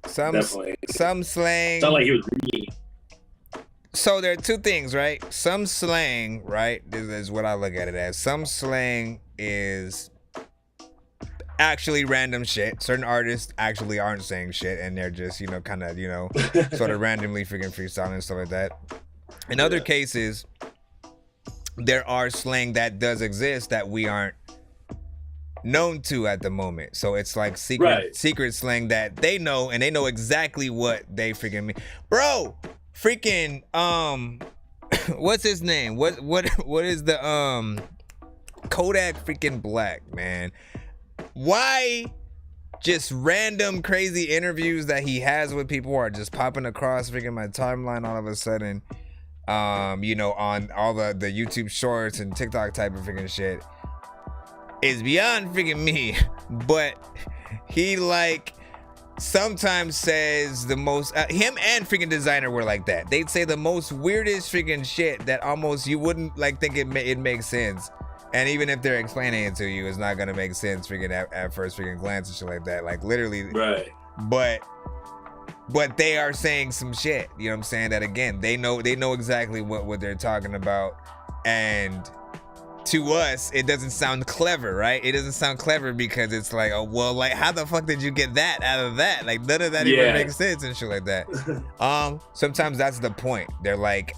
Some slang. Sound like he was reading. So there are two things, right? Some slang, right? This is what I look at it as. Some slang is actually random shit. Certain artists actually aren't saying shit, and they're just, you know, kind of, you know, sort of randomly freaking freestyling and stuff like that. In other cases, there are slang that does exist that we aren't known to at the moment. So it's like secret slang that they know, and they know exactly what they freaking mean. Bro, freaking what's his name? What is the Kodak freaking Black, man? Why just random crazy interviews that he has with people are just popping across freaking my timeline all of a sudden, you know, on all the YouTube shorts and TikTok type of freaking shit is beyond freaking me. But he like sometimes says the most him and freaking Designer were like that. They'd say the most weirdest freaking shit that almost you wouldn't like think it makes sense. And even if they're explaining it to you, it's not gonna make sense freaking at first freaking glance and shit like that. Like literally. Right. But they are saying some shit, you know what I'm saying? That again, they know exactly what they're talking about. And to us, it doesn't sound clever, right? It doesn't sound clever because it's like, oh, well, like, how the fuck did you get that out of that? Like, none of that even makes sense and shit like that. Sometimes that's the point. They're like,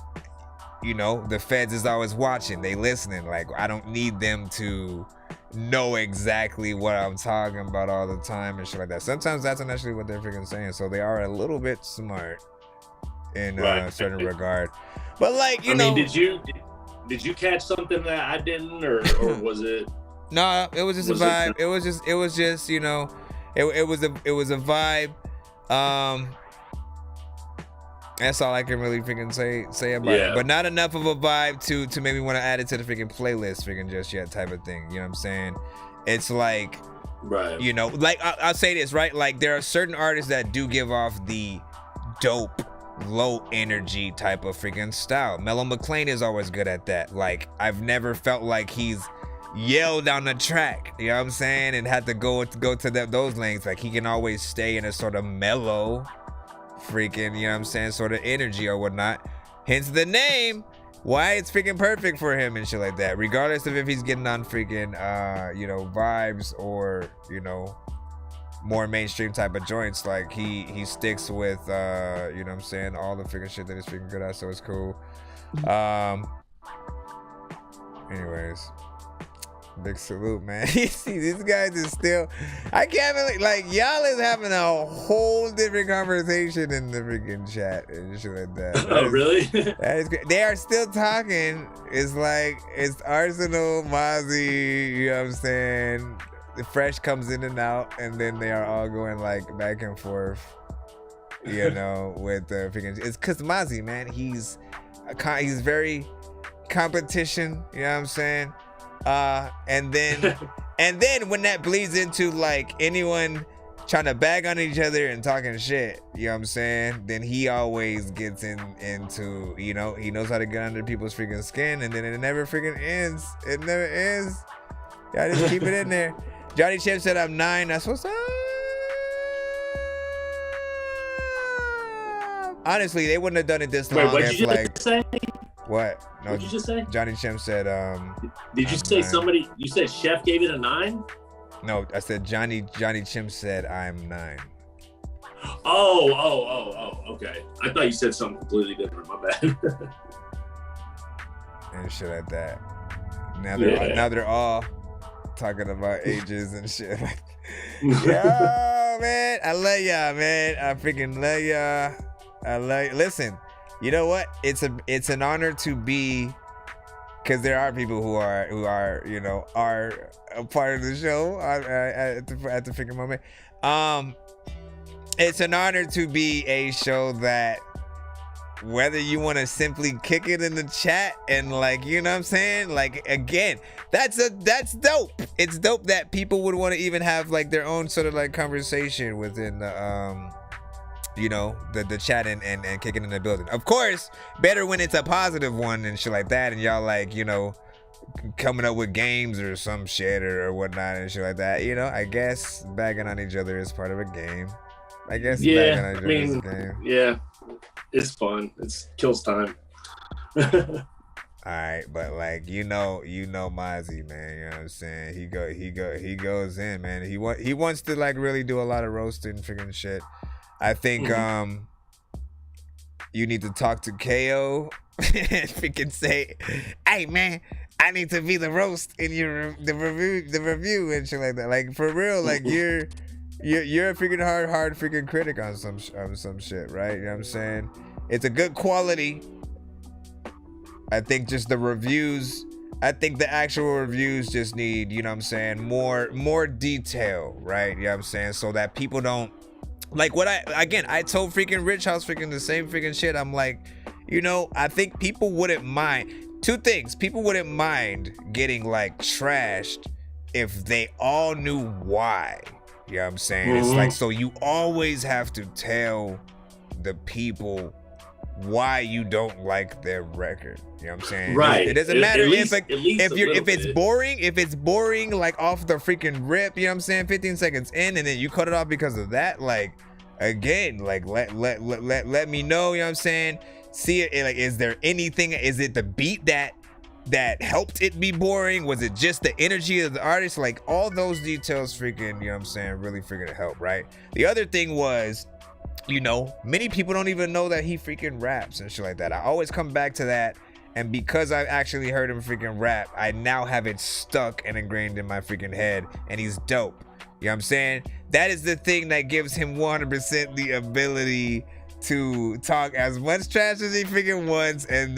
you know, the feds is always watching. They listening. Like, I don't need them to know exactly what I'm talking about all the time and shit like that. Sometimes that's not actually what they're freaking saying. So they are a little bit smart in a certain regard. But like, you know, did you catch something that I didn't, or was it? No, it was just a vibe. It was just, you know, it was a vibe. That's all I can really freaking say about it. But not enough of a vibe to make me want to add it to the freaking playlist freaking just yet type of thing. You know what I'm saying? It's like, right. You know, like I'll say this, right? Like there are certain artists that do give off the dope, low energy type of freaking style. Mellow McLean is always good at that. Like I've never felt like he's yelled on the track, you know what I'm saying, and had to go to those lanes. Like he can always stay in a sort of mellow freaking, you know what I'm saying, sort of energy or whatnot. Hence the name, why it's freaking perfect for him and shit like that. Regardless of if he's getting on freaking you know, vibes or, you know, more mainstream type of joints, like he sticks with you know what I'm saying, all the freaking shit that he's freaking good at, so it's cool. Anyways, big salute, man. You see, these guys is still, I can't believe, like, y'all is having a whole different conversation in the freaking chat and shit like that. Oh, really? That is great. They are still talking. It's like, it's Arsenal, Mozzie, you know what I'm saying? The Fresh comes in and out, and then they are all going like back and forth, you know, with the freaking, it's cause Mozzie, man, he's very competition, you know what I'm saying? And then when that bleeds into like anyone trying to bag on each other and talking shit, you know what I'm saying? Then he always gets into, you know, he knows how to get under people's freaking skin, and then it never freaking ends. It never ends. Y'all just keep it in there. Johnny Chip said I'm 9. That's what's up. Honestly, they wouldn't have done it this long. Wait, what did you like, just say? What? No, What did you just say? Johnny Chim said Did you say 9. somebody? You said Chef gave it a 9? No, I said Johnny Chim said I'm 9. Oh, okay. I thought you said something completely different. My bad. And shit like that. Now they're all talking about ages and shit. Yo, man, I love y'all, man. I freaking love y'all. Listen, you know what? It's an honor to be, because there are people who are are a part of the show at the freaking moment. It's an honor to be a show that, whether you want to simply kick it in the chat and like, you know what I'm saying? Like, again, that's dope. It's dope that people would want to even have like their own sort of like conversation within the, the chat and kicking in the building. Of course, better when it's a positive one and shit like that. And y'all like, coming up with games or some shit or whatnot and shit like that. I guess bagging on each other is part of a game. Bagging on each other is a game. Yeah. It's fun. It kills time. All right, but like Mozzie, man, you know what I'm saying? He goes in, man. He wants to like really do a lot of roasting freaking shit. I think you need to talk to KO and freaking say, "Hey man, I need to be the roast in the review and shit like that." Like for real, like you're a freaking hard freaking critic on some shit, right? You know what I'm saying? It's a good quality. I think just the reviews, I think the actual reviews just need, you know what I'm saying, more detail, right? You know what I'm saying? So that people don't, like I told freaking Rich House freaking the same freaking shit. I'm like, I think people wouldn't mind. Two things. People wouldn't mind getting like trashed if they all knew why. You know what I'm saying? It's like, so you always have to tell the people why you don't like their record. You know what I'm saying? Right. It doesn't matter if it's boring like off the freaking rip, you know what I'm saying? 15 seconds in and then you cut it off because of that. Like, again, like let me know, you know what I'm saying? See it, like, is there anything, is it the beat that helped it be boring? Was it just the energy of the artist? Like, all those details freaking, you know what I'm saying, really freaking help, right? The other thing was, many people don't even know that he freaking raps and shit like that. I always come back to that, and because I've actually heard him freaking rap, I now have it stuck and ingrained in my freaking head, and he's dope. You know what I'm saying? That is the thing that gives him 100% the ability to talk as much trash as he freaking wants, and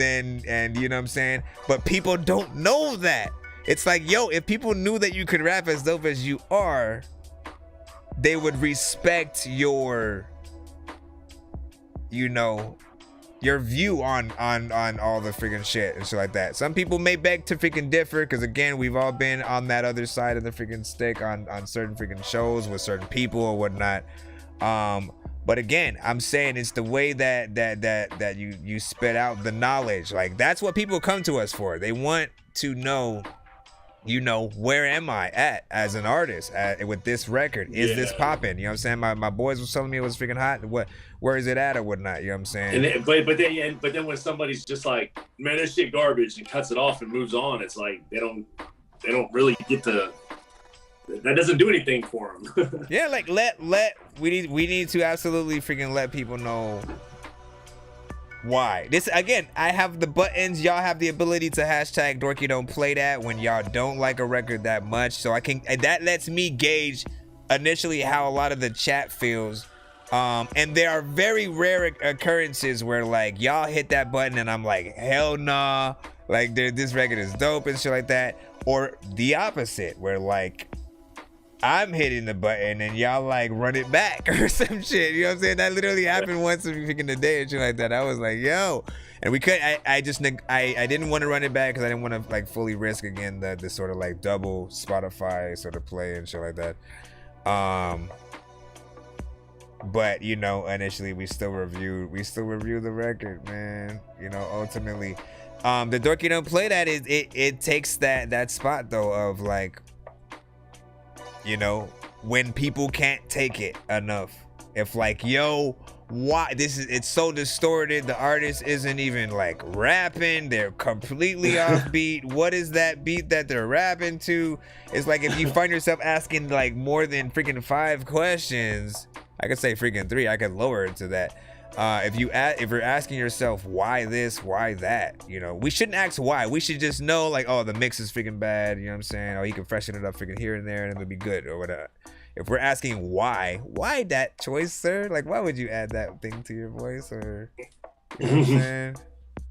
you know what I'm saying? But people don't know that. It's like, yo, if people knew that you could rap as dope as you are, they would respect your view on all the freaking shit and shit like that. Some people may beg to freaking differ, because again, we've all been on that other side of the freaking stick on certain freaking shows with certain people or whatnot. But again, I'm saying it's the way that you spit out the knowledge. Like, that's what people come to us for. They want to know, where am I at as an artist with this record? Is this popping? You know what I'm saying? My boys was telling me it was freaking hot. Where is it at or whatnot? You know what I'm saying? And but then when somebody's just like, man, this shit garbage, and cuts it off and moves on, it's like they don't really get to. That doesn't do anything for them. Yeah, like we need to absolutely freaking let people know why. This, again, I have the buttons. Y'all have the ability to hashtag Dorky don't play that when y'all don't like a record that much. So that lets me gauge initially how a lot of the chat feels. And there are very rare occurrences where like y'all hit that button and I'm like, hell nah, like this record is dope and shit like that. Or the opposite, where like I'm hitting the button and y'all like run it back or some shit. You know what I'm saying? That literally happened once in the day and shit like that. I was like, yo. And we could, I didn't want to run it back because I didn't want to like fully risk again the sort of like double Spotify sort of play and shit like that. But initially we still review the record, man. Ultimately, the Dorky don't play that is it takes that spot though of like, when people can't take it enough. If like, yo, why it's so distorted, the artist isn't even like rapping, they're completely off beat. What is that beat that they're rapping to? It's like if you find yourself asking like more than freaking 5 questions, I could say freaking 3. I could lower it to that. If you're asking yourself why this, why that, you know, we shouldn't ask why. We should just know like, oh, the mix is freaking bad. You know what I'm saying? Oh, he can freshen it up freaking here and there, and it'll be good or whatever. If we're asking why that choice, sir? Like, why would you add that thing to your voice? Or, you know what I'm saying?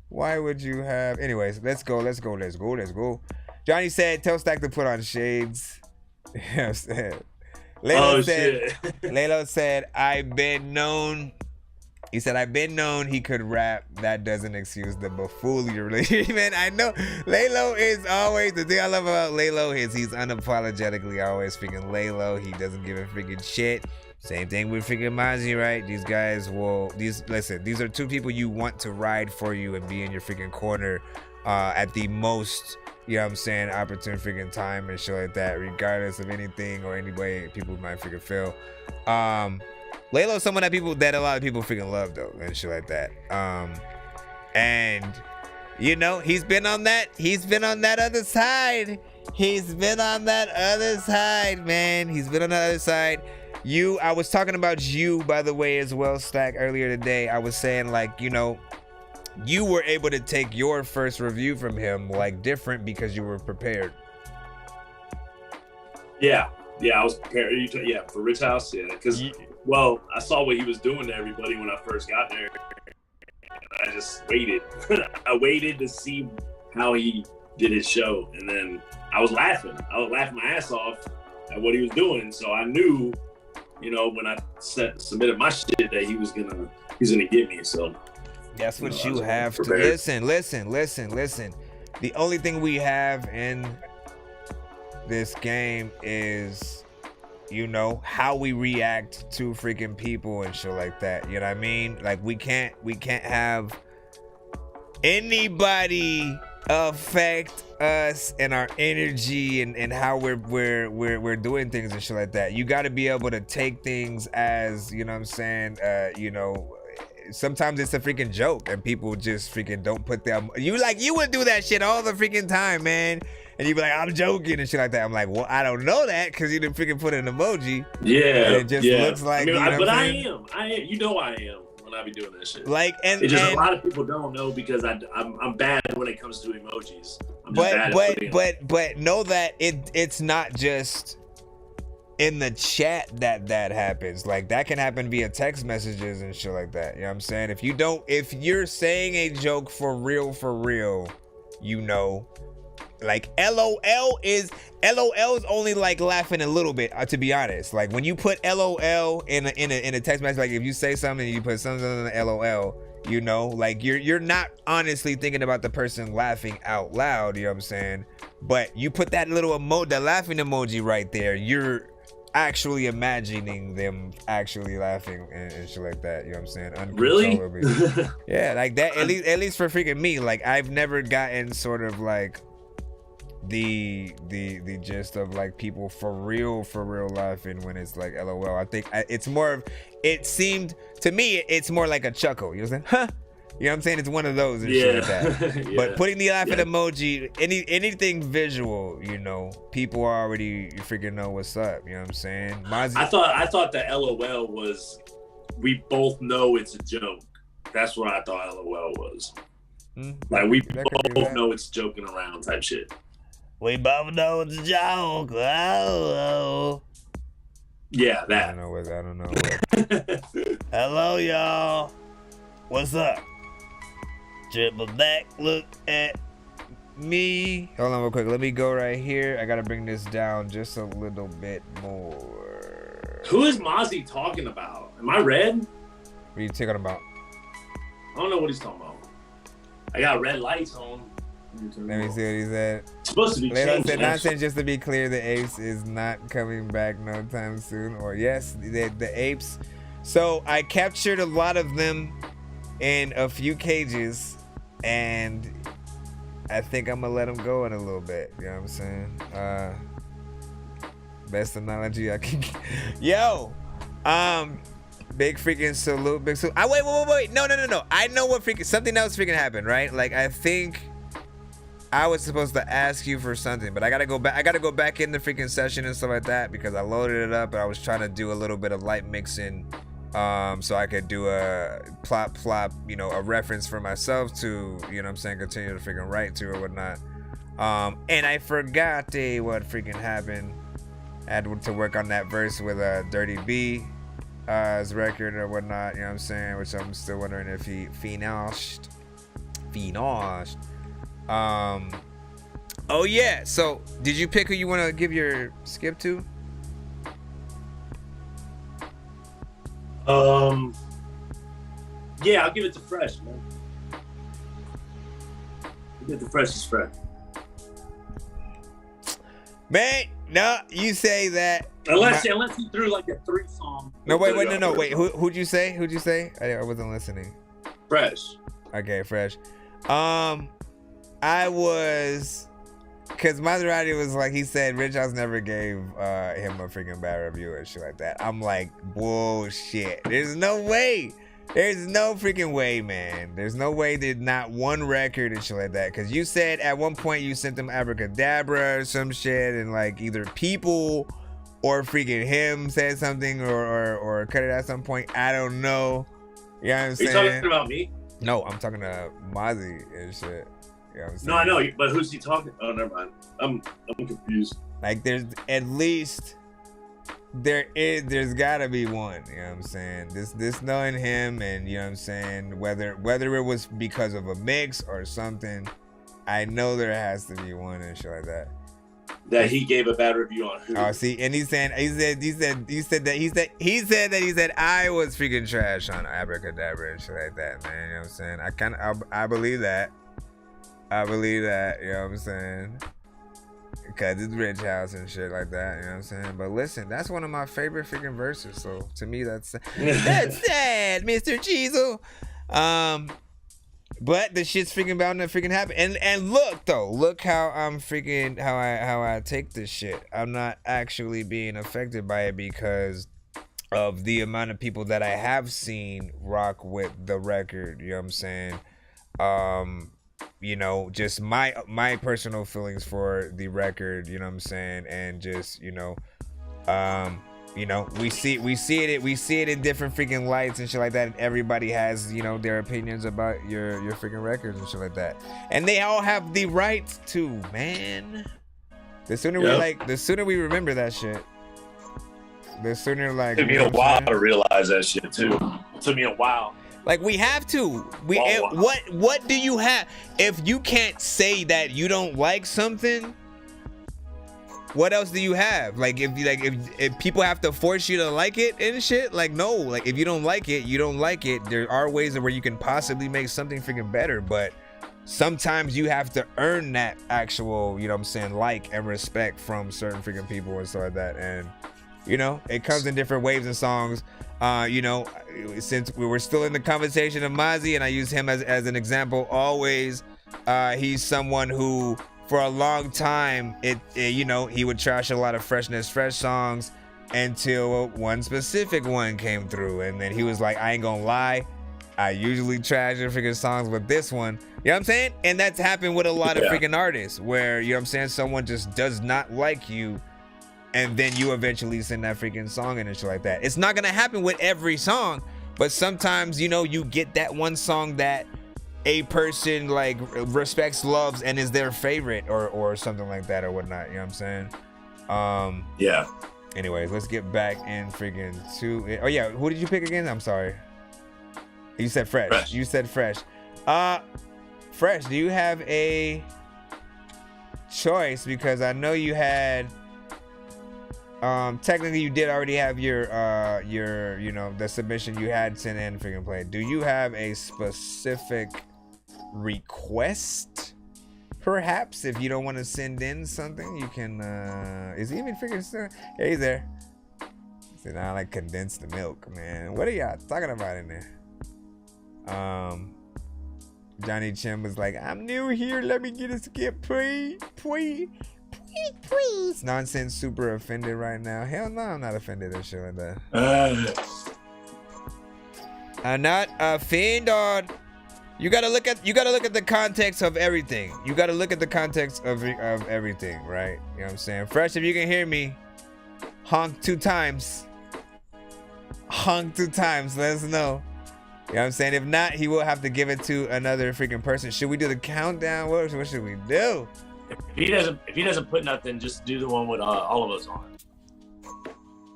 Why would you have? Anyways, let's go. Johnny said, tell Stack to put on shades. You know what I'm saying? Lalo said, I've been known. He said, I've been known he could rap. That doesn't excuse the buffoonery. Man, I know. Lalo is always, the thing I love about Lalo is he's unapologetically always freaking Lalo. He doesn't give a freaking shit. Same thing with freaking Mozzie, right? These guys listen, these are two people you want to ride for you and be in your freaking corner at the most, you know what I'm saying, opportune freaking time and shit like that, regardless of anything or any way people might freaking feel. Lalo's someone that a lot of people freaking love though and shit like that. And you know, he's been on that other side. He's been on that other side, man. He's been on the other side. I was talking about you, by the way, as well, Stack, earlier today. I was saying, like, you know, you were able to take your first review from him, like, different because you were prepared. Yeah, I was prepared. For Rich House, yeah. Because, well, I saw what he was doing to everybody when I first got there. I just waited. I waited to see how he did his show. And then I was laughing. My ass off at what he was doing. So I knew, you know, when I submitted my shit that he was gonna get me. So that's what you have to listen. The only thing we have in this game is, you know, how we react to freaking people and shit like that. You know what I mean? Like we can't have anybody affect us and our energy and how we're doing things and shit like that. You got to be able to take things as, you know what I'm saying, you know, sometimes it's a freaking joke and people just freaking don't put them. You would do that shit all the freaking time, man. And you'd be like, I'm joking and shit like that. I'm like, well, I don't know that because you didn't freaking put an emoji. Yeah. And it just looks like, I mean, you know but I am. You know I am when I be doing that shit. Like, and it's just a lot of people don't know because I'm bad when it comes to emojis. But know that it's not just in the chat that happens. Like that can happen via text messages and shit like that. You know what I'm saying? If you're saying a joke for real, you know, like LOL is only like laughing a little bit, to be honest. Like when you put LOL in a text message, like if you say something and you put something on the LOL, you know, like you're not honestly thinking about the person laughing out loud, you know what I'm saying? But you put that little the laughing emoji right there, you're actually imagining them actually laughing and shit like that, you know what I'm saying? Really? Yeah, like that, at least for freaking me. Like I've never gotten sort of like the gist of like people for real laughing when it's like LOL. I think it's more of, it seemed to me it's more like a chuckle, you know what I'm saying? Huh? You know what I'm saying? It's one of those and shit like that. Yeah. But putting the laughing emoji, anything visual, you know, people already freaking know what's up, you know what I'm saying? Mozzie, I thought that LOL was, we both know it's a joke. That's what I thought LOL was. Like we both know it's joking around type shit. We both know it's a joke. Oh. Yeah, that. I don't know what. Hello, y'all. What's up? Triple back, look at me. Hold on real quick. Let me go right here. I gotta bring this down just a little bit more. Who is Mozzie talking about? Am I red? What are you talking about? I don't know what he's talking about. I got red lights on. Let me see what he said. It's supposed to be changed. Said, Nonsense, just to be clear, the apes is not coming back no time soon. Or yes, the apes. So I captured a lot of them in a few cages, and I think I'm gonna let them go in a little bit. You know what I'm saying? Best analogy I can get. Yo, big freaking salute, big salute. Wait. No. I know what freaking, something else freaking happened, right? Like I think I was supposed to ask you for something, but I gotta go back. I gotta go back in the freaking session and stuff like that because I loaded it up and I was trying to do a little bit of light mixing, so I could do a plop, you know, a reference for myself to, you know what I'm saying, continue to freaking write to or whatnot. And I forgot what freaking happened. I had to work on that verse with Dirty B, his record or whatnot. You know what I'm saying? Which I'm still wondering if he finished. Oh yeah. So did you pick who you want to give your skip to? Yeah, I'll give it to Fresh, man. I'll give it to Fresh's friend. Man, no, you say that. Unless he threw like a 3-song. No, wait, who'd you say? I wasn't listening. Fresh. Okay, Fresh. I was, cause Maserati was like, he said Rich House never gave him a freaking bad review or shit like that. I'm like, bullshit. There's no way. There's no freaking way, man. There's no way there's not one record and shit like that. Cause you said at one point you sent them Abracadabra or some shit, and like either people or freaking him said something or cut it at some point. I don't know. You know what I'm saying? Are you talking about me? No, I'm talking to Mozzie and shit. You know what I'm saying? No, I know, but who's he talking? Oh, never mind. I'm confused. Like there's at least there's gotta be one, you know what I'm saying? This knowing him, and you know what I'm saying, whether it was because of a mix or something, I know there has to be one and shit like that. That he gave a bad review on who? Oh, see, and he said I was freaking trash on Abracadabra and shit like that, man. You know what I'm saying? I believe that. You know what I'm saying? Because it's Rich House and shit like that, you know what I'm saying? But listen, that's one of my favorite freaking verses. So to me, that's sad, Mr. Cheezel. But the shit's freaking bound to freaking happen. And look how I'm freaking how I take this shit. I'm not actually being affected by it because of the amount of people that I have seen rock with the record, you know what I'm saying? You know, just my personal feelings for the record, you know what I'm saying, and just, you know, we see it in different freaking lights and shit like that, and everybody has, you know, their opinions about your freaking records and shit like that, and they all have the right to, man. The sooner we remember that shit, the sooner, like, it took me a while to realize that shit too. It took me a while. Like, we have to. What do you have? If you can't say that you don't like something, what else do you have? Like, if people have to force you to like it and shit, like, no. Like, if you don't like it, you don't like it. There are ways where you can possibly make something freaking better, but sometimes you have to earn that actual, you know what I'm saying, like and respect from certain freaking people and stuff like that. And, you know, it comes in different waves and songs. You know, since we were still in the conversation of Mozzie, and I use him as an example always, he's someone who, for a long time, you know, he would trash a lot of Fresh songs until one specific one came through, and then he was like, I ain't gonna lie, I usually trash your freaking songs, but this one, you know what I'm saying? And that's happened with a lot of freaking artists, where, you know what I'm saying, someone just does not like you, and then you eventually send that freaking song in and shit like that. It's not gonna happen with every song, but sometimes, you know, you get that one song that a person like respects, loves, and is their favorite, or something like that or whatnot. You know what I'm saying? Yeah. Anyways, let's get back in freaking to it. Oh yeah, who did you pick again? I'm sorry. You said Fresh. You said Fresh. Fresh, do you have a choice? Because I know you had. Technically you did already have your you know, the submission you had sent in freaking play. Do you have a specific request? Perhaps if you don't want to send in something, you can is he even freaking still? Yeah, he's there. See, now I like condensed the milk, man. What are y'all talking about in there? Johnny Chim was like, I'm new here, let me get a skip, please. Nonsense super offended right now. Hell no, I'm not offended or shit like that. I'm not offended. You gotta look at the context of everything. You gotta look at the context of everything, right? You know what I'm saying? Fresh, if you can hear me, honk 2 times. Honk 2 times. Let us know. You know what I'm saying? If not, he will have to give it to another freaking person. Should we do the countdown? What should we do? If he doesn't put nothing, just do the one with all of us on.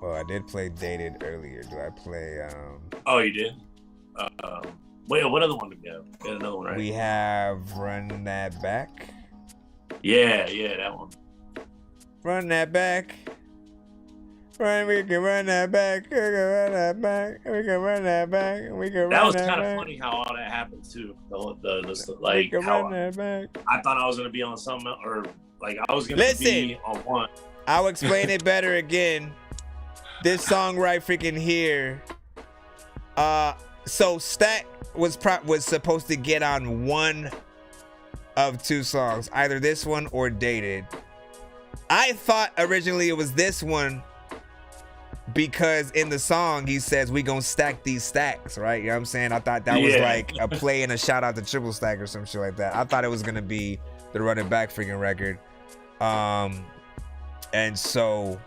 Well, I did play Dated earlier. Do I play Oh, you did? Wait, what other one do we have? We had another one, right? We have Run That Back. Yeah, that one. Run that back. We can run that back. We can run that back. We can run that back. We can run that back. That was kind of funny how all that happened too. Like how I thought I was gonna be on something, or like I was gonna be on one. I'll explain it better again. This song right freaking here. So Stack was supposed to get on one of 2 songs, either this one or Dated. I thought originally it was this one because in the song he says we gonna stack these stacks, right? You know what I'm saying? I thought that was like a play and a shout out to Triple Stack or some shit like that. I thought it was gonna be the Run It Back freaking record. And so,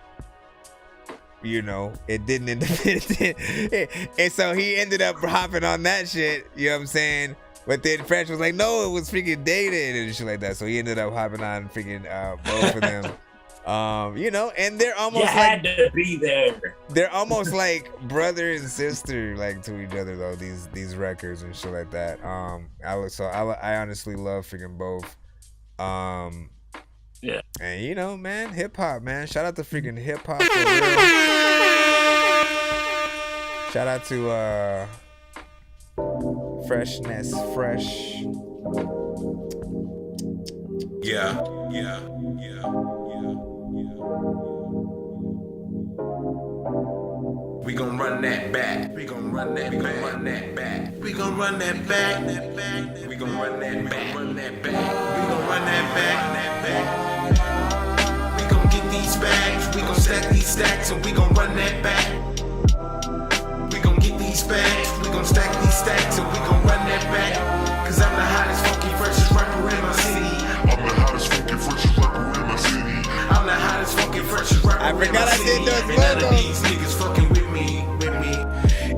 you know, it didn't end up and so he ended up hopping on that shit, you know what I'm saying? But then Fresh was like, no, it was freaking Dated and shit like that. So he ended up hopping on freaking both of them. You know, and they're almost had to be there. They're almost like brother and sister, like to each other though. These records and shit like that. I honestly love freaking both. Yeah. And you know, man, hip hop, man. Shout out to freaking hip hop. Shout out to Freshness Fresh. Yeah. We gon' run that back. We gon' run that back. We gon' run that back. We gon' run that back. We gon' run that back. We gon' get these bags. We gon' stack these stacks and we gon' run that back. We gon' get these bags. We gon' stack these stacks and we gon' run that back. Cause I'm the hottest, funky, freshest rapper in my city. I'm the hottest, funky, freshest rapper in my city. I'm the hottest, funky, freshest rapper in my city. I forgot I did those logos. None of these niggas fucking with me.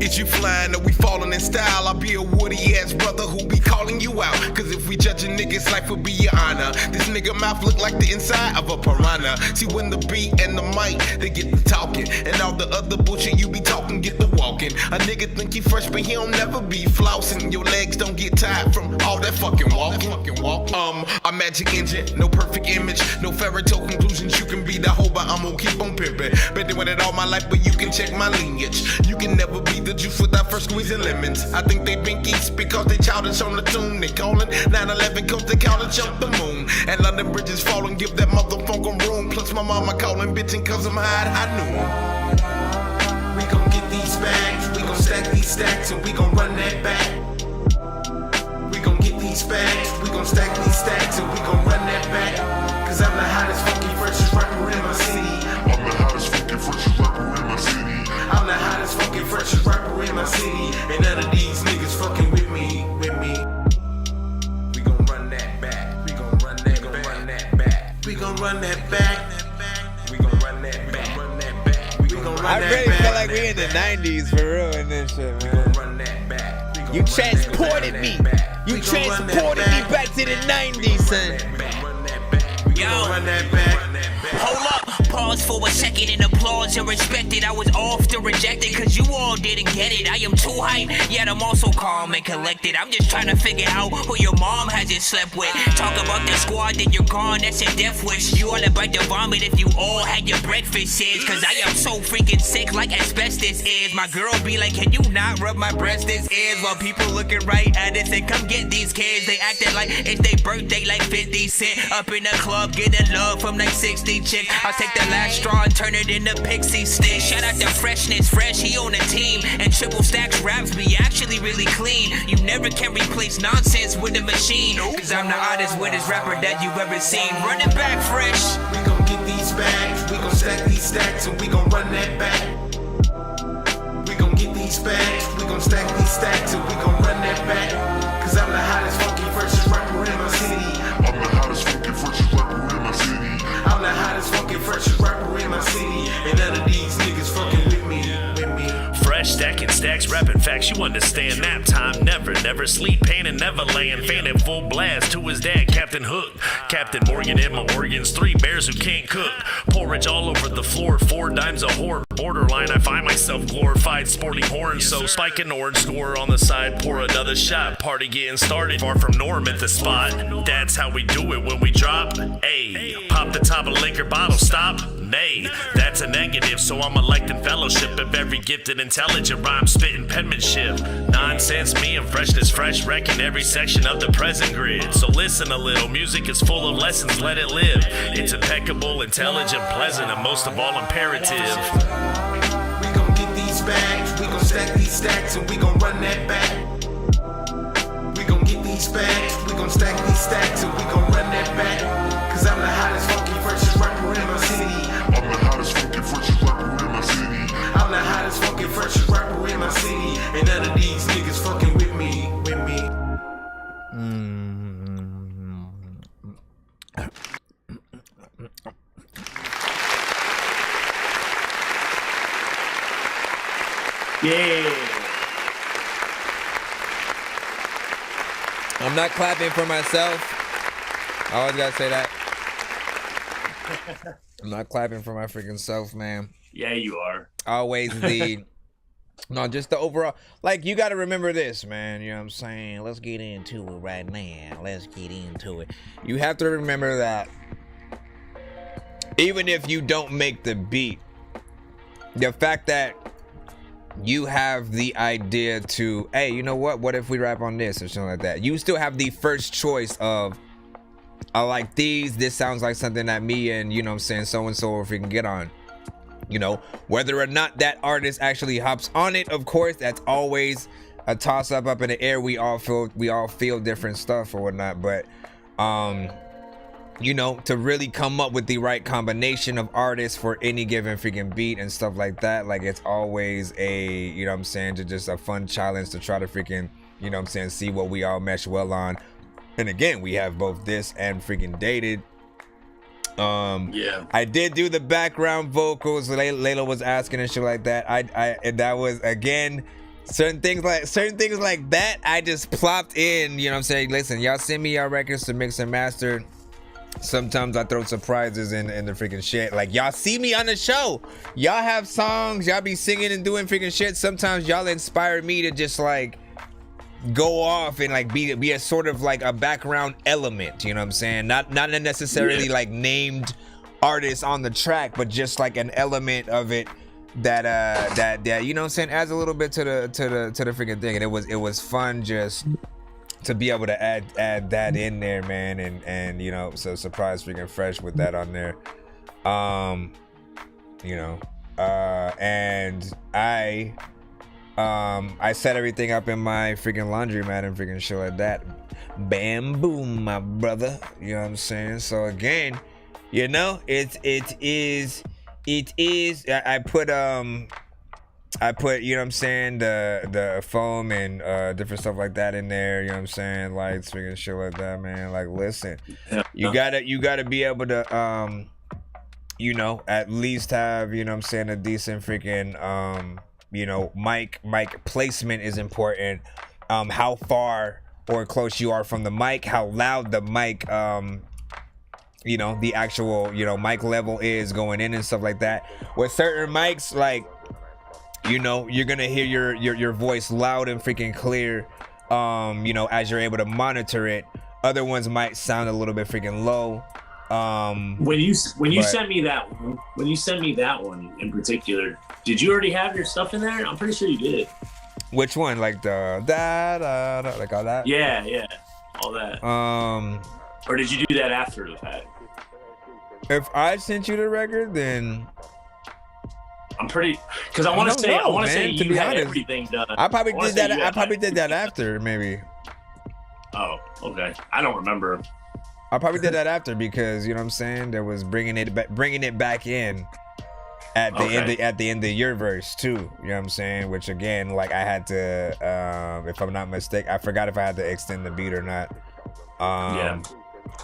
Is you flying or we falling in style? I'll be a woody ass brother who be calling you out. Cause if we judge a nigga's life will be your honor. This nigga mouth look like the inside of a piranha. See when the beat and the mic, they get the talking. And all the other bullshit you be talking, get the walking. A nigga think he fresh but he don't never be flossing. Your legs don't get tired from all that fucking walking. A magic engine, no perfect image. No fairy tale conclusions, you can be the hoe but I'm gonna keep on pimping. Been doing it all my life but you can check my lineage. You can never be the juice without first squeezing lemons. I think they binkies because they childish on the tune. They callin' 9/11 cause they call it jump the moon. And London bridges falling, give that motherfucker room. Plus my mama calling bitchin' cause I'm high noon. We gon' get these bags, we gon' stack these stacks and we gon' run that back. We gon' get these bags, we gon' stack these stacks and we gon' run that back. Cause I'm the hottest, funky, freshest rapper in my city. I'm the hottest, funky, freshest rapper in my city. I'm the hottest, fucking freshest rapper in my city. And none of these niggas fucking with me. We gon' run that back. We gon' run that back. We gon' run that back. We gon' run that back. We gon' run that back. I really feel like we in the 90s for real in this shit, man. We gon' run that back. You transported me. You transported me back to the 90s, son. Yo, hold up, pause for a second and applause and respect it. I was often rejected cause you all didn't get it. I am too hype, yet I'm also calm and collected. I'm just trying to figure out who your mom hasn't slept with. Talk about the squad, then you're gone, that's a death wish. You all about to vomit if you all had your breakfast is. Cause I am so freaking sick like asbestos is. My girl be like, can you not rub my breast this is? While people looking right at it say, come get these kids. They acting like it's their birthday like 50 Cent. Up in the club, getting love from like 60 chicks. I'll take the last straw and turn it into pixie stick. Shout out to Freshness Fresh, he on the team. And Triple Stacks raps be actually really clean. You never can replace Nonsenze with a machine. Cause I'm the hottest, wettest rapper that you've ever seen. Run it back, Fresh. We gon' get these bags, we gon' stack these stacks and we gon' run that back. We gon' get these bags, we gon' stack these stacks and we gon' run that back. Cause I'm the stacking stacks, rapping facts, you understand. Nap time, never sleep, panning, never laying, fanning full blast to his dad, Captain Hook. Captain Morgan and my organs, 3 bears who can't cook. Porridge all over the floor, 4 dimes a whore. Borderline, I find myself glorified, sporting horns. So spike an orange score on the side, pour another shot. Party getting started, far from norm at the spot. That's how we do it when we drop. Ayy, pop the top of liquor bottle, stop. Nay, that's a negative, so I'm electing fellowship of every gifted, intelligent rhyme, spitting penmanship. Nonsense, me and freshness, fresh, wrecking every section of the present grid. So listen a little, music is full of lessons, let it live. It's impeccable, intelligent, pleasant, and most of all imperative. We gon' get these bags, we gon' stack these stacks, and we gon' run that back. We gon' get these bags, we gon' stack these stacks, and we gon' run that back. Cause I'm the hottest, funky, freshest rapper in my city. I'm the hottest, funky, freshest rapper in my city. I'm the hottest, funky, freshest rapper in my city. And none of these niggas fucking with me, Yeah. I'm not clapping for myself. I always gotta say that. I'm not clapping for my freaking self, man. Yeah, you are. Always the... No, just the overall... Like, you gotta remember this, man. You know what I'm saying? Let's get into it right now. Let's get into it. You have to remember that even if you don't make the beat, the fact that you have the idea to, hey, you know what if we rap on this or something like that, you still have the first choice of, I like these, this sounds like something that me and, you know what I'm saying, so and so, if we can get on. You know, whether or not that artist actually hops on it, of course, that's always a toss up in the air. We all feel different stuff or whatnot, but you know, to really come up with the right combination of artists for any given freaking beat and stuff like that, like, it's always a, you know what I'm saying, just a fun challenge to try to freaking, you know what I'm saying, see what we all mesh well on. And again, we have both this and freaking Dated. Yeah, I did do the background vocals. Layla was asking and shit like that. And that was, again, certain things like that I just plopped in. You know what I'm saying? Listen, y'all send me y'all records to mix and master. Sometimes I throw surprises in the freaking shit. Like, y'all see me on the show, y'all have songs, y'all be singing and doing freaking shit. Sometimes y'all inspire me to just like go off and like be a sort of like a background element, you know what I'm saying? Not necessarily like named artists on the track, but just like an element of it that you know what I'm saying, adds a little bit to the freaking thing. And it was fun just to be able to add that in there, man, and you know, so surprise freaking fresh with that on there. You know, and I set everything up in my freaking laundromat and freaking shit like that. Bam boom, my brother. You know what I'm saying? So again, you know, it is I put, you know what I'm saying, the foam and different stuff like that in there, you know what I'm saying, lights, freaking shit like that, man. Like, listen, you gotta be able to you know, at least have, you know what I'm saying, a decent freaking you know, mic placement is important. How far or close you are from the mic, how loud the mic you know, the actual, you know, mic level is going in and stuff like that. With certain mics, like, you know, you're gonna hear your voice loud and freaking clear, you know, as you're able to monitor it. Other ones might sound a little bit freaking low. When you sent me that one in particular, did you already have your stuff in there? I'm pretty sure you did. Which one? Like the da, like all that? Yeah, all that. Or did you do that after the fact? If I sent you the record, then I'm pretty, because I want to say you had everything done. I probably did that. I probably did that after, maybe. Oh, okay. I don't remember. I probably did that after because, you know what I'm saying, there was bringing it back in at the end of your verse too. You know what I'm saying? Which again, like, I had to, if I'm not mistaken, I forgot if I had to extend the beat or not.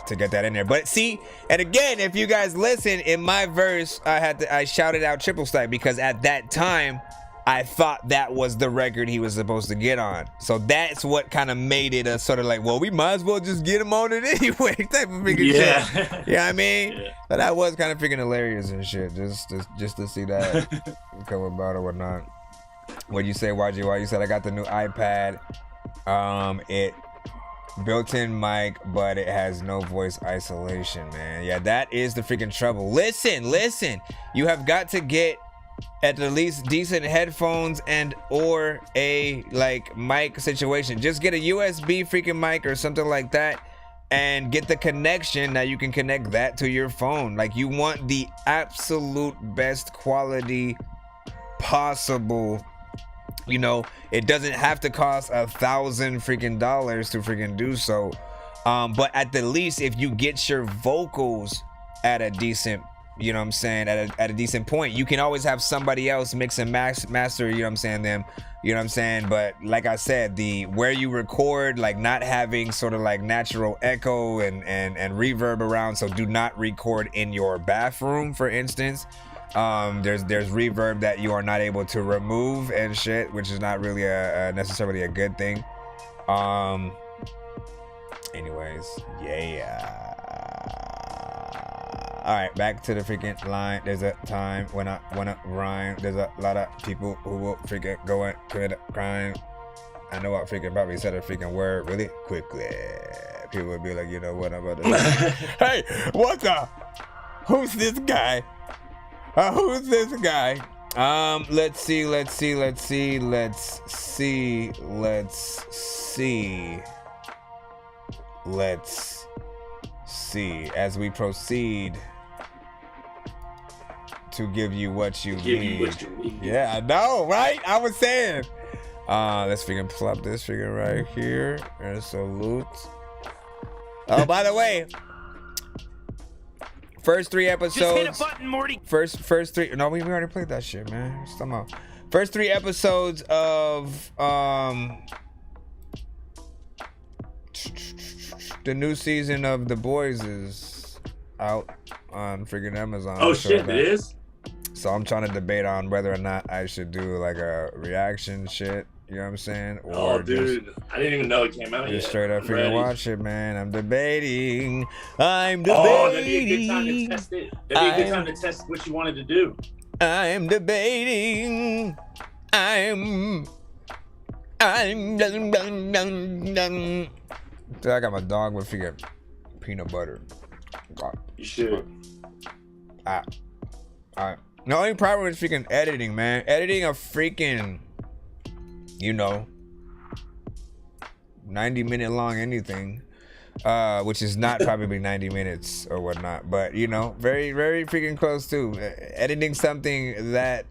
To get that in there. But see, and again, if you guys listen, in my verse, I shouted out triple stack because at that time I thought that was the record he was supposed to get on. So that's what kind of made it a sort of like, well, we might as well just get him on it anyway type of freaking shit. You know what I mean? Yeah. But that was kind of freaking hilarious and shit. Just to see that come about or whatnot. What'd you say, YG? Why you said I got the new iPad? It built-in mic, but it has no voice isolation, man. Yeah, that is the freaking trouble. Listen. You have got to get at the least decent headphones and or a like mic situation. Just get a USB freaking mic or something like that and get the connection. Now you can connect that to your phone. Like, you want the absolute best quality possible. You know, it doesn't have to cost $1,000 freaking dollars to freaking do so. But at the least, if you get your vocals at a decent, you know what I'm saying, at a decent point, you can always have somebody else mix and master, you know what I'm saying, them, you know what I'm saying. But like I said, the where you record, like not having sort of like natural echo and reverb around. So do not record in your bathroom, for instance. There's reverb that you are not able to remove and shit, which is not really necessarily a good thing. Anyways, yeah. All right, back to the freaking line. There's a time when I wanna rhyme. There's a lot of people who will freaking go and commit a crime. I know I freaking probably said a freaking word really quickly. People would be like, you know what I'm about to say. Hey, what the? Who's this guy? Who's this guy? Let's see. As we proceed to give you what you need. Yeah, I know, right? I was saying. Let's freaking plop this freaking right here. And salute. Oh, by the way, first 3 episodes. Just hit a button, Morty. First 3. No, we already played that shit, man. Somehow. First 3 episodes of the new season of The Boys is out on freaking Amazon. Oh shit, it is? So I'm trying to debate on whether or not I should do like a reaction shit. You know what I'm saying? Or dude, I didn't even know it came out yet. Just straight up freaking watch it, man. I'm debating. Oh, that'd be a good time to test it. That'd be a good time to test what you wanted to do. I'm debating. I got my dog with freaking peanut butter. God. You should. The only problem is freaking editing, man. Editing a freaking, 90-minute long anything, which is not probably 90 minutes or whatnot, but very, very freaking close to editing something that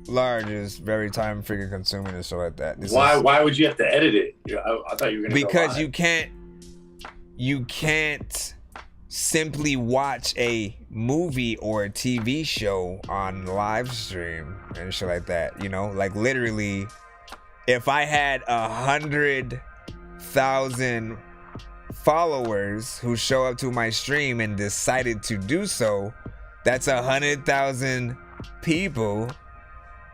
large is very time freaking consuming and so like that. Why would you have to edit it? I thought you were gonna because you can't simply watch a movie or a TV show on live stream and shit like that. Like literally, if I had 100,000 followers who show up to my stream and decided to do so, that's 100,000 people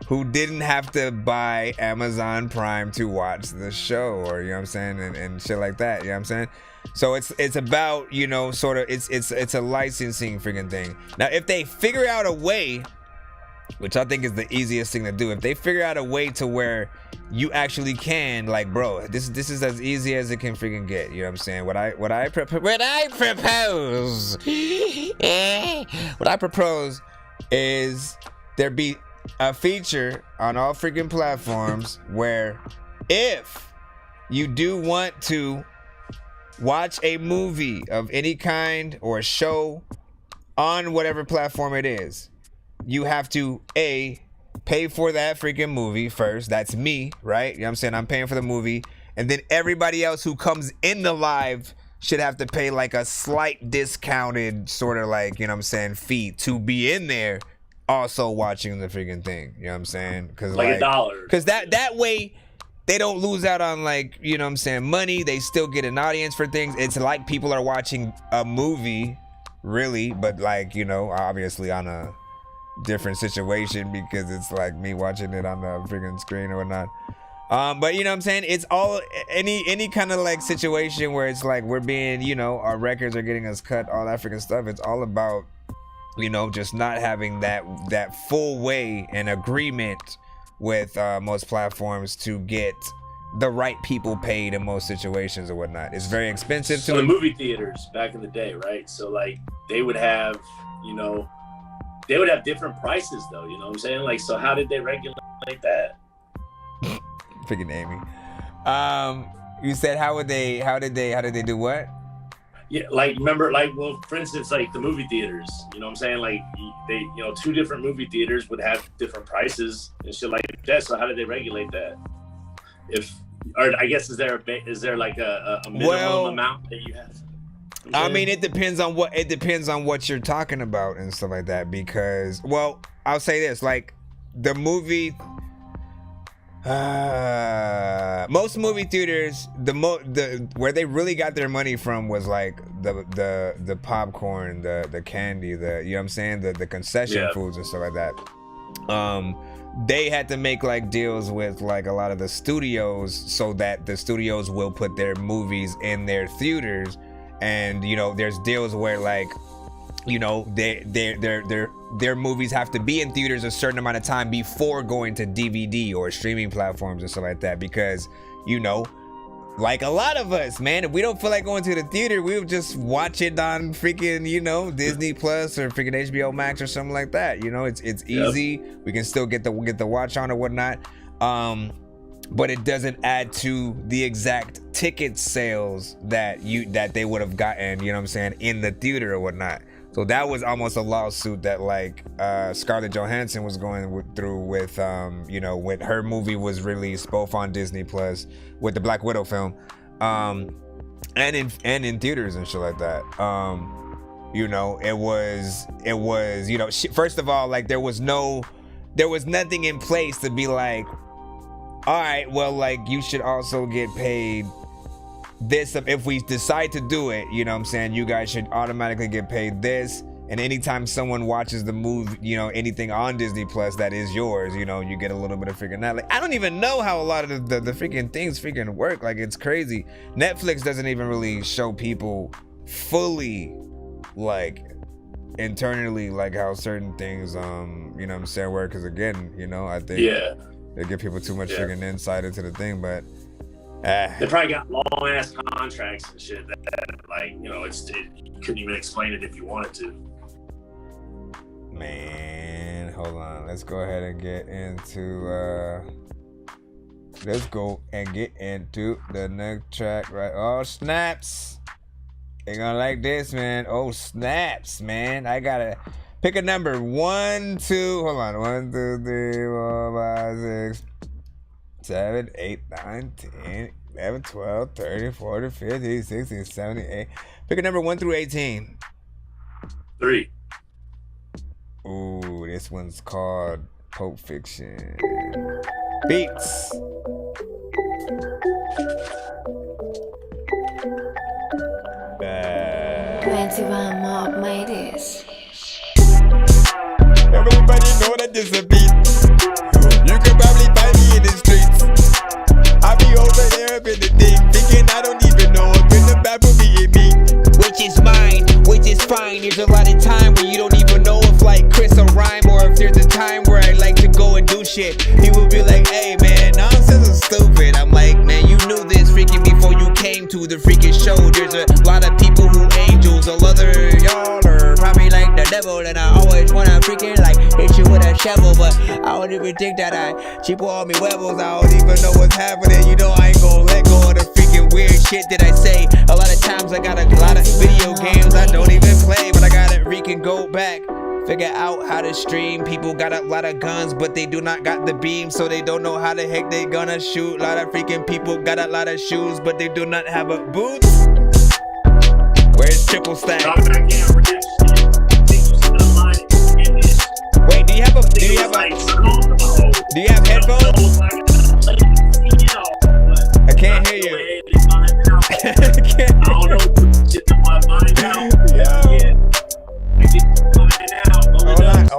who didn't have to buy Amazon Prime to watch the show, or and shit like that. You know what I'm saying? So it's about sort of it's a licensing freaking thing. Now if they figure out a way, which I think is the easiest thing to do, if they figure out a way to where you actually can, like, bro, this is as easy as it can freaking get. You know what I'm saying? What I propose is there be a feature on all freaking platforms where if you do want to watch a movie of any kind or a show on whatever platform it is, you have to pay for that freaking movie first. That's me, right? You know what I'm saying? I'm paying for the movie, and then everybody else who comes in the live should have to pay like a slight discounted sort of like, fee to be in there also watching the freaking thing. You know what I'm saying? Cause like $1. Cause that way they don't lose out on money. They still get an audience for things. It's like people are watching a movie, really, but obviously on a different situation because it's like me watching it on the freaking screen or whatnot. But you know what I'm saying? It's all any kind of like situation where it's like we're being, you know, our records are getting us cut, all that freaking stuff. It's all about, you know, just not having that full way and agreement with most platforms to get the right people paid in most situations or whatnot. It's very expensive to the movie theaters back in the day, right? So like they would have, you know, they would have different prices though, you know what I'm saying? Like, so how did they regulate that? Freaking Amy. You said how did they do what? Yeah, like remember, like, well, for instance, like the movie theaters, you know what I'm saying? Like they, you know, two different movie theaters would have different prices and shit like that. So how did they regulate that? Or I guess is there like a minimum amount that you have? I mean, it depends on what you're talking about and stuff like that. Because, well, I'll say this: like the movie, most movie theaters, the where they really got their money from was like the popcorn, the candy, you know what I'm saying, the concession foods and stuff like that. They had to make like deals with like a lot of the studios so that the studios will put their movies in their theaters. And you know, there's deals where like, you know, their movies have to be in theaters a certain amount of time before going to DVD or streaming platforms and stuff like that. Because, you know, like a lot of us, man, if we don't feel like going to the theater, we'll just watch it on freaking, you know, Disney Plus or freaking HBO Max or something like that. You know, it's easy. We can still get the watch on or whatnot. But it doesn't add to the exact ticket sales that they would have gotten, you know what I'm saying, in the theater or whatnot. So that was almost a lawsuit that like Scarlett Johansson was going through with, you know, when her movie was released both on Disney Plus with the Black Widow film, and in theaters and shit like that. You know, it was, you know, first of all, like there was nothing in place to be like, all right, well, like you should also get paid this if we decide to do it, you know what I'm saying, you guys should automatically get paid this. And anytime someone watches the movie, you know, anything on Disney Plus that is yours, you know, you get a little bit of freaking that. Like, I don't even know how a lot of the freaking things freaking work. Like, it's crazy. Netflix doesn't even really show people fully, like, internally, like how certain things, you know what I'm saying, work. Because again, you know, I think they give people too much freaking insight into the thing, but they probably got long ass contracts and shit that like, you know, you couldn't even explain it if you wanted to. Man, hold on. Let's go ahead and get into the next track, right? Oh, snaps. They're gonna like this, man. Oh, snaps, man. I gotta pick a number. 1, 2, hold on. 1, 2, 3, 4, 5, 6, 7, 8, 9, 10, 11, 12, 13, 14, 15, 16, 17, 18. Pick a number 1 through 18. 3. Ooh, this one's called Pulp Fiction. Beats. Everybody know that this a beat. You can probably find me in the streets. I be over there up in the thing, thinking I don't even know if in the Bible be in me. Which is mine, which is fine. There's a lot of time where you don't even know if like Chris or rhyme, or if there's a time where I like to go and do shit. People be like, hey man, nonsense is stupid. I'm like, man, you knew this freaking before you came to the freaking show. There's a lot of people who angels, a other y'all are probably like the devil, and I always wanna freaking like hit you with a shovel, but I don't even think that I cheap all me huevos. I don't even know what's happening. You know I ain't gonna let go of the freaking weird shit that I say. A lot of times I got a lot of video games I don't even play, but I gotta freaking go back, figure out how to stream. People got a lot of guns, but they do not got the beam, so they don't know how the heck they gonna shoot. A lot of freaking people got a lot of shoes, but they do not have a boots. Where's triple stack? Wait, do you have headphones? I can't hear you.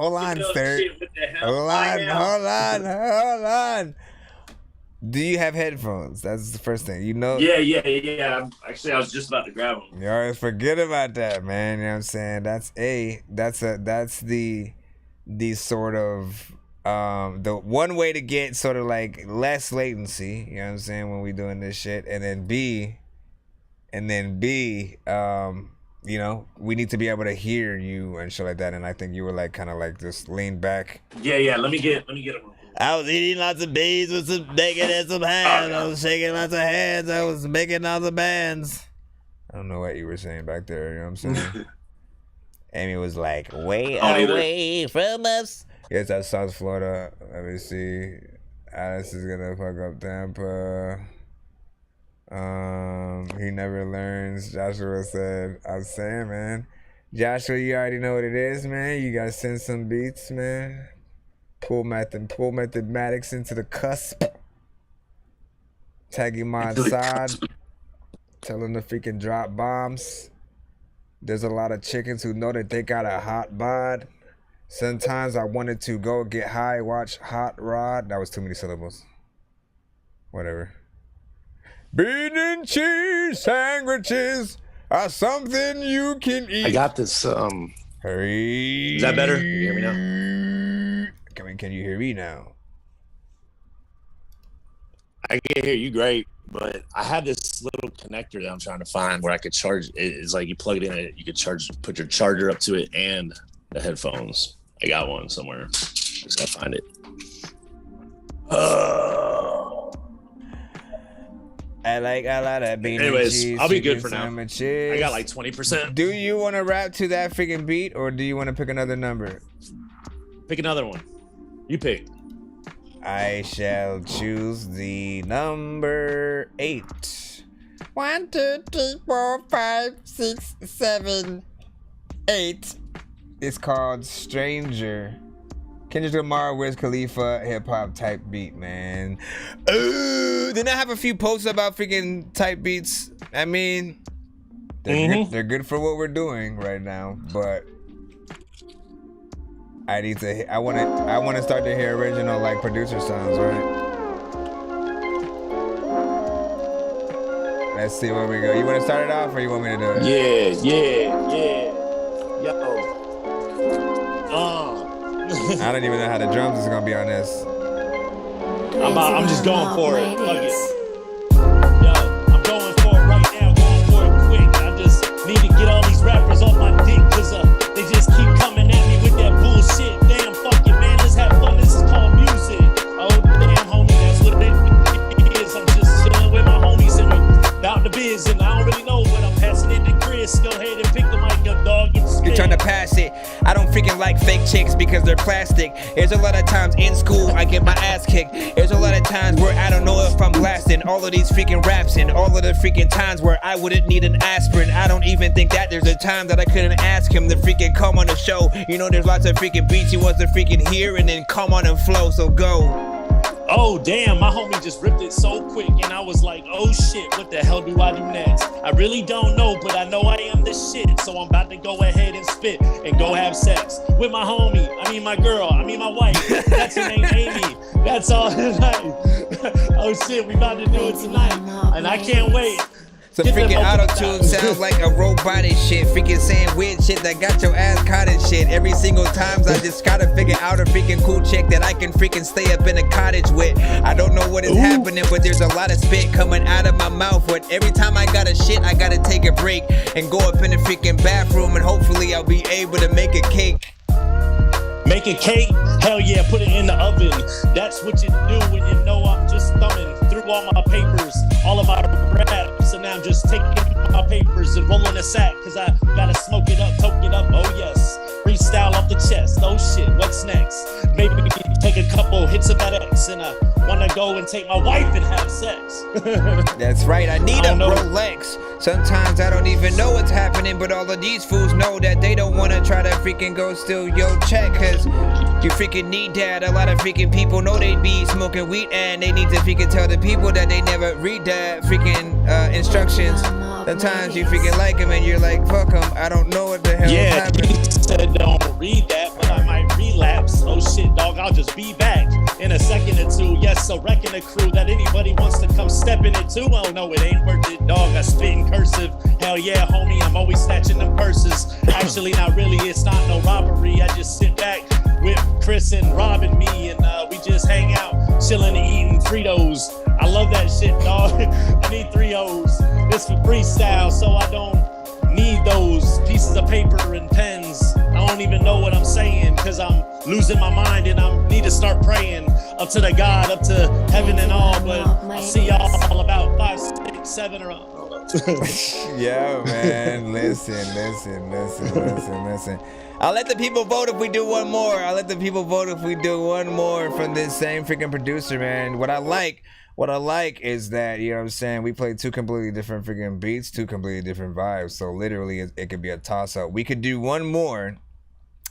hold on, sir. Hold on. Do you have headphones? That's the first thing. You know. Yeah. Actually, I was just about to grab them. You always forget about that, man. You know what I'm saying? That's the sort of the one way to get sort of like less latency. You know what I'm saying when we doing this shit, and then B, you know, we need to be able to hear you and shit like that. And I think you were like kind of like just lean back. Yeah. Let me get them. I was eating lots of beans with some bacon and some ham. I was shaking lots of hands. I was making all the bands. I don't know what you were saying back there. You know what I'm saying? Amy was like, way away from us. Yes, that's South Florida. Let me see. Alice is gonna fuck up Tampa. He never learns. Joshua said, I'm saying, man. Joshua, you already know what it is, man. You gotta send some beats, man. Pull mathematics into the cusp. Tag him on side. Tell him to freaking drop bombs. There's a lot of chickens who know that they got a hot bod. Sometimes I wanted to go get high, watch Hot Rod. That was too many syllables. Whatever. Bean and cheese sandwiches are something you can eat. I got this. Hurry. Is that better? Can you hear me now? Can you hear me now? I can hear you great, but I have this little connector that I'm trying to find where I could charge. It's like you plug it in, you could put your charger up to it and the headphones. I got one somewhere. Just gotta find it. I like a lot of bean Anyways, and cheese. I'll be good for now. Sandwiches. I got like 20%. Do you want to rap to that freaking beat, or do you want to pick another number? Pick another one. You pick. I shall choose the number 8. 1, 2, 3, 4, 5, 6, 7, 8. It's called Stranger. Kendrick Lamar, Wiz Khalifa, hip hop type beat, man. Didn't I have a few posts about freaking type beats? I mean, they're good for what we're doing right now, but I want to start to hear original like producer sounds, right? Let's see where we go. You want to start it off, or you want me to do it? Yeah. Yo. I don't even know how the drums is gonna be on this. I'm just going for it. Fuck it. Yo, I'm going for it right now. Going for it quick. I just need to get all these rappers off my dick, cause they just keep coming at me with that bullshit. Damn, fuck it, man. Let's have fun. This is called music. Oh, damn, homie, that's what it is. I'm just chilling with my homies and we about the biz, and I don't really know, but I'm passing it to Chris. Go ahead and pick the mic up, dog. You're trying to pass it. I don't freaking like fake chicks because they're plastic. There's a lot of times in school I get my ass kicked. There's a lot of times where I don't know if I'm blasting. All of these freaking raps and all of the freaking times where I wouldn't need an aspirin. I don't even think that there's a time that I couldn't ask him to freaking come on the show. You know there's lots of freaking beats he wants to freaking hear and then come on and flow, so go. Oh damn, my homie just ripped it so quick and I was like, oh shit, what the hell do I do next? I really don't know, but I know I am the shit, so I'm about to go ahead and spit and go have sex with my homie, my girl, my wife. That's her name, Amy. That's all tonight. Oh shit, we about to do it tonight, and I can't wait. Some freaking auto-tune sounds like a robotic shit. Freaking saying weird shit that got your ass caught in shit. Every single time I just gotta figure out a freaking cool chick that I can freaking stay up in a cottage with. I don't know what is happening, but there's a lot of spit coming out of my mouth. But every time I gotta shit, I gotta take a break and go up in the freaking bathroom, and hopefully I'll be able to make a cake. Make a cake? Hell yeah, put it in the oven. That's what you do when you know I'm just thumbing through all my papers, all of my raps, and now I'm just taking my papers and rolling a sack, cause I gotta smoke it up, toke it up, oh yes. Freestyle off the chest, oh shit, what's next? Maybe we can take a couple hits of that X, and I wanna go and take my wife and have sex. That's right, I need a Rolex. Sometimes I don't even know what's happening, but all of these fools know that they don't wanna try to freaking go steal your check, cause you freaking need that. A lot of freaking people know they be smoking weed, and they need to freaking tell the people that they never read that freaking instructions. Sometimes you freaking like them and you're like, fuck them, I don't know what the hell is happening. Yeah, he said don't read that, but I might read shit, dog. I'll just be back in a second or two. Yes, so reckon the crew that anybody wants to come step in it too. Oh no, it ain't worth it, dog. I spit in cursive. Hell yeah, homie, I'm always snatching them purses. Actually, not really, it's not no robbery. I just sit back with Chris and Rob and me, and we just hang out, chilling and eating Fritos. I love that shit, dog. I need 3 O's. It's for freestyle, so I don't need those pieces of paper and pens. I don't even know what I'm saying, cause I'm losing my mind and I need to start praying up to the God, up to heaven and all. But I see y'all about 5, 6, 7 or Yo, man, listen. I'll let the people vote if we do one more. From this same freaking producer, man. What I like is that, you know what I'm saying, we play 2 completely different freaking beats, 2 completely different vibes. So literally it could be a toss-up. We could do one more.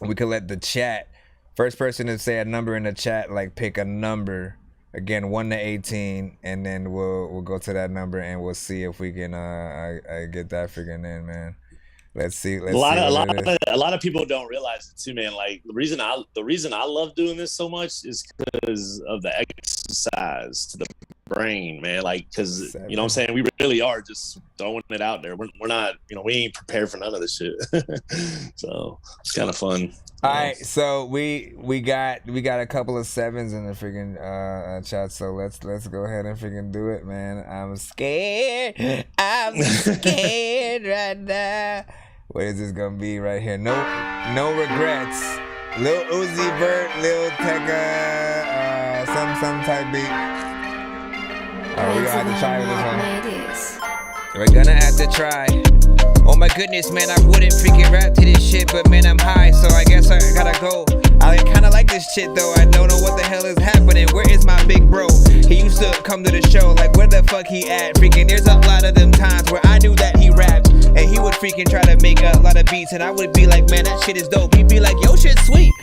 We could let the chat, first person to say a number in the chat, like pick a number. Again, 1 to 18, and then we'll go to that number and we'll see if we can get that freaking in, man. Let's see. A lot of people don't realize it too, man. Like the reason I love doing this so much is because of the exercise to the brain, man. Like, because you know what I'm saying, we really are just throwing it out there. We're not, we ain't prepared for none of this shit. So it's kind of fun. All right, so we got a couple of 7s in the freaking chat, so let's go ahead and freaking do it, man. I'm scared right now. What is this gonna be right here? No regrets. Lil Uzi Vert, Lil Tecca, some type beat. Alright, we're gonna have to try with this one. We're gonna have to try. Oh my goodness, man, I wouldn't freaking rap to this shit, but man, I'm high, so I guess I gotta go. I kinda like this shit though, I don't know what the hell is happening. Where is my big bro? He used to come to the show, like where the fuck he at? Freaking, there's a lot of them times where I knew that he rapped, and he would freaking try to make a lot of beats, and I would be like, man, that shit is dope. He'd be like, yo, shit's sweet.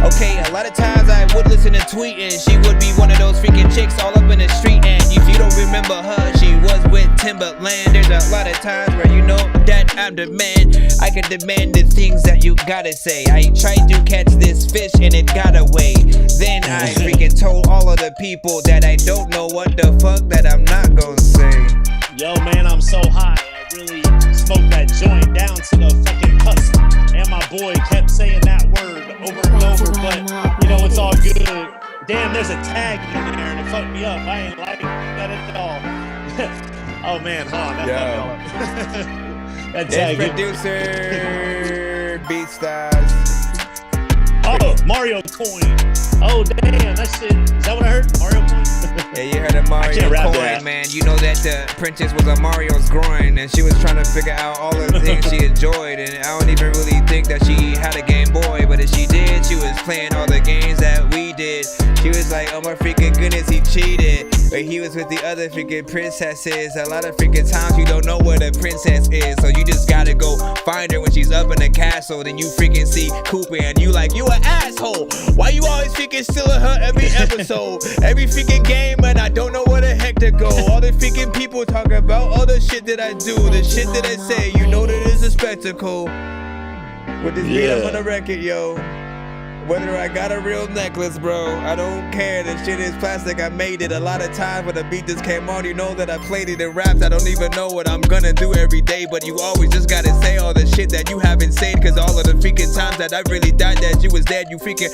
Okay, a lot of times I would listen to Tweet, and she would be one of those freaking chicks all up in the street, and if you don't remember her, she was with Timberland. There's a lot of times where you know that I'm the man. I can demand the things that you gotta say. I tried to catch this fish and it got away. Then I freaking told all of the people that I don't know what the fuck that I'm not gonna say. Yo, man, I'm so high. I really smoked that joint down to the fucking cusp. And my boy kept saying that word over and over, but it's all good. Damn, there's a tag in there and it fucked me up. I ain't like that at all. Oh man, that fucked me up. It's producer Beatstars. Oh, Mario Coin. Oh damn, that shit. Is that what I heard? Mario Coin? Yeah, you heard of Mario Coin, man. You know that the princess was on Mario's groin, and she was trying to figure out all of the things she enjoyed. And I don't even really think that she had a Game Boy, but if she did, she was playing all the games that we did. She was like, oh my freaking goodness, he cheated. But he was with the other freaking princesses. A lot of freaking times you don't know where the princess is, so you just gotta go find her when she's up in the castle. Then you freaking see Cooper and you like, you an asshole. Why you always freaking stealing her every episode? Every freaking game, and I don't know where the heck to go. All the freaking people talk about all the shit that I do, the shit that I say. You know that it's a spectacle. With this beat up on the record, yo. Whether I got a real necklace, bro, I don't care. The shit is plastic, I made it. A lot of times when the beat just came on, you know that I played it in raps. I don't even know what I'm gonna do every day, but you always just gotta say all the shit that you haven't said. Cause all of the freaking times that I really died that you was dead, you freaking,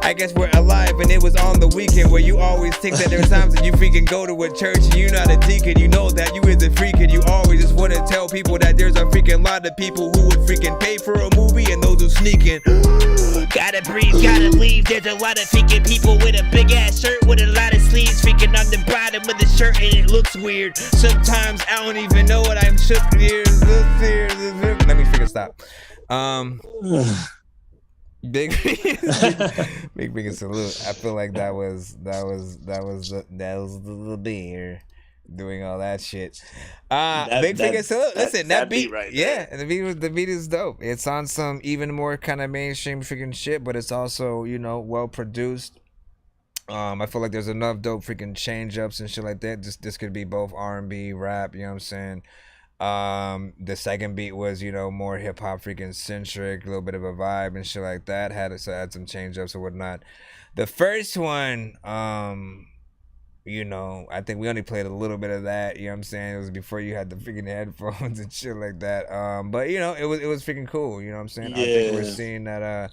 I guess we're alive and it was on the weekend. Where you always think that there's times that you freaking go to a church and you're not a deacon. You know that you is a freak and you always just wanna tell people that there's a freaking lot of people who would freaking pay for a movie and those who sneak in. Gotta breathe, gotta leave. There's a lot of freaking people with a big ass shirt with a lot of sleeves freaking on the bottom of the shirt, and it looks weird. Sometimes I don't even know what I'm shook here. Let me figure stop. Big big salute. I feel like that was the beer doing all that shit. Big figure salute. Listen, that beat right there. Yeah, the beat is dope. It's on some even more kind of mainstream freaking shit, but it's also, well produced. I feel like there's enough dope freaking change ups and shit like that. This could be both R&B, rap, you know what I'm saying? The second beat was, you know, more hip hop freaking centric, a little bit of a vibe and shit like that. Had some change ups or whatnot. The first one, you know, I think we only played a little bit of that. You know what I'm saying? It was before you had the freaking headphones and shit like that. But you know, it was freaking cool. You know what I'm saying? Yeah. I think we're seeing that.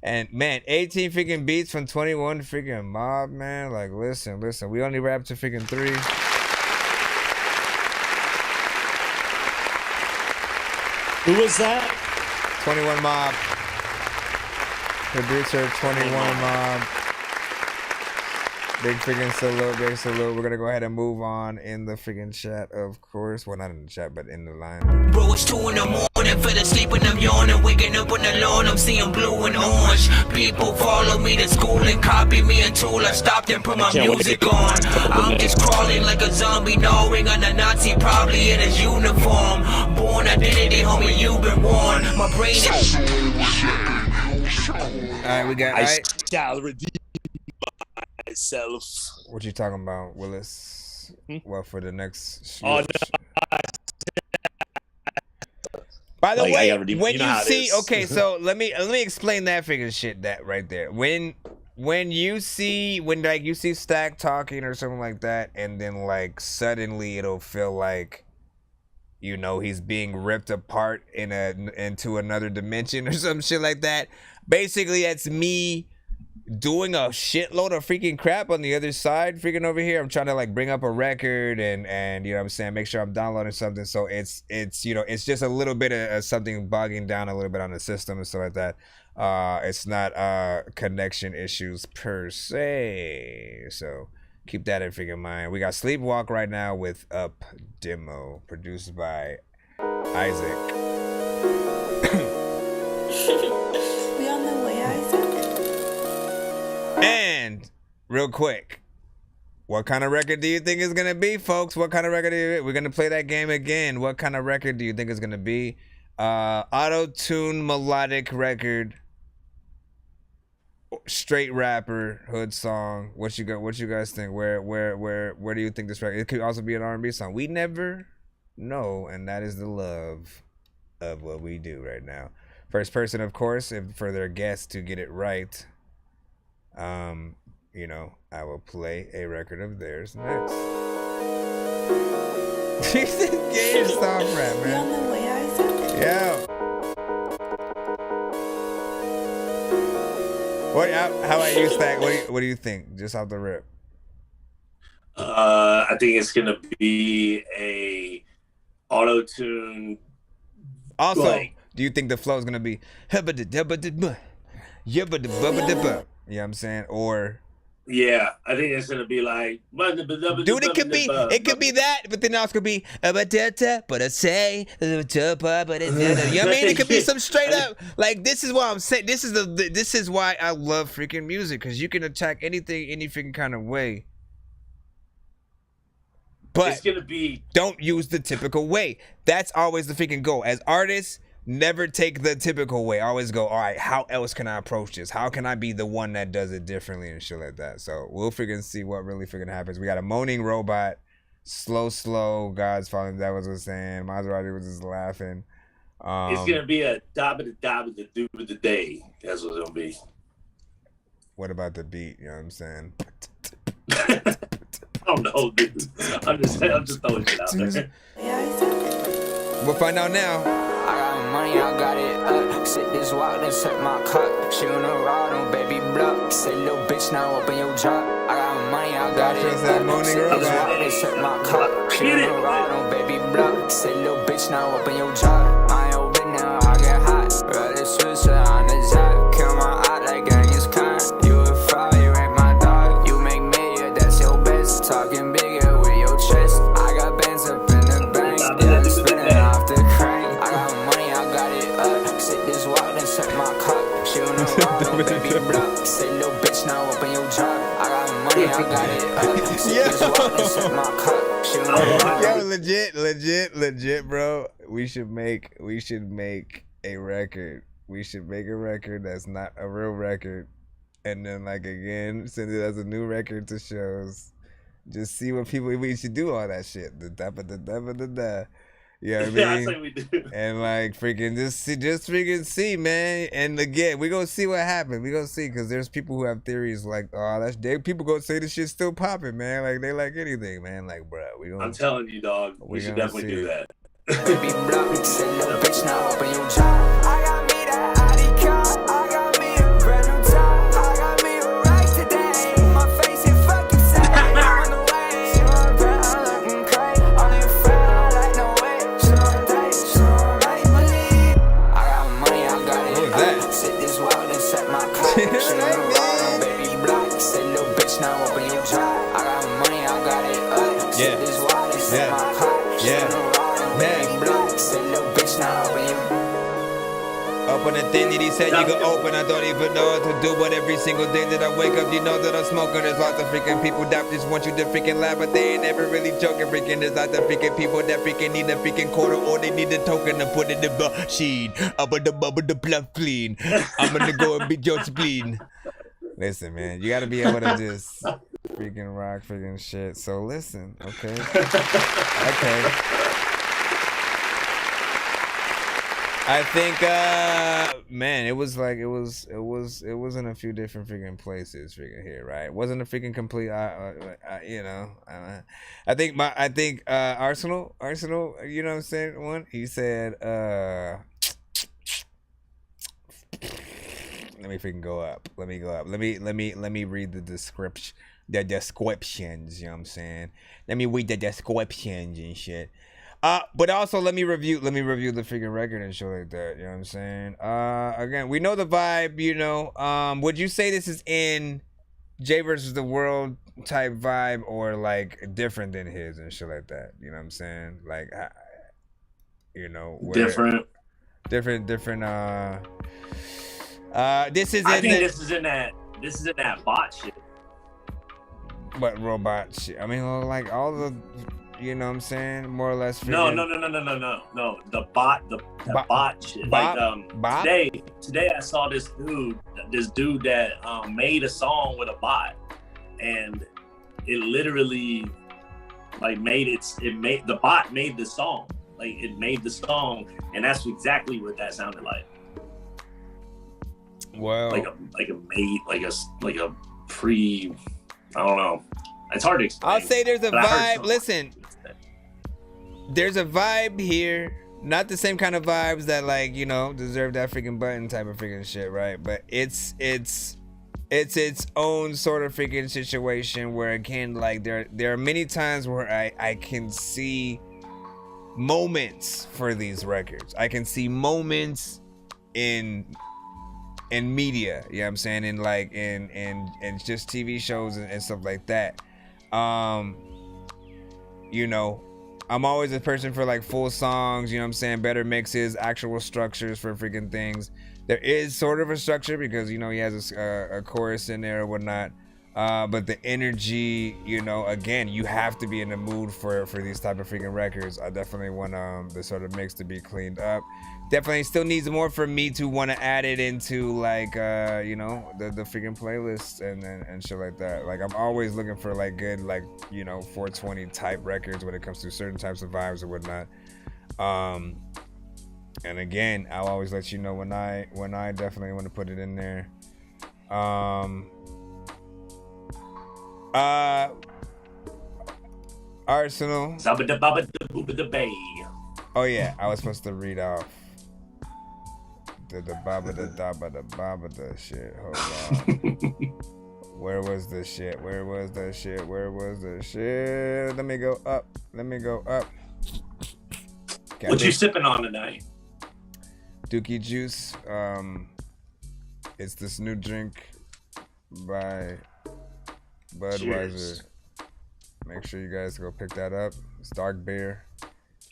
And man, 18 freaking beats from 21 freaking Mob, man. Like, listen, we only rap to freaking 3. Who was that? 21 Mob. Producer 21 Mob. Big freaking salute. We're gonna go ahead and move on in the freaking chat, of course. Well, not in the chat, but in the line. Bro, it's 2 in the morning, fell asleep and I'm yawning, waking up on the lawn, I'm seeing blue and orange. People follow me to school and copy me until I stopped and put my music on. I'm just crawling like a zombie, gnawing on a Nazi, probably in his uniform. Born identity, homie, you've been warned. My brain is... Alright, we got... I shall redeem myself. What you talking about, Willis? Well, for the next... Oh, no. By the Like, way, when when you see... Okay, so let me explain that freaking shit that right there. When you see Stack talking or something like that, and then like suddenly it'll feel like, you know, he's being ripped apart into another dimension or some shit like that. Basically, that's me doing a shitload of freaking crap on the other side, freaking over here. I'm trying to like bring up a record and you know what I'm saying, make sure I'm downloading something. So it's you know, it's just a little bit of something bogging down a little bit on the system and stuff like that. It's not connection issues per se. So keep that in freaking mind. We got Sleepwalk right now with Up Demo, produced by Isaac. We on the way, Isaac. And real quick, what kind of record do you think is gonna be, folks? What kind of record we're gonna play that game again? What kind of record do you think is gonna be? Auto-tune melodic record, straight rapper, hood song. What you guys think? Where do you think this record? It could also be an R&B song. We never know, and that is the love of what we do right now. First person, of course, if for their guests to get it right. You know, I will play a record of theirs next. Jesus, game soft rap, man. We on the way, Isaac. Yeah. How about you, Stack? What do you think? Just off the rip. I think it's gonna be a auto-tune. Also, like, do you think the flow is gonna be you know what I'm saying? Or yeah, I think it's gonna be like, dude, it could be that, but then also could be but I say, you know what I mean? It could be some straight up, like, this is what I'm saying. This is why I love freaking music, because you can attack anything any freaking kind of way, but it's gonna be, don't use the typical way. That's always the freaking goal as artists. Never take the typical way. Always go, all right, how else can I approach this? How can I be the one that does it differently and shit like that? So we'll freaking see what really freaking happens. We got a moaning robot, slow, God's falling. That was what I was saying. Maserati was just laughing. it's gonna be a dabba the do with the day. That's what it's gonna be. What about the beat? You know what I'm saying? I don't know, dude. I'm just throwing shit out there. We'll find out now. I got money, I got it up. Sit this walk, then set my cup. She on the rod on baby block. Say little bitch, now open your job. I got money, I got it up. Sit this walk, then set my cup. She on the rod on baby block. Say little bitch, now open your job. I ain't open now, I get hot. Rather switch on the job. Kill my eye like Genghis Khan. You a fraud, you ain't my dog. You make me, yeah, that's your best. Talking bigger with your chest. I got bands up in the bank. Yeah, I'm spinning off the crane. I got money, I got it up. Sit this walk, then set my cup. She on the rod, on baby block. Say little bitch, now open your job. I got money, I got it up. Sit this walk, then set my cup. She on the rod. Yo, legit, bro. We should make a record. We should make a record that's not a real record, and then like again send it as a new record to shows. Just see what people. We should do all that shit. The da. You know what I mean? Yeah, that's like we do. And like freaking just freaking see, man. And again, we gonna see what happens. We gonna see because there's people who have theories like, oh, that's dead. People gonna say this shit's still popping, man. Like they like anything, man. Like, bro, we gonna. I'm telling you, dog. We should definitely do that. Open the thing that he said you could open. I don't even know what to do, but every single day that I wake up, you know that I'm smoking. There's lots of freaking people that just want you to freaking laugh, but they ain't never really joking. Freaking, there's lots of freaking people that freaking need a freaking quarter or they need a token to put in the machine. Up in the bubble, the bluff clean. I'm gonna go and beat your spleen. Listen, man, you gotta be able to just freaking rock freaking shit. So listen, okay? Okay. I think, man, it was in a few different freaking places, freaking here, right? It wasn't a freaking complete, you know. I think Arsenal, you know what I'm saying? One, he said, let me freaking go up. Let me go up. Let me read the descriptions. You know what I'm saying? Let me read the descriptions and shit. But also let me review the freaking record and shit like that. You know what I'm saying? Again, we know the vibe, you know. Would you say this is in Jay versus the World type vibe or like different than his and shit like that? You know what I'm saying? Like, you know, different. This is. I think this is in that bot shit. What robot shit? I mean, like all the. You know what I'm saying? More or less. No. The bot shit. Bot? Today I saw this dude that made a song with a bot, and it literally like the bot made the song. Like it made the song, and that's exactly what that sounded like. Wow. Like a pre. I don't know. It's hard to explain. I'll say there's a vibe. Listen. There's a vibe here, not the same kind of vibes that like, you know, deserve that freaking button type of freaking shit, right? But it's its own sort of freaking situation where again, like there are many times where I can see moments for these records. I can see moments in media, you know what I'm saying? In like in just TV shows and stuff like that. You know, I'm always a person for like full songs, you know what I'm saying? Better mixes, actual structures for freaking things. There is sort of a structure because, you know, he has a chorus in there or whatnot. But the energy, you know, again, you have to be in the mood for these type of freaking records. I definitely want the sort of mix to be cleaned up. Definitely still needs more for me to want to add it into like, you know, the freaking playlists and shit like that. Like I'm always looking for like good, like, you know, 420 type records when it comes to certain types of vibes or whatnot. And again, I'll always let you know when I definitely want to put it in there. Arsenal. Oh yeah, I was supposed to read off the baba da shit. Hold on. Where was the shit? Let me go up. What you sipping on tonight? Dookie juice. It's this new drink by Budweiser. Cheers. Make sure you guys go pick that up. It's dark beer.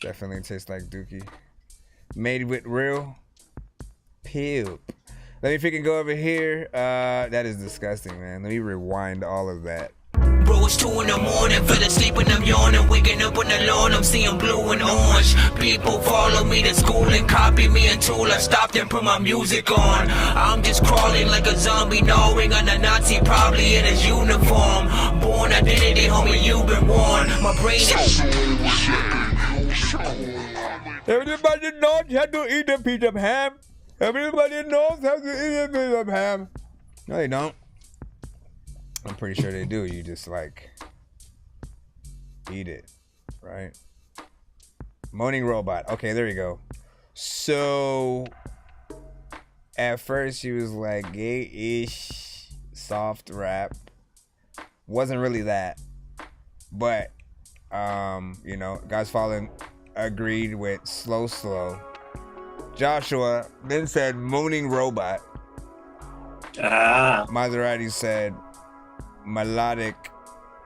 Definitely tastes like Dookie. Made with real poop. Let me freaking go over here. That is disgusting, man. Let me rewind all of that. Bro, it's 2 in the morning, fell asleep and I'm yawning. Waking up on the lawn, I'm seeing blue and orange. People follow me to school and copy me until I stopped and put my music on. I'm just crawling like a zombie, gnawing on a Nazi, probably in his uniform. Born identity, homie, you've been warned. My brain is... Everybody knows how to eat a piece of ham. Everybody knows how to eat a piece of ham. No, they don't. I'm pretty sure they do. You just like eat it, right? Moaning robot. Okay, there you go. So at first she was like gay-ish, soft rap. Wasn't really that, but you know, Guys Fallen agreed with slow. Joshua then said moaning robot. Maserati said melodic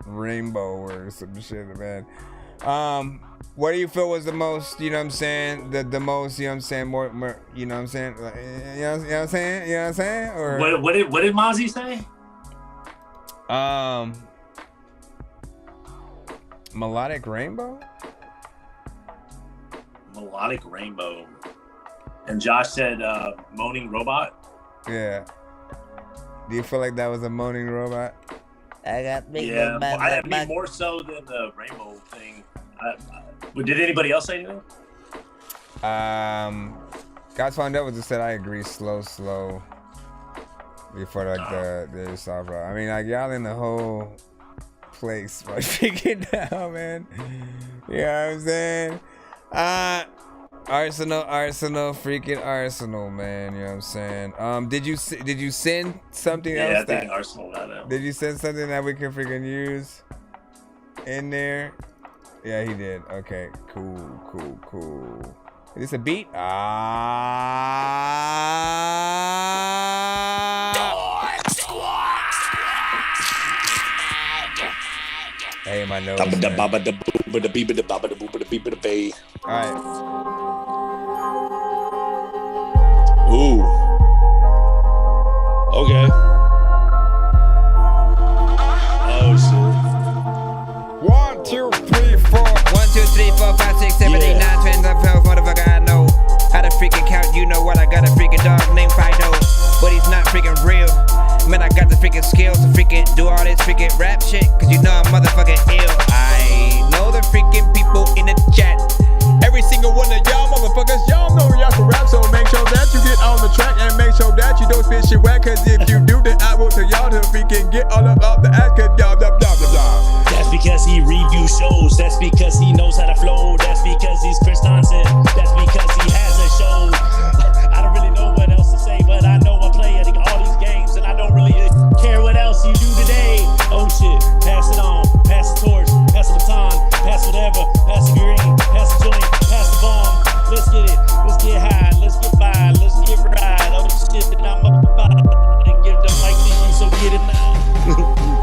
rainbow or some shit, man. What do you feel was the most, you know what I'm saying? The most, you know what I'm saying, more you know what I'm saying? Like, you know what I'm saying? You know what I'm saying? Or what did Mozzie say? Melodic rainbow? Melodic rainbow. And Josh said moaning robot? Yeah. Do you feel like that was a moaning robot? I got big. Yeah, I mean more so than the rainbow thing. Did anybody else say anything? Guys Found Out just said I agree. Slow. Before like the soft rock. I mean, like y'all in the whole place, like figuring it out, man. You know what I'm saying? Arsenal, freaking Arsenal, man. You know what I'm saying? Did you send something else? Yeah, I think Arsenal got it. Did you send something that we can freaking use in there? Yeah, he did. Okay, cool. Is this a beat? Hey, my nose. Alright. Ooh. Okay. Oh shit. 1, 2, 3, 4. 1, 2, 3, 4, 5, 6, 7, 8, 9, 10, 11, 12, motherfucker, I know how to freaking count. You know what? I got a freaking dog named Fido, but he's not freaking real. Man, I got the freaking skills to freaking do all this freaking rap shit, cause you know I'm motherfucking ill. I know the freaking people in the chat. Every single one of y'all motherfuckers, y'all know y'all can rap, so make sure that you get on the track and make sure that you don't spit shit whack, cause if you do, then I will tell y'all to freaking get all up off the ass, cause y'all blah blah blah blah. That's because he reviews shows. That's because he knows how to flow. That's because he's Chris Nonsenze. That's because he has a show. I don't really know what else to say, but I know I play at all these games, and I don't really care what else you do today. Oh shit, pass it on, pass the torch, pass the baton, pass whatever, pass the green, pass the joint, pass the bomb. Let's get it, let's get high, let's get by, let's get right. Oh shit, I'm about to give the mic to you, so get it now.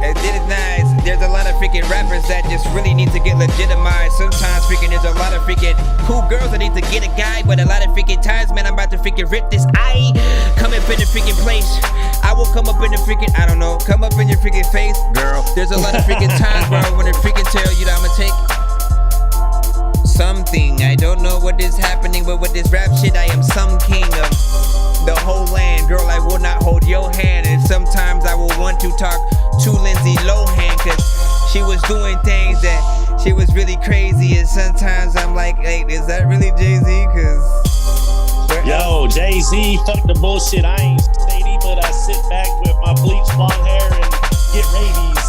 It did it nice. There's a lot of freaking rappers that just really need to get legitimized. Sometimes freaking there's a lot of freaking cool girls that need to get a guy, but a lot of freaking times, man, I'm about to freaking rip this eye. Come up in the freaking place. I will come up in the freaking, I don't know, come up in your freaking face, girl. There's a lot of freaking times where I want to freaking tell you that I'm gonna take something. I don't know what is happening, but with this rap shit, I am some king of the whole land. Girl, I will not hold your hand, and sometimes I will want to talk to Lindsay Lohan, cause she was doing things that she was really crazy, and sometimes I'm like, hey, is that really Jay-Z? Cause yo, Jay-Z, fuck the bullshit. I ain't shady, but I sit back with my bleached blonde hair and get rabies.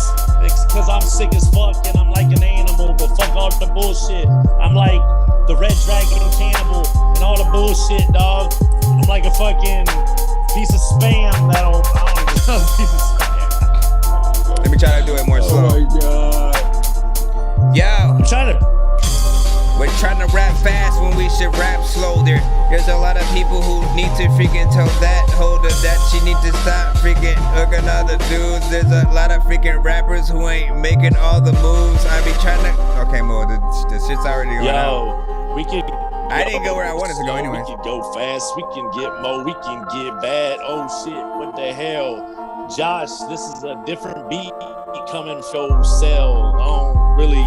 Cause I'm sick as fuck and I'm like an animal, but fuck all the bullshit. I'm like the Red Dragon cannibal and all the bullshit, dog. I'm like a fucking piece of spam that'll, I don't even know, piece of spam. Let me try to do it more slow. Oh my god. Yo, I'm trying to. We're trying to rap fast when we should rap slow. There's a lot of people who need to freaking tell that holder that she need to stop freaking hooking other dudes. There's a lot of freaking rappers who ain't making all the moves. I be trying to. Okay, Mo, the shit's already going out. We can. I didn't go where I wanted to go anyway. We can go fast. We can get Mo. We can get bad. Oh shit! What the hell, Josh? This is a different beat coming from Cell. I don't really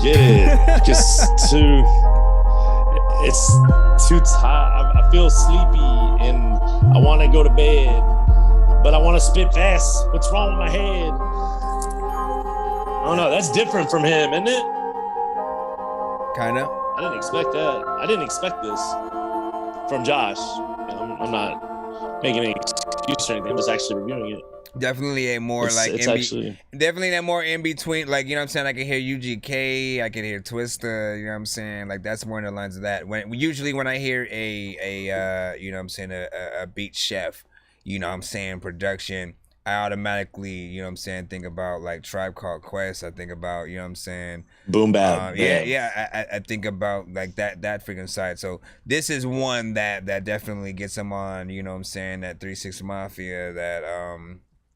get it. It's too tired. I feel sleepy and I want to go to bed, but I want to spit fast. What's wrong with my head? I don't know. That's different from him, isn't it? Kinda. I didn't expect that. I didn't expect this from Josh. I'm not making any excuse or anything. I'm just actually reviewing it. Definitely a more definitely that more in between, like, you know what I'm saying? I can hear UGK, I can hear Twista, you know what I'm saying? Like, that's more in the lines of that. Usually when I hear a you know what I'm saying, a beat chef, you know what I'm saying, production, I automatically, you know what I'm saying, think about like Tribe Called Quest. I think about, you know what I'm saying, Boom Bap. I think about like that freaking side. So this is one that definitely gets them on, you know what I'm saying, that 3-6 Mafia, that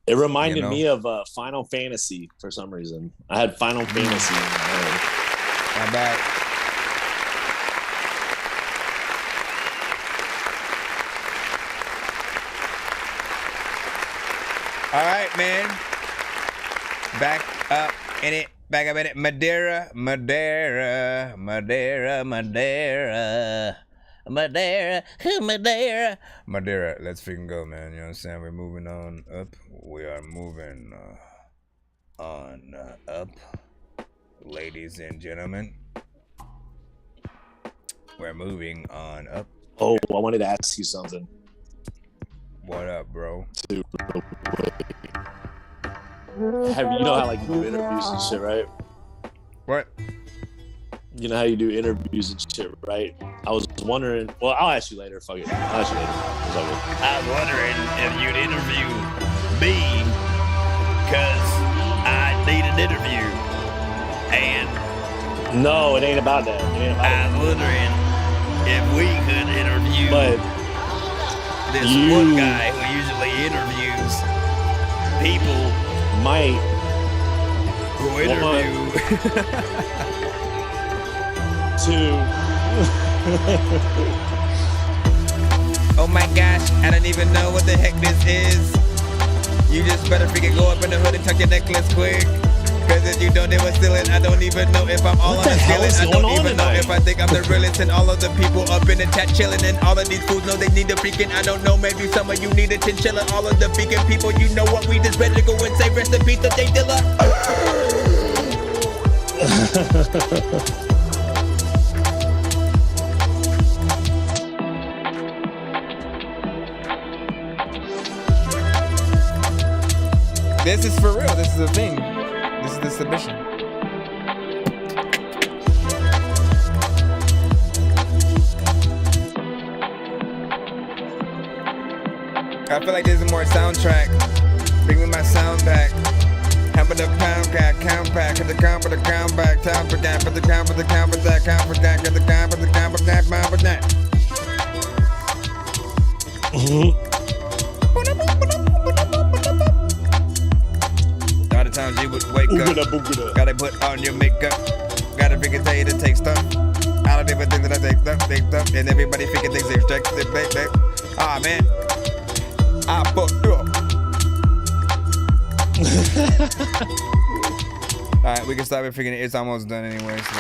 it reminded me of Final Fantasy for some reason. I had Final Fantasy in my head. Not bad. All right, man. Back up in it. Madeira. Let's freaking go, man. You know what I'm saying? We're moving on up. We are moving on up. Ladies and gentlemen. We're moving on up. Oh, I wanted to ask you something. What up, bro? You know how like you do interviews and shit, right? What? You know how you do interviews and shit, right? I was wondering. Well, I'll ask you later. Fuck it. I'll ask you later. I'm wondering if you'd interview me, cause I need an interview. And no, it ain't about that. I'm wondering if we could interview this one guy who usually interviews people. Who interview Oh my gosh, I don't even know what the heck this is. You just better freaking go up in the hood and tuck your necklace quick. Cause if you don't, they will steal it. I don't even know if I'm all on the ceiling. I don't even know if I think I'm the realest. And all of the people up in the chat chilling. And all of these fools know they need a freaking, I don't know, maybe some of you need a chinchilla. All of the vegan people, you know what, we just ready to go and say rest in peace to J Dilla. This is for real. This is a thing. This is the submission. I feel like there's more soundtrack. Bring me my sound back. How about the pound cat, count back, at the count for the count back, time for that, but the count for the count for that, count for that, get the count for the count for that, pound for that. A lot of times you would wake up, gotta put on your makeup, gotta freaking tell you to take stuff. I don't even think that I take stuff, and everybody freaking thinks they're strict. Ah, man. I fucked up. Alright, we can stop it freaking. It's almost done anyway, so.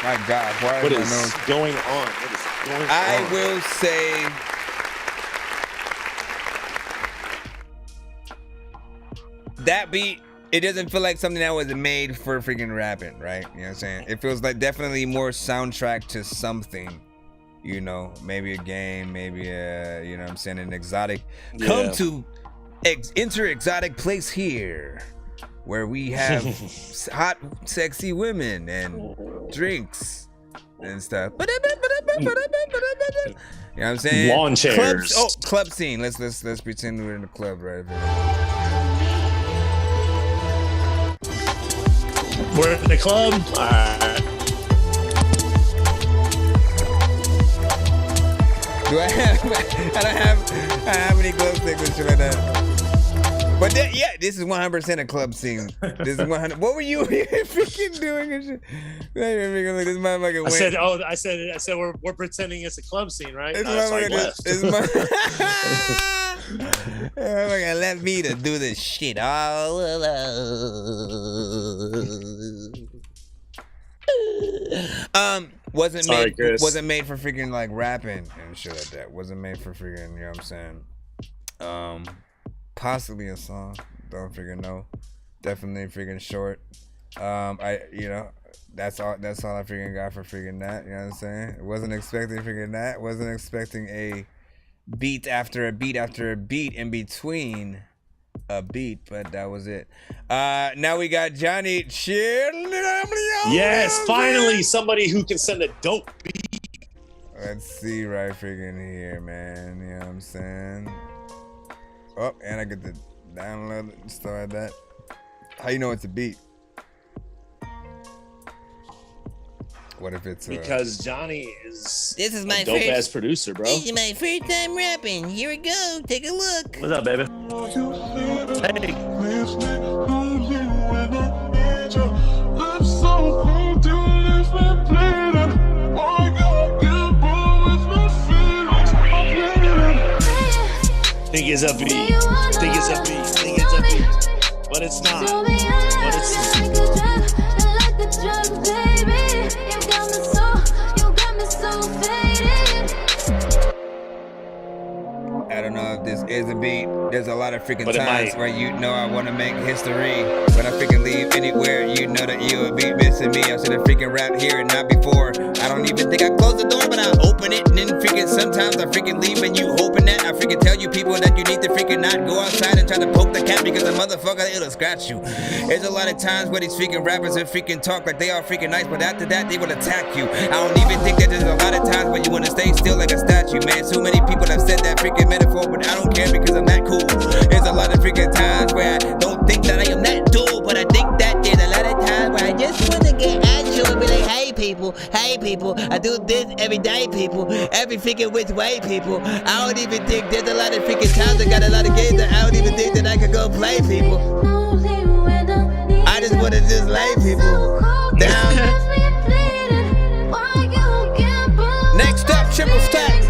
My God, why what is going on? What is going on? I will say that beat, it doesn't feel like something that was made for freaking rapping, right? You know what I'm saying? It feels like definitely more soundtrack to something. You know, maybe a game, maybe a, you know what I'm saying, an exotic. Yeah. Come to enter exotic place here, where we have hot, sexy women and drinks and stuff. You know what I'm saying? Lawn chairs. Club scene. Let's pretend we're in a club right there. We're in the club. All right. Do I have? I don't have any club sticks and shit like that. But yeah, this is 100% a club scene. This is 100. What were you freaking doing and shit? This motherfucker went. I said we're pretending it's a club scene, right? This motherfucker left me to do this shit all alone. Wasn't made for freaking like rapping and shit like that. Wasn't made for freaking, you know what I'm saying? Possibly a song, Don't freaking know. Definitely freaking short. That's all I freaking got for freaking that. You know what I'm saying? Wasn't expecting freaking that. Wasn't expecting a beat after a beat after a beat in between a beat, but that was it. Now we got Johnny. Yes, finally somebody who can send a dope beat. Let's see right freaking here, man. You know what I'm saying? Oh, and I get to download it and start that. How you know it's a beat? What if it's because Johnny is this is my dope ass producer, bro. This is my first time rapping. Here we go. Take a look. What's up, baby? Hey. Think it's a beat. Think it's a beat. Think it's a beat. But it's not. But it's I don't know if this is a beat. There's a lot of freaking times where you know I want to make history. When I freaking leave anywhere, you know that you will be missing me. I should have freaking rapped here and not before. I don't even think I closed the door, but I open it. And then freaking sometimes I freaking leave and you hoping that I freaking tell you people that you need to freaking not go outside and try to poke the cat because the motherfucker, it'll scratch you. There's a lot of times where these freaking rappers will freaking talk like they are freaking nice, but after that they will attack you. I don't even think that there's a lot of times when you want to stay still like a statue, man. So many people have said that freaking metaphor, but I don't care because I'm that cool. There's a lot of freaking times where I don't think that I am that dull, but I think that there's a lot of times where I just want to get at you and be like, hey people, I do this every day, people, every freaking which way, people. I don't even think there's a lot of freaking times I got a lot of games that I don't even think that I could go play, people. I just want to just lay people down. Next up, triple stack.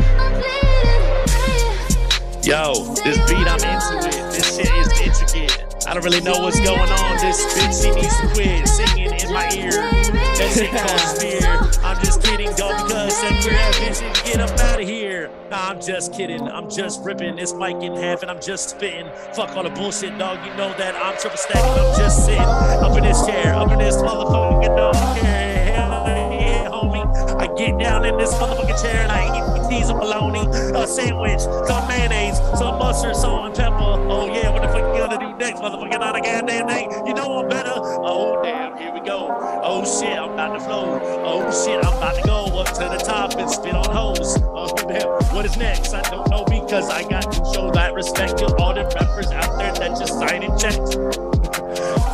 Yo, this beat, I'm into it. This shit is intricate. I don't really know what's going on. This bitch, she needs to quit singing in my ear. That shit causes fear. I'm just kidding, dog, because we're bitch, get up out of here. Nah, I'm just kidding. I'm just ripping this mic in half and I'm just spitting. Fuck all the bullshit, dog. You know that I'm triple stacking. I'm just sitting up in this chair, up in this motherfucking dog. Hell yeah, homie. I get down in this motherfucking chair and I eat cheese and bologna, a sandwich, some mayonnaise, some mustard, salt, and pepper. Oh yeah, what the fuck you gonna do next, motherfucker? Not a goddamn thing. You know I'm better. Oh damn, here we go. Oh shit, I'm about to flow. Oh shit, I'm about to go up to the top and spit on hoes. Oh damn, what is next? I don't know because I got to show that respect to all the rappers out there that just signing checks.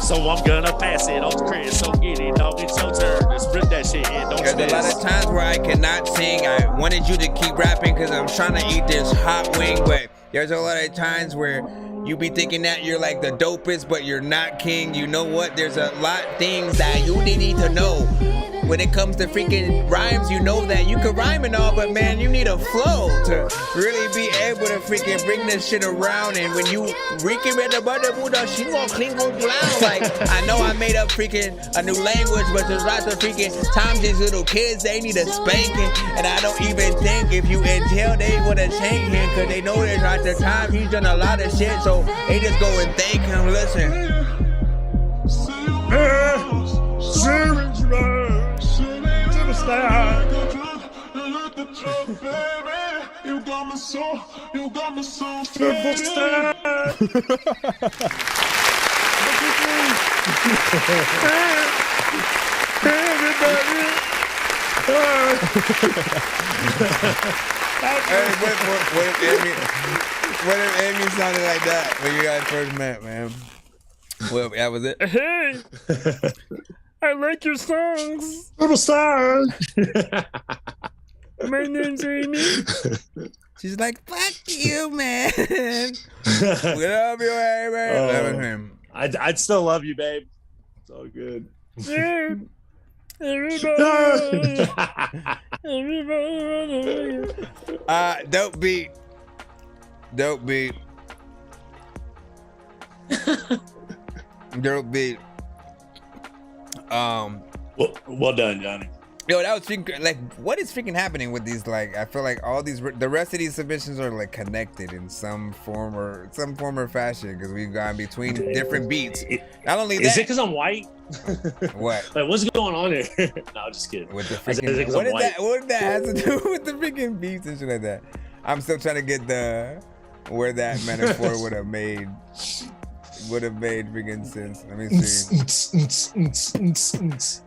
So I'm gonna pass it on to Chris. So get it, dog. It's your turn. Just rip that shit in. Don't There's a lot of times where I cannot sing. I wanted you to keep rapping because I'm trying to eat this hot wing, but there's a lot of times where you be thinking that you're like the dopest, but you're not king. You know what? There's a lot of things that you need to know. When it comes to freaking rhymes, you know that you can rhyme and all, but man, you need a flow to really be able to freaking bring this shit around. And when you freaking read the butter Buddha, she gon' clean gon' blown. Like, I know I made up freaking a new language, but there's lots of freaking times these little kids, they need a spanking. And I don't even think if you until they wanna change him, cause they know there's lots of times he's done a lot of shit, so they just go and thank him. Listen. You got me so Hey, what if Amy sounded like that when you guys first met, man? Well, that was it. Hey, I like your songs. Little song. My name's Amy. She's like, fuck you, man. We love you, Amy. That was him. I'd still love you, babe. It's all good. Yeah. Everybody. Dope beat. Dope beat. Dope beat. Well done, Johnny. Yo, that was freaking, like, what is freaking happening with these? Like, I feel like all these, the rest of these submissions are like connected in some form or fashion because we've gone between different beats. Not only that, is it because I'm white? What? Like, what's going on here? No, I'm just kidding. With the freaking, what did that have to do with the freaking beats and shit like that? I'm still trying to get where that metaphor would have made freaking sense. Let me see.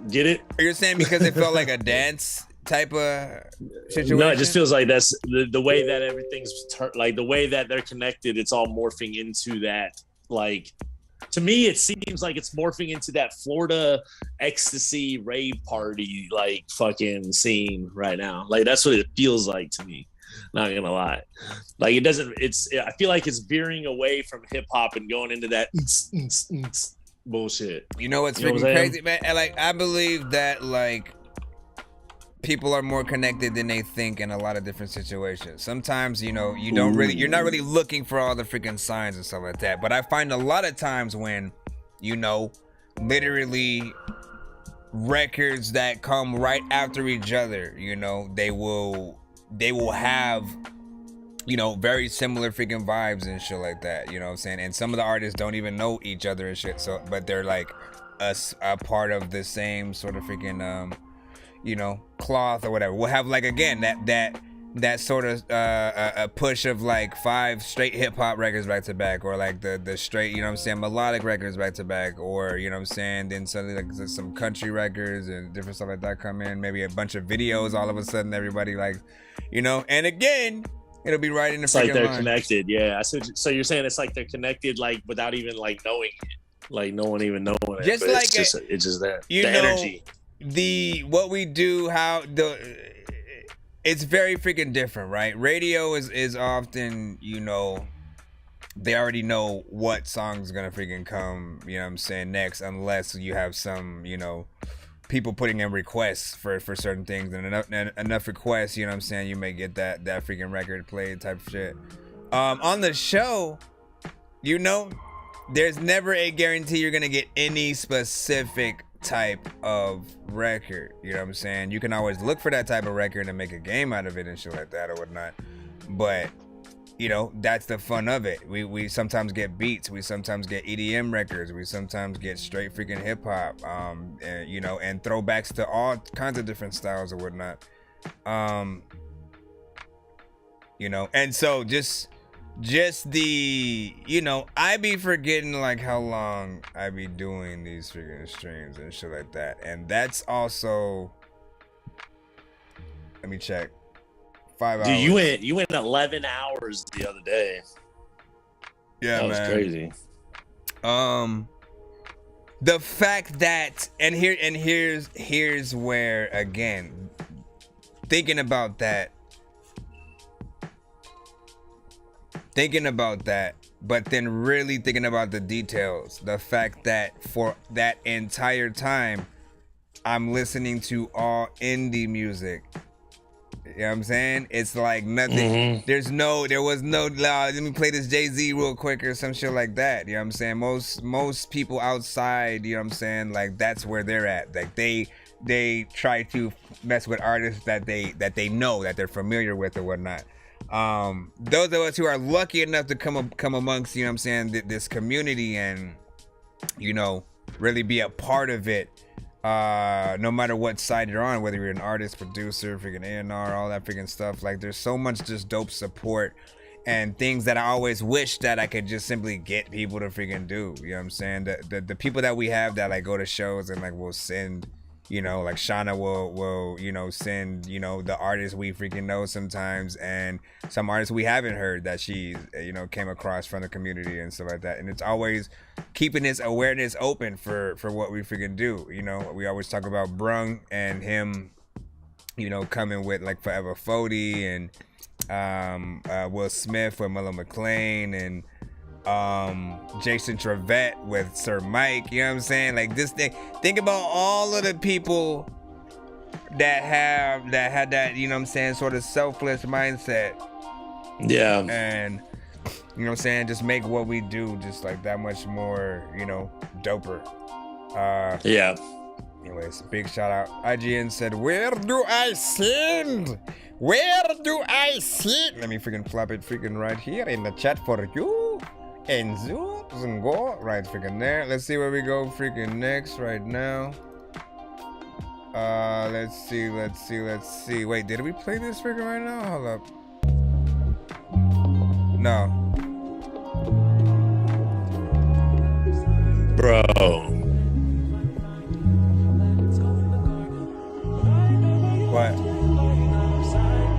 Get it? You're saying because it felt like a dance type of situation? No, it just feels like that's the way that everything's like the way that they're connected. It's all morphing into that. Like, to me, it seems like it's morphing into that Florida ecstasy rave party like fucking scene right now. Like, that's what it feels like to me. Not gonna lie, like it doesn't. I feel like it's veering away from hip hop and going into that bullshit. You know what's freaking crazy, man? And like, I believe that like people are more connected than they think in a lot of different situations. Sometimes, you know, you're not really looking for all the freaking signs and stuff like that. But I find a lot of times when, you know, literally records that come right after each other, you know, they will have, you know, very similar freaking vibes and shit like that, you know what I'm saying? And some of the artists don't even know each other and shit, so but they're like a part of the same sort of freaking you know, cloth or whatever. We'll have like, again, that sort of a push of like 5 straight hip hop records back to back, or like the straight, you know what I'm saying, melodic records back to back, or, you know what I'm saying, then suddenly like some country records and different stuff like that come in, maybe a bunch of videos, all of a sudden everybody like, you know, and again, it'll be right in the freaking like they're line. connected. Yeah. So you're saying it's like they're connected, like without even like knowing it, like no one even knowing it. Just but like it's just there. You the know, energy. What we do, it's very freaking different, right? Radio is often, you know, they already know what song's gonna freaking come, you know what I'm saying, next, unless you have some, you know, people putting in requests for certain things, and enough requests, you know what I'm saying, you may get that freaking record played type of shit. On the show, you know, there's never a guarantee you're gonna get any specific type of record, you know what I'm saying? You can always look for that type of record and make a game out of it and shit like that or whatnot, but you know, that's the fun of it. We sometimes get beats, we sometimes get EDM records, we sometimes get straight freaking hip hop, and, you know, and throwbacks to all kinds of different styles or whatnot, you know, and so just the, you know, I be forgetting like how long I be doing these freaking streams and shit like that, and that's also, let me check, 5 hours. Dude, you went 11 hours the other day. Yeah, that was man. crazy. The fact that, and here's where, again, thinking about that, but then really thinking about the details, the fact that for that entire time I'm listening to all indie music. You know what I'm saying? It's like nothing. Mm-hmm. There was no, let me play this Jay-Z real quick or some shit like that. You know what I'm saying? Most people outside, you know what I'm saying? Like, that's where they're at. Like, they try to mess with artists that they know, that they're familiar with or whatnot. Those of us who are lucky enough to come amongst, you know what I'm saying, this community and, you know, really be a part of it. No matter what side you're on, whether you're an artist, producer, freaking A&R, all that freaking stuff, like there's so much just dope support and things that I always wish that I could just simply get people to freaking do. You know what I'm saying? The people that we have that like go to shows and like will send, you know, like Shauna will, you know, send, you know, the artists we freaking know sometimes, and some artists we haven't heard that she, you know, came across from the community and stuff like that. And it's always keeping this awareness open for what we freaking do. You know, we always talk about Brung and him, you know, coming with like Forever 40 and Will Smith with Miller McLean and Jason Trevette with Sir Mike, you know what I'm saying? Like this thing, think about all of the people that had that, you know what I'm saying, sort of selfless mindset. Yeah. And you know what I'm saying, just make what we do just like that much more, you know, doper. Yeah. Anyways, big shout out. IGN said, where do I send? Where do I send? Let me freaking flop it freaking right here in the chat for you. And zoom and go right freaking there. Let's see where we go freaking next right now. Let's see. Wait, did we play this freaking right now? Hold up. No. Bro. What?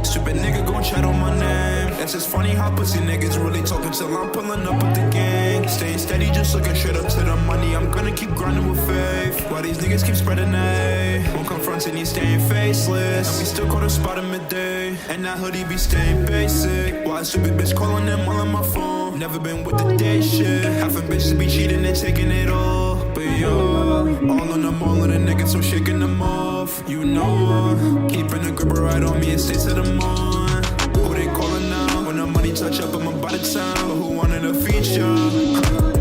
Stupid nigga gon' chat on my name. It's just funny how pussy niggas really talking till I'm pulling up with the gang. Staying steady, just looking straight up to the money. I'm gonna keep grinding with faith. While these niggas keep spreading A. Won't confronting you staying faceless. And we still call the spot at midday. And that hoodie be staying basic. Why a stupid bitch calling them all on my phone. Never been with the day shit. Half a bitch to be cheating and taking it all. But yo, all on them, all of the niggas, so shaking them off. You know, keeping the gripper right on me and stay to the moon. Who they calling now? When the money touch up, I'm about to town. But who wanted a feature?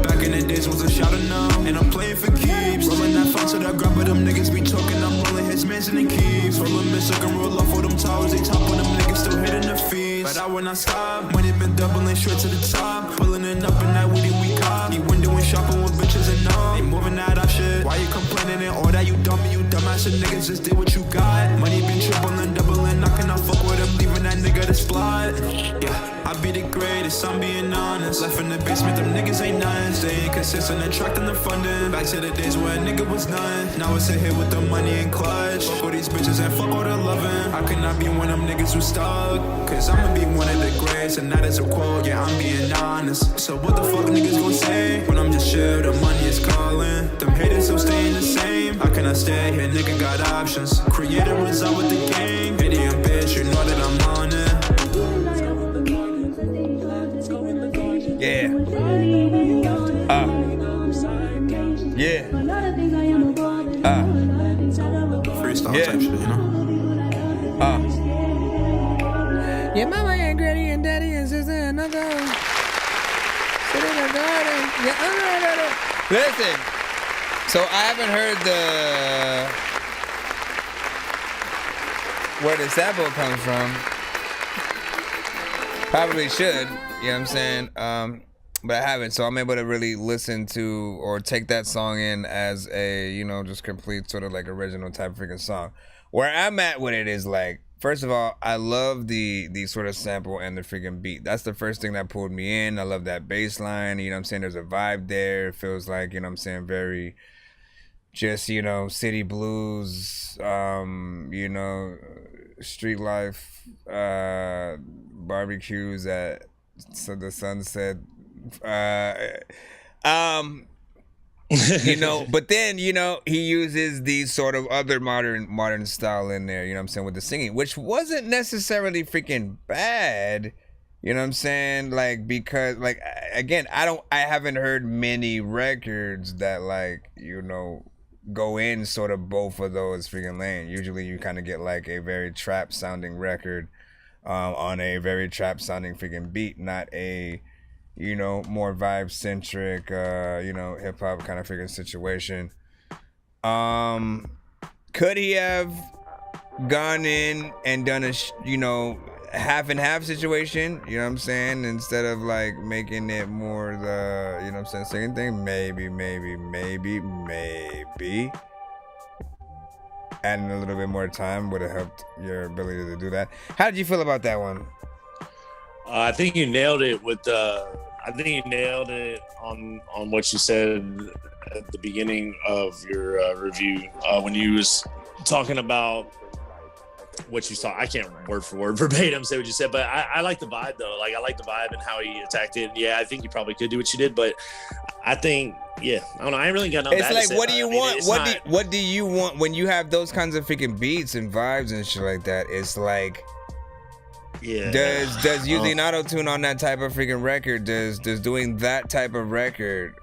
Back in the days was a shout out now. And I'm playing for keeps. Rolling that phone to that grab, but them niggas be talking. I'm rolling his mans in the keeps. Rolling miss, I can roll off for them towers. They top on them niggas still hitting the fees. But I will not stop. Money been doubling straight to the top. Pulling it up in that woody we cop. He windowing shopping with bitches and all. They moving out of shit. Why you complaining and all that? You dummy, you dumbass. And niggas just did what you got. Money been tripling, doubling. I cannot fuck with him, leaving that nigga to spot. Yeah, I be the greatest, I'm being honest. Left in the basement, them niggas ain't nothing. Staying consistent, attracting the funding. Back to the days where a nigga was none. Now it's a hit with the money and clutch. Fuck all these bitches and fuck all the loving. I cannot be one of them niggas who stuck. Cause I'ma be one of the greats, and that is a quote. Yeah, I'm being honest. So what the fuck niggas gon' say? When I'm just chill, the money is calling. Them haters still staying the same. How can I stay here? Nigga got options. Create a result with the game. Idiot bitch, you know that I'm on it. Yeah. Yeah. Freestyle type shit, you know? Your mama and granny and daddy and sister and uncle sit in the garden. Yeah, listen. So I haven't heard where the sample comes from. Probably should, you know what I'm saying? But I haven't, so I'm able to really listen to or take that song in as a, you know, just complete sort of like original type of freaking song. Where I'm at with it is like, first of all, I love the sort of sample and the freaking beat. That's the first thing that pulled me in. I love that bass line, you know what I'm saying? There's a vibe there. It feels like, you know what I'm saying, very just, you know, city blues, you know, street life, barbecues at the sunset, you know, but then, you know, he uses these sort of other modern style in there, you know what I'm saying, with the singing, which wasn't necessarily freaking bad, you know what I'm saying, like, because, like, again, I haven't heard many records that, like, you know, go in sort of both of those freaking lanes. Usually you kind of get like a very trap sounding record on a very trap sounding freaking beat, not a, you know, more vibe centric, you know, hip hop kind of freaking situation. Could he have gone in and done a, you know, half and half situation, you know what I'm saying, instead of like making it more the, you know what I'm saying, singing thing? Maybe. Adding a little bit more time would have helped your ability to do that. How did you feel about that one? I think you nailed it with I think you nailed it on what you said at the beginning of your review when you was talking about what you saw. I can't word for word verbatim say what you said, but I like the vibe though. Like I like the vibe and how he attacked it. Yeah, I think you probably could do what you did, but I think, yeah, I don't know. I ain't really got no. It's like, what do you want? What do you want when you have those kinds of freaking beats and vibes and shit like that? It's like, yeah. Does using auto tune on that type of freaking record, does doing that type of record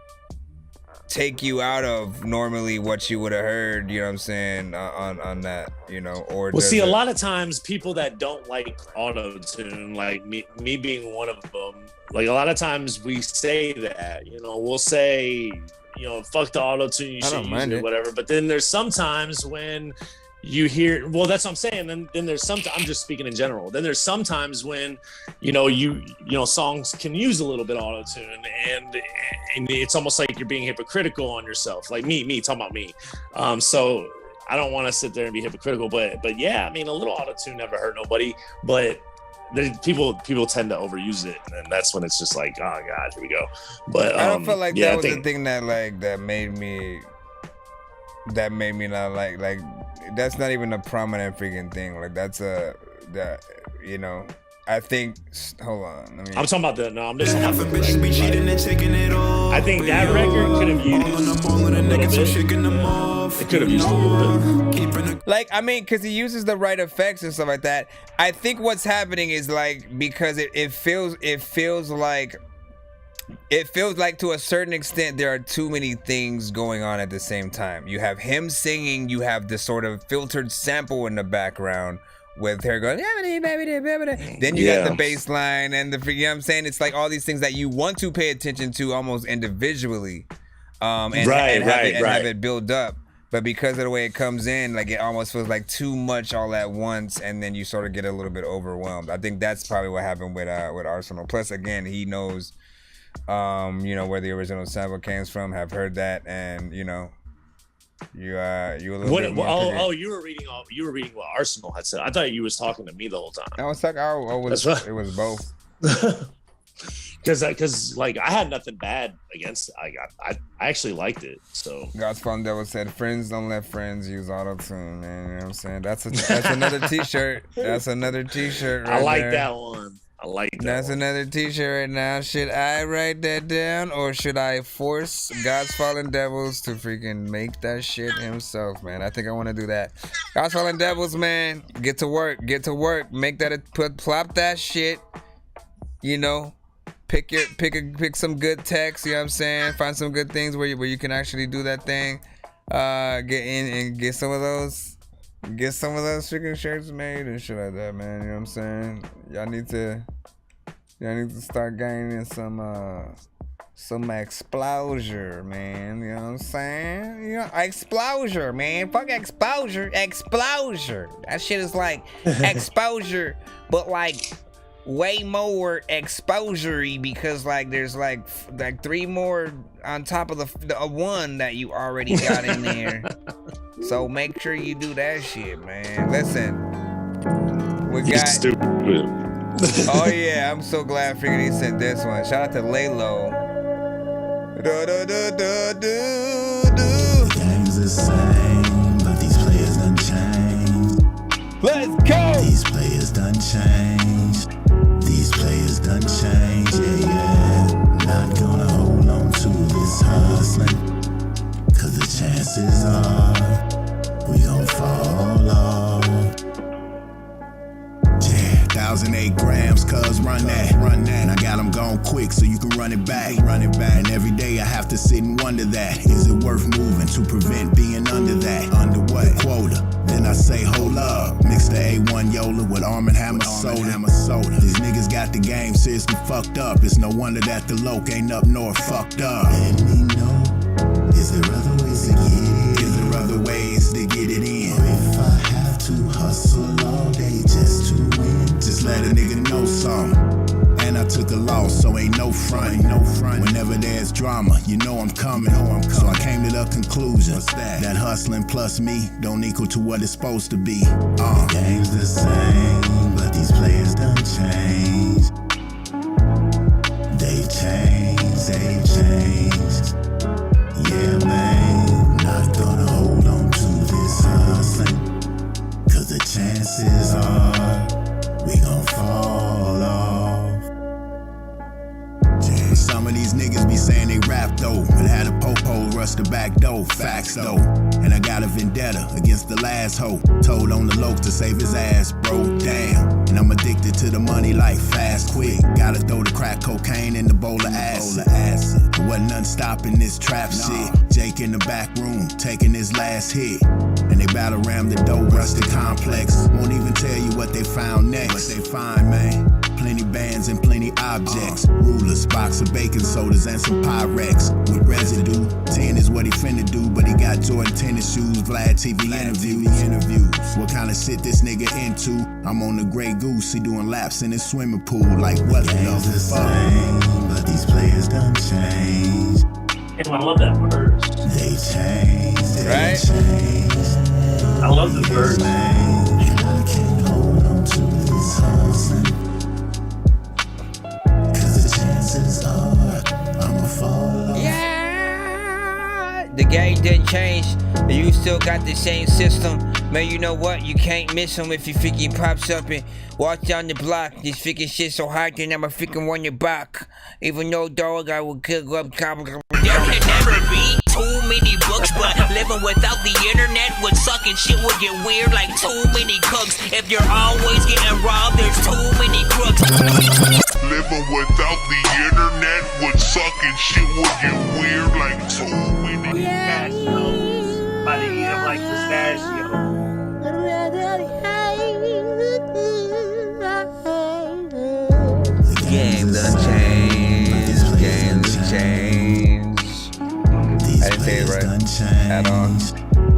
take you out of normally what you would have heard, you know what I'm saying, on that, you know, or well, see, a lot of times people that don't like auto-tune, like me being one of them, like a lot of times we say that, you know, we'll say, you know, fuck the auto-tune, you should use it, whatever. But then there's sometimes when you hear, well, that's what I'm saying. Then there's some, I'm just speaking in general. Then there's sometimes when, you know, songs can use a little bit of auto-tune, and it's almost like you're being hypocritical on yourself. Like me, talking about me. So I don't want to sit there and be hypocritical, but yeah, I mean, a little auto-tune never hurt nobody, but people tend to overuse it, and that's when it's just like, oh God, here we go. But I don't feel like that was the thing that made me not like that's not even a prominent freaking thing. Like you know, I think. Hold on, I'm talking about I'm just talking about I think that record could have used a little bit. It could have used a little bit. Like, I mean, because he uses the right effects and stuff like that. I think what's happening is like, because it feels like to a certain extent there are too many things going on at the same time. You have him singing, you have this sort of filtered sample in the background with her going, then you got the bass line and the, you know what I'm saying? It's like all these things that you want to pay attention to almost individually, and have it build up. But because of the way it comes in, like it almost feels like too much all at once, and then you sort of get a little bit overwhelmed. I think that's probably what happened with Arsenal. Plus, again, he knows, you know, where the original sample came from. Have heard that, and you know, you a little bit more. You were reading what Arsenal had said. I thought you was talking to me the whole time. I was talking. It was both. Because like I had nothing bad against it. I actually liked it. So God's Fallen Devil said, "Friends don't let friends use auto-tune." Man, you know what I'm saying? That's another T-shirt. That's another T-shirt. Right I like there. That one. I like that. That's one. Another T-shirt right now. Should I write that down, or should I force God's Fallen Devils to freaking make that shit himself, man? I think I want to do that. God's Fallen Devils, man, get to work. Make that plop that shit. You know, pick some good text. You know what I'm saying? Find some good things where you can actually do that thing. Get in and get some of those freaking shirts made and shit like that, man. You know what I'm saying? Y'all need to start gaining some exposure, man. You know what I'm saying? You know, exposure, man. Fuck exposure. That shit is like exposure, but like way more exposure-y, because like there's like 3 more on top of the one that you already got in there. So make sure you do that shit, man. Listen, we got stupid. Oh yeah, I'm so glad freaking he sent this one. Shout out to Laylo. The game's the same, but these players done changed. Let's go. These players done changed. Yeah. Not gonna hold on to this hustling, cause the chances are we gon' fall off. Yeah, 1,008 grams, cuz run that. And I got them gone quick so you can run it back. And every day I have to sit and wonder that. Is it worth moving to prevent being under that? Under what? Quota. Then I say, hold up. Mix the A1 Yola with Arm & Hammer soda. These niggas got the game seriously fucked up. It's no wonder that the loc ain't up north fucked up. Let me know, is there other ways to get it? Is there other ways to get it in? Or if I have to hustle all day just to win, just let a nigga know something. And I took a loss, so ain't no front. Whenever there's drama, you know I'm coming. So I came to the conclusion that hustling plus me don't equal to what it's supposed to be. The game's the same, but these players done changed. They've changed. Yeah, man, not gonna hold on to this hustling, cause the chances are we gon' fall off. Some of these niggas be saying they rap rap though, but had a po-po rush the back door. Facts though. And I got a vendetta against the last hoe. Told on the loc to save his ass, bro. Damn. And I'm addicted to the money like fast, quick. Gotta throw the crack cocaine in the bowl of acid. There wasn't nothing stopping this trap shit. Jake in the back room, taking his last hit. And they battle ram the dope, rush the complex. Won't even tell you what they found next. What they find, man. Plenty bands and plenty objects. Rulers, box of baking sodas and some Pyrex with residue. 10 is what he finna do, but he got Jordan tennis shoes. Vlad TV interviews. What kind of shit this nigga into? I'm on the Grey Goose, he doing laps in his swimming pool. Like what the same, but these players done changed. I love that verse. They changed, Right? changed. I love the verse. And I can't hold on to this hustling. Cause the chances are I'ma fall off. Yeah, the game didn't change. You still got the same system. Man, you know what? You can't miss them if you freaking pops up and walk down the block. This freaking shit so hard, then I'ma freaking run your back. Even though, dog, I will kick up. There can never be too many books, but living without the internet would suck and shit would get weird like too many cooks. If you're always getting robbed, there's too many crooks. Living without the internet would suck and shit would get weird like too many Cashews by the eat of like pistachio. Game done changed. Game done changed. I didn't say it right at all.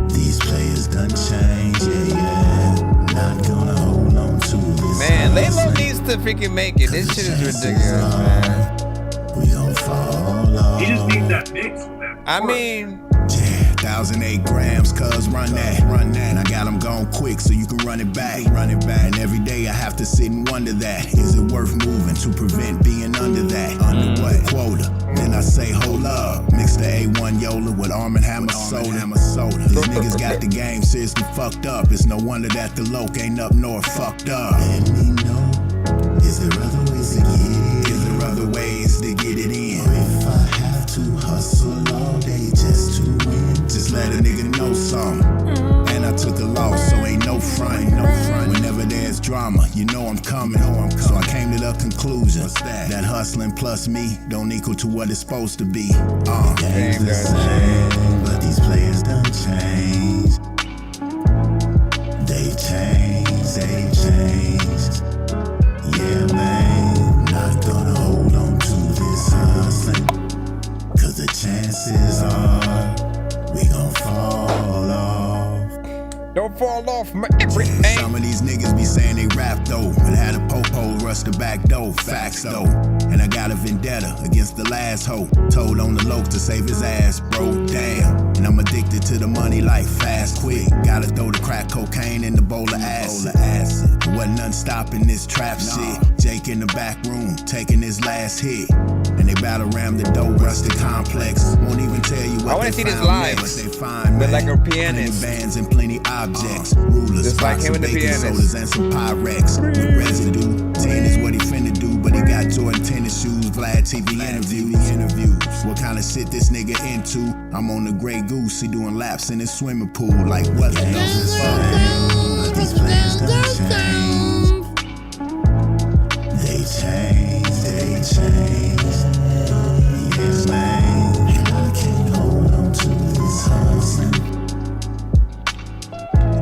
These players done changed, yeah. Not gonna hold on to this. Man, Laylo needs to freaking make it. This shit is ridiculous, man. We gon' fall off. He just needs that mix. I mean, 1,008 grams, cuz run that. And I got them gone quick so you can run it back. And every day I have to sit and wonder that. Is it worth moving to prevent being under that? Under what? Quota. Then I say, hold up. Mix the A1 Yola with Arm & Hammer soda. These niggas got the game seriously fucked up. It's no wonder that the loc ain't up north fucked up. Let me know, is there other ways to get it? Is there other ways to get it in? Or if I have to hustle all day just to win, just let a nigga know something. And I took a loss, so ain't no front. Whenever there's drama, you know I'm coming. So I came to the conclusion that hustling plus me don't equal to what it's supposed to be. The game's the same, but these players done changed. They changed. Yeah, man, not gonna hold on to this hustling. Cause the chances are we gon' fall off. don't fall off my everything. Some of these niggas be saying they rap though, but had a po-po rush the back door. Facts though. And I got a vendetta against the last hoe. Told on the loc to save his ass, bro. Damn. And I'm addicted to the money like fast, quick. Gotta throw the crack cocaine in the bowl of acid. There wasn't nothing stopping this trap shit. Jake in the back room, taking his last hit. And they battle ram the dope, rush the complex. Won't even tell you what I wanna they see this found live. next. They find, But man. like a pianist. Plenty bands and plenty objects. Rulers, Just like box him of and the baking pianist. sodas and some Pyrex with residue. 10 is what he finna do, but he got Jordan tennis shoes. Vlad TV interviews. What kind of shit this nigga into? I'm on the Grey Goose, he doing laps in his swimming pool. Like what the fuck? These players done changed. They changed. Yes, man. And I can't hold on to this hustling.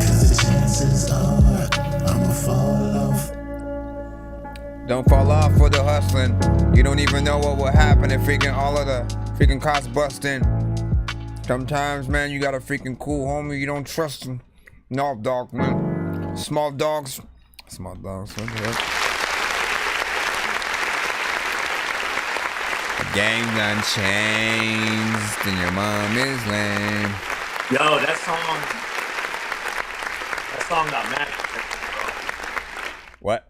Cause the chances are I'ma fall off. Don't fall off for the hustling. You don't even know what will happen if freaking all of the freaking cops busting. Sometimes, man, you got a freaking cool homie, you don't trust him. No, dog, man. Small dogs. What the heck? The game done changed and your mom is lame. Yo, that song got mad. What?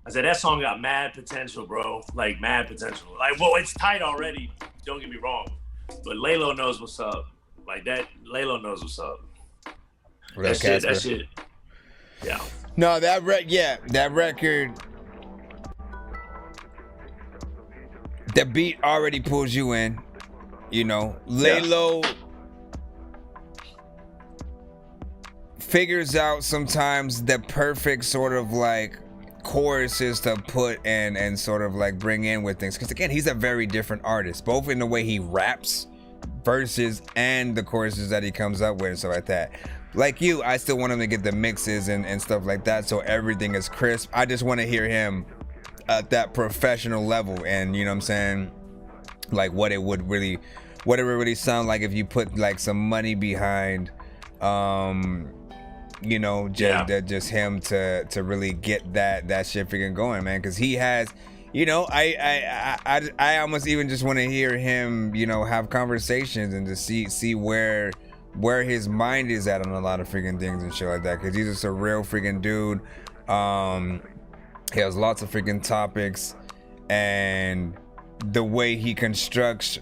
I said that song got mad potential, bro. Like mad potential. Like, well, it's tight already. Don't get me wrong, but Laylo knows what's up. Like that, Laylo knows what's up. That shit. Yeah. No, that record. The beat already pulls you in. You know, Laylo figures out sometimes the perfect sort of like choruses to put and sort of like bring in with things, because again, he's a very different artist, both in the way he raps verses and the choruses that he comes up with and stuff like that. Like you, I still want him to get the mixes and stuff like that, so everything is crisp. I just want to hear him at that professional level, and you know what I'm saying, like what it would really sound like if you put like some money behind you know, just him to really get that shit freaking going, man, because he has, you know, I almost even just want to hear him, you know, have conversations and to see where his mind is at on a lot of freaking things and shit like that, because he's just a real freaking dude. He has lots of freaking topics, and the way he constructs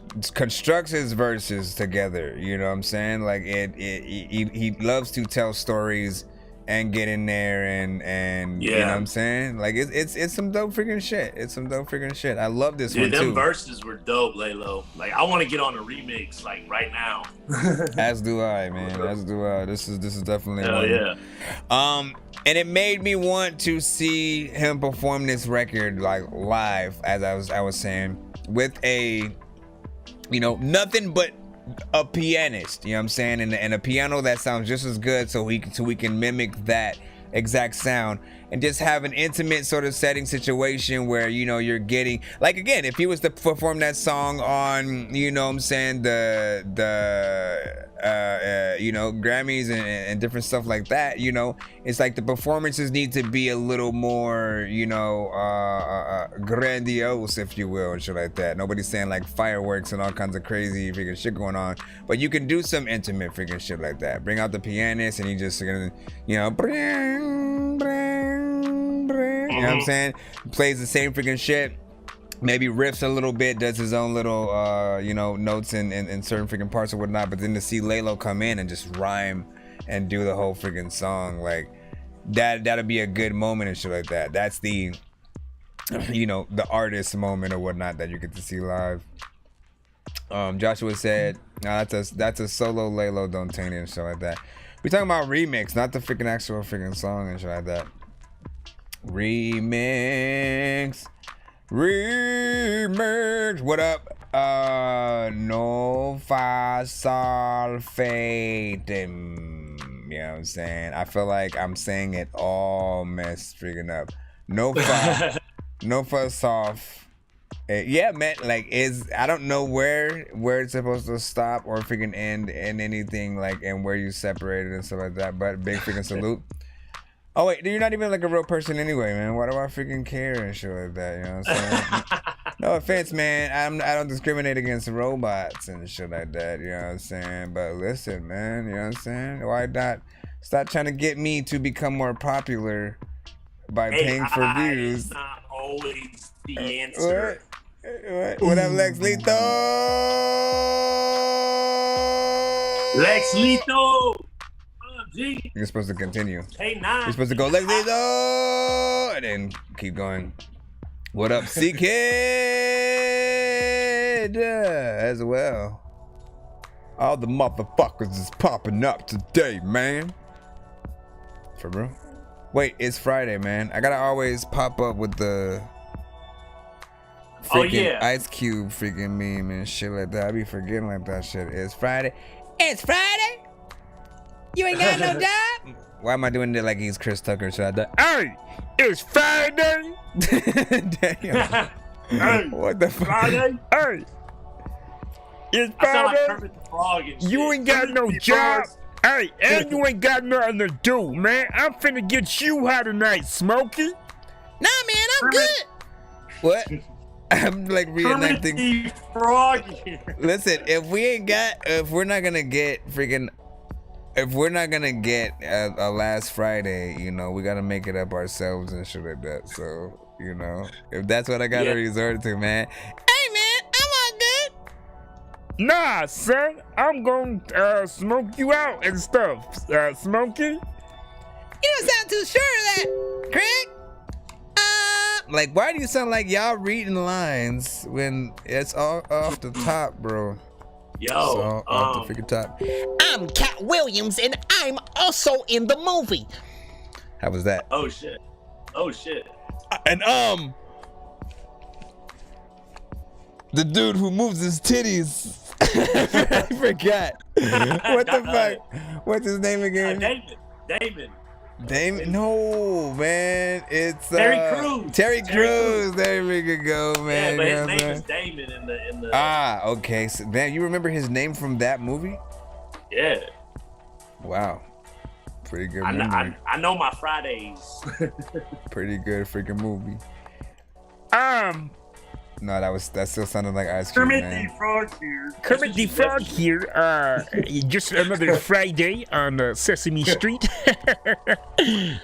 his verses together, you know what I'm saying? Like he loves to tell stories and get in there and you know what I'm saying? Like it's some dope freaking shit. It's some dope freaking shit. I love this one too. Them verses were dope, Laylo. Like I want to get on a remix like right now. As do I, man. As do I. This is definitely one. Yeah. And it made me want to see him perform this record like live, as I was saying, with a, you know, nothing but a pianist, you know what I'm saying, and a piano that sounds just as good, so we can mimic that exact sound, and just have an intimate sort of setting situation where, you know, you're getting, like, again, if he was to perform that song on, you know what I'm saying, the you know, Grammys and different stuff like that, you know, it's like the performances need to be a little more, you know, grandiose, if you will, and shit like that. Nobody's saying like fireworks and all kinds of crazy freaking shit going on, but you can do some intimate freaking shit like that. Bring out the pianist and he just gonna, you know, bring, you know what I'm saying, plays the same freaking shit, maybe riffs a little bit, does his own little you know, notes in certain freaking parts or whatnot, but then to see Laylo come in and just rhyme and do the whole freaking song, like that'll be a good moment and shit like that. That's the, you know, the artist moment or whatnot that you get to see live. Joshua said, nah, that's a solo Laylo, don't taint it and shit like that. We talking about remix, not the freaking actual freaking song and shit like that. Remix. What up? No fa sol fade. You know what I'm saying? I feel like I'm saying it all messed freaking up. No fa, no fa soft. Yeah, man. Like I don't know where it's supposed to stop or freaking end in anything, like, and where you separate it and stuff like that. But big freaking salute. Oh wait, you're not even like a real person anyway, man. Why do I freaking care and shit like that? You know what I'm saying? No offense, man. I don't discriminate against robots and shit like that. You know what I'm saying? But listen, man. You know what I'm saying? Why not stop trying to get me to become more popular by paying for views? It's not always the answer. What up, Lex Lito? Lex Lito. You're supposed to continue. Hey, nah. You're supposed to go, Lex Lito, and then keep going. What up, C-Kid? As well. All the motherfuckers is popping up today, man. For real? Wait, it's Friday, man. I gotta always pop up with the freaking Ice Cube freaking meme and shit like that. I be forgetting like that shit. It's Friday. It's Friday. You ain't got no job. Why am I doing it like he's Chris Tucker? Should I? Hey, it's Friday. Damn. Hey, what the fuck? Friday? Hey, it's I sound like Friday. Kermit the Frog and shit. You ain't got no job. Hey, and you ain't got nothing to do, man. I'm finna get you high tonight, Smokey. Nah, man, I'm good. What? I'm like reenacting. Kermit the Frog here. Listen, if we're not gonna get a last Friday, you know, we gotta make it up ourselves and shit like that. So, you know, if that's what I gotta resort to, man. Hey, man, I'm all good. Nah, son, I'm gonna smoke you out and stuff, Smokey. You don't sound too sure of that, Craig. Like, why do you sound like y'all reading lines when it's all off the top, bro? Yo, So off the freaking top. I'm Cat Williams, and I'm also in the movie. How was that? Oh shit. And the dude who moves his titties. I forgot. What the fuck? What's his name again? Damon? No, man. It's Terry Crews. Terry Crews. There we could go, man. Yeah, but his name is Damon in the. Ah, okay. So, man, you remember his name from that movie? Yeah. Wow. Pretty good I movie. know my Fridays. Pretty good freaking movie. No, that still sounded like ice cream, man. Kermit the Frog here. Just another Friday on Sesame Street. You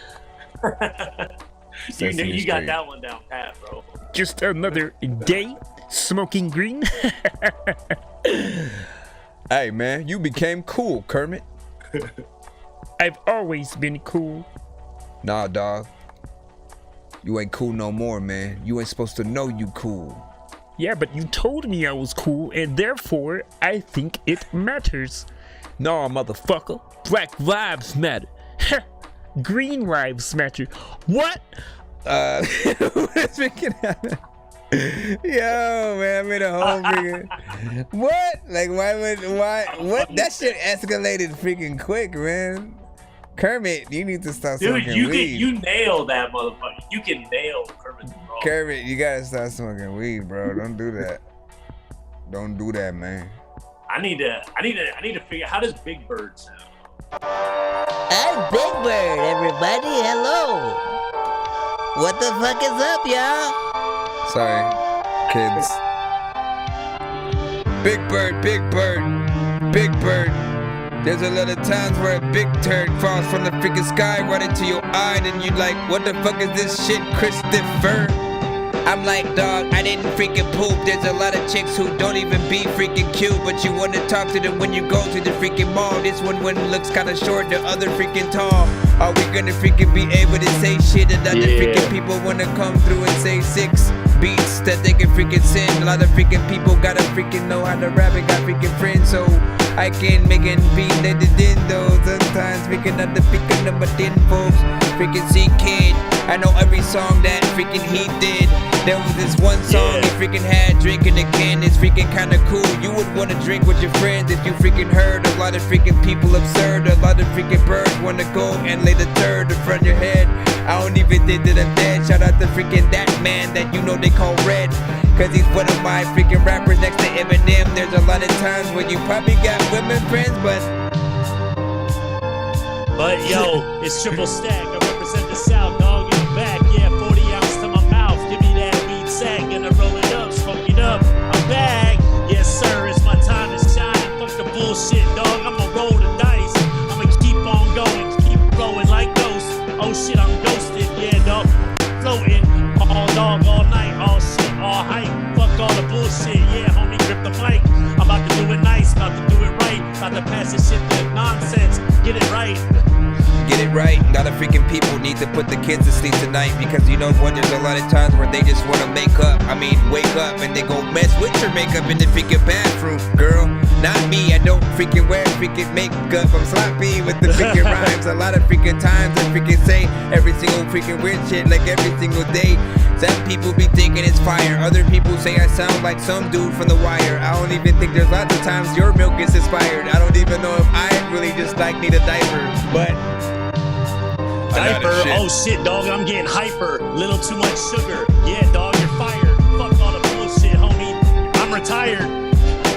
got that one down pat, bro. Just another day smoking green. Hey, man, you became cool, Kermit. I've always been cool. Nah, dog. You ain't cool no more, man. You ain't supposed to know you cool. Yeah, but you told me I was cool, and therefore, I think it matters. Nah, motherfucker. Black lives matter. Green lives matter. What? What's freaking happening? Yo, man, I made a whole freaking... What? Like, why? What? That shit escalated freaking quick, man. Kermit, you need to stop smoking weed. You nailed that motherfucker. You can nail Kermit the Frog. Kermit, you gotta stop smoking weed, bro. Don't do that. Don't do that, man. I need to figure out, how does Big Bird sound? I'm Big Bird, everybody. Hello. What the fuck is up, y'all? Sorry, kids. Big Bird, Big Bird, Big Bird. There's a lot of times where a big turd falls from the freaking sky right into your eye, and you like, what the fuck is this shit, Christopher? I'm like, dog, I didn't freaking poop. There's a lot of chicks who don't even be freaking cute, but you wanna talk to them when you go to the freaking mall. This one looks kinda short, the other freaking tall. Are we gonna freaking be able to say shit that other freaking people wanna come through and say 6 beats that they can freaking sing? A lot of freaking people gotta freaking know how to rap and got freaking friends, so I can make it beat like the dindo. Sometimes freaking not the freaking number 10 folks. Freaking see kid, I know every song that freaking he did. There was this one song he freaking had, drinking a can. It's freaking kinda cool. You would wanna drink with your friends if you freaking heard a lot of freaking people absurd. A lot of freaking birds wanna go and lay the turd in front of your head. I don't even think that I'm dead. Shout out to freaking that man that you know they call Red, cause he's one of my freaking rappers next to Eminem. There's a lot of times when you probably got women friends, but yo, it's triple stack. I represent the South, dog, in the back. Yeah, 40 ounce to my mouth. Give me that weed sack. Gonna roll it up, smoke it up. I'm back. Yes, sir, it's my time to shine. Fuck the bullshit, dog. I'ma roll the dice. I'ma keep on going, keep rolling like ghosts. Oh shit, I'm ghosted. Yeah, dog. Floating all dog, all night, all shit, all hype. Fuck all the bullshit. Yeah, homie, grip the mic. I'm about to do it nice, about to do it right. About to pass this shit to Nonsenze. Get it right. get it right. A lot of freaking people need to put the kids to sleep tonight, because you know what, there's a lot of times where they just want to wake up and they go mess with your makeup in the freaking bathroom. Girl, not me, I don't freaking wear freaking makeup. I'm sloppy with the freaking rhymes. A lot of freaking times I freaking say every single freaking weird shit like every single day. Some people be thinking it's fire, other people say I sound like some dude from The Wire. I don't even think there's lots of times your milk is inspired. I don't even know if I really just like need a diaper, but diaper, oh shit, dog, I'm getting hyper. Little too much sugar. Yeah, dog, you're fired. Fuck all the bullshit, homie. I'm retired.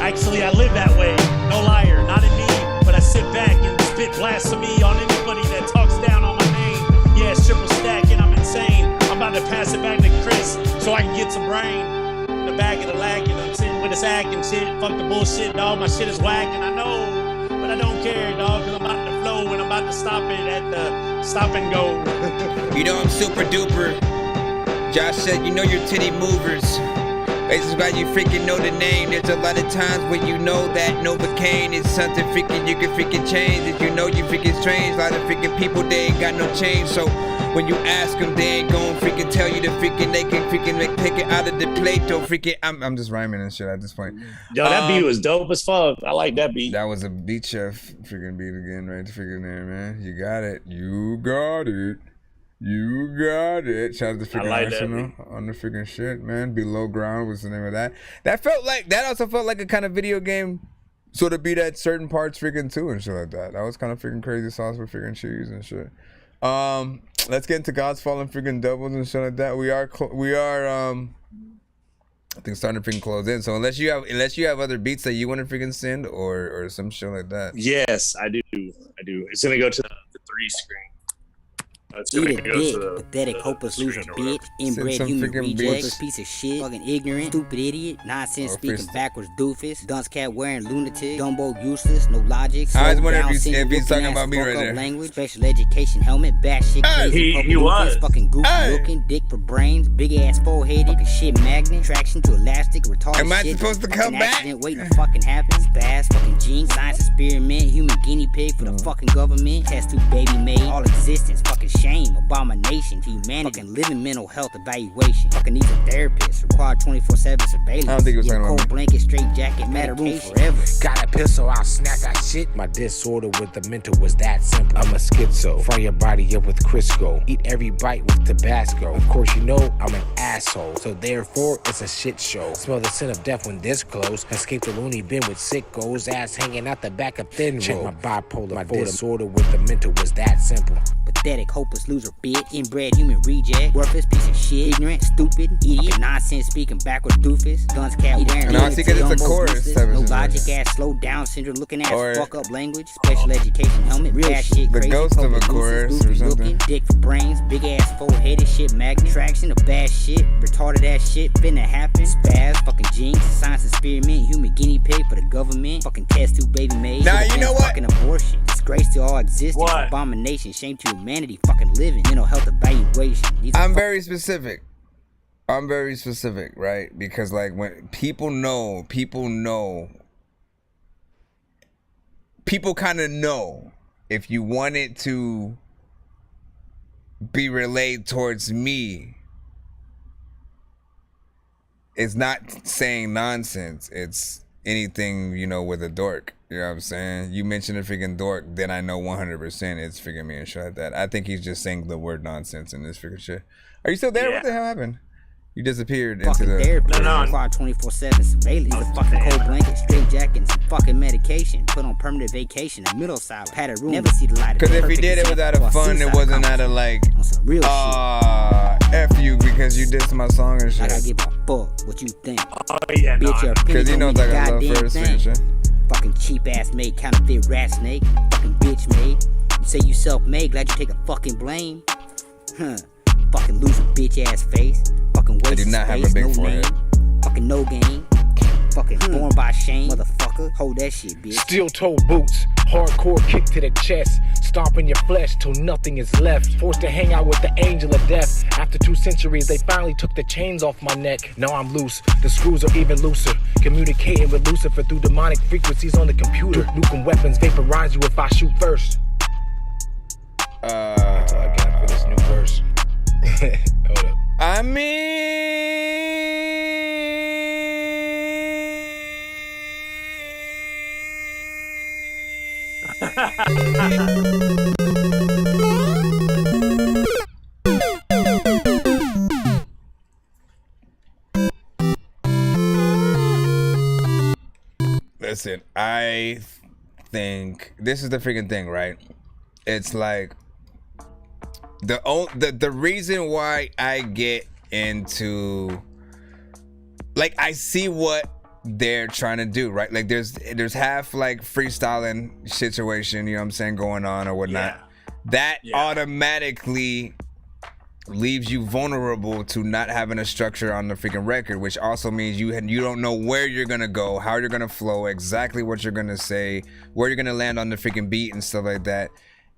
Actually, I live that way. No liar, not in me. But I sit back and spit blasphemy on anybody that talks down on my name. Yeah, it's triple stack and I'm insane. I'm about to pass it back to Chris so I can get some brain. In the back of the lag, and I'm sitting with a sack and shit. Fuck the bullshit, dog. My shit is whack and I know. But I don't care, dog, because I'm about to flow and I'm about to stop it at the stop and go. You know I'm super duper. Josh said, you know your titty movers. This is why you freaking know the name. There's a lot of times when you know that Novocaine is something freaking you can freaking change. If you know you freaking strange, a lot of freaking people, they ain't got no change. So When you ask them, they ain't gon' freaking tell you the freaking they can freaking take it out of the plate. Don't freaking. I'm just rhyming and shit at this point. Yo, that beat was dope as fuck. I like that beat. That was a beat chef freaking beat again, right? Freaking there, man. You got it. You got it. You got it. Shout out to freaking Arsenal on the freaking shit, man. Below Ground was the name of that. That also felt like a kind of video game sort of beat at certain parts freaking too and shit like that. That was kind of freaking crazy sauce with freaking cheese and shit. Let's get into God's Fallen freaking Doubles and shit like that. We are I think starting to freaking close in. So unless you have other beats that you want to freaking send or some shit like that. Yes, I do. It's gonna go to the 3 screen. Eat a dick, pathetic, hopeless loser, bitch, inbred human reject, worthless piece of shit, fucking ignorant, stupid idiot, nonsense speaking backwards doofus, dunce cat wearing lunatic, Dumbo useless, no logic, I was wondering if he's talking about me right there. Language, special education helmet, bat shit crazy, he was fucking goofy looking, dick for brains, big ass foreheaded, fucking shit magnet, traction to elastic, retarded Am I shit, supposed to come back? Accident waiting to fucking happen, spaz, fucking gene, science experiment, human guinea pig for the fucking government, test tube baby made, all existence, fucking shame, abomination to humanity, fucking living mental health evaluation, fucking needs a therapist, required 24/7 surveillance. I don't think it was talking about cold me. blanket, straight jacket, matter room forever. Got a pistol, I'll snap that shit. My disorder with the mental was that simple. I'm a schizo, fry your body up with Crisco, eat every bite with Tabasco. Of course you know I'm an asshole, so therefore it's a shit show. Smell the scent of death when this close. Escape the loony bin with sickos, ass hanging out the back of thin road. Check my bipolar, my disorder with the mental was that simple. Pathetic, hopeless loser, bitch, inbred human reject, worthless piece of shit, ignorant, stupid, idiot, nonsense speaking backwards doofus, guns cat wearing, No, I think it's a chorus. no logic ass, slow down syndrome, looking ass, fuck up language, special education helmet, real shit, the crazy, ghost of a chorus or something. looking, dick for brains, big ass foreheaded shit, magnet, traction of bad shit, retarded ass shit, finna happen, spaz, fucking jinx, science experiment, human guinea pig for the government, fucking test tube baby made, nah, you know what? Fucking abortion, disgrace to all existence, abomination, shame to humanity, fucking living, mental health evaluation. I'm very specific, right? Because like when people kind of know if you want it to be relayed towards me, it's not saying nonsense. It's anything, you know, with a dork. You know what I'm saying? You mentioned a freaking dork, then I know 100% it's freaking me and shit like that. I think he's just saying the word nonsense in this freaking shit. Are you still there? Yeah. What the hell happened? You disappeared fucking into the... therapy, required 24/7 surveillance, a fucking cold blanket, straight jacket, and some fucking medication, put on permanent vacation, a middle side, padded room, never see the light of day. Because if he did it was out of fun, it wasn't out of like, F you because you dissed my song and shit. Like I give a fuck what you think. Oh yeah, bitch, your because you know it's like a love first and shit. Fucking cheap ass made, counterfeit rat snake, fucking bitch made. You say you self-made, glad you take a fucking blame. Huh. Fucking loser bitch ass face. Fucking waste I do not space, have a big no forehead. name. Fucking no game. Fucking born by shame, motherfucker. Hold that shit, bitch. Steel toe boots, hardcore kick to the chest, stomping your flesh till nothing is left. Forced to hang out with the angel of death. After 2 centuries, they finally took the chains off my neck. Now I'm loose, the screws are even looser. Communicating with Lucifer through demonic frequencies on the computer. Nuclear weapons vaporize you if I shoot first. That's all I got for this new verse. Hold up. I mean, listen, I think this is the freaking thing, right? It's like the reason why I get into, like, I see what they're trying to do, right? Like there's half like freestyling situation, you know what I'm saying, going on or whatnot. That automatically leaves you vulnerable to not having a structure on the freaking record, which also means you don't know where you're gonna go, how you're gonna flow, exactly what you're gonna say, where you're gonna land on the freaking beat and stuff like that.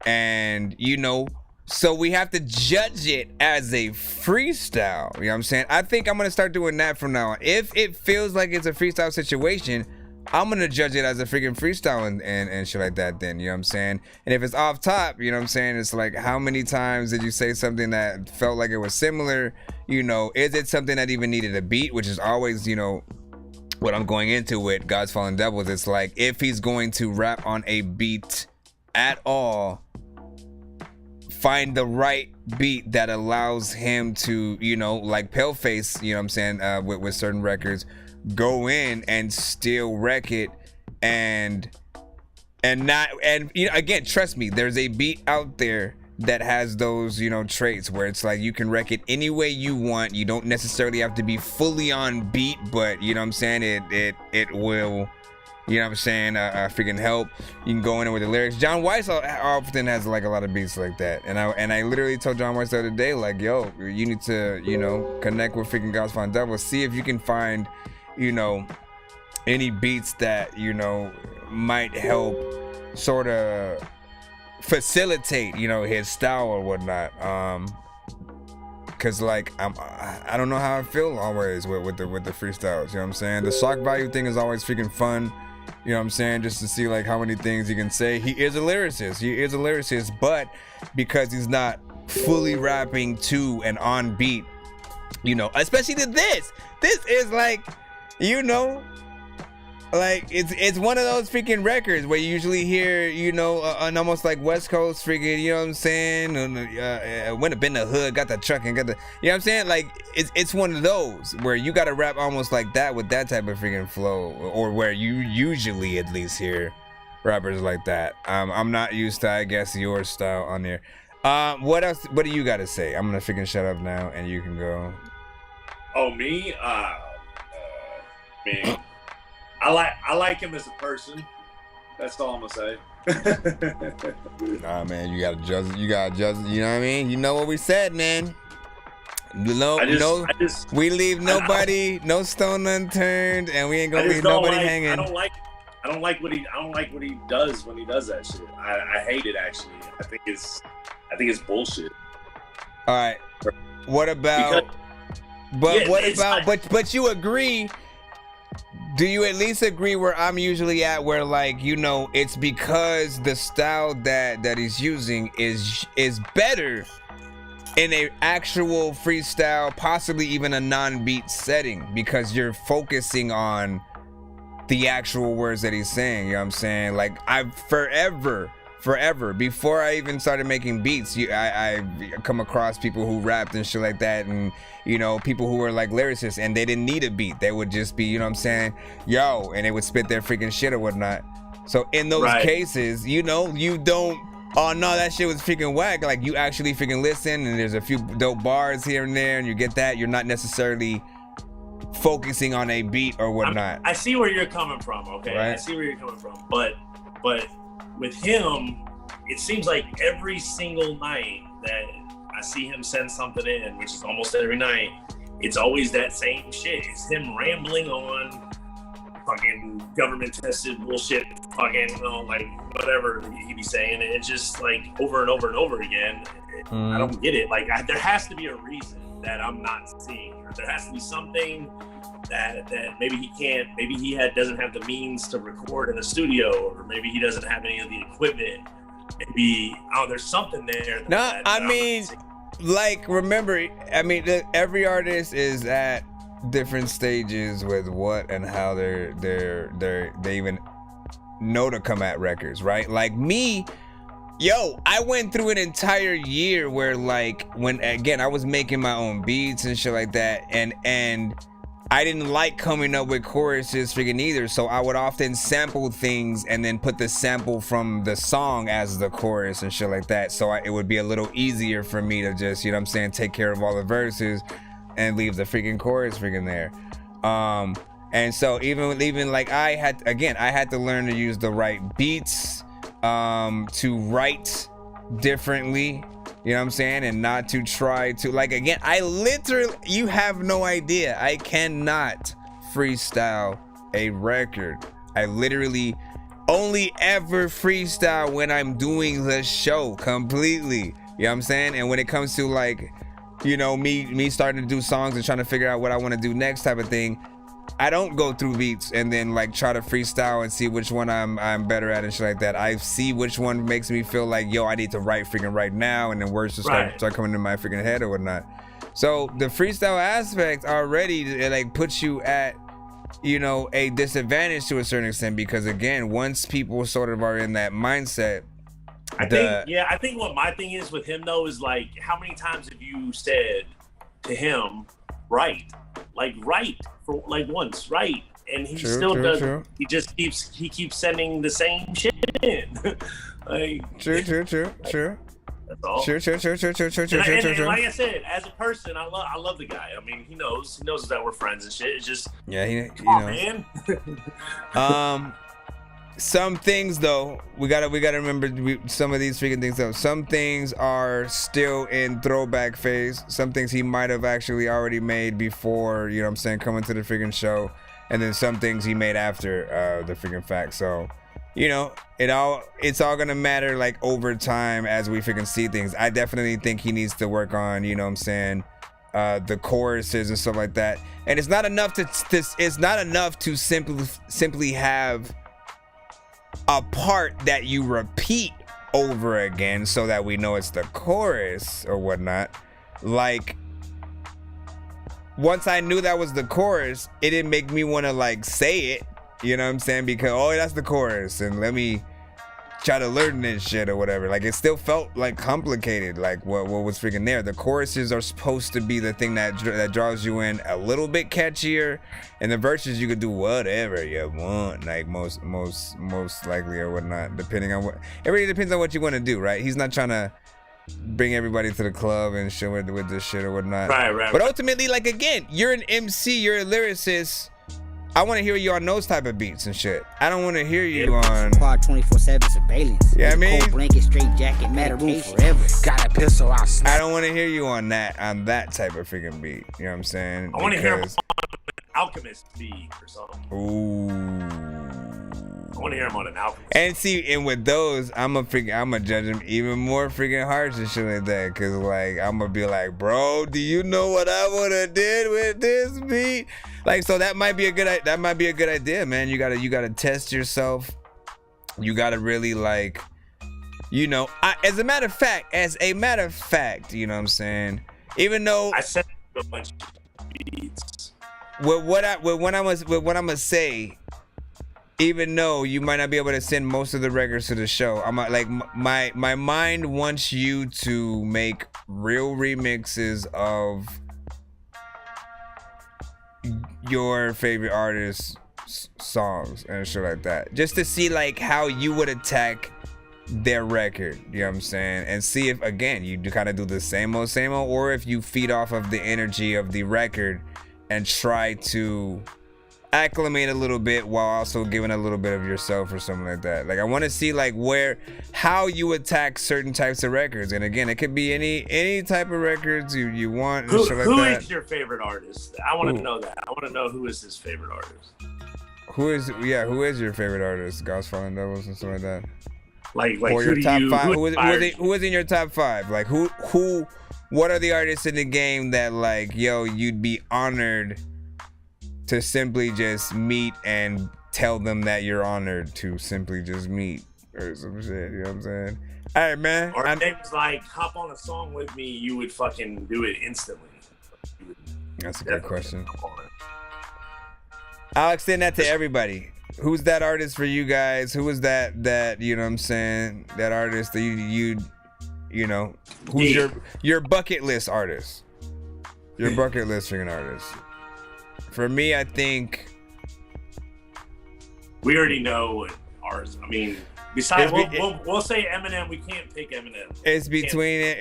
And you know, so we have to judge it as a freestyle. You know what I'm saying? I think I'm gonna start doing that from now on. If it feels like it's a freestyle situation, I'm gonna judge it as a freaking freestyle and shit like that then, you know what I'm saying? And if it's off top, you know what I'm saying, it's like, how many times did you say something that felt like it was similar? You know, is it something that even needed a beat, which is always, you know, what I'm going into with God's Fallen Devils. It's like, if he's going to rap on a beat at all, find the right beat that allows him to, you know, like Paleface, you know what I'm saying, with certain records, go in and still wreck it and not, and you know, again, trust me, there's a beat out there that has those, you know, traits where it's like you can wreck it any way you want. You don't necessarily have to be fully on beat, but you know what I'm saying, it will, you know what I'm saying, freaking help. You can go in with the lyrics. John Weiss often has like a lot of beats like that, and I literally told John Weiss the other day, like, yo, you need to, you know, connect with freaking God's Fallen Devils, see if you can find, you know, any beats that, you know, might help sort of facilitate, you know, his style or whatnot. Cause like I don't know how I feel always with the freestyles, you know what I'm saying? The shock value thing is always freaking fun, you know what I'm saying, just to see like how many things he can say. He is a lyricist, but because he's not fully rapping to and on beat, you know, especially to this is like, you know, like it's one of those freaking records where you usually hear, you know, an almost like West Coast freaking, you know what I'm saying, went up in the hood, got the truck and got the, you know what I'm saying, like it's one of those where you gotta rap almost like that with that type of freaking flow, or where you usually at least hear rappers like that. I'm not used to, I guess, your style on there. What else, what do you gotta say? I'm gonna freaking shut up now and you can go. Oh, me? Man, I like him as a person. That's all I'm gonna say. Nah, man, you gotta judge. You know what I mean? You know what we said, man. We leave nobody, no stone unturned, and we ain't gonna leave nobody hanging. I don't like what he does when he does that shit. I hate it, actually. I think it's bullshit. All right. What about? But you agree? Do you at least agree where I'm usually at, where like, you know, it's because the style that he's using is better in a actual freestyle, possibly even a non-beat setting, because you're focusing on the actual words that he's saying, you know what I'm saying? Like, I've forever, before I even started making beats, I come across people who rapped and shit like that, and, you know, people who were like lyricists, and they didn't need a beat. They would just be, you know what I'm saying, yo, and they would spit their freaking shit or whatnot. So in those cases, you know, you don't, oh no, that shit was freaking whack. Like, you actually freaking listen, and there's a few dope bars here and there, and you get that. You're not necessarily focusing on a beat or whatnot. I see where you're coming from, okay? Right? I see where you're coming from, but with him, it seems like every single night that I see him send something in, which is almost every night, it's always that same shit. It's him rambling on fucking government tested bullshit, fucking, you know, like whatever he be saying, and it's just like over and over and over again. I don't get it. Like, there has to be a reason that I'm not seeing, or there has to be something that maybe he can't, maybe he doesn't have the means to record in a studio, or maybe he doesn't have any of the equipment. Maybe, there's something there. Like, remember, I mean, every artist is at different stages with what and how they even know to come at records, right? Like me, yo, I went through an entire year where, like, when again I was making my own beats and shit like that, and I didn't like coming up with choruses freaking either, so I would often sample things and then put the sample from the song as the chorus and shit like that, so it would be a little easier for me to just, you know what I'm saying, take care of all the verses and leave the freaking chorus freaking there. And so even like I had to learn to use the right beats to write differently, you know what I'm saying, and not to try to, like, again, you have no idea, I cannot freestyle a record. I literally only ever freestyle when I'm doing the show completely, you know what I'm saying? And when it comes to, like, you know, me starting to do songs and trying to figure out what I want to do next type of thing, I don't go through beats and then like try to freestyle and see which one I'm better at and shit like that. I see which one makes me feel like, yo, I need to write freaking right now, and then words just start coming into my freaking head or whatnot. So the freestyle aspect already, it like puts you at, you know, a disadvantage to a certain extent, because again, once people sort of are in that mindset, I think what my thing is with him though is like, how many times have you said to him, write for like once, write, and he still doesn't. He just keeps sending the same shit in. Like, true. That's all. Sure. And like I said, as a person, I love the guy. I mean, he knows that we're friends and shit. It's just he knows. Man. Some things though, we gotta remember some of these freaking things though. Some things are still in throwback phase. Some things he might have actually already made before, you know what I'm saying, coming to the freaking show, and then some things he made after the freaking fact. So, you know, it's all gonna matter like over time as we freaking see things. I definitely think he needs to work on, you know what I'm saying, the choruses and stuff like that. And it's not enough to simply have a part that you repeat over again so that we know it's the chorus or whatnot. Like, once I knew that was the chorus, it didn't make me want to like say it, you know what I'm saying, because that's the chorus and let me try to learn this shit or whatever. Like, it still felt like complicated, like what was freaking there. The choruses are supposed to be the thing that draws you in a little bit catchier, and the verses you could do whatever you want, like most likely or whatnot, depending on what. It really depends on what you want to do, right? He's not trying to bring everybody to the club and shit with this shit or whatnot. Right. But ultimately, like, again, you're an MC, you're a lyricist. I want to hear you on those type of beats and shit. I don't want to hear you on Quad 24/7 surveillance. Yeah, I mean, cold blanket, straight jacket, matter room forever. Got a pistol out. I don't want to hear you on that type of freaking beat. You know what I'm saying? I want to hear him on an Alchemist beat or something. Ooh. I want to hear him on an Alchemist. And see, and with those, I'm gonna judge him even more freaking harsh and shit like that. Cause like I'm gonna be like, bro, do you know what I would have did with this beat? Like, so that might be a good idea, man. You gotta test yourself. You gotta really like, you know, as a matter of fact, you know what I'm saying? Even though I said a bunch of beats. With what I'm gonna say, even though you might not be able to send most of the records to the show, I'm like, my mind wants you to make real remixes of your favorite artists' songs and shit like that, just to see like how you would attack their record, you know what I'm saying, and see if again you kind of do the same old, or if you feed off of the energy of the record and try to acclimate a little bit while also giving a little bit of yourself or something like that. Like, I want to see like how you attack certain types of records, and again, it could be any type of records you want. Who that. is your favorite artist? I want to know that. I want to know who is his favorite artist. Who is your favorite artist? God's Fallen Devils and stuff like that. Like or who your top you, five. Who is in your top five? Like who? What are the artists in the game that like, yo, you'd be honored to simply just meet and tell them that you're honored to simply just meet or some shit, you know what I'm saying? All right, man. Or if it was like, hop on a song with me, you would fucking do it instantly. That's a good question. I'll extend that to everybody. Who's that artist for you guys? Who is that you know what I'm saying? That artist that you know, who's your bucket list artist? Your bucket list freaking artist. For me, I think we already know what ours. I mean, besides, we'll say Eminem. We can't pick Eminem. It's between it.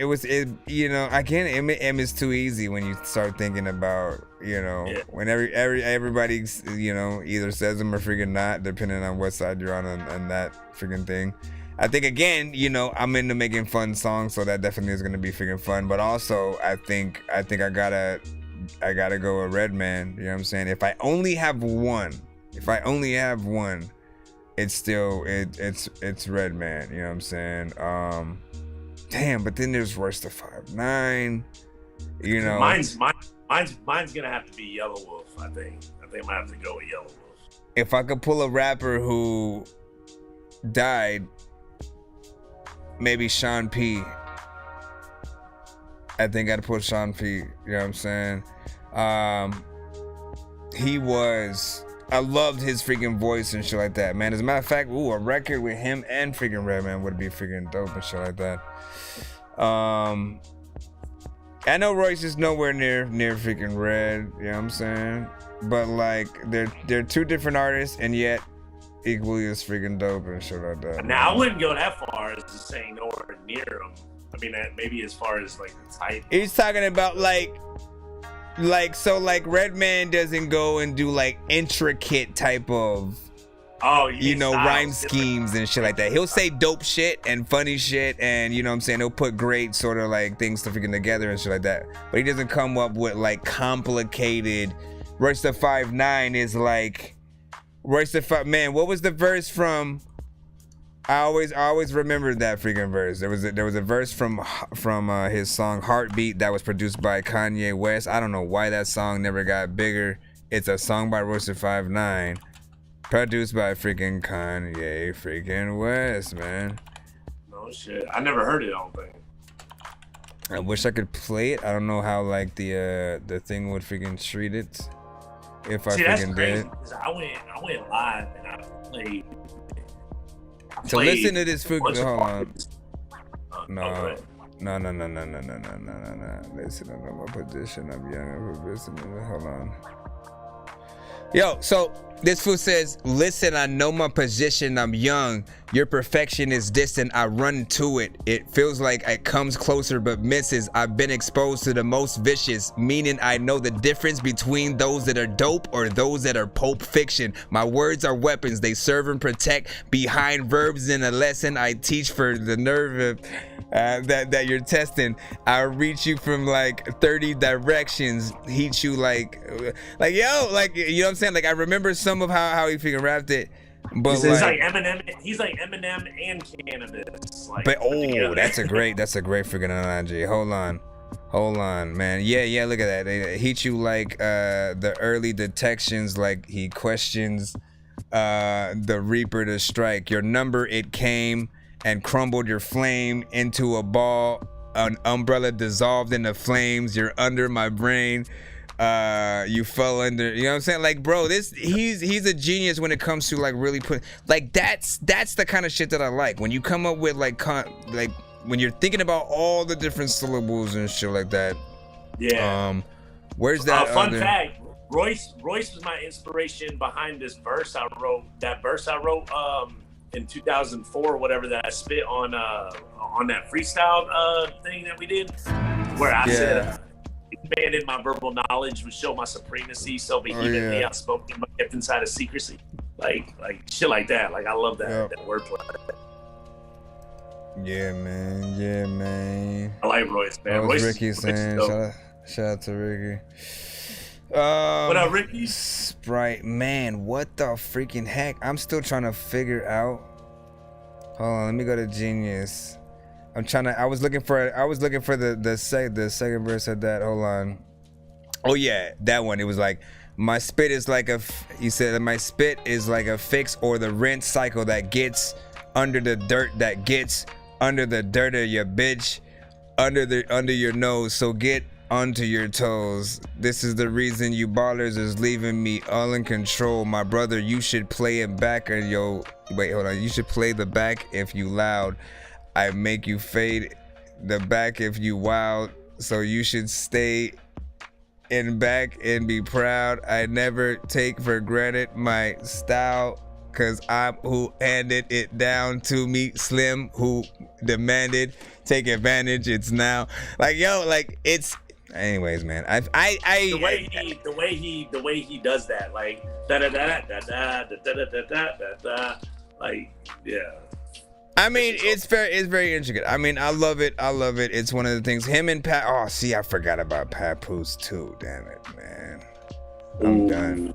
You know, I can't. Eminem is too easy when you start thinking about, you know, when everybody, you know, either says them or freaking not, depending on what side you're on that freaking thing. I think again, you know, I'm into making fun songs, so that definitely is gonna be freaking fun. But also, I think I gotta go with Redman. You know what I'm saying? If I only have one, it's still it's Redman. You know what I'm saying? Damn. But then there's Royce the 5'9". You know, mine's Mine's gonna have to be Yellow Wolf. I think I might have to go with Yellow Wolf. If I could pull a rapper who died, maybe Sean P. I think I'd put Sean P. You know what I'm saying? I loved his freaking voice and shit like that, man. As a matter of fact, a record with him and freaking Redman would be freaking dope and shit like that. I know Royce is nowhere near freaking Red, you know what I'm saying? But like they're two different artists and yet equally as freaking dope and shit like that. Now I wouldn't go that far as to say nowhere near him. I mean, maybe as far as like the type. He's talking about like Redman doesn't go and do like intricate type of rhyme schemes and shit like that. He'll say dope shit and funny shit and you know what I'm saying, he'll put great sort of like things to freaking together and shit like that. But he doesn't come up with like complicated. Royce the 5'9" is like Royce the 5. Man, what was the verse from? I always remember that freaking verse. There was a verse from his song Heartbeat that was produced by Kanye West. I don't know why that song never got bigger. It's a song by Royce the 5'9", produced by freaking Kanye freaking West, man. No shit. I never heard it, I don't think. I wish I could play it. I don't know how like the thing would freaking treat it. If I freaking did. I went live and I played. So listen to this freaking. Hold on. No. Listen to my position. I'm young. Listen. Hold on. Yo, so this fool says, listen, I know my position, I'm young. Your perfection is distant, I run to it. It feels like it comes closer but misses. I've been exposed to the most vicious, meaning I know the difference between those that are dope or those that are pulp fiction. My words are weapons, they serve and protect. Behind verbs in a lesson I teach for the nerve of that you're testing. I'll reach you from like 30 directions, heat you like yo, like, you know what I'm saying? Like I remember some of how he freaking rapped it, but he's like Eminem and Cannabis. Like, but that's a great freaking analogy. Hold on, man. Yeah, look at that. They heat you like the early detections, like he questions the Reaper to strike. Your number it came and crumbled your flame into a ball. An umbrella dissolved in the flames. You're under my brain. You fell under, you know what I'm saying? Like, bro, he's a genius when it comes to like really put, like that's the kind of shit that I like. When you come up with like when you're thinking about all the different syllables and shit like that. Yeah. Where's that? Fun fact: Royce was my inspiration behind this verse I wrote. That verse I wrote in 2004 or whatever that I spit on that freestyle thing that we did, where I said. Expanded my verbal knowledge, would show my supremacy, so vehemently outspoken, but kept inside of secrecy. Like shit like that. Like I love that wordplay. Yeah, man. I like Royce, man. That was Ricky saying. Shout out to Ricky. What up, Ricky? Sprite, man. What the freaking heck? I'm still trying to figure out. Hold on, let me go to Genius. I was looking for the second verse of that. Hold on. Oh yeah, that one. It was like, my spit is like you said my spit is like a fix or the rinse cycle that gets under the dirt, that gets under the dirt of your bitch, under your nose. So get onto your toes. This is the reason you ballers is leaving me all in control. My brother, you should play it back or you should play the back if you loud. I make you fade the back if you wild, so you should stay in back and be proud. I never take for granted my style, cause I'm who handed it down to me, Slim, who demanded take advantage. It's now like, yo, like it's. Anyways, man, the way he does that, like da da da da da da da da da da, like yeah. I mean, it's very intricate. I mean, I love it. It's one of the things. Him and Pat. Oh, see, I forgot about Papoose too. Damn it, man. I'm done.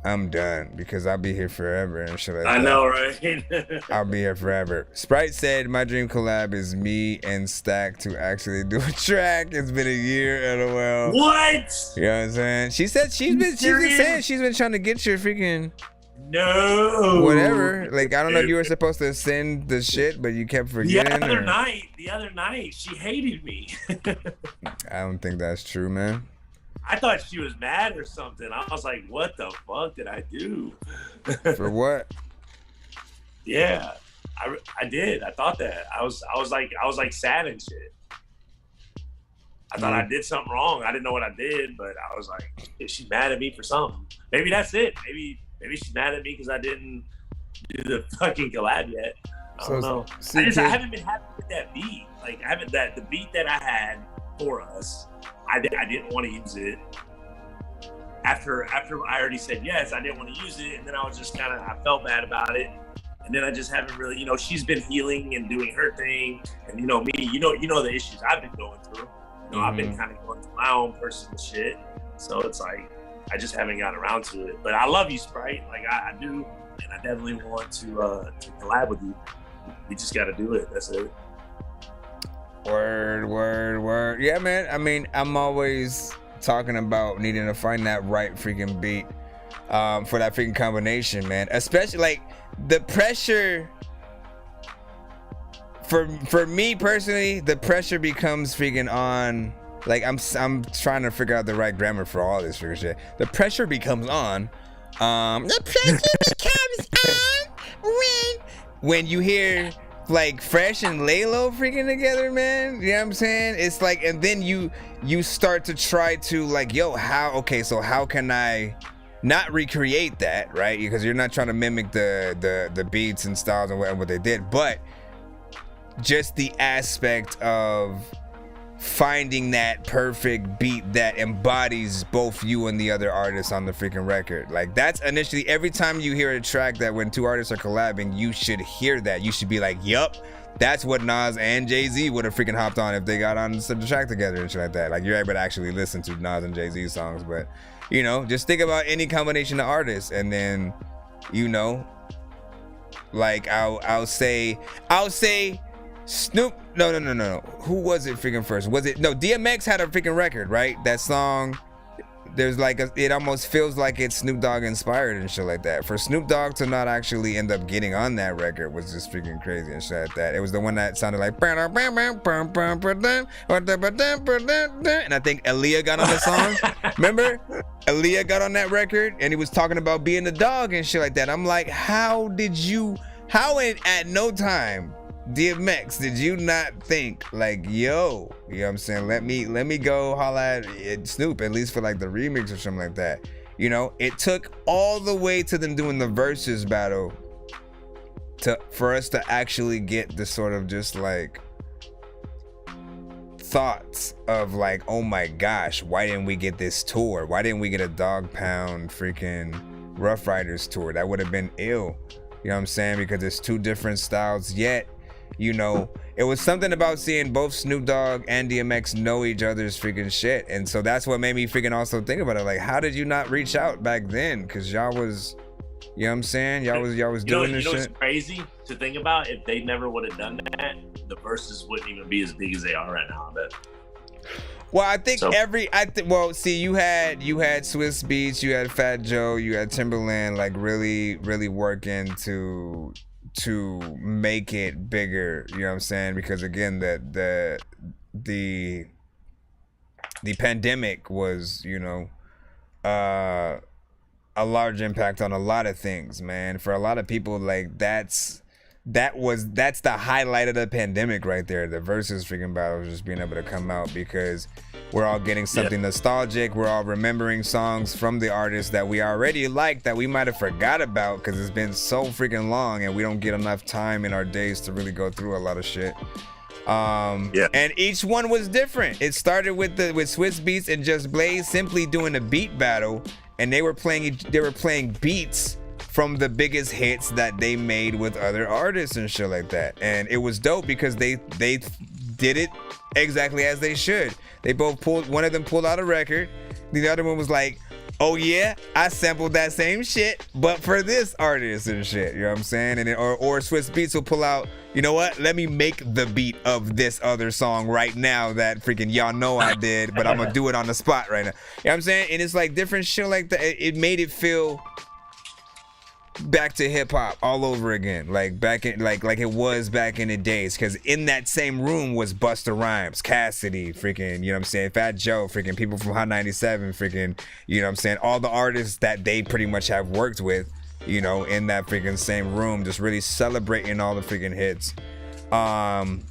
I'm done because I'll be here forever and shit like that. I know, right? I'll be here forever. Sprite said my dream collab is me and Stack to actually do a track. It's been a year, LOL. What? You know what I'm saying? She said she's been trying to get your freaking whatever. Like, I don't know if you were supposed to send the shit, but you kept forgetting. The other night, she hated me. I don't think that's true, man. I thought she was mad or something. I was like, what the fuck did I do? For what? Yeah, I did. I thought that. I was like sad and shit. I thought I did something wrong. I didn't know what I did, but I was like, is she mad at me for something? Maybe that's it. Maybe she's mad at me because I didn't do the fucking collab yet. I don't know. I haven't been happy with that beat. Like, the beat that I had for us, I didn't want to use it. After I already said yes, I didn't want to use it, and then I was just I felt bad about it, and then I just haven't really, she's been healing and doing her thing, and me, the issues I've been going through. I've been kind of going through my own personal shit, so it's like I just haven't gotten around to it. But I love you, Sprite. Like I do, and I definitely want to collab with you. We just got to do it. That's it. Word. Yeah, man. I mean, I'm always talking about needing to find that right freaking beat for that freaking combination, man. Especially like the pressure. For me personally, the pressure becomes freaking on. Like I'm trying to figure out the right grammar for all this freaking shit. The pressure becomes on. The pressure becomes on when you hear like Fresh and Laylo freaking together, man. You know what I'm saying? It's like, and then you start to try to like, how can I not recreate that, right? Because you're not trying to mimic the beats and styles and what they did, but just the aspect of finding that perfect beat that embodies both you and the other artists on the freaking record. Like, that's initially, every time you hear a track that when two artists are collabing, you should hear that. You should be like, yup, that's what Nas and Jay-Z would have freaking hopped on if they got on the track together and shit like that. Like, you're able to actually listen to Nas and Jay-Z songs, but just think about any combination of artists, and then like I'll say Snoop. No. Who was it freaking first? DMX had a freaking record, right? That song, there's like it almost feels like it's Snoop Dogg inspired and shit like that. For Snoop Dogg to not actually end up getting on that record was just freaking crazy and shit like that. It was the one that sounded like, and I think Aaliyah got on the song. Remember? Aaliyah got on that record and he was talking about being the dog and shit like that. I'm like, how at no time, DMX, did you not think like, you know what I'm saying, let me go holla at Snoop, at least for like the remix or something like that. It took all the way to them doing the versus battle for us to actually get the sort of just like thoughts of like, oh my gosh, why didn't we get this tour? Why didn't we get a Dog Pound freaking Rough Riders tour? That would have been ill. You know what I'm saying? Because it's two different styles, yet it was something about seeing both Snoop Dogg and DMX know each other's freaking shit. And so that's what made me freaking also think about it. Like, how did you not reach out back then? Because y'all was, you know what I'm saying? Y'all was doing this shit. It's crazy to think about. If they never would have done that, the verses wouldn't even be as big as they are right now, I bet. Well, I think you had Swiss Beats, you had Fat Joe, you had Timberland, like really, really working to make it bigger, you know what I'm saying? Because again, the pandemic was, a large impact on a lot of things, man. For a lot of people, like that's the highlight of the pandemic right there. The versus freaking battles, just being able to come out, because we're all getting something nostalgic. We're all remembering songs from the artists that we already liked that we might have forgot about because it's been so freaking long and we don't get enough time in our days to really go through a lot of shit. And each one was different. It started with Swiss Beats and Just Blaze simply doing a beat battle, and they were playing beats from the biggest hits that they made with other artists and shit like that. And it was dope because they did it exactly as they should. They both one of them pulled out a record. The other one was like, oh yeah, I sampled that same shit, but for this artist and shit, you know what I'm saying? And or Swiss Beats will pull out, you know what? Let me make the beat of this other song right now that freaking y'all know I did, but I'm gonna do it on the spot right now. You know what I'm saying? And it's like different shit like that. It made it feel back to hip hop all over again, like back in like it was back in the days. Because in that same room was Busta Rhymes, Cassidy, freaking, you know what I'm saying, Fat Joe, freaking people from Hot 97, freaking, you know what I'm saying, all the artists that they pretty much have worked with, you know, in that freaking same room, just really celebrating all the freaking hits. And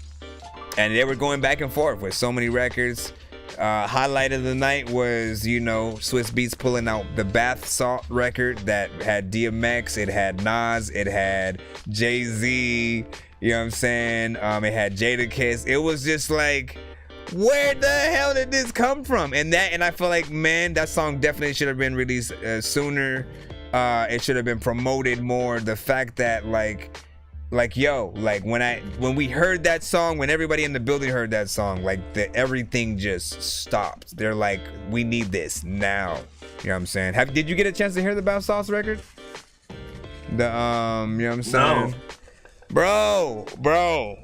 they were going back and forth with so many records. Highlight of the night was, you know, Swiss Beats pulling out the Bath Salt record that had DMX, it had Nas, it had Jay-Z, you know what I'm saying? It had Jadakiss. It was just like, where the hell did this come from? And I feel like, man, that song definitely should have been released sooner. It should have been promoted more. The fact that yo, like when we heard that song, when everybody in the building heard that song, like everything just stopped. They're like, we need this now. You know what I'm saying? Did you get a chance to hear the Bath Sauce record? You know what I'm saying? No. Bro.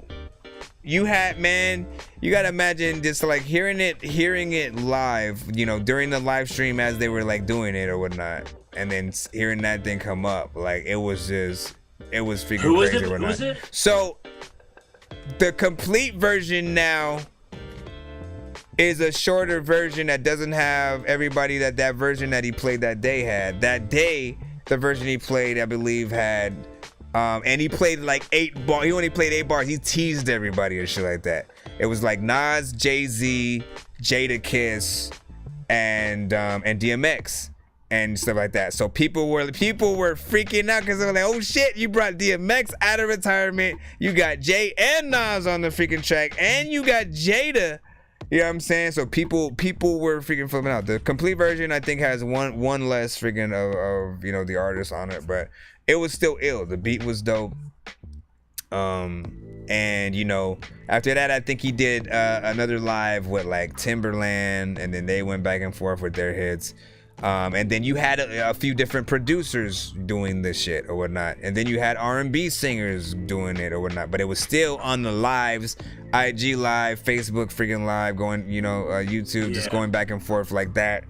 You gotta imagine just like hearing it live, you know, during the live stream as they were like doing it or whatnot, and then hearing that thing come up, like it was freaking crazy or whatnot. So the complete version now is a shorter version that doesn't have everybody that version that he played that day had. That day, the version he played, I believe, had and he played like 8 bars. He only played 8 bars. He teased everybody or shit like that. It was like Nas, Jay-Z, Jadakiss, and DMX and stuff like that. So people were freaking out because they were like, oh shit, you brought DMX out of retirement. You got Jay and Nas on the freaking track, and you got Jada. You know what I'm saying? So people were freaking flipping out. The complete version, I think, has one less freaking of you know, the artist on it, but it was still ill. The beat was dope. And you know, after that, I think he did another live with like Timberland, and then they went back and forth with their hits. And then you had a few different producers doing this shit or whatnot, and then you had R&B singers doing it or whatnot, but it was still on the lives, IG live, Facebook freaking live, going, you know, YouTube, just going back and forth like that.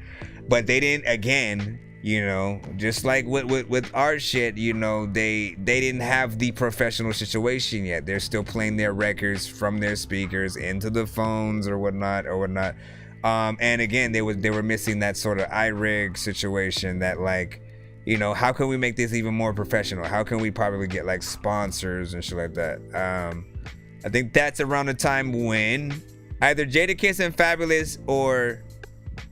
But they didn't, again, you know, just like with our shit, you know, they didn't have the professional situation yet. They're still playing their records from their speakers into the phones or whatnot. And again, they were missing that sort of iRig situation that, like, you know, how can we make this even more professional? How can we probably get like sponsors and shit like that? I think that's around the time when either Jadakiss and Fabulous or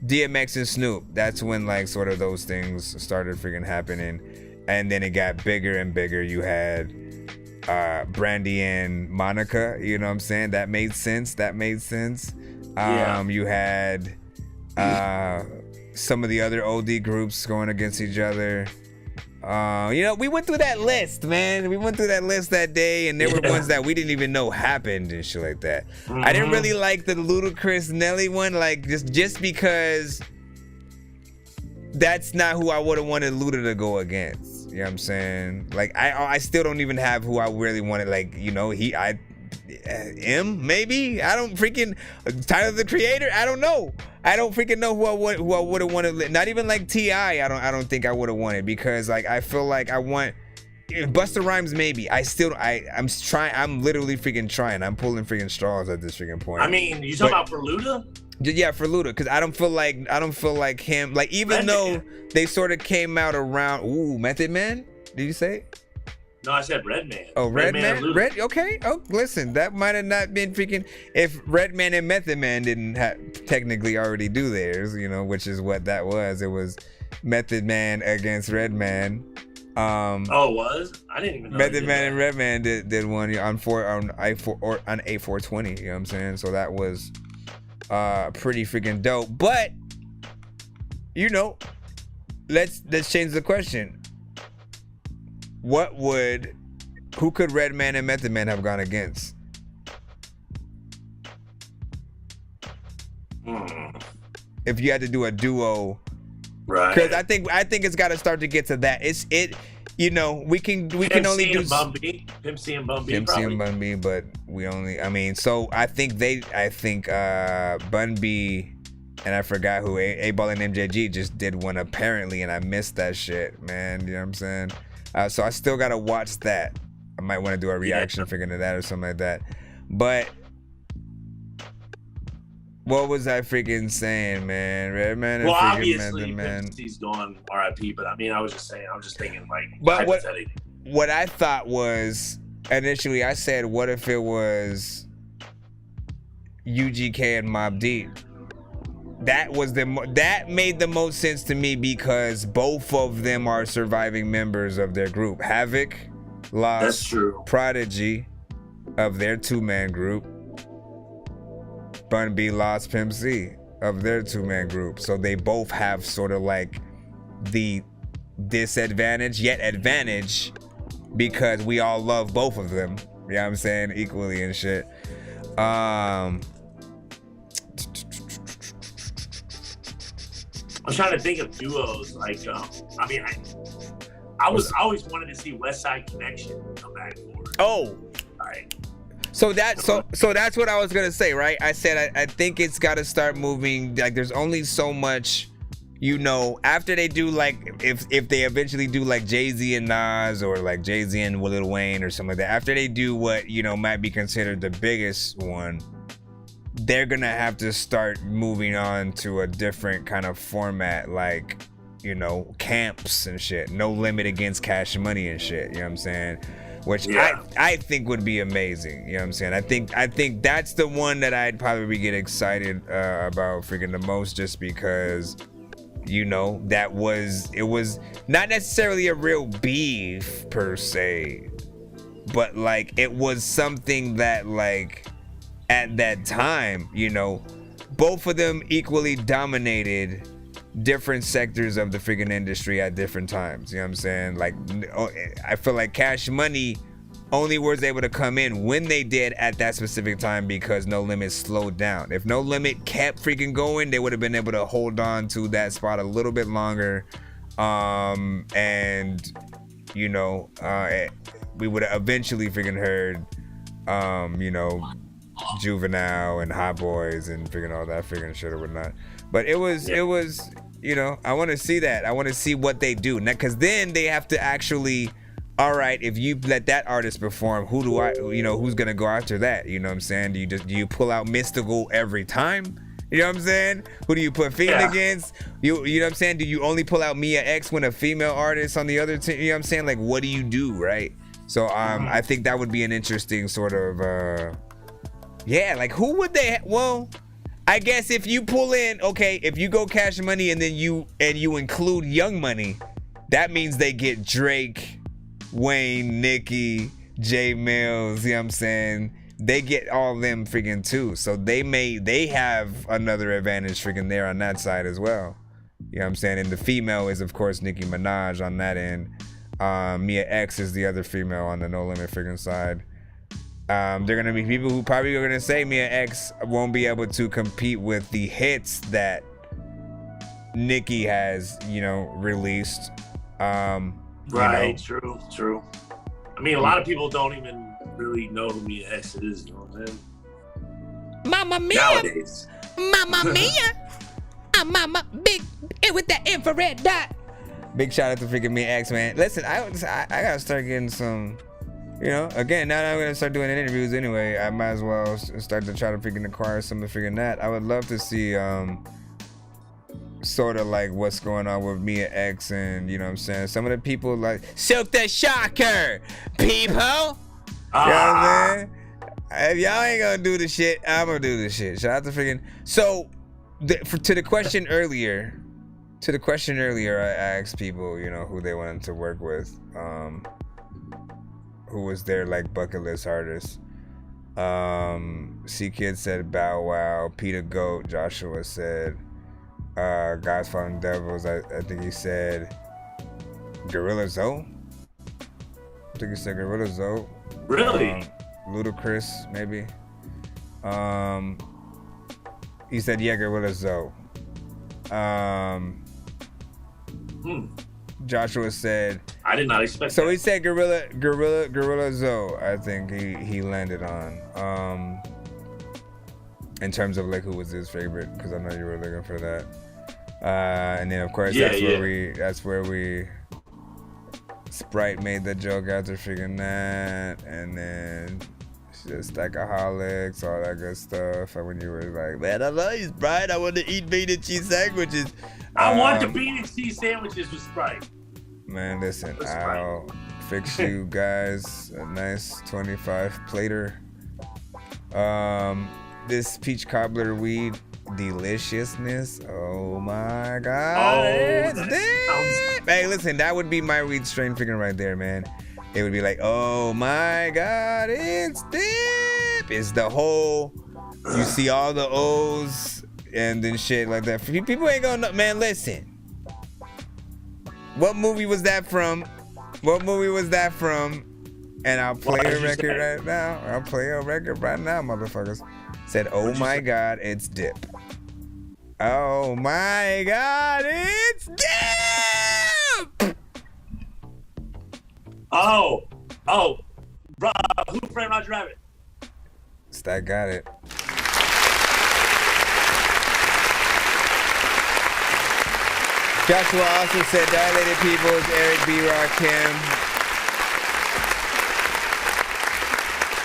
DMX and Snoop, that's when like sort of those things started freaking happening. And then it got bigger and bigger. You had Brandy and Monica, you know what I'm saying? That made sense. You had some of the other OD groups going against each other. You know, we went through that list, man. We went through that list that day, and there were ones that we didn't even know happened and shit like that. I didn't really like the Ludacris Nelly one, like just because that's not who I would have wanted Luda to go against. You know what I'm saying? Like I still don't even have who I really wanted. Like, you know, M maybe, I don't freaking, Tyler the Creator, I don't know. I don't freaking know who I would have wanted. Not even like T.I. I don't think I would have wanted, because like I feel like I want Busta Rhymes maybe. I'm literally freaking trying. I'm pulling freaking straws at this freaking point. I mean, you talking about for Luda? Yeah, for Luda, because I don't feel like him. Like, even though they sort of came out around. Method Man? Did you say? No, I said Redman. Oh, Redman? Okay. Oh, listen, that might have not been freaking. If Redman and Method Man didn't technically already do theirs, you know, which is what that was. It was Method Man against Redman. It was? I didn't even know. Method Man and Redman did one on A420. You know what I'm saying? So that was pretty freaking dope. But you know, let's change the question. Who could Redman and Method Man have gone against? If you had to do a duo Right. Because I think it's got to start to get to that. You know, we can only do Pimp C and Bun B. Pimp C and Bun B, but we only. I mean, so I think Bun B. And I forgot who A-Ball and MJG just did one apparently, and I missed that shit, man. You know what I'm saying? So I still gotta watch that. I might want to do a reaction figure to that or something like that. But what was I freaking saying, man? Redman and well, freaking obviously, man. He's gone RIP, but I mean, I was just thinking like, but hypothetically. What I thought was initially, I said, what if it was UGK and Mobb Deep? That made the most sense to me because both of them are surviving members of their group. Havoc lost Prodigy of their 2-man group. Bun B lost Pimp C of their 2-man group. So they both have sort of like the disadvantage yet advantage because we all love both of them. You know what I'm saying? Equally and shit. I'm trying to think of duos. Like, I mean, I always wanted to see West Side Connection come back for. Oh, right. So that's what I was gonna say, right? I said I think it's got to start moving. Like, there's only so much, you know. After they do like, if they eventually do like Jay-Z and Nas or like Jay-Z and Lil Wayne or something like that. After they do what might be considered the biggest one, they're gonna have to start moving on to a different kind of format, like, camps and shit. No Limit against Cash Money and shit. You know what I'm saying? Which I think would be amazing. You know what I'm saying? I think that's the one that I'd probably get excited about freaking the most, just because it was not necessarily a real beef per se, but like it was something that like at that time, both of them equally dominated different sectors of the freaking industry at different times. You know what I'm saying? Like, I feel like Cash Money only was able to come in when they did at that specific time because No Limit slowed down. If No Limit kept freaking going, they would have been able to hold on to that spot a little bit longer. We would have eventually freaking heard, Juvenile and Hot Boys and freaking all that freaking shit or whatnot. But it was, I want to see that. I want to see what they do. Because then they have to actually, all right, if you let that artist perform, who's going to go after that? You know what I'm saying? Do you pull out Mystical every time? You know what I'm saying? Who do you put Fiend against? You know what I'm saying? Do you only pull out Mia X when a female artist on the other team? You know what I'm saying? Like, what do you do, right? So I think that would be an interesting sort of, like who would they, I guess if you pull in, if you go Cash Money and then you include Young Money, that means they get Drake, Wayne, Nicki, J Mills, you know what I'm saying? They get all them freaking too. So they have another advantage freaking there on that side as well. You know what I'm saying? And the female is of course Nicki Minaj on that end. Mia X is the other female on the No Limit freaking side. They're gonna be people who probably are gonna say Mia X won't be able to compete with the hits that Nicki has, released. Right, true. I mean, a lot of people don't even really know who Mia X is. You know what I'm saying? Mama Mia. Nowadays. Mama Mia. I'm Mama Big with that infrared dot. Big shout out to freaking Mia X, man. Listen, I gotta start getting some. Again, now that I'm gonna start doing interviews anyway, I might as well start to try to freaking acquire some of freaking that. I would love to see sort of like what's going on with Mia X and, you know what I'm saying, some of the people like Silk the Shocker, people. You know what I'm saying? If y'all ain't gonna do the shit, I'm gonna do the shit. Shout out to freaking. So, to the question earlier, I asked people, who they wanted to work with. Who was their like bucket list artist. C-Kid said Bow Wow. Peter Goat. Joshua said Guys Fallen Devils. I think he said Gorilla Zoe. I think he said Gorilla Zoe. Really? Ludacris, maybe. He said Gorilla Zoe. Joshua said. I did not expect. So that. he said Gorilla Zoe. I think he landed on. In terms of like who was his favorite, because I know you were looking for that. And then of course that's where we Sprite made the joke after figuring that, and then just Stackaholics, all that good stuff. And when you were like, man, I love you, Sprite. I want to eat bean and cheese sandwiches. I want the bean and cheese sandwiches with Sprite. Man, listen, I'll fix you guys a nice 25 plater. This peach cobbler weed deliciousness. Oh my god. Hey, listen, that would be my weed strain figure right there, man. It would be like, oh my god, it's dip. It's the whole, you see all the O's and then shit like that. People ain't gonna know. Man, listen. What movie was that from? And I'll play a record right now. Motherfuckers. Said, oh my god, it's dip. Oh my god, it's dip! Oh, Who Framed Roger Rabbit? Stack got it. Joshua also said Dilated Peoples, Eric B. Rakim.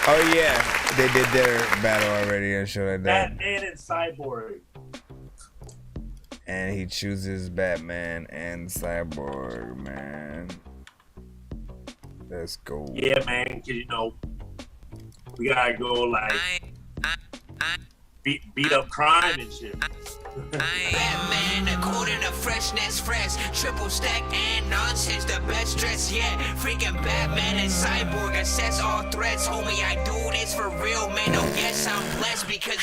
Oh yeah, they did their battle already and shit like that. Batman and Cyborg. And he chooses Batman and Cyborg, man. Let's go. Yeah, man, cause you know we gotta go like beat up crime and shit. Batman, according to freshness, fresh, triple stack and nonsense, the best dress yet. Freaking Batman and Cyborg assess all threats, homie. I do this for real, man. Oh yes, I'm blessed because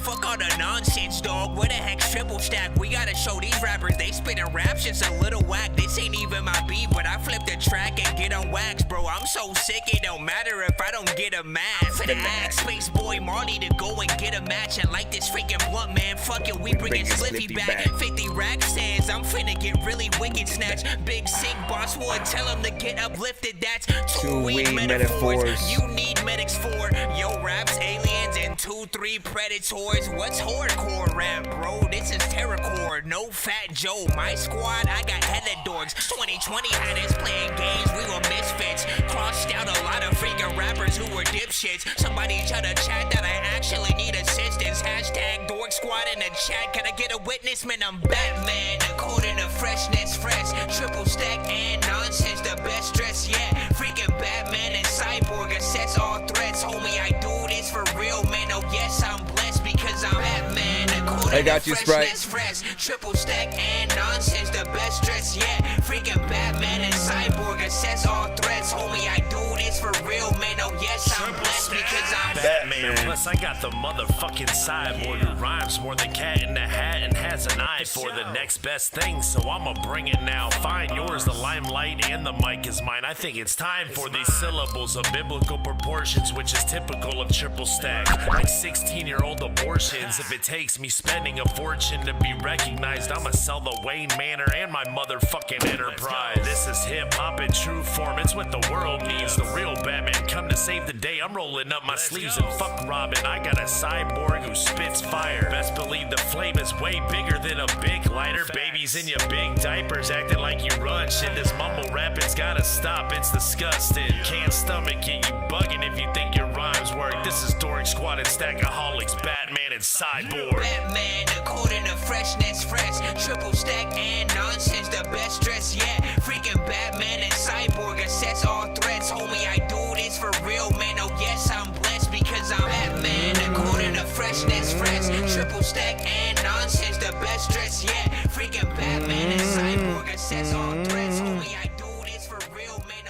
fuck all the nonsense, dog. Where the heck's triple stack? We gotta show these rappers they spitting raps just a little whack. This ain't even my beat, but I flip the track and get on wax, bro. I'm so sick it don't matter if I don't get a match. For the axe, Space Boy Marley to go and get a match and like this freaking blunt, man. Fuck it, we bringing Slippy back. 50 racks says I'm finna get really wicked snatch. Big sick boss would tell him to get uplifted. That's two weak metaphors. You need medics for yo raps, aliens, and 2-3 predators. What's hardcore rap, bro? This is terrorcore. No Fat Joe, my squad. I got hella dorks. 2020 had us playing games. We were misfits. Crossed out a lot of freaking rappers who were dipshits. Somebody try to chat that I actually need assistance. Hashtag Dork Squad in the chat. Can I get a witness? Man, I'm Batman. According to freshness, fresh, triple stack and nonsense, the best dress yet. Freaking Batman and Cyborg assess all threats, homie. I do this for real, man. Oh yes, I'm blessed because I'm Batman. According I got you, Sprite. Fresh, triple stack and nonsense, the best dress yet. Freaking Batman and Cyborg assess all threats, homie. I do this for real, man. Oh yes, I'm blessed because I'm Batman. Plus I got the motherfucking Cyborg who rhymes more than Cat in the Hat and has an eye for the next best thing. So I'ma bring it now. Find yours, the limelight and the mic is mine. I think it's time for these syllables of biblical proportions, which is typical of triple stack. Like 16-year-old abortions. If it takes me spending a fortune to be recognized, I'ma sell the Wayne Manor and my motherfucking enterprise. This is hip hop in true form. It's what the world needs. The real Batman come to save the day. I'm rolling up my sleeves and fuck Robin. I got a cyborg who spits fire. Best believe the flame is way bigger than a big lighter. Babies in your big diapers acting like you run shit. This mumble rapping's gotta stop. It's disgusting. Can't stomach it. You bugging if you think your rhymes work. This is Dork Squad and Stackaholics, Batman and Cyborg. Batman, according to freshness, fresh, triple stack and nonsense, the best dress yet. Freaking Batman and Cyborg assess all threats, homie. I do this for real, man. Oh yes, I'm blessed because I'm Batman. According to freshness, fresh, triple stack and nonsense, the best dress yet. Freaking Batman and Cyborg assess all threats, homie. I do this for real, man.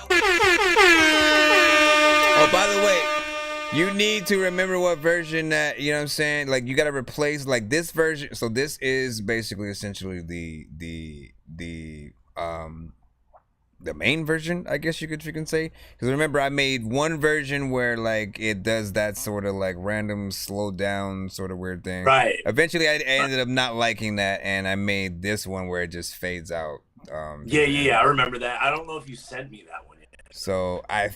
Oh, by the way, you need to remember what version that, you know what I'm saying? Like, you got to replace, like, this version. So this is basically essentially the main version, I guess you can say. Because remember, I made one version where, like, it does that sort of, like, random slow down sort of weird thing. Right. Eventually, I ended up not liking that, and I made this one where it just fades out Yeah. I remember that. I don't know if you sent me that one yet. So I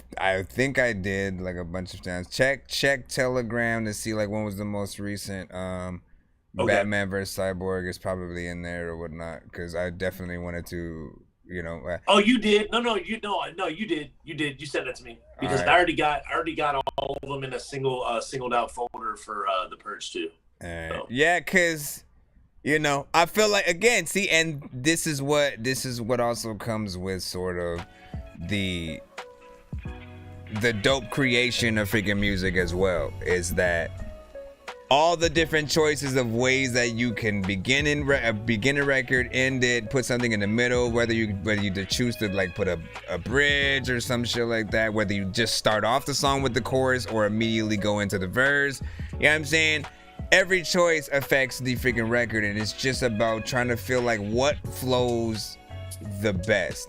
think I did like a bunch of times. Check Telegram to see like when was the most recent Batman vs Cyborg is probably in there or whatnot, because I definitely wanted to, you know. Oh, you did? No, you did. You sent it to me because Right. I already got all of them in a singled out folder for the Purge too. So. Yeah, cause you know, I feel like, again, see, and this is what also comes with sort of the dope creation of freaking music as well, is that all the different choices of ways that you can begin a record, end it, put something in the middle, whether you choose to like put a bridge or some shit like that, whether you just start off the song with the chorus or immediately go into the verse. You know what I'm saying? Every choice affects the freaking record, and it's just about trying to feel like what flows the best.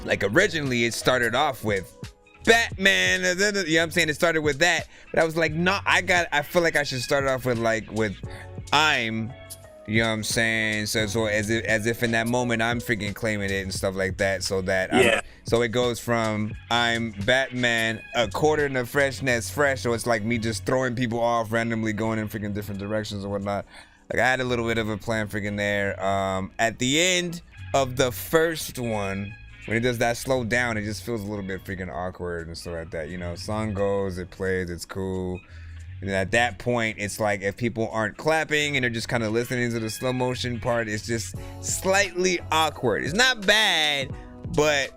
Like originally it started off with Batman, you know what I'm saying? It started with that, but I was like, no, I feel like I should start off with I'm, you know what I'm saying? So as if in that moment I'm freaking claiming it and stuff like that, so that so it goes from I'm Batman, a quarter in the freshness fresh, so it's like me just throwing people off randomly, going in freaking different directions or whatnot. Like I had a little bit of a plan freaking there. At the end of the first one, when it does that slow down, it just feels a little bit freaking awkward and stuff like that. You know, song goes, it plays, it's cool. And at that point, it's like if people aren't clapping and they're just kind of listening to the slow motion part, it's just slightly awkward. It's not bad, but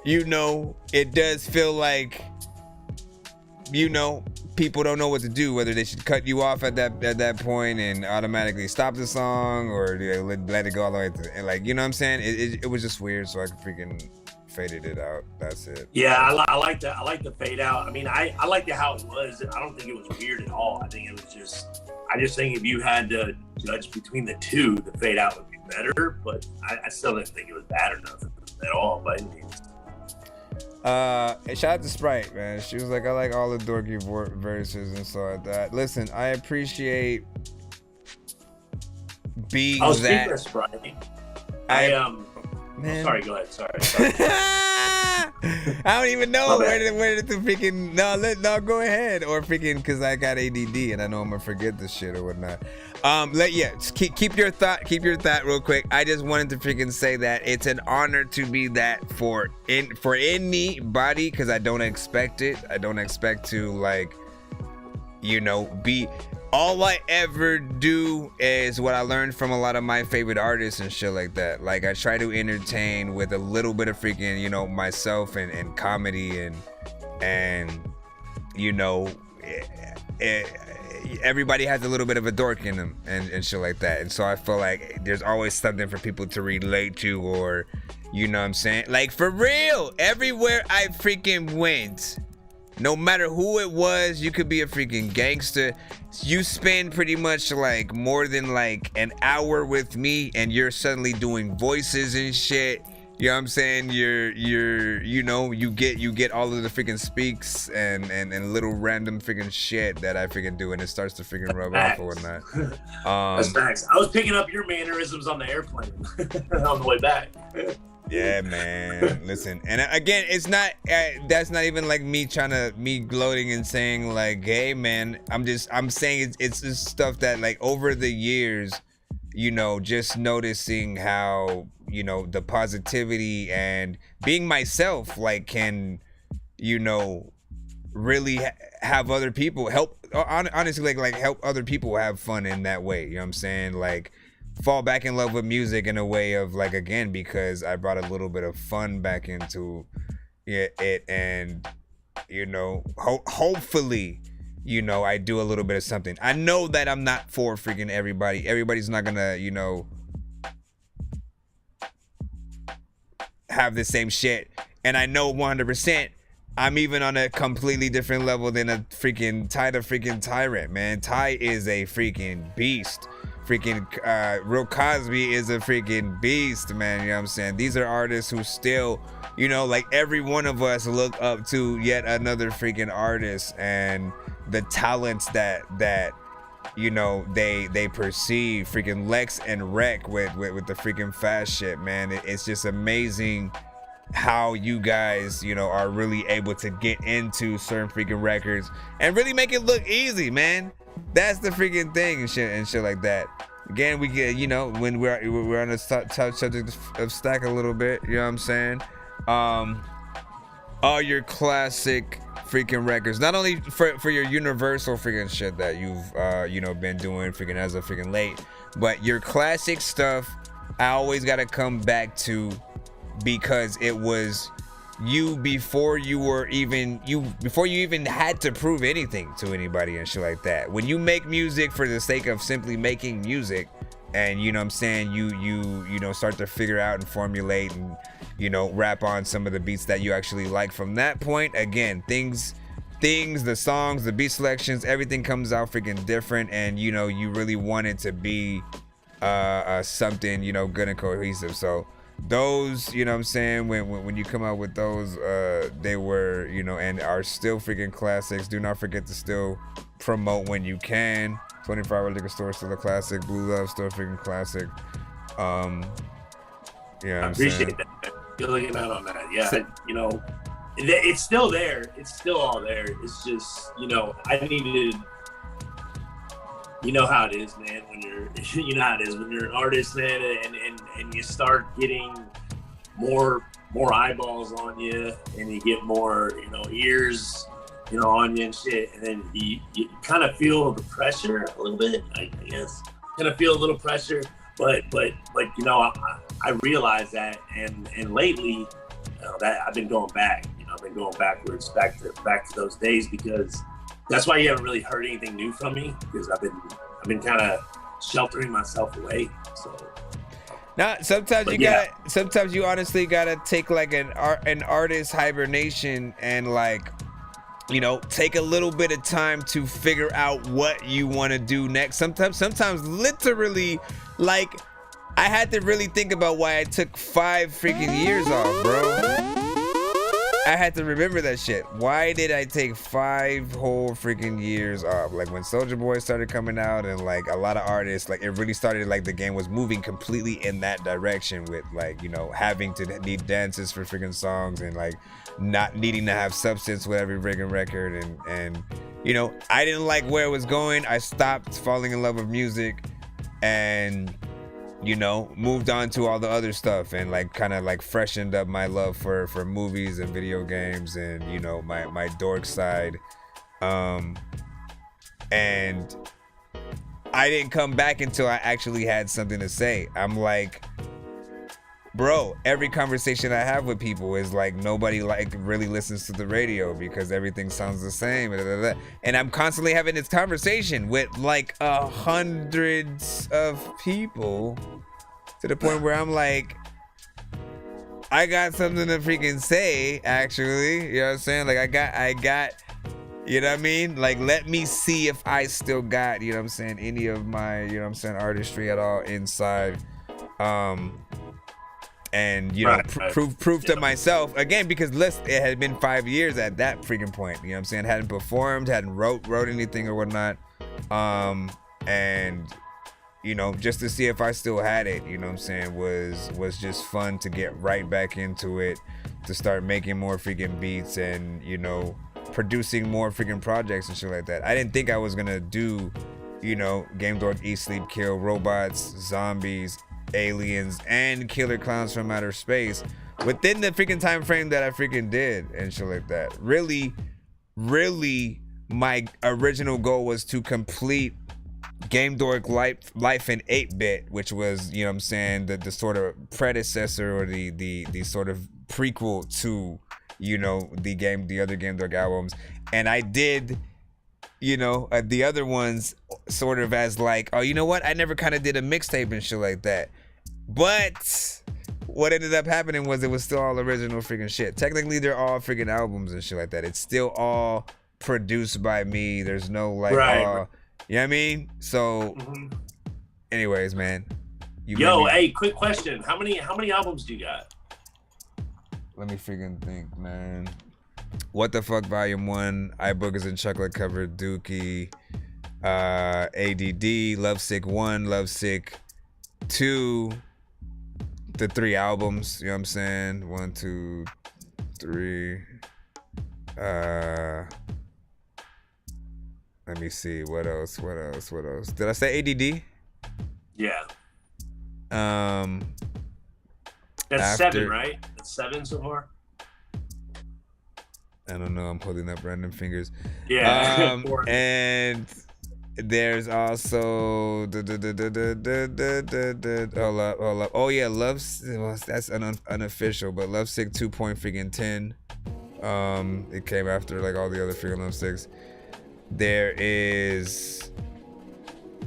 you know, it does feel like, you know, people don't know what to do, whether they should cut you off at that point and automatically stop the song, or let it go all the way to, and like, you know what I'm saying? It was just weird, so I freaking faded it out. That's it. Yeah, I like that. I like the fade out. I mean, I liked it how it was. I don't think it was weird at all. I think it was just, I just think if you had to judge between the two, the fade out would be better, but I still didn't think it was bad or nothing at all by any means. Shout out to Sprite, man. She was like, I like all the Dorky verses and stuff like that. Listen, I appreciate being that. Speaking of Sprite, man. Sorry, go ahead. Sorry. I don't even know where to freaking no, go ahead, or freaking, because I got ADD and I know I'm gonna forget this shit or whatnot. Just keep your thought real quick. I just wanted to freaking say that it's an honor to be that for anybody, because I don't expect it. I don't expect to, like, you know, be. All I ever do is what I learned from a lot of my favorite artists and shit like that. Like, I try to entertain with a little bit of freaking, you know, myself and comedy and you know, everybody has a little bit of a dork in them and shit like that. And so I feel like there's always something for people to relate to, or, you know what I'm saying? Like, for real, everywhere I freaking went, no matter who it was, you could be a freaking gangster. You spend pretty much like more than like an hour with me and you're suddenly doing voices and shit. You know what I'm saying? You know, you get all of the freaking speaks and little random freaking shit that I freaking do, and it starts to freaking rub off or whatnot. That's facts. I was picking up your mannerisms on the airplane on the way back. Yeah, man. Listen, and again, it's not. That's not even like me gloating and saying like, "Hey, man." I'm saying it's just stuff that, like, over the years, you know, just noticing how, you know, the positivity and being myself, like, can, you know, really have other people help. Honestly, like help other people have fun in that way. You know what I'm saying? Like, fall back in love with music in a way of, like, again, because I brought a little bit of fun back into it, and, you know, hopefully, you know, I do a little bit of something. I know that I'm not for freaking everybody. Everybody's not gonna, you know, have the same shit, and I know 100% I'm even on a completely different level than a freaking Ty the freaking Tyrant, man. Ty is a freaking beast. Freaking Real Cosby is a freaking beast, man. You know what I'm saying? These are artists who still, you know, like, every one of us look up to yet another freaking artist, and the talents that you know, they perceive freaking Lex and Wreck with the freaking fast shit, man. It's just amazing how you guys, you know, are really able to get into certain freaking records and really make it look easy, man. That's the freaking thing and shit like that. Again, we get, you know, when we're on the subject of stack a little bit, you know what I'm saying? All your classic freaking records, not only for your universal freaking shit that you've you know, been doing freaking as of freaking late, but your classic stuff I always gotta come back to, because it was you before you even had to prove anything to anybody and shit like that. When you make music for the sake of simply making music, and you know what I'm saying, you know, start to figure out and formulate and, you know, rap on some of the beats that you actually like. From that point, again, things, the songs, the beat selections, everything comes out freaking different, and you know, you really want it to be something, you know, good and cohesive. So those, you know what I'm saying, when you come out with those, they were, you know, and are still freaking classics. Do not forget to still promote when you can. 24-hour liquor store still a classic. Blue Love still a freaking classic. Yeah, I appreciate that. You're looking out on that. Yeah, you know, it's still there. It's still all there. It's just, you know, I needed. You know how it is, man. When you know how it is when you're an artist, man, and you start getting more eyeballs on you, and you get more, you know, ears, you know, on you and shit, and then you kind of feel the pressure a little bit. I guess kind of feel a little pressure, but you know, I realize that, and lately, you know, that I've been going back. You know, I've been going backwards, back to those days, because that's why you haven't really heard anything new from me, because I've been kind of sheltering myself away. So now sometimes sometimes you honestly gotta take like an artist hibernation and, like, you know, take a little bit of time to figure out what you want to do next. Sometimes literally, like, I had to really think about why I took 5 freaking years off, bro. I had to remember that shit. Why did I take 5 whole freaking years off? Like, when Soulja Boy started coming out, and like a lot of artists, like, it really started, like, the game was moving completely in that direction with, like, you know, having to need dances for freaking songs, and like not needing to have substance with every freaking record, and you know, I didn't like where it was going. I stopped falling in love with music, and, you know, moved on to all the other stuff, and like kind of like freshened up my love for movies and video games, and, you know, my dork side. And I didn't come back until I actually had something to say. I'm like, bro, every conversation I have with people is like, nobody like really listens to the radio because everything sounds the same. And I'm constantly having this conversation with like hundreds of people, to the point where I'm like, I got something to freaking say, actually. You know what I'm saying? Like, I got, you know what I mean? Like, let me see if I still got, you know what I'm saying, any of my, you know what I'm saying, artistry at all inside. And, you know, prove to myself, again, because it had been 5 years at that freaking point, you know what I'm saying? Hadn't performed, hadn't wrote anything or whatnot. And, you know, just to see if I still had it, you know what I'm saying, was just fun to get right back into it, to start making more freaking beats and, you know, producing more freaking projects and shit like that. I didn't think I was gonna do, you know, Game Dork, Eat, Sleep, Kill, robots, zombies, aliens, and killer clowns from outer space within the freaking time frame that I freaking did and shit like that. Really, my original goal was to complete Game Dork Life in 8-bit, which was, you know what I'm saying, the sort of predecessor, or the sort of prequel to, you know, the other Game Dork albums. And I did, you know, the other ones sort of as like, oh, you know what, I never kind of did a mixtape and shit like that. But what ended up happening was it was still all original freaking shit. Technically, they're all freaking albums and shit like that. It's still all produced by me. There's no like, right. You know what I mean? So, anyways, man. Hey, quick question. How many albums do you got? Let me freaking think, man. What the Fuck Volume 1, iBoogers and Chocolate Covered Dookie, ADD, Lovesick 1, Lovesick 2, the 3 albums, you know what I'm saying? 1, 2, 3. Let me see, what else? Did I say ADD? Yeah. That's After, 7, right? That's 7 so far. I don't know. I'm holding up random fingers. Yeah. And there's also hold up. Oh yeah, that's unofficial, but Lovesick 2.10. It came after like all the other freaking Lovesicks. There is.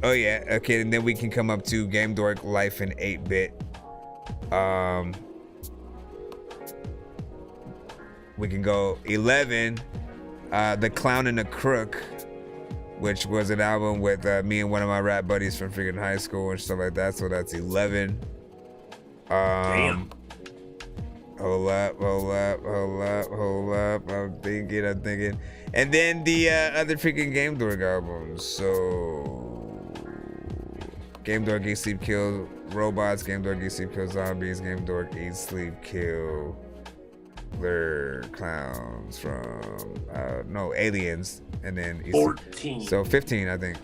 Oh yeah. Okay, and then we can come up to Game Dork Life in 8-bit. We can go 11, The Clown and the Crook, which was an album with me and one of my rap buddies from freaking high school and stuff like that. So that's 11. Damn. Hold up. I'm thinking. And then the other freaking Game Dork albums. So Game Dork Eat Sleep Kill Robots, Game Dork Eat Sleep Kill Zombies, Game Dork Eat Sleep Kill Clowns from Aliens, and then 14. So 15, I think.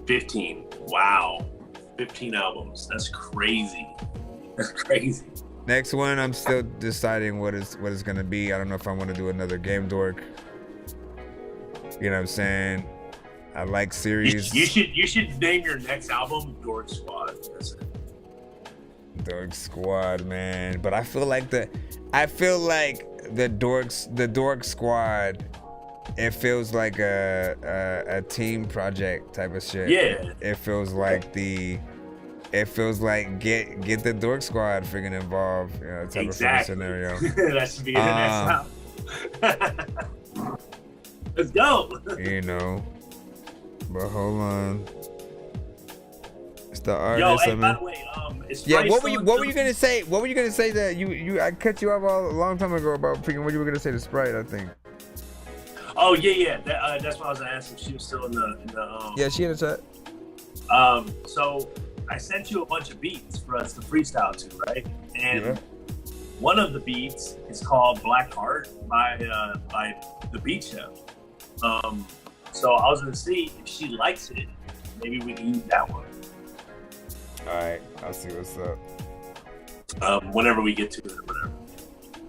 15. Wow. 15 albums. That's crazy. Next one, I'm still deciding what it's gonna be. I don't know if I want to do another Game Dork. You know what I'm saying? I like series. You should name your next album Dork Squad. That's it. Dork Squad, man. But I feel like the Dork Squad, it feels like a team project type of shit. Yeah. It feels like get the Dork Squad freaking involved, you know, type of scenario. That should be the next album. Let's go. You know. But hold on. It's the artist. Yo, hey, by the way, yeah, what were you gonna say? What were you gonna say that I cut you off a long time ago about freaking what you were gonna say to Sprite, I think. Oh yeah. That's what I was gonna ask if she was still in the Yeah, she in the chat. So I sent you a bunch of beats for us to freestyle to, right? And yeah. One of the beats is called Black Heart by the Beat Chef. So I was gonna see if she likes it. Maybe we can use that one. Alright, I'll see what's up. Whenever we get to it or whatever.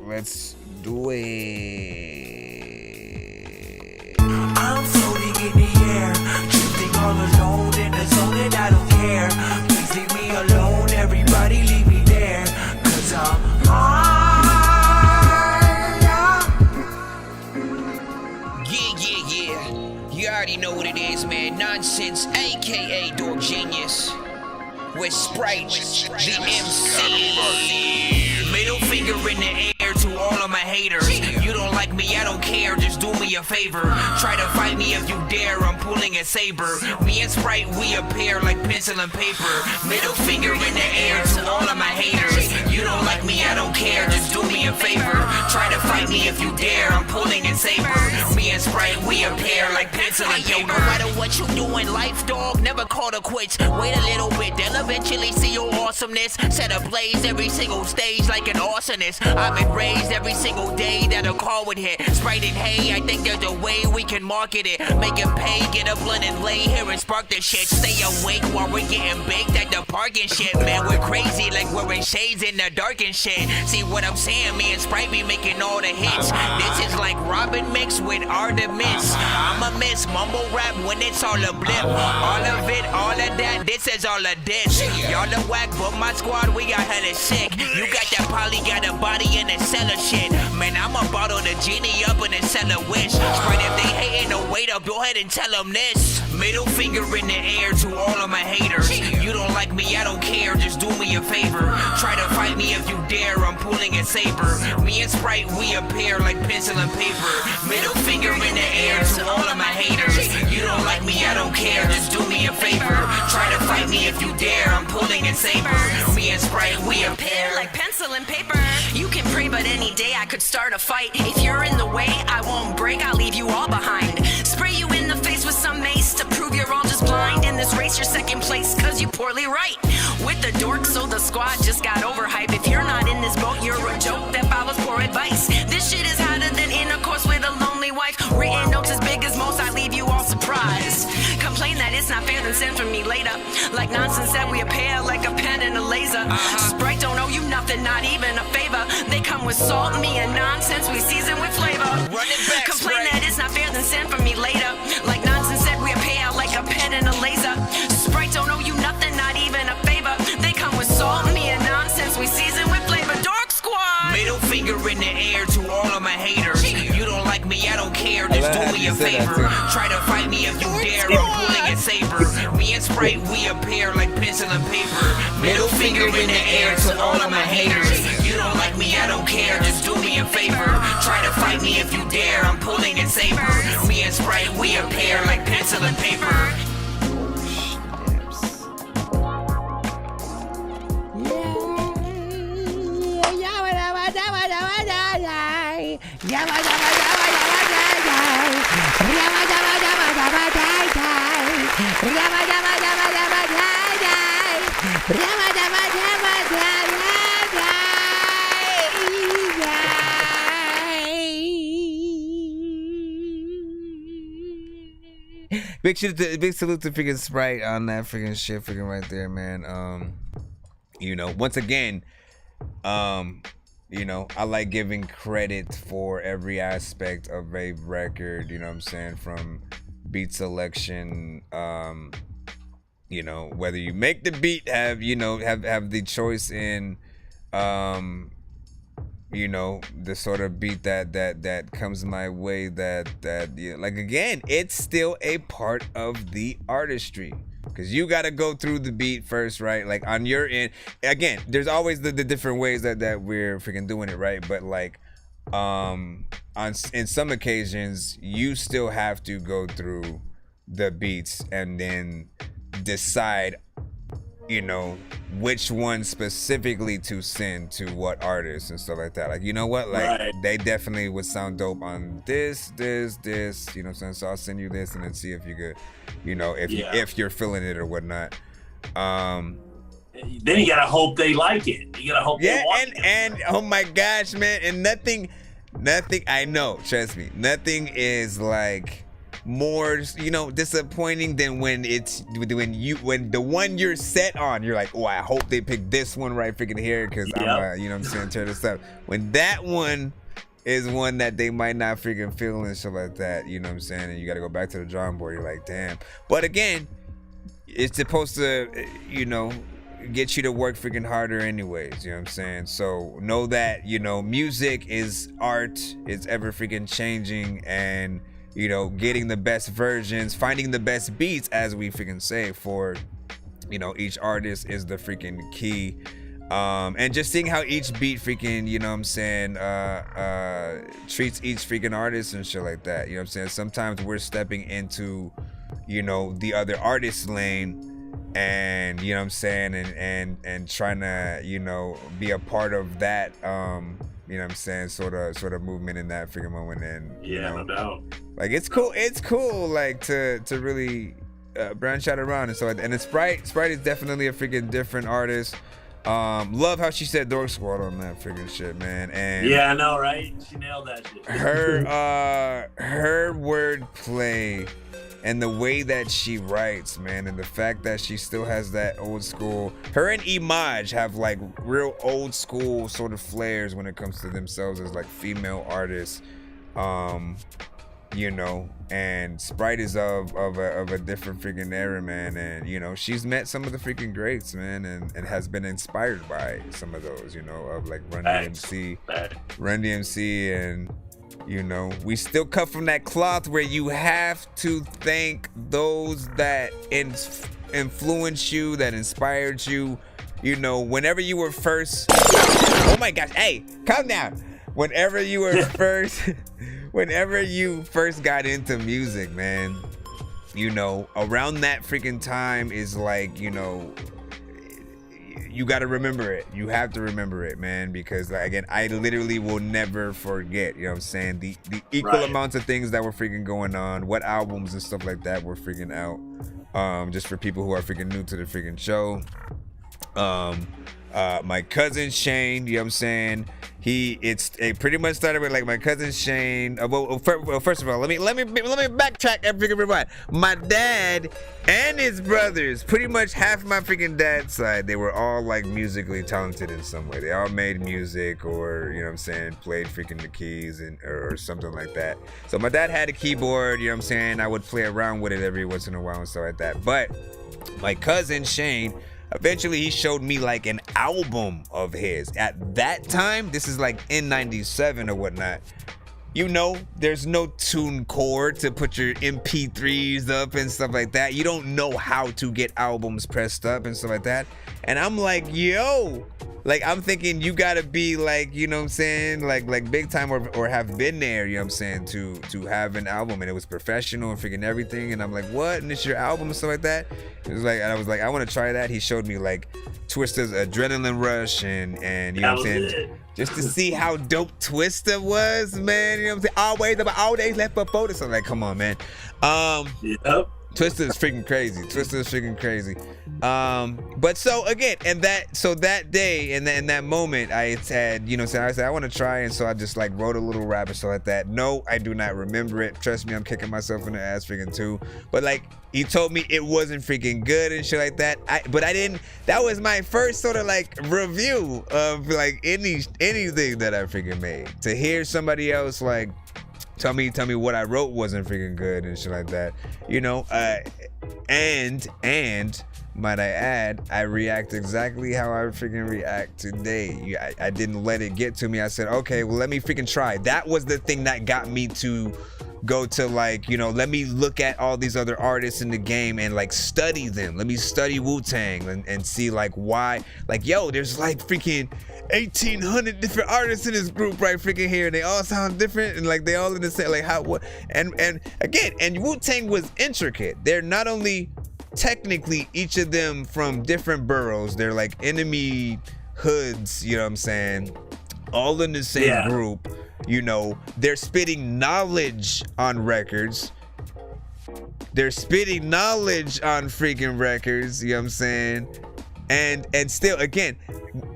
Let's do it. I'm floating in the air, drifting all alone in the zone and I don't care. Please leave me alone, everybody leave me there, 'cause I'm Yeah. You already know what it is, man. Nonsense, aka Dork Genius. With Sprite, the MC. Middle finger in the air to all of my haters. You don't like me, I don't care, just do me a favor. Try to fight me if you dare, I'm pulling a saber. Me and Sprite, we appear like pencil and paper. Middle finger in the air to all of my haters. You don't like me, I don't care, just do me a favor. Try to fight me if you dare, I'm pulling a saber. Me and Sprite, we appear like pencil and paper. No matter what you do in life, dog, never call to quits. Wait a little bit, they'll eventually see your awesomeness. Set ablaze every single stage like an arsonist. I've been raised every single day that a call would hit. Sprite and hay, I think there's a way we can market it. Make it pay, get a blunt and lay here and spark the shit. Stay awake while we're getting baked at the park and shit. Man, we're crazy like we're in shades in the dark and shit. See what I'm saying? Me and Sprite be making all the hits. This is like Robin mixed with Artemis. I'm a miss mumble rap when it's all a blip. All of it, all of that, this is all a diss. Y'all the whack, but my squad, we got hella sick. You got that poly, got a body in the cellar shit. Man, I'ma bottle the genie up in the cellar wish. Sprite, if they hating, no wait up, go ahead and tell them this. Middle finger in the air to all of my haters. You don't like me, I don't care, just do me a favor. Try to fight me if you dare, I'm pulling a saber. Me and Sprite, we appear like pencil and paper. Middle finger in the air to all of my haters. You don't like me, I don't care, just do me a favor. Try to fight me if you dare, I'm pulling a saber. Me and Sprite, we appear like pencil and paper. You can pray, but any day I could start a fight. If you're in the way, I won't break, I'll leave you all behind. Spray you in the face with some mace to prove you're all just waste your second place cause you poorly write. With the dork, so the squad just got overhyped. If you're not in this boat, you're a joke that follows poor advice. This shit is hotter than intercourse with a lonely wife. Written notes as big as most, I leave you all surprised. Complain that it's not fair, then send for me later. Like Nonsenze said, we a pair like a pen and a laser. Sprite don't owe you nothing, not even a favor. They come with salt, me and nonsense, we season with flavor. Run it back, Complain Sprite. that it's not fair, then send for me later. Like Nonsenze said, we a pair like a pen and a laser. Sprite don't owe you nothing, not even a favor. They come with salt, me and nonsense, we season with flavor. Dork Squad! Middle finger in the air to all of my haters. You don't like me, I don't care, just do me a favor. Try to fight me if you dare, I'm pulling a saber. Me and Sprite, we appear like pencil and paper. Middle finger in the air to all of my haters. You don't like me, I don't care, just do me a favor. Try to fight me if you dare, I'm pulling a saber. Me and Sprite, we appear like pencil and paper. Big salute to freaking Sprite on that freaking shit freaking right there, man. You know, once again, you know, I like giving credit for every aspect of a record, you know what I'm saying, from beat selection, you know, whether you make the beat, have the choice in you know, the sort of beat that comes my way, that yeah, like, again, it's still a part of the artistry, because you got to go through the beat first, right? Like, on your end, again, there's always the different ways that we're freaking doing it, right? But like, in some occasions, you still have to go through the beats and then decide, you know, which one specifically to send to what artists and stuff like that. Like, you know what, like, they definitely would sound dope on this, you know what I'm saying? So I'll send you this and then see if you could, you know, if you're feeling it or whatnot. Then you gotta hope they like it. You gotta hope they want it. And oh my gosh, man, and nothing, I know, trust me, nothing is like more, you know, disappointing than when the one you're set on, you're like, oh, I hope they pick this one right freaking here, because I'm you know what I'm saying, tear this up. When that one is one that they might not freaking feel and stuff like that, you know what I'm saying, and you got to go back to the drawing board, you're like, damn. But again, it's supposed to, you know, get you to work freaking harder anyways, you know what I'm saying? So know that, you know, music is art, it's ever freaking changing, and you know, getting the best versions, finding the best beats, as we freaking say, for, you know, each artist is the freaking key. And just seeing how each beat freaking, you know what I'm saying, treats each freaking artist and shit like that. You know what I'm saying? Sometimes we're stepping into, you know, the other artist's lane, and, you know what I'm saying, and trying to, you know, be a part of that, you know what I'm saying, sort of movement in that freaking moment. And you know, no doubt. Like, it's cool like to really branch out around and so, and Sprite is definitely a freaking different artist. Love how she said Dork Squad on that freaking shit, man. And yeah, I know, right? She nailed that shit. Her wordplay and the way that she writes, man, and the fact that she still has that old school. Her and Imaj have like real old school sort of flares when it comes to themselves as like female artists. You know, and Sprite is of a different freaking era, man, and you know, she's met some of the freaking greats, man, and has been inspired by some of those, you know, of like Run DMC, and you know, we still cut from that cloth where you have to thank those that influenced you, that inspired you, you know, whenever you were first. Oh my gosh, hey, calm down. Whenever you were whenever you first got into music, man, you know, around that freaking time is like, you know, you got to remember it. You have to remember it, man, because again, I literally will never forget, you know what I'm saying, the equal amounts of things that were freaking going on, what albums and stuff like that were freaking out. Just for people who are freaking new to the freaking show. My cousin Shane, you know what I'm saying? It pretty much started with like my cousin Shane. First of all, let me backtrack everyone. My dad and his brothers, pretty much half my freaking dad's side, they were all like musically talented in some way. They all made music, or you know what I'm saying, played freaking the keys or something like that. So my dad had a keyboard, you know what I'm saying? I would play around with it every once in a while and stuff like that. But my cousin Shane, eventually he showed me like an album of his. At that time, this is like in 97 or whatnot. You know, there's no tune cord to put your MP3s up and stuff like that. You don't know how to get albums pressed up and stuff like that. And I'm like, yo, like I'm thinking you gotta be like, you know what I'm saying, like big time or have been there, you know what I'm saying, to have an album, and it was professional and freaking everything. And I'm like, what? And it's your album and stuff like that? It was like, I was like, I want to try that. He showed me like Twista's Adrenaline Rush and you know what I'm saying, just to see how dope Twista was, man. You know what I'm saying? Always left for photos. So I'm like, come on, man. Yep. Twista is freaking crazy. But so again, that day and that moment, I had, you know, so I said I want to try, and so I just like wrote a little rap or so like that. No, I do not remember it. Trust me, I'm kicking myself in the ass freaking too. But like he told me it wasn't freaking good and shit like that. But I didn't. That was my first sort of like review of like anything that I freaking made. To hear somebody else like tell me what I wrote wasn't freaking good and shit like that, you know. And might I add, I react exactly how I freaking react today. I didn't let it get to me. I said, okay, well, let me freaking try. That was the thing that got me to go to like, you know, let me look at all these other artists in the game and like study them. Let me study Wu-Tang and see like why, like, yo, there's like freaking 1,800 different artists in this group right freaking here, and they all sound different, and like they all in the same, like how, what, and again, and Wu-Tang was intricate. They're not only technically each of them from different boroughs, they're like enemy hoods, you know what I'm saying, all in the same group, you know. They're spitting knowledge on records, they're spitting knowledge on freaking records, you know what I'm saying, and still again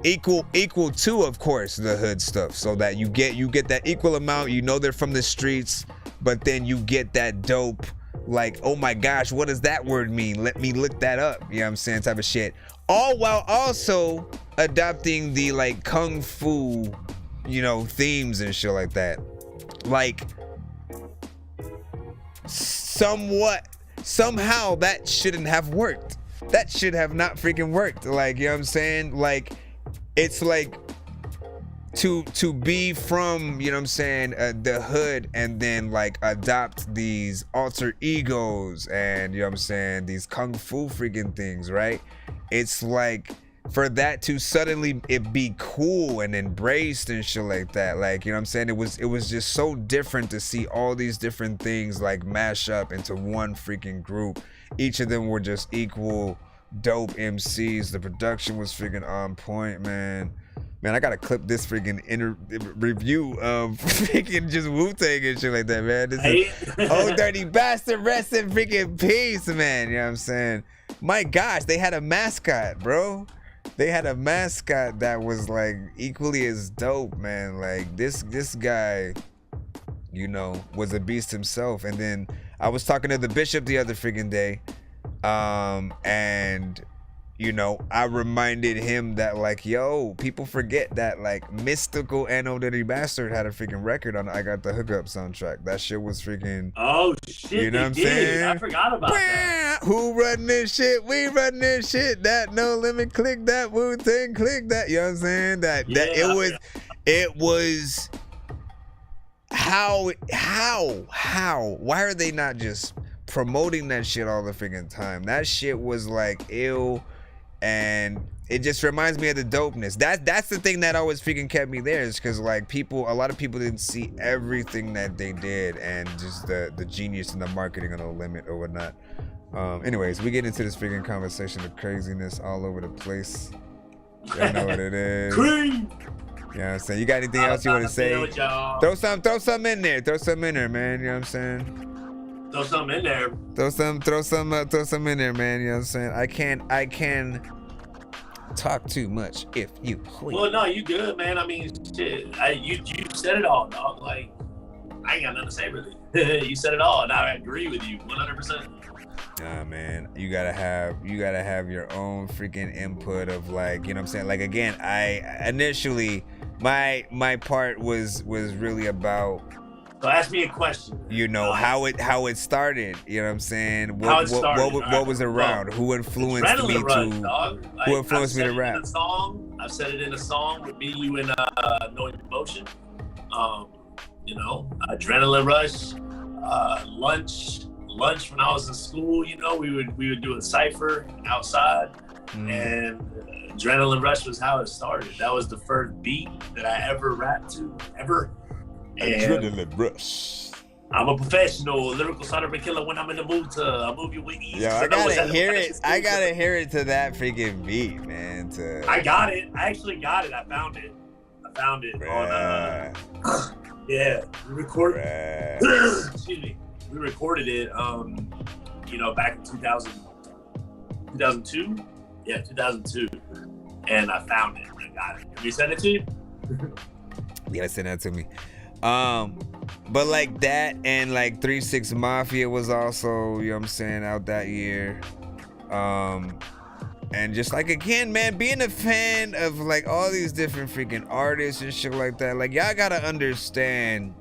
equal to, of course, the hood stuff, so that you get that equal amount. You know, they're from the streets, but then you get that dope, like, oh my gosh, what does that word mean? Let me look that up, you know what I'm saying, type of shit. All while also adopting the like kung fu, you know, themes and shit like that. Like somehow that shouldn't have worked. That should have not freaking worked. Like, you know what I'm saying? Like, it's like to be from, you know what I'm saying, the hood, and then like adopt these alter egos and, you know what I'm saying, these kung fu freaking things, right? It's like for that to suddenly it be cool and embraced and shit like that, like, you know what I'm saying, it was just so different to see all these different things like mash up into one freaking group. Each of them were just equal dope MCs. The production was freaking on point, man. I gotta clip this freaking review of freaking just Wu-Tang and shit like that, man. This is Old Dirty Bastard, rest in freaking peace, man. You know what I'm saying? My gosh, they had a mascot, bro. They had a mascot that was like equally as dope, man. Like this guy, you know, was a beast himself. And then I was talking to the bishop the other freaking day, and you know, I reminded him that like, yo, people forget that like Mystical and Old Dirty Bastard had a freaking record on I Got the Hookup soundtrack. That shit was freaking, oh shit, you know what I'm saying? I forgot about that. Who run this shit? We run this shit. That No Limit, click that. Wu-Tang, click that. You know what I'm saying? That it was how why are they not just promoting that shit all the freaking time? That shit was like ill, and it just reminds me of the dopeness. That's the thing that always freaking kept me there, is because like a lot of people didn't see everything that they did, and just the genius in the marketing on No Limit or whatnot. Anyways, we get into this freaking conversation of craziness all over the place. Y'all know what it is. Cream. You know what I'm saying? You got anything else you want to say? Throw something in there. Throw something in there, man. You know what I'm saying? Throw something in there. Throw some in there, man. You know what I'm saying? I can talk too much if you please. Well, no, you good, man. I mean, shit. You said it all, dog. Like, I ain't got nothing to say, really. You said it all, and I agree with you 100%. Nah, man, you gotta have your own freaking input of, like, you know what I'm saying? Like, again, I initially my part was really about, so ask me a question. You know, how it started, you know what I'm saying? How it started, What was around? Who influenced me rush, dog. Like, who influenced me to rap? I've said it in a song with me, you, and No Emotion. You know, Adrenaline Rush, lunch when I was in school, you know, we would do a cypher outside, and Adrenaline Rush was how it started. That was the first beat that I ever rapped to, ever. And Adrenaline Rush. I'm a professional lyrical cypher killer when I'm in the mood to move you with ease. Yo, I gotta hear it. I gotta hear it to that freaking beat, man. I got it. I actually got it. I found it on yeah, we recorded. Excuse me. We recorded it, you know, back in 2002. Yeah, 2002. And I found it. I got it. Can we send it to you? Yeah, send that to me. But like that, and like 3-6 Mafia was also, you know what I'm saying, out that year. And just like, again, man, being a fan of like all these different freaking artists and shit like that, like, y'all gotta understand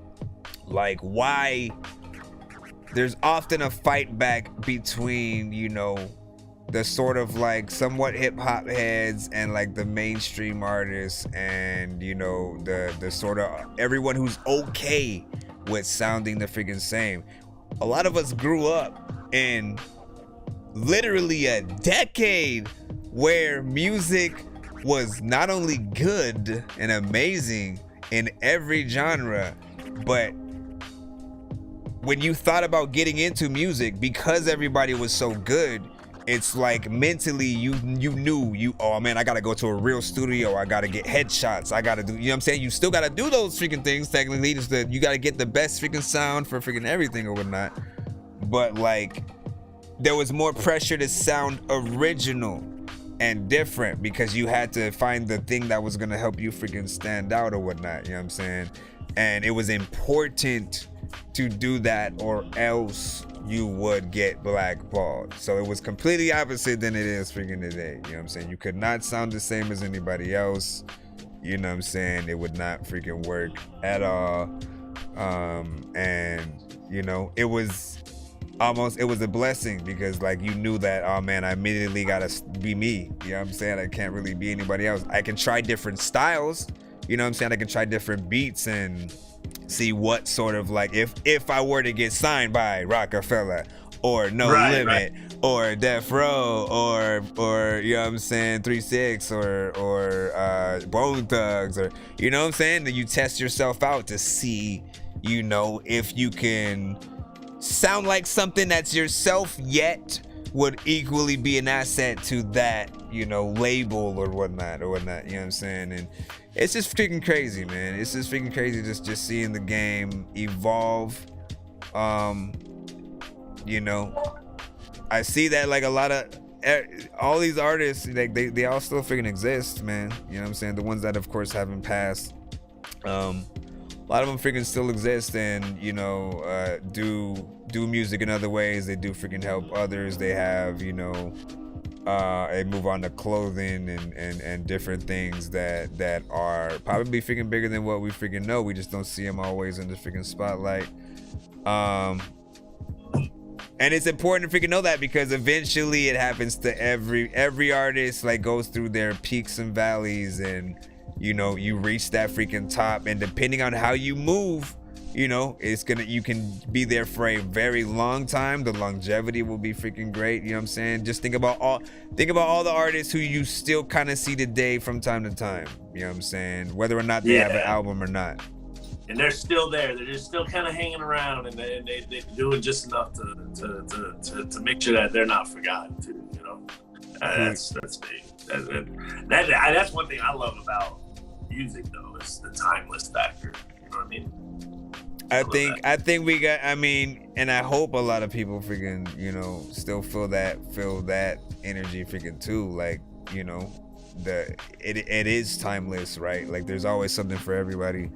like why there's often a fight back between, you know, the sort of like somewhat hip hop heads and like the mainstream artists, and, you know, the sort of everyone who's okay with sounding the freaking same. A lot of us grew up in literally a decade where music was not only good and amazing in every genre, but when you thought about getting into music, because everybody was so good, it's like mentally you knew, oh man, I gotta go to a real studio, I gotta get headshots, I gotta do, you know what I'm saying? You still gotta do those freaking things technically, just that you gotta get the best freaking sound for freaking everything or whatnot. But like, there was more pressure to sound original and different because you had to find the thing that was gonna help you freaking stand out or whatnot, you know what I'm saying? And it was important to do that, or else you would get blackballed. So it was completely opposite than it is freaking today. You know what I'm saying? You could not sound the same as anybody else. You know what I'm saying? It would not freaking work at all. And you know, it was a blessing because like you knew that, oh man, I immediately gotta be me. You know what I'm saying? I can't really be anybody else. I can try different styles. You know what I'm saying? I can try different beats and see what sort of like, if I were to get signed by Rockefeller or No Limit or Death Row or you know what I'm saying, 3-6 or Bone Thugs, or you know what I'm saying, then you test yourself out to see, you know, if you can sound like something that's yourself yet would equally be an asset to that, you know, label or whatnot, you know what I'm saying? And it's just freaking crazy, man. It's just freaking crazy just seeing the game evolve. You know, I see that like a lot of all these artists, like they all still freaking exist, man. You know what I'm saying? The ones that of course haven't passed. A lot of them freaking still exist, and you know, do music in other ways. They do freaking help others. They have, you know, they move on to clothing and different things that are probably freaking bigger than what we freaking know. We just don't see them always in the freaking spotlight. And it's important to freaking know that because eventually it happens to every artist, like goes through their peaks and valleys, and you know, you reach that freaking top, and depending on how you move, you know, you can be there for a very long time. The longevity will be freaking great. You know what I'm saying? Just think about all the artists who you still kind of see today from time to time. You know what I'm saying? Whether or not they have an album or not. And they're still there. They're just still kind of hanging around, and they're doing just enough to make sure that they're not forgotten too. You know, that's big. That's one thing I love about music, though, is the timeless factor. You know what I mean? I think we got. I mean, and I hope a lot of people freaking, you know, still feel that energy freaking too. Like, you know, it is timeless, right? Like, there's always something for everybody.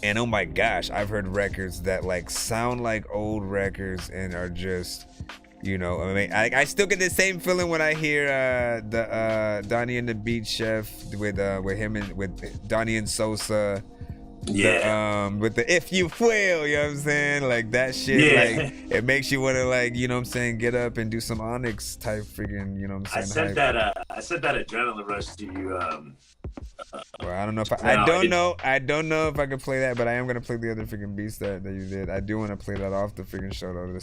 And oh my gosh, I've heard records that like sound like old records and are just, you know, I mean, I still get the same feeling when I hear the Donnie and the Beat Chef with him and with Donnie and Sosa. Yeah. With the If You Will, you know what I'm saying? Like that shit, like it makes you want to, like, you know what I'm saying, get up and do some Onyx type freaking, you know what I'm saying? I said that adrenaline rush to you. Well, I don't know if I don't know if I can play that, but I am gonna play the other freaking beats that you did. I do want to play that off the freaking show though to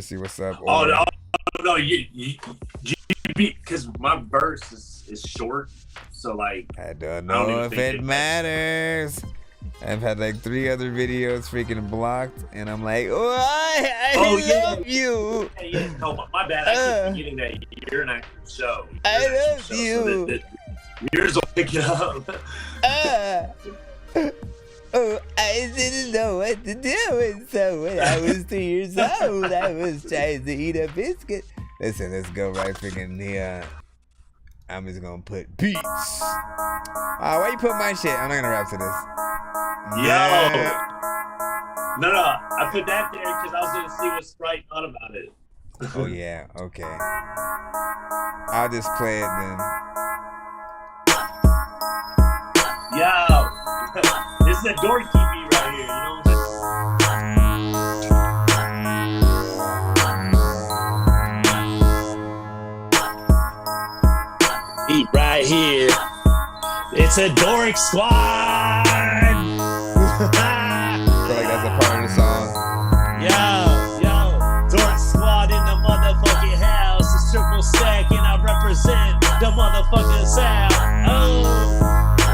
see what's up. No, you because my verse is short, so like I don't know if it matters. I've had like 3 other videos freaking blocked, and I'm like, I love you. Yeah, no, my bad. I keep forgetting that you're an active show. I love you. So yours will pick it up. I didn't know what to do, and so when I was 3 years old, I was trying to eat a biscuit. Listen, let's go right freaking here. I'm just gonna put beats. Why you put my shit? I'm not gonna rap to this. No, I put that there because I was gonna see what Sprite thought about it. Oh yeah, okay. I'll just play it then. Yo, this is a Dorky beat right here, you know what I'm saying? Beat right here. It's a Dork Squad. I feel like that's a part of the song. Yo, Dork Squad in the motherfucking house. It's triple stack and I represent the motherfucking sound. Oh,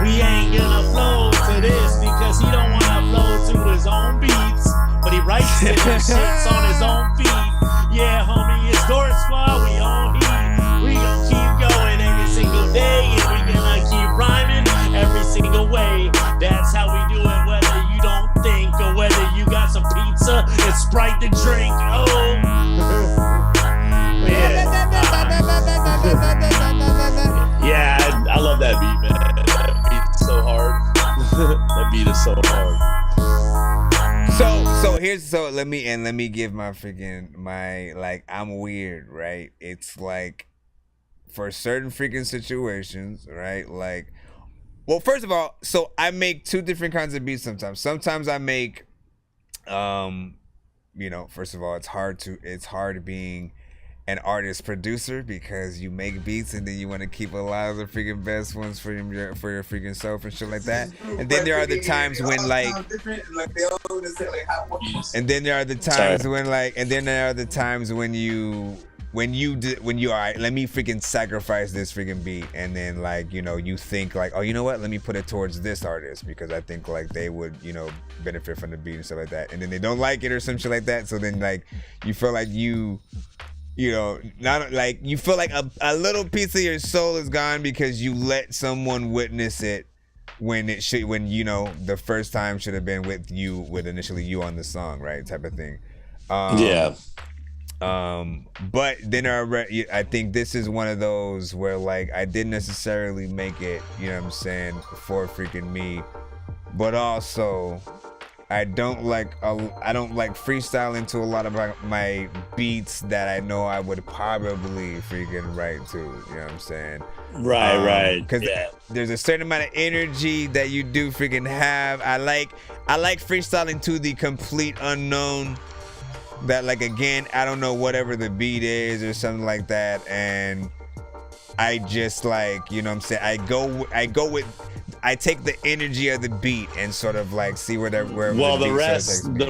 we ain't gonna flow to this because he don't wanna flow to his own beats, but he writes different shits on his own feet. Yeah, homie, it's Dork Squad, we on heat. We gon' keep going every single day, and we gonna keep rhyming every single way. That's how we do it, whether you don't think or whether you got some pizza and Sprite to drink. Oh, yeah, I love that beat, man. That beat's so hard. That beat is so hard. So let me give my freaking like, I'm weird, right? It's like for certain freaking situations, right? Like, well, first of all, so I make 2 different kinds of beats sometimes. Sometimes I make, you know, first of all, it's hard being an artist producer because you make beats and then you want to keep a lot of the freaking best ones for your freaking self and shit like that. And then there are the times when like, and then there are the times when like, and then there are the times when you all right, let me freaking sacrifice this freaking beat, and then like, you know, you think like, oh, you know what, let me put it towards this artist because I think like they would, you know, benefit from the beat and stuff like that, and then they don't like it or some shit like that, so then like you feel like you know, not like you feel like a little piece of your soul is gone because you let someone witness it when you know the first time should have been with initially you on the song, right, type of thing. But then I think this is one of those where like I didn't necessarily make it, you know what I'm saying, for freaking me, but also I don't like freestyling to a lot of my beats that I know I would probably freaking write to, you know what I'm saying? Right. Because there's a certain amount of energy that you do freaking have. I like freestyling to the complete unknown. That like, again, I don't know whatever the beat is or something like that, and I just like, you know what I'm saying, I take the energy of the beat and sort of like see where the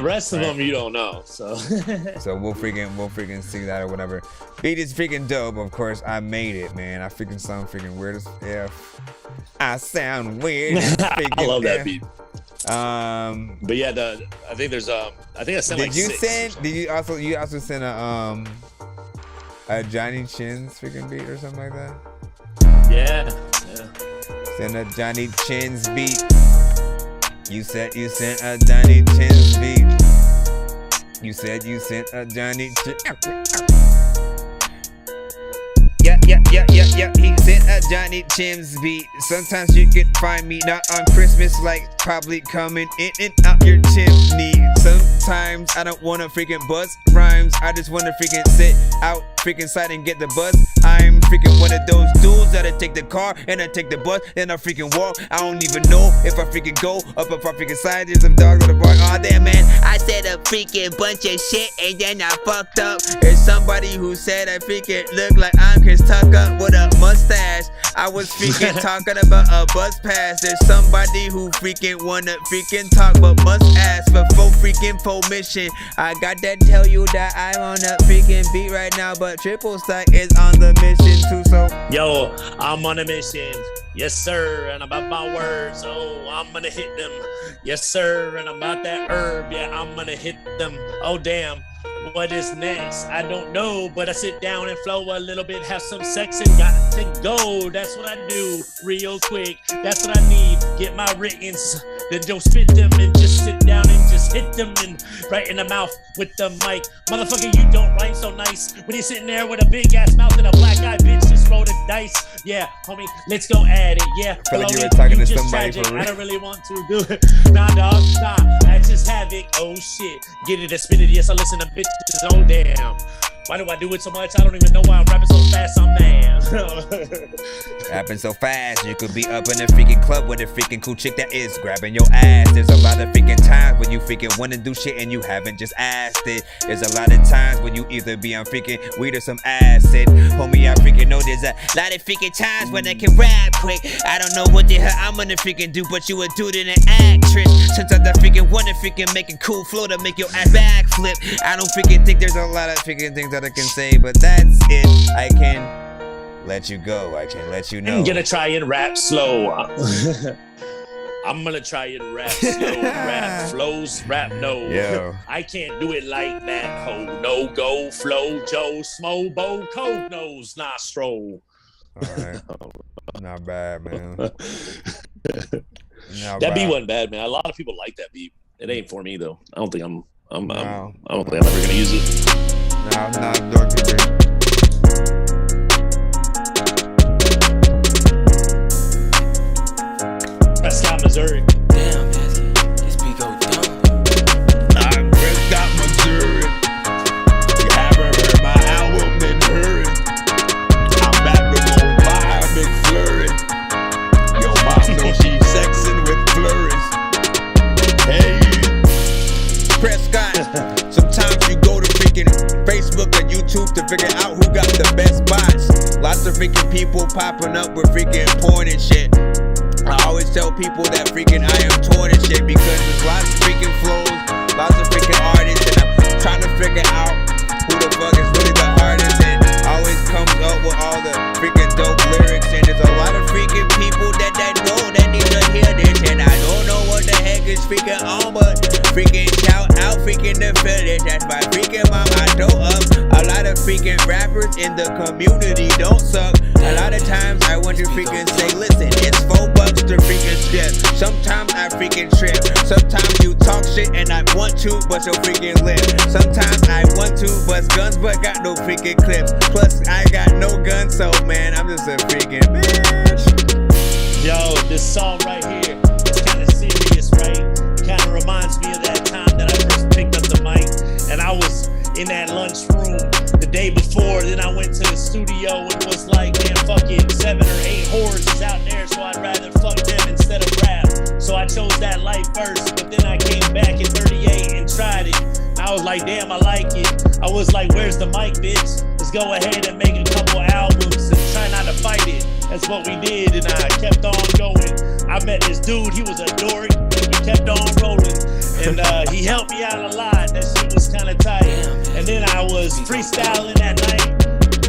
rest of them you don't know, so so we'll freaking see that or whatever. Beat is freaking dope, of course. I made it, man. I freaking sound freaking weird as F. I sound weird as freaking I love that F. beat. But yeah, I think I sent like 6. Did you also send a Johnny Chin's freaking beat or something like that? Yeah. Send a Johnny Chin's beat. You said you sent a Johnny Chin's beat. You said you sent a Johnny Chin. Yeah, he sent a Johnny Chim's beat. Sometimes you can find me not on Christmas, like probably coming in and out your chimney. Sometimes I don't wanna freaking bust rhymes, I just wanna freaking sit out freaking side and get the bus. I'm freaking one of those dudes that'll take the car and I take the bus, then I freaking walk. I don't even know if I freaking go up a freaking side. There's some dogs on the bar. Oh damn man, I said a freaking bunch of shit and then I fucked up. There's somebody who said I freaking look like I'm Chris Tucker with a mustache. I was freaking talking about a bus pass. There's somebody who freaking wanna freaking talk but must ask for full freaking permission. I got to tell you that I'm on a freaking beat right now, but Triple Stack is on the mission too. So yo, I'm on a mission. Yes sir, and about my words, oh I'm gonna hit them. Yes sir, and about that herb, yeah I'm gonna hit them. Oh damn, what is next? I don't know, but I sit down and flow a little bit, have some sex and got to go. That's what I do real quick. That's what I need. Get my writtens, then don't spit them and just sit down and just hit them and right in the mouth with the mic. Motherfucker, you don't rhyme so nice when you're sitting there with a big ass mouth and a black eye bitch just roll the dice. Yeah, homie, let's go at it. Yeah, I feel like you were talking to somebody tragic. for real. I don't really want to do it. Nah, dog, nah, that's just havoc. Oh shit, get it and spit it. Yes, I listen to bitches. Oh damn, why do I do it so much? I don't even know why I'm rapping so fast. I'm mad. Rapping so fast, you could be up in a freaking club with a freaking cool chick that is grabbing your ass. There's a lot of freaking times when you freaking wanna do shit and you haven't just asked it. There's a lot of times when you either be on freaking weed or some acid. Homie, I freaking know there's a lot of freaking times when I can rap quick. I don't know what the hell I'm gonna freaking do, but you a dude and an actress. Sometimes I freaking wanna freaking make a cool flow to make your ass backflip. I don't freaking think there's a lot of freaking things that I can say, but that's it. I can let you go. I can let you know. I'm gonna try and rap slow. I'm gonna try and rap slow. Rap flows, rap no. Yo. I can't do it like that. Ho, no go, flow, Joe, Smo, Bo, Coke nose, nostril. Alright. Not bad, man. That beat wasn't bad, man. A lot of people like that beat. It ain't for me though. I don't think I'm ever gonna use it. No, I'm not Dorky, baby. Prescott, Missouri. Damn, this beat go dumb. I'm Prescott, Missouri. You haven't heard my album, then hurry. I'm back with no vibe, big flurry. Your mom knows she's sexing with flurries. Hey, Prescott. Sometimes you go to freaking Facebook or YouTube to figure out who got the best bots. Lots of freaking people popping up with freaking porn and shit. I always tell people that freaking I am torn and shit because there's lots of freaking flows, lots of freaking artists, and I'm trying to figure out who the fuck is really the artist, and always comes up with all the freaking dope lyrics, and there's a lot of freaking people that know that need to hear this, and I don't know what the heck is freaking on, but freaking shout out freaking the village. That's my freaking mom I throw up. A lot of freaking rappers in the community don't suck. A lot of times I want to freaking say, listen, it's $4 to freaking strip. Sometimes I freaking trip. Sometimes you talk shit and I want to, but your freaking lip. Sometimes I want to bust guns, but got no freaking clips. Plus I got no guns, so man, I'm just a freaking bitch. Yo, this song right here, it's kind of serious, right? Kind of reminds me of that time that I first picked up the mic and I was in that lunchroom the day before. Then I went to the studio and was like, man, fuck it, 7 or 8 whores is out there, so I'd rather fuck them instead of rap. So I chose that life first, but then I came back at 38 and tried it. And I was like, damn, I like it. I was like, where's the mic, bitch? Let's go ahead and make a couple albums and try not to fight it. That's what we did, and I kept on going. I met this dude, he was a dork, and we kept on rolling. And he helped me out a lot. That shit was kind of tight. And then I was freestyling that night,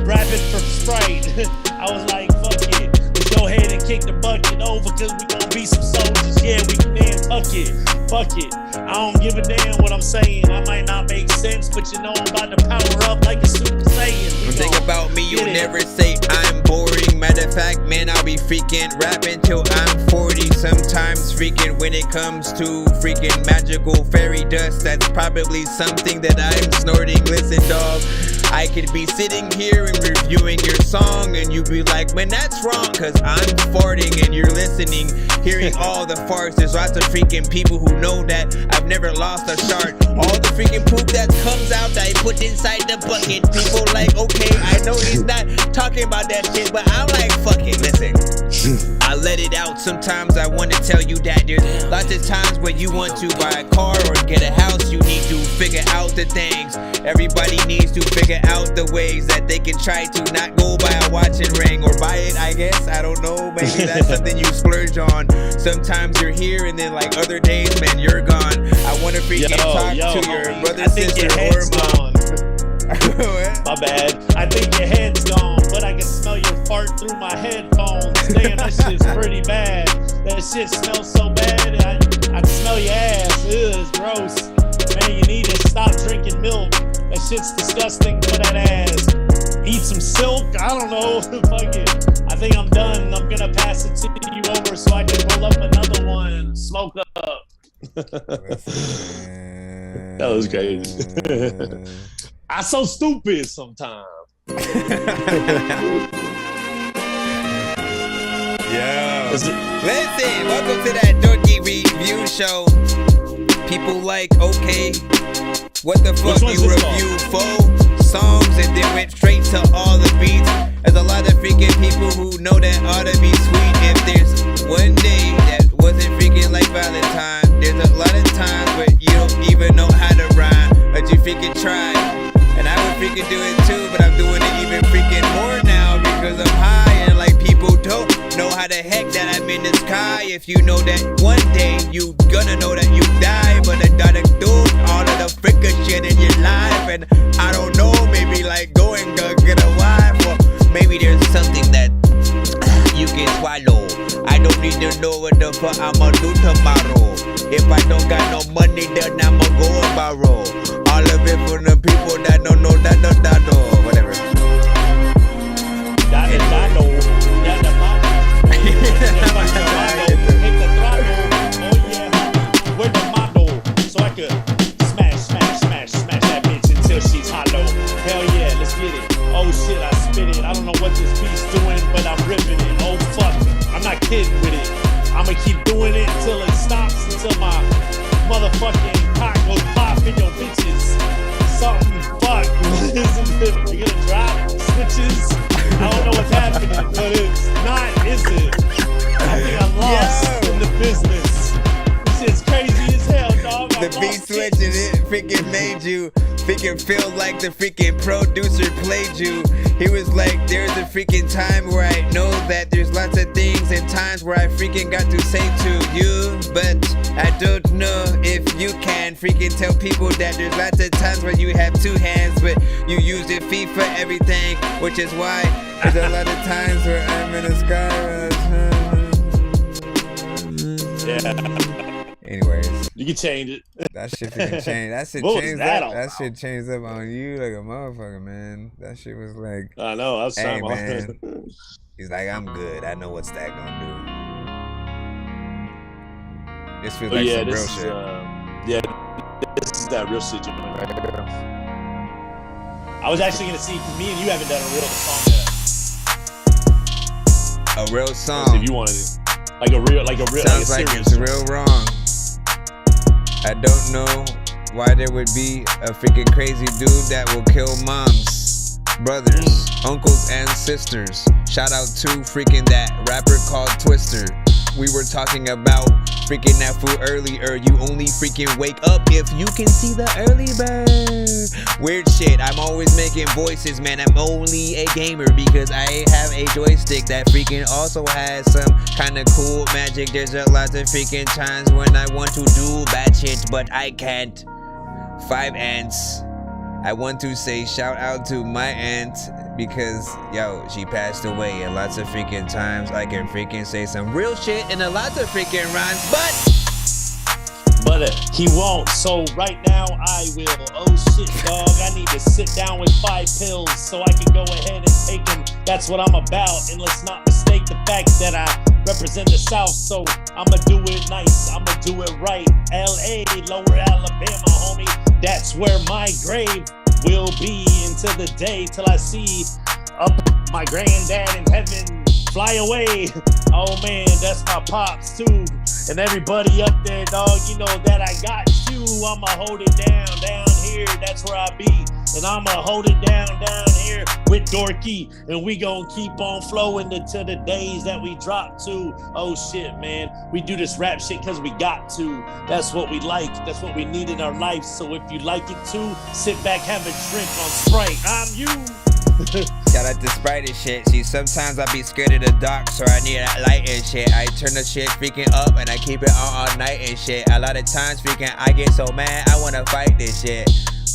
rapping from Sprite. I was like, fuck it. Let's go ahead and kick the bucket over, cause we gonna be some soldiers. Yeah, we can fuck it. fuck it. I don't give a damn what I'm saying. I might not make sense, but you know I'm about to power up like a Super Saiyan. One thing about me, you'll never say I'm boring. Matter of fact, man, I'll be freaking rapping till I'm 40. Sometimes freaking when it comes to freaking magical fairy dust, that's probably something that I'm snorting. Listen, dog, I could be sitting here and reviewing your song and you be like, man, that's wrong, cause I'm farting and you're listening, hearing all the farts. There's lots of freaking people who know that I've never lost a shard. All the freaking poop that comes out that I put inside the bucket. People like, okay, I know he's not talking about that shit, but I'm like, fuck it, listen. I let it out. Sometimes I want to tell you that there's lots of times when you want to buy a car or get a house, you need to figure out the things. Everybody needs to figure out the ways that they can try to not go buy a watch and ring or buy it, I guess. I don't know. Maybe that's something you splurge on. Sometimes you're here and then like other days, man, you're gone. I want to freaking talk to your brother, sister, or mom. My bad. I think your head's gone, but I can smell your fart through my headphones. Damn, that shit's pretty bad. That shit smells so bad. I can smell your ass. Ew, it's gross. Man, you need to stop drinking milk. That shit's disgusting for that ass. Eat some silk. I don't know. Fuck it. I think I'm done. I'm gonna pass it to you over so I can roll up another one. Smoke up. That was crazy. I'm so stupid sometimes. Yo. Listen, welcome to that Dorky review show. People like, okay, what the fuck you review for? Songs and then went straight to all the beats. There's a lot of freaking people who know that ought to be sweet. If there's one day that wasn't freaking like Valentine, there's a lot of times where you don't even know how to rhyme, but you freaking try. And I would freaking do it too, but I'm doing it even freaking more now because I'm high and like people don't know how the heck that I'm in the sky. If you know that one day you gonna know that you die, but I gotta do all of the freaking shit in your life. And I don't know, maybe like go and go get a wife, or maybe there's something that you can swallow. I don't need to know what the fuck I'ma do tomorrow. If I don't got no money, then I'ma go and borrow. All of it from the people that don't know, that know, whatever. Where's the model? So I could smash that bitch until she's hollow. Hell yeah, let's get it. Oh shit, I spit it. I don't know what this beat's doing, but I'm ripping it. Oh fuck, I'm not kidding with it. I'ma keep doing it until it stops, until my motherfucking cock goes pop in your bitches. Something, fuck. You're gonna drop switches? I don't know what's happening, but it's not, is it? I think I'm lost in the business. This shit's crazy as hell, dog. The beat switching, it freaking made you freaking feel like the freaking producer played you. He was like, there's a freaking time where I know that there's lots of things and times where I freaking got to say to you, but I don't know if you can freaking tell people that there's lots of times where you have two hands, but you use your feet for everything, which is why there's a lot of times where I'm in the sky. Yeah. Anyways, you can change it. That shit freaking changed. That shit changed up. That shit changed up on you like a motherfucker, man. That shit was like, I know. I was hey, trying man. He's like, I'm good. I know what's that gonna do. This feels like some real shit. This is that real shit right here. I was actually gonna see if me and you haven't done a real song yet. A real song. If you wanted it. Like a real. Sounds like it's real wrong. I don't know why there would be a freaking crazy dude that will kill moms, brothers, uncles, and sisters. Shout out to freaking that rapper called Twister. We were talking about freaking that fool earlier. You only freaking wake up if you can see the early bird. Weird shit. I'm always making voices, man. I'm only a gamer because I have a joystick that freaking also has some kind of cool magic. There's a lot of freaking times when I want to do bad shit, but I can't. 5 ants. I want to say shout out to my aunt because, yo, she passed away, and lots of freaking times I can freaking say some real shit and a lot of freaking rhymes, but but he won't. So right now I will. Oh shit, dog. I need to sit down with 5 pills so I can go ahead and take them. That's what I'm about. And let's not mistake the fact that I represent the South. So I'ma do it nice. I'ma do it right. LA, Lower Alabama, homie. That's where my grave will be until the day till I see up my granddad in heaven fly away. Oh man, that's my pops too. And everybody up there, dog, you know that I got you. I'ma hold it down here. That's where I be. And I'ma hold it down here with Dorky. And we gon' keep on flowing until the days that we drop to. Oh shit, man. We do this rap shit because we got to. That's what we like. That's what we need in our life. So if you like it too, sit back, have a drink on Sprite. I'm you. Shout out to Sprite and shit. See, sometimes I be scared of the dark, so I need that light and shit. I turn the shit freaking up and I keep it on all night and shit. A lot of times freaking I get so mad, I wanna fight this shit.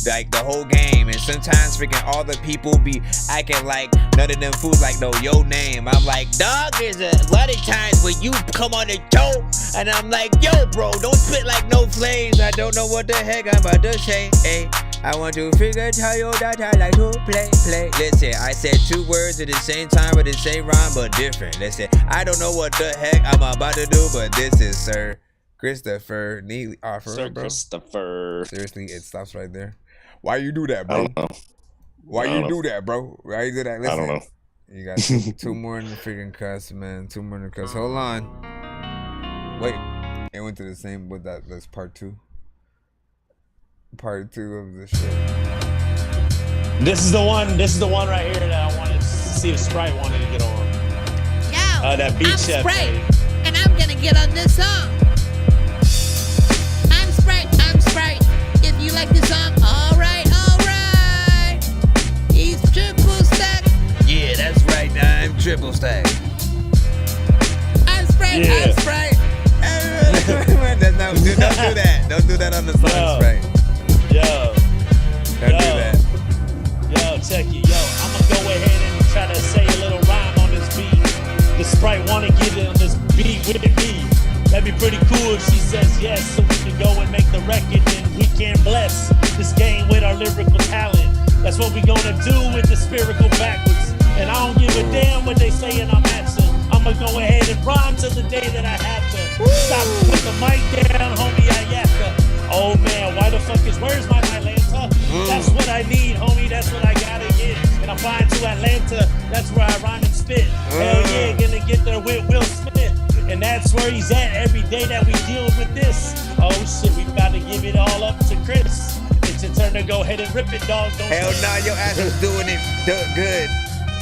Like the whole game, and sometimes freaking all the people be acting like none of them fools like know your name. I'm like, dog, there's a lot of times when you come on the show and I'm like, yo bro, don't spit like no flames. I don't know what the heck I'm about to say. Hey, I want to figure out your that I like to play. Listen, I said 2 words at the same time with the same rhyme but different. Listen, I don't know what the heck I'm about to do, but this is Sir Christopher Neely. Oh, for Sir real, bro? Christopher. Seriously, it stops right there. Why you do that, bro? I don't know. Why you do that, bro? Why you do that? Listen, I don't know. You got two more in the freaking cuss, man. 2 more in the cuss. Hold on. Wait. It went to the same, but that's part 2. Part 2 of the shit. This is the one right here that I wanted to see if Sprite wanted to get on. Yo, that beat I'm chef Sprite, thing. and I'm gonna get on this song. I'm Sprite. If you like this song, alright. He's triple stack. Yeah, that's right. I'm triple stack. I'm Sprite. Yeah. I'm Sprite. That's not, don't do that. Don't do that on the song, Sprite. Yo. Don't do that. Yo, check it. Yo, I'ma go ahead and try to say a little rhyme on this beat. The Sprite wanna get it on this beat with me. That'd be pretty cool if she says yes, so we can go and make the record and we can bless this game with our lyrical talent. That's what we gonna do with the spherical backwards. And I don't give a damn what they say and I'm answering. I'ma go ahead and rhyme till the day that I have to. Stop, put the mic down, homie, I yatta. Oh man, why the fuck where's my Atlanta? That's what I need, homie, that's what I gotta get. And I'm flying to Atlanta, that's where I rhyme and spit. Hell yeah, gonna get there with Will Smith. And that's where he's at every day that we deal with this. Oh shit, we about to give it all up to Chris. It's your turn to go ahead and rip it, dog. Don't Hell nah, your ass was doing it good.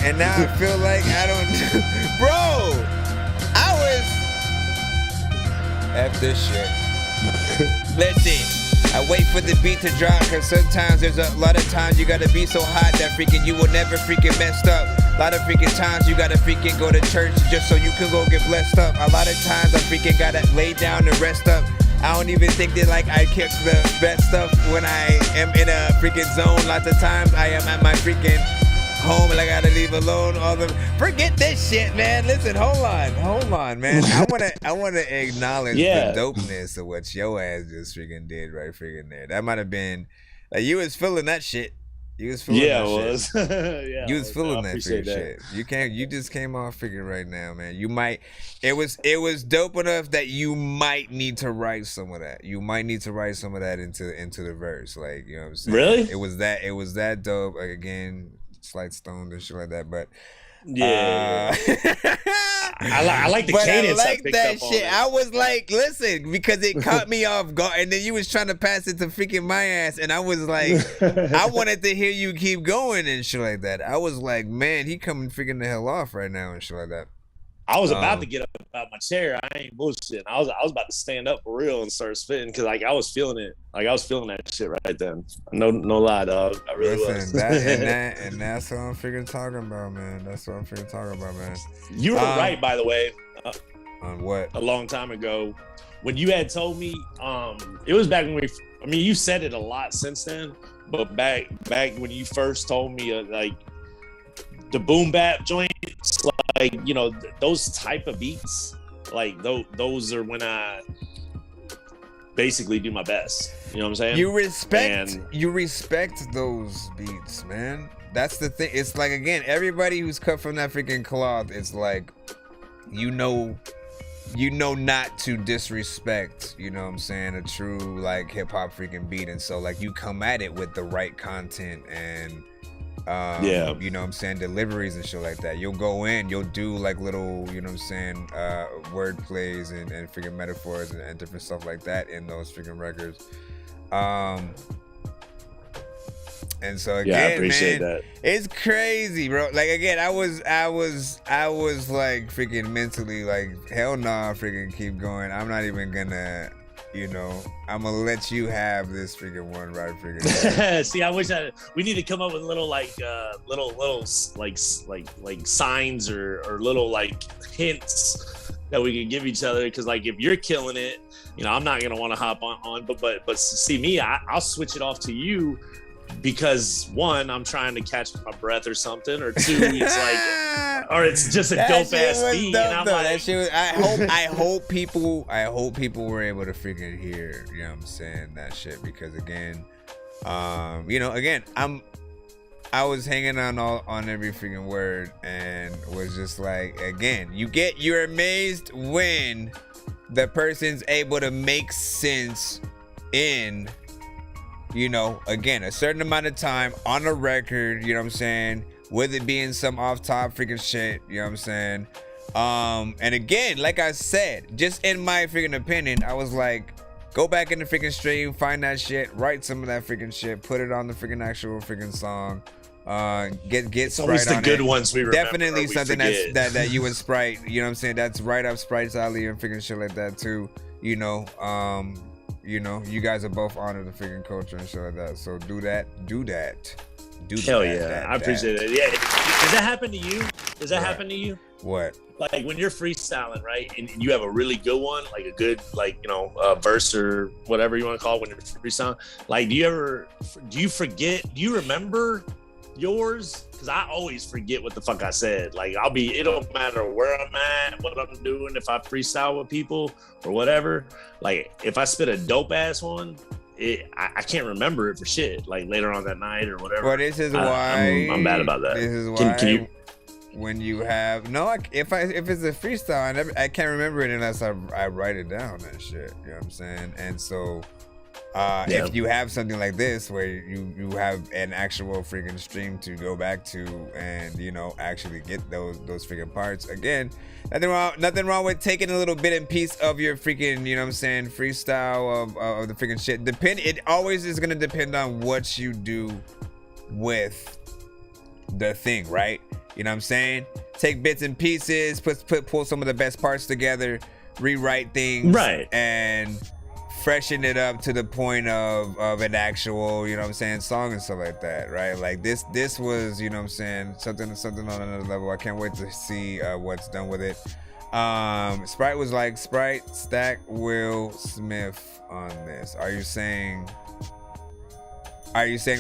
And now I feel like I don't do. Bro, I was. F this shit. Listen, I wait for the beat to drop because sometimes there's a lot of times you gotta be so hot that freaking you will never freaking messed up. A lot of freaking times you gotta freaking go to church just so you can go get blessed up. A lot of times I freaking gotta lay down and rest up. I don't even think that like I kick the best stuff when I am in a freaking zone. Lots of times I am at my freaking home and I gotta leave alone all the forget this shit, man. Listen, hold on, man. I wanna acknowledge the dopeness of what your ass just freaking did right freaking there. That might have been like you was feeling that shit. You was feeling that shit. Yeah, you was feeling that appreciate shit. You just came off figure right now, man. You might it was dope enough that you might need to write some of that. You might need to write some of that into the verse. Like, you know what I'm saying? Really? It was that dope. Like again, slight stoned and shit like that, but yeah. I like the cadence. I like that shit. I was like, listen, because it caught me off guard, and then you was trying to pass it to freaking my ass, and I was like, I wanted to hear you keep going and shit like that. I was like, man, he coming freaking the hell off right now and shit like that. I was about to get up out my chair. I ain't bullshit. I was about to stand up for real and start spitting because like I was feeling it. Like I was feeling that shit right then. No lie, dog. I really was. and that's what I'm freaking talking about, man. That's what I'm freaking talking about, man. You were right, by the way. On what? A long time ago, when you had told me, it was back when you said it a lot since then, but back when you first told me, like the boom bap joints, like those type of beats, like those are when basically do my best. You know what I'm saying? You respect those beats, man. That's the thing. It's like, again, everybody who's cut from that freaking cloth, it's like, you know not to disrespect, you know what I'm saying, a true like hip hop freaking beat. And so like you come at it with the right content and you know what I'm saying, deliveries and shit like that. You'll go in, you'll do like little, you know what I'm saying, word plays and freaking metaphors and different stuff like that in those freaking records. And so again, I appreciate man, that. It's crazy, bro. Like again, I was like freaking mentally like, hell nah, freaking keep going. I'm not even gonna, you know, I'm gonna let you have this freaking one right freaking. See, I wish we need to come up with little like little like signs or little like hints that we can give each other, because like if you're killing it, you know, I'm not gonna want to hop on, but see me, I'll switch it off to you. Because one, I'm trying to catch my breath or something, or two, it's like, or it's just a dope ass beat. And I'm like, that shit was, I hope people were able to freaking hear, you know what I'm saying, that shit, because again, you know, again, I was hanging on every freaking word and was just like, again, you're amazed when the person's able to make sense in, you know, again, a certain amount of time on a record, you know what I'm saying, with it being some off top freaking shit, you know what I'm saying. And again, like I said, just in my freaking opinion, I was like, go back in the freaking stream, find that shit, write some of that freaking shit, put it on the freaking actual freaking song. Get it's Sprite always the on good it. ones we remember. Definitely something forget. that you and Sprite, you know what I'm saying, that's right up Sprite's alley and freaking shit like that too, you know. You know, you guys are both honored the freaking culture and shit like that. So do that. Hell yeah, I appreciate it. Yeah, does that happen to you? Does that happen to you? What? Like when you're freestyling, right, and you have a really good one, like a good, like, you know, verse or whatever you want to call it when you're freestyling. Like, do you forget? Do you remember yours? Because I always forget what the fuck I said. Like, it don't matter where I'm at, what I'm doing, if I freestyle with people or whatever. Like, if I spit a dope ass one, I can't remember it for shit. Like later on that night or whatever. Well, this is why I'm bad about that. This is why can you? When you have if it's a freestyle, I can't remember it unless I write it down and shit. You know what I'm saying? And so. If you have something like this where you have an actual freaking stream to go back to and, you know, actually get those freaking parts, again, nothing wrong with taking a little bit and piece of your freaking, you know what I'm saying, freestyle of the freaking shit. It always is gonna depend on what you do with the thing, right? You know what I'm saying? Take bits and pieces, pull some of the best parts together, rewrite things, right, and freshen it up to the point of an actual, you know what I'm saying, song and stuff like that, right? Like this was, you know what I'm saying, something on another level. I can't wait to see what's done with it. Sprite was like, Sprite, stack Will Smith on this. Are you saying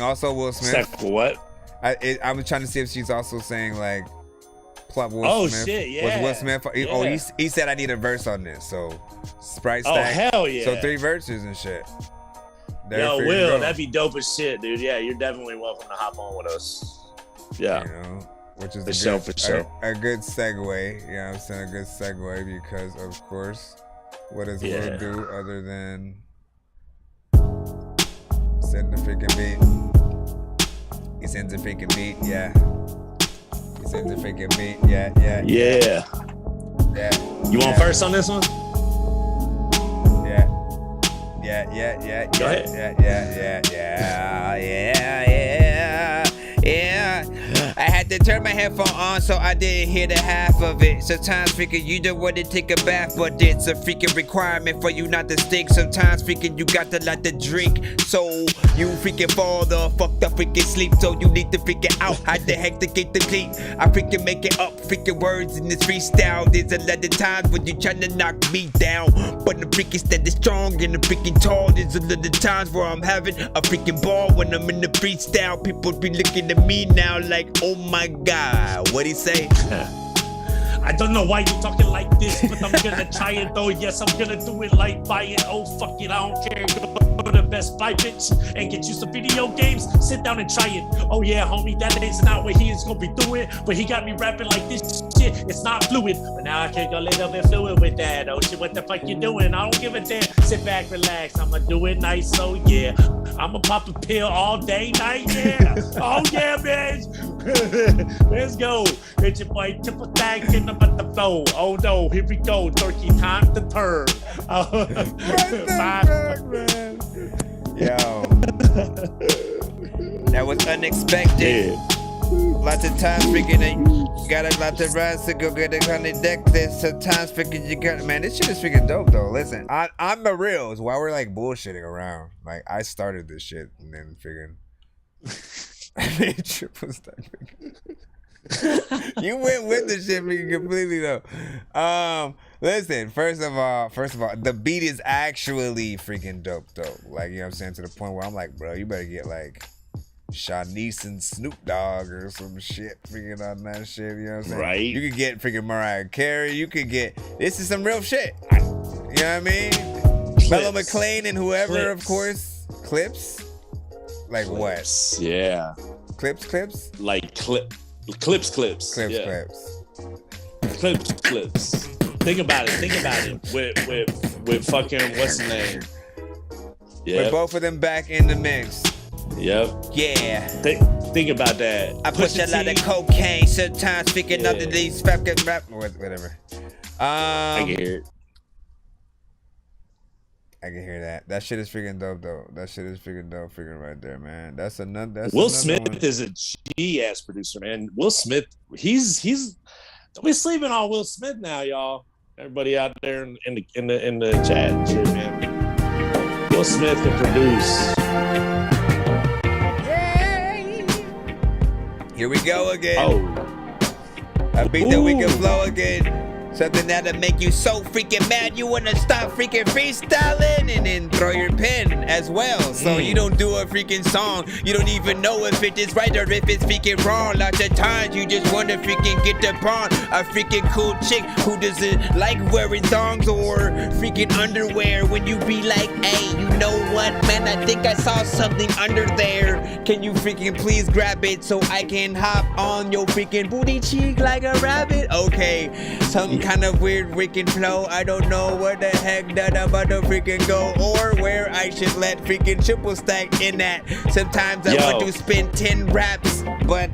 also Will Smith? Stack what? I'm trying to see if she's also saying like plot Will Smith. Shit, yeah. Was Will Smith? Yeah. Oh, he said I need a verse on this. So Sprite stack. Oh hell yeah. So 3 verses and shit. Yo, Will, that'd be dope as shit, dude. Yeah, you're definitely welcome to hop on with us. Yeah. You know, which is for sure. A good segue. You know what I'm saying? A good segue because of course, what does Will do other than send the freaking beat? He sends a freaking beat, yeah. He sends a freaking beat, yeah. You want first on this one? Yeah. Go ahead. Yeah. I had to turn my headphone on so I didn't hear the half of it. Sometimes freaking you don't want to take a bath, but it's a freaking requirement for you not to stink. Sometimes freaking you got to let the drink, so you freaking fall the fucked up freaking sleep. So you need to figure out how the heck to get the clean. I freaking make it up freaking words in this freestyle. There's a lot of times when you tryna knock me down, but the freaking steady strong and the freaking tall. There's a lot of times where I'm having a freaking ball when I'm in the freestyle. People be looking at me now like, oh my god, what'd he say? I don't know why you talking like this, but I'm gonna try it though. Yes, I'm gonna do it like buy it. Oh fuck it, I don't care. Go to Best Buy, bitch, and get you some video games. Sit down and try it. Oh yeah, homie, that is not what he is gonna be doing. But he got me rapping like this shit. It's not fluid, but now I can go a little bit fluid with that. Oh shit, what the fuck you doing? I don't give a damn. Sit back, relax. I'ma do it nice. So yeah, I'ma pop a pill all day, night. Yeah. Oh yeah, bitch. Let's go. It's your boy Triple Stack in about the flow. Oh no, here we go. Dorky, time to turn. Yo, that was unexpected. Lots of times freaking you got a lot of rides to go get a honey deck. This sometimes freaking you got, man, this shit is freaking dope though. Listen, I'm the reals while we're like bullshitting around. Like I started this shit and then freaking I made triple stack. You went with the shit freaking completely though. Listen, first of all, the beat is actually freaking dope though. Like, you know what I'm saying, to the point where I'm like, bro, you better get like Shanice and Snoop Dogg or some shit freaking on that shit, you know what I'm saying? Right. You could get freaking Mariah Carey, you could get, this is some real shit. You know what I mean? Mello McLean and whoever, of course. Clips? Like Clips. what? Yeah. Clips? Like clips. Yeah. Clips. Think about it. With fucking what's his name? Yeah. With both of them back in the mix. Yep. Yeah. Think about that. I push a lot of cocaine, sometimes speaking under these fucking rap, whatever. I can hear it. I can hear that. That shit is freaking dope though. That shit is freaking dope, freaking right there, man. That's another. Will Smith is a G ass producer, man. Will Smith, he's. Don't be sleeping on Will Smith now, y'all. Everybody out there in the chat and shit, man. Will Smith can produce. Here we go again. Oh. A beat that we can flow again. Something that'll make you so freaking mad you wanna stop freaking freestyling and then throw your pen as well. So you don't do a freaking song. You don't even know if it is right or if it's freaking wrong. Lots of times you just wanna freaking get upon a freaking cool chick who doesn't like wearing thongs or freaking underwear when you be like, hey, you know what, man, I think I saw something under there. Can you freaking please grab it so I can hop on your freaking booty cheek like a rabbit? Okay, some kind of weird freaking flow. I don't know where the heck that I'm about to freaking go or where I should let freaking triple stack in that. Sometimes I want to spin 10 raps, but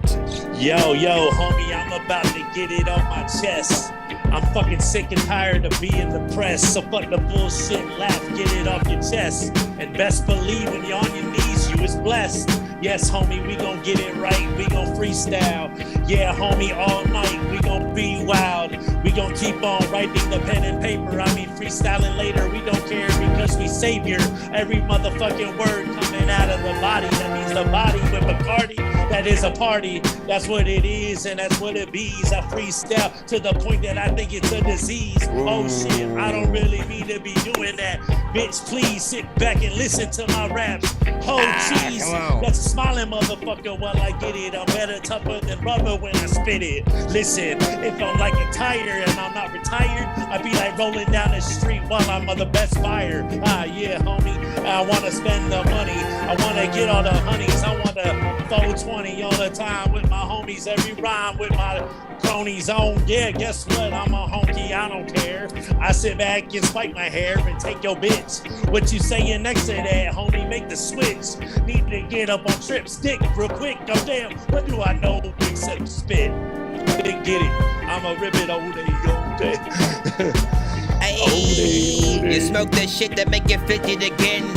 Yo, homie, I'm about to get it on my chest. I'm fucking sick and tired of being depressed. So fuck the bullshit, laugh, get it off your chest. And best believe when you're on your knees, you is blessed. Yes, homie, we gon' get it right. We gon' freestyle. Yeah, homie, all night. We gon' be wild. We gon' keep on writing the pen and paper. I mean, freestyling later. We don't care because we savior. Every motherfucking word coming out of the body. That means the body with Bacardi. That is a party. That's what it is, and that's what it bees. I freestyle to the point that I think it's a disease. Oh shit, I don't really mean to be doing that. Bitch, please sit back and listen to my raps. Oh cheese, that's a smiling motherfucker while I get it. I'm better tougher than rubber when I spit it. Listen, if I'm like a tire and I'm not retired, I be like rolling down the street while I'm on the best buyer. Yeah, homie, I wanna spend the money. I wanna get all the honeys. I wanna 420 all the time with my homies. Every rhyme with my cronies on. Yeah, guess what? I'm a honky. I don't care. I sit back and spike my hair and take your bitch. What you saying next to that, homie? Make the switch. Need to get up on trip stick real quick. Oh damn, what do I know except spit? Get it. I'm a ribbit all day. Hey, you smoke that shit that make you fidget again.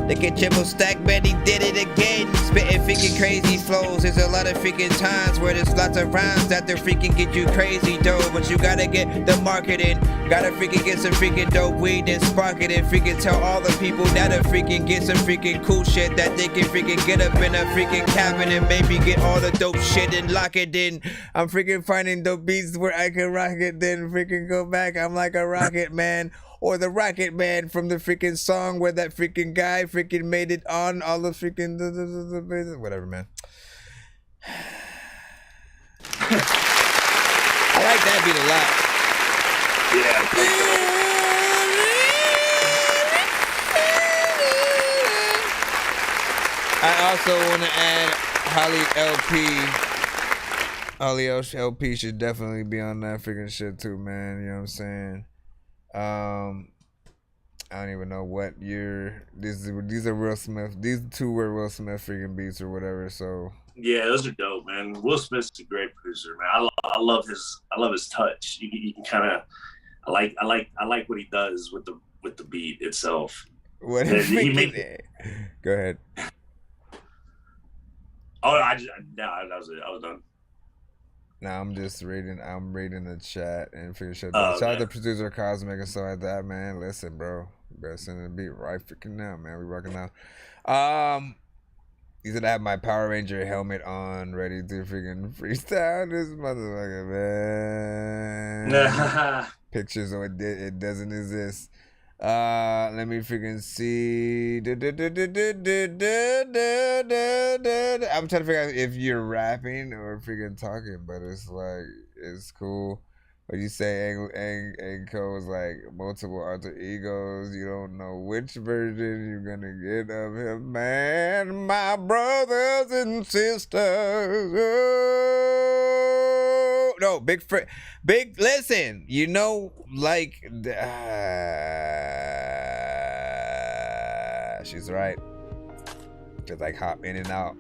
Look at triple stack, man, he did it again. Spitting freaking crazy flows. There's a lot of freaking times where there's lots of rhymes that they freaking get you crazy though. But you gotta get the marketing. Gotta freaking get some freaking dope weed and spark it and freaking tell all the people that are freaking get some freaking cool shit that they can freaking get up in a freaking cabin and maybe get all the dope shit and lock it in. I'm freaking finding dope beats where I can rock it, then freaking go back. I'm like a rocket man. Or the Rocket Man from the freaking song where that freaking guy freaking made it on all the freaking whatever, man. I like that beat a lot. Yeah. I also want to add Holly LP should definitely be on that freaking shit too, man. You know what I'm saying? I don't even know what year these are Will Smith. These two were Will Smith freaking beats or whatever. So Yeah, those are dope, man. Will Smith's a great producer, man. I love his touch. You can kind of I like what he does with the beat itself. What And he make it? Go ahead. Oh, that was it. I was done. Nah, I'm reading the chat and figure shit. Oh, Shout out okay. to producer Cosmic and stuff like that, man. Listen, bro. You better send the beat right freaking now, man. We rocking out. You said I have my Power Ranger helmet on, ready to freaking freestyle this motherfucker, man. Pictures, so it doesn't exist. Let me freaking see. I'm trying to figure out if you're rapping or freaking talking, but it's like, it's cool. But you say Anko is like multiple alter egos. You don't know which version you're gonna get of him, man. My brothers and sisters. Oh, no, big, listen, you know, like, she's right. Just like hop in and out.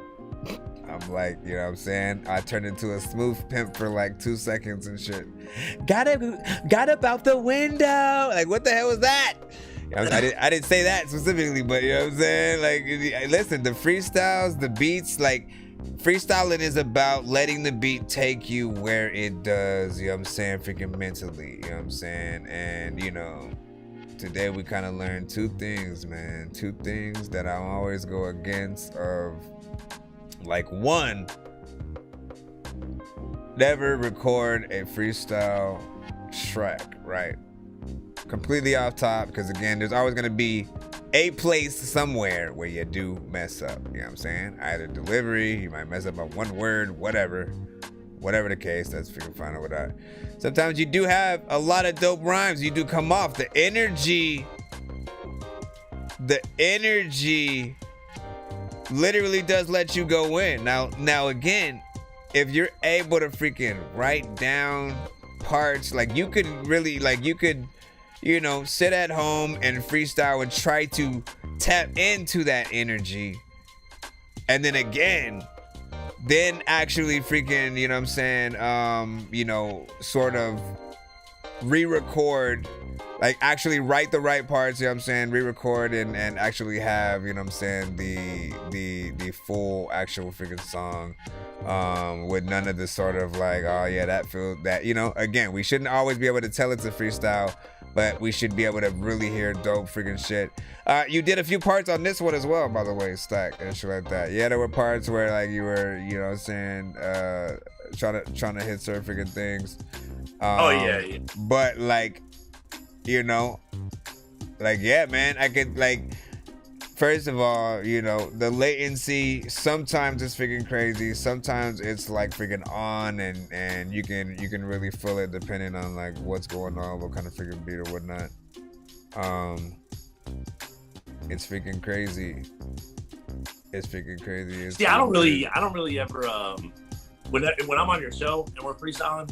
I'm like, you know what I'm saying? I turned into a smooth pimp for like 2 seconds and shit. Got up out the window. Like, what the hell was that? I didn't say that specifically, but you know what I'm saying? Like, listen, the freestyles, the beats, like, freestyling is about letting the beat take you where it does, you know what I'm saying, freaking mentally, you know what I'm saying? And, you know, today we kind of learned two things, man. Two things that I always go against of, like, one, never record a freestyle track, right? Completely off top, because again, there's always going to be a place somewhere where you do mess up, you know what I'm saying? Either delivery, you might mess up on one word, whatever the case, that's freaking fine with that. Sometimes you do have a lot of dope rhymes, you do come off. The energy literally does let you go in. Now again, if you're able to freaking write down parts, like you could really, like you could, you know, sit at home and freestyle and try to tap into that energy. And then again, then actually freaking, you know what I'm saying, you know, sort of re-record, like actually write the right parts, you know what I'm saying, re-record and actually have, you know what I'm saying, the full actual freaking song, with none of the sort of like, oh yeah, that, you know, again, we shouldn't always be able to tell it's a freestyle, but we should be able to really hear dope freaking shit. You did a few parts on this one as well, by the way, Stack, and shit like that. Yeah, there were parts where like you were, you know what I'm saying, trying to hit certain freaking things. Oh yeah. But like, you know, like, yeah, man, I could, like, first of all, you know, the latency, sometimes it's freaking crazy. Sometimes it's like freaking on and you can really feel it depending on like what's going on, what kind of freaking beat or whatnot. It's freaking crazy. It's freaking crazy. It's I don't really ever, when I'm on your show and we're freestyling,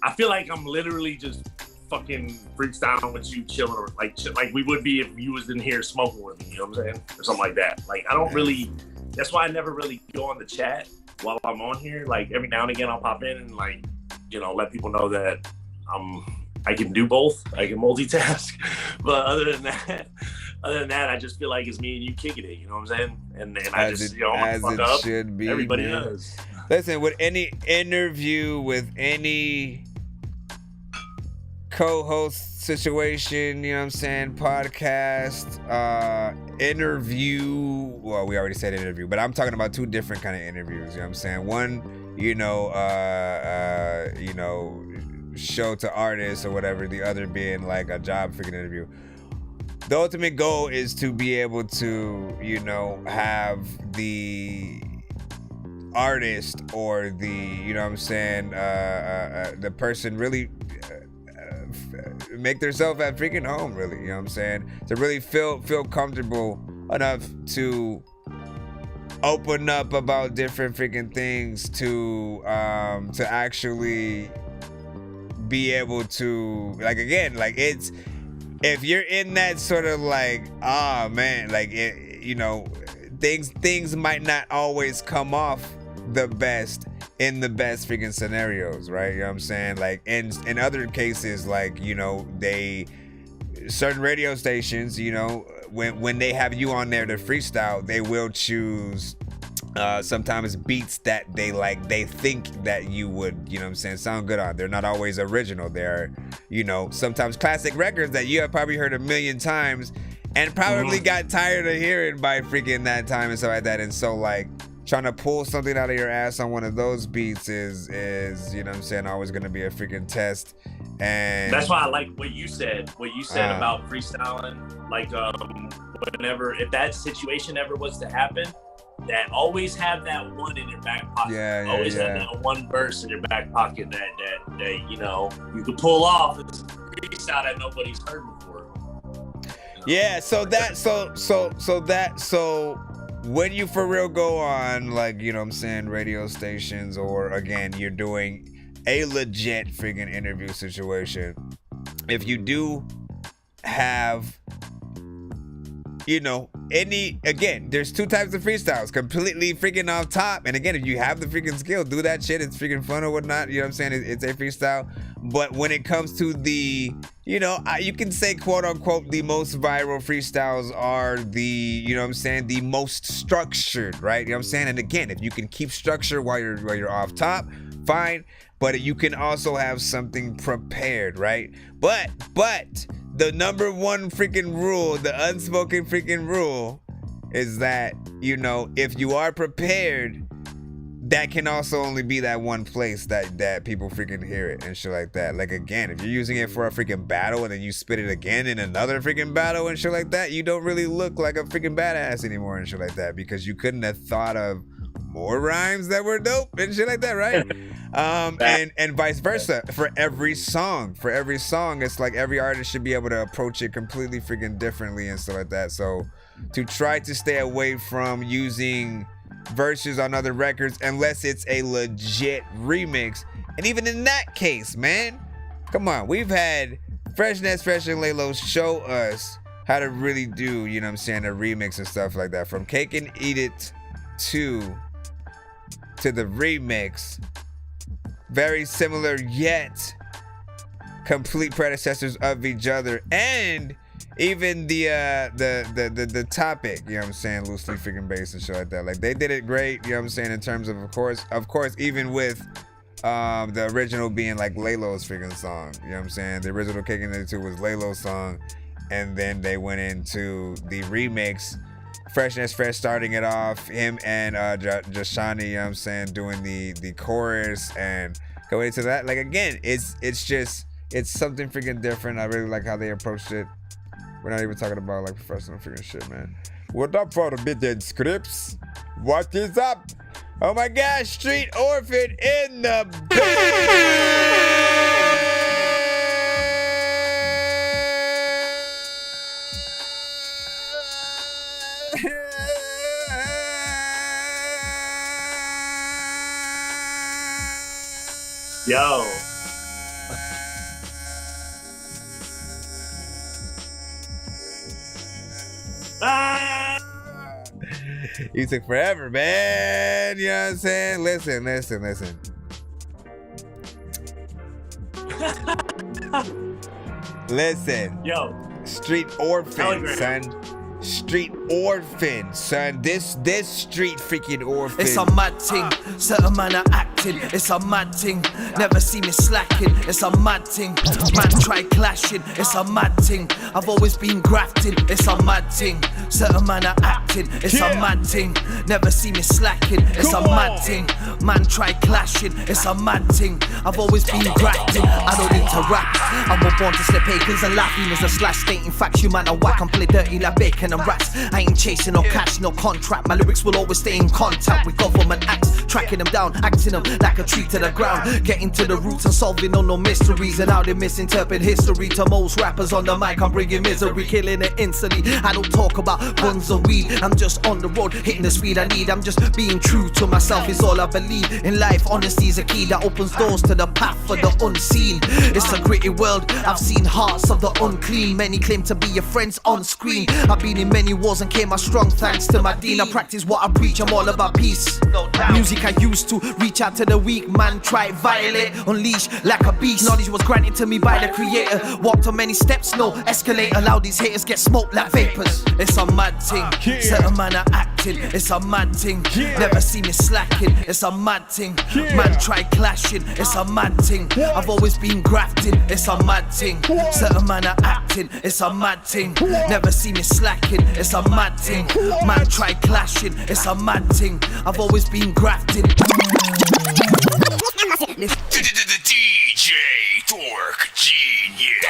I feel like I'm literally just fucking freestyling with you, chilling, or like we would be if you was in here smoking with me, you know what I'm saying, or something like that. Like I don't really, that's why I never really go on the chat while I'm on here. Like every now and again I'll pop in and like, you know, let people know that I can do both, I can multitask. But other than that, I just feel like it's me and you kicking it, you know what I'm saying? And I just, you know, I'm fuck up. Should be, everybody man. does. Listen, with any interview, with any co-host situation, you know what I'm saying, podcast, interview, well, we already said interview, but I'm talking about two different kind of interviews, you know what I'm saying? One, you know, show to artists or whatever, the other being like a job freaking interview. The ultimate goal is to be able to, you know, have the artist or the, you know what I'm saying, the person really make themselves at freaking home, really, you know what I'm saying, to really feel comfortable enough to open up about different freaking things, to actually be able to, like, again, like, it's, if you're in that sort of like, man, like, it, you know, things might not always come off the best in the best freaking scenarios, right? You know what I'm saying? Like, in other cases, like, you know, certain radio stations, you know, when they have you on there to freestyle, they will choose sometimes beats that they think that you would, you know what I'm saying, sound good on. They're not always original. They're, you know, sometimes classic records that you have probably heard a million times and probably got tired of hearing by freaking that time and stuff like that. And so, like, trying to pull something out of your ass on one of those beats is you know what I'm saying, always gonna be a freaking test. And that's why I like what you said about freestyling. Like, whenever, if that situation ever was to happen, that always have that one in your back pocket. Always have that one verse in your back pocket that you know you could pull off. It's a freestyle that nobody's heard before. Yeah, so when you for real go on, like, you know what I'm saying, radio stations, or again, you're doing a legit freaking interview situation, if you do have, you know, again, there's two types of freestyles, completely freaking off top, and again, if you have the freaking skill, do that shit, it's freaking fun or whatnot, you know what I'm saying, it's a freestyle. But when it comes to the, you know, you can say, quote unquote, the most viral freestyles are the, you know what I'm saying, the most structured, right? You know what I'm saying? And again, if you can keep structure while you're off top, fine. But you can also have something prepared, right? But the number one freaking rule, the unspoken freaking rule, is that, you know, if you are prepared, that can also only be that one place that people freaking hear it and shit like that. Like, again, if you're using it for a freaking battle and then you spit it again in another freaking battle and shit like that, you don't really look like a freaking badass anymore and shit like that, because you couldn't have thought of more rhymes that were dope and shit like that, right? And vice versa. For every song, it's like every artist should be able to approach it completely freaking differently and stuff like that. So to try to stay away from using verses on other records unless it's a legit remix, and even in that case, man, come on, we've had Fresh and Laylo show us how to really do, you know what I'm saying, a remix and stuff like that. From Cake and Eat It to the remix, very similar yet complete predecessors of each other. And even the topic, you know what I'm saying, loosely freaking based and shit like that. Like, they did it great, you know what I'm saying, in terms of course, even with the original being like Laylo's freaking song, you know what I'm saying. The original Cake and Eat It 2 was Laylo's song, and then they went into the remix, Fresh starting it off, him and Jashani, you know what I'm saying, doing the chorus and going into that. Like, again, it's something freaking different. I really like how they approached it. We're not even talking about like professional freaking shit, man. What up, Forbidden Scripts? What is up? Oh my gosh, Street Orphan in the Yo. You took forever, man. You know what I'm saying? Listen. Listen. Yo. Street Orphan, Telegram. son. Street Orphan, son. This street freaking orphan. It's on my team, certain man I act acting, it's a mad thing. Never see me slacking, it's a mad thing. Man try clashing, it's a mad thing. I've always been grafting, it's a mad thing. Certain man are acting, it's a mad thing. Never see me slacking, it's a mad thing. Man try clashing, it's a mad thing. I've always been grafting, I don't need to rap. I was born to slip acres and laughing as a slash. Stating facts, you man are whack and play dirty like bacon and rats. I ain't chasing no cash, no contract. My lyrics will always stay in contact with government acts. Tracking them down, acting them like a tree to the ground. Getting to the roots and solving no mysteries. And how they misinterpret history. To most rappers on the mic, I'm bringing misery, killing it instantly. I don't talk about guns or weed. I'm just on the road, hitting the speed I need. I'm just being true to myself, is all I believe. In life, honesty is a key that opens doors to the path for the unseen. It's a gritty world, I've seen hearts of the unclean. Many claim to be your friends on screen. I've been in many wars and came out strong thanks to my dean. I practice what I preach, I'm all about peace. Music I used to reach out to the weak. Man try violate, unleash like a beast. Knowledge was granted to me by the creator. Walked on many steps, no escalate. Allow these haters get smoked like vapors. It's a mad thing, certain man are acting. It's a mad thing, never see me slacking. It's a mad thing, man try clashing. It's a mad thing, I've always been grafting. It's a mad thing, certain man are acting. It's a mad thing, never see me slacking. It's a mad thing, man try clashing. It's a mad thing, I've always been grafting. DJ Dork Genius.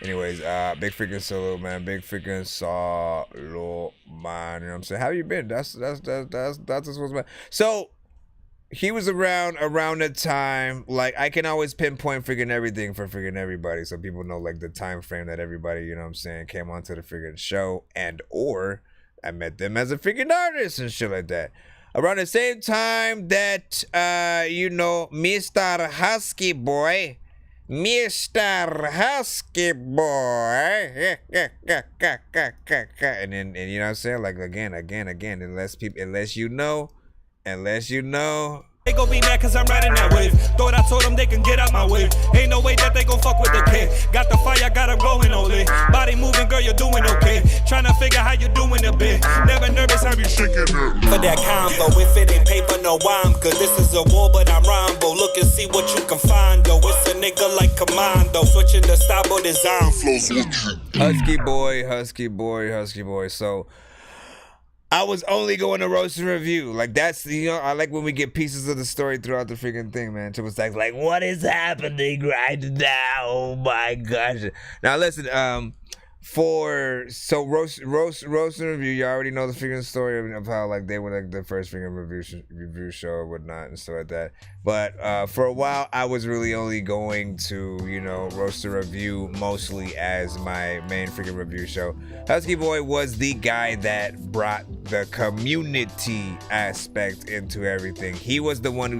Anyways, big freaking solo, man. Big freaking solo, man. You know what I'm saying? How you been? That's what's man. So he was around the time, like, I can always pinpoint freaking everything for freaking everybody, so people know like the time frame that everybody, you know what I'm saying, came onto the freaking show, and or I met them as a freaking artist and shit like that. Around the same time that you know, Mr. Husky Boy, and then you know what I'm saying, like again, unless you know. They gon' be mad cause I'm riding that wave. Thought I told them they can get out my way. Ain't no way that they gon' fuck with the kid. Got the fire, got them going ole. Body moving, girl, you're doing okay. Tryna figure how you doing a bit. Never nervous, how you shaking it. For that combo, if it ain't paper, no I'm good. This is a war, but I'm Rambo. Look and see what you can find, though. It's a nigga like Commando. Switching the style, but design flows with you. Husky boy. So I was only going to roast and review. Like, that's, you know, I like when we get pieces of the story throughout the freaking thing, man. So it's like, what is happening right now? Oh my gosh. Now listen, roast and review, you already know the freaking story of how like they were like the first freaking review show or whatnot and stuff like that. But for a while I was really only going to, you know, roast and review mostly as my main freaking review show. Husky Boy was the guy that brought the community aspect into everything. He was the one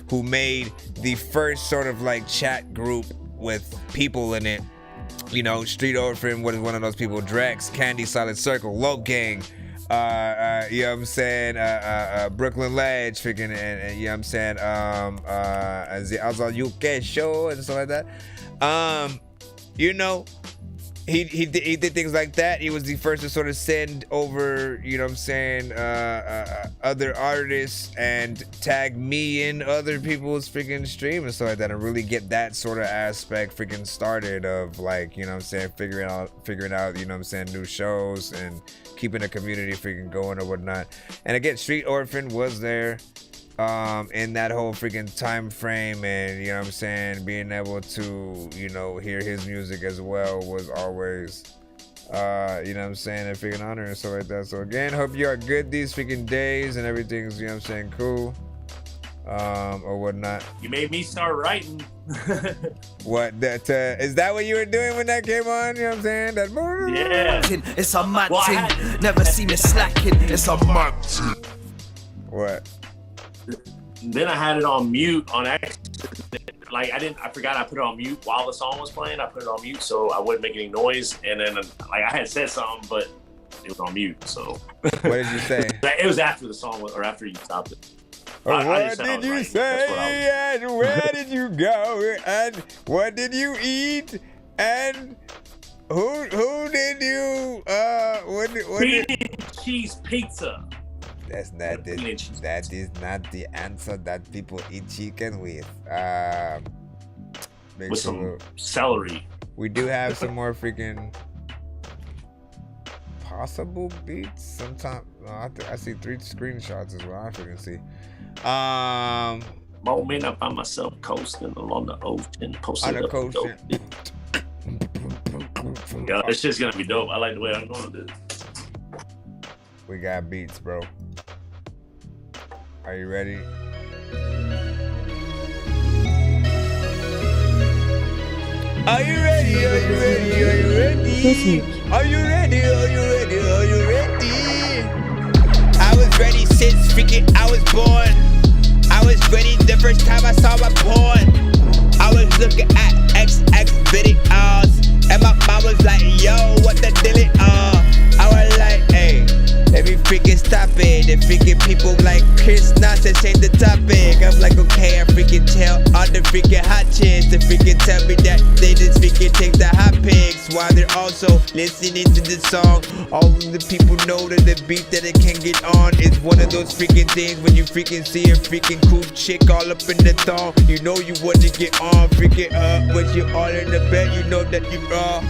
who made the first sort of like chat group with people in it. You know, Street Orphan was one of those people. Drex, Candy, Solid Circle, Low Gang, you know what I'm saying, Brooklyn Ledge, freaking, and you know what I'm saying, the Outside UK show and stuff like that. You know, he did things like that. He was the first to sort of send over, you know what I'm saying, other artists and tag me in other people's freaking stream and stuff like that, and really get that sort of aspect freaking started of like, you know what I'm saying, figuring out, you know what I'm saying, new shows and keeping the community freaking going or whatnot. And again, Street Orphan was there in that whole freaking time frame, and you know what I'm saying, being able to, you know, hear his music as well was always you know what I'm saying, a freaking honor and stuff like that. So again, hope you are good these freaking days and everything's, you know what I'm saying, cool or whatnot. You made me start writing. What that is that what you were doing when that came on? You know what I'm saying? That yeah. It's a mad thing. Never see me slacking. It's a mad thing. What? Then I had it on mute on accident. Like I forgot I put it on mute while the song was playing. I put it on mute so I wouldn't make any noise. And then like I had said something, but it was on mute. So what did you say? It was after the song or after you stopped it. What did you say? And where did you go? And what did you eat? And Who did you what Cream did, and cheese pizza. That's not the, that is not the answer that people eat chicken with. Make With sure some celery. we do have some more freaking possible beats. Sometimes I see 3 screenshots as well. I freaking see. Moment I find myself coasting along the ocean, posted On the up coasting. Yeah, this shit's gonna be dope. I like the way I'm going with this. We got beats, bro. Are you ready? Are you ready? Are you ready? Are you ready? Are you ready? Are you ready? Are you ready? I was ready since freaking I was born. I was ready the first time I saw my porn. I was looking at XX videos, and my mom was like, yo, what the dilly? I was like, hey, let me freaking stop it. The freaking people like Chris Nonsenze change the topic. I'm like, okay, I freaking tell all the freaking hot chicks to freaking tell me that they just freaking take the hot pics while they're also listening to the song. All of the people know that the beat that it can get on is one of those freaking things when you freaking see a freaking cool chick all up in the thong. You know you want to get on freaking up, but you're all in the bed. You know that you are.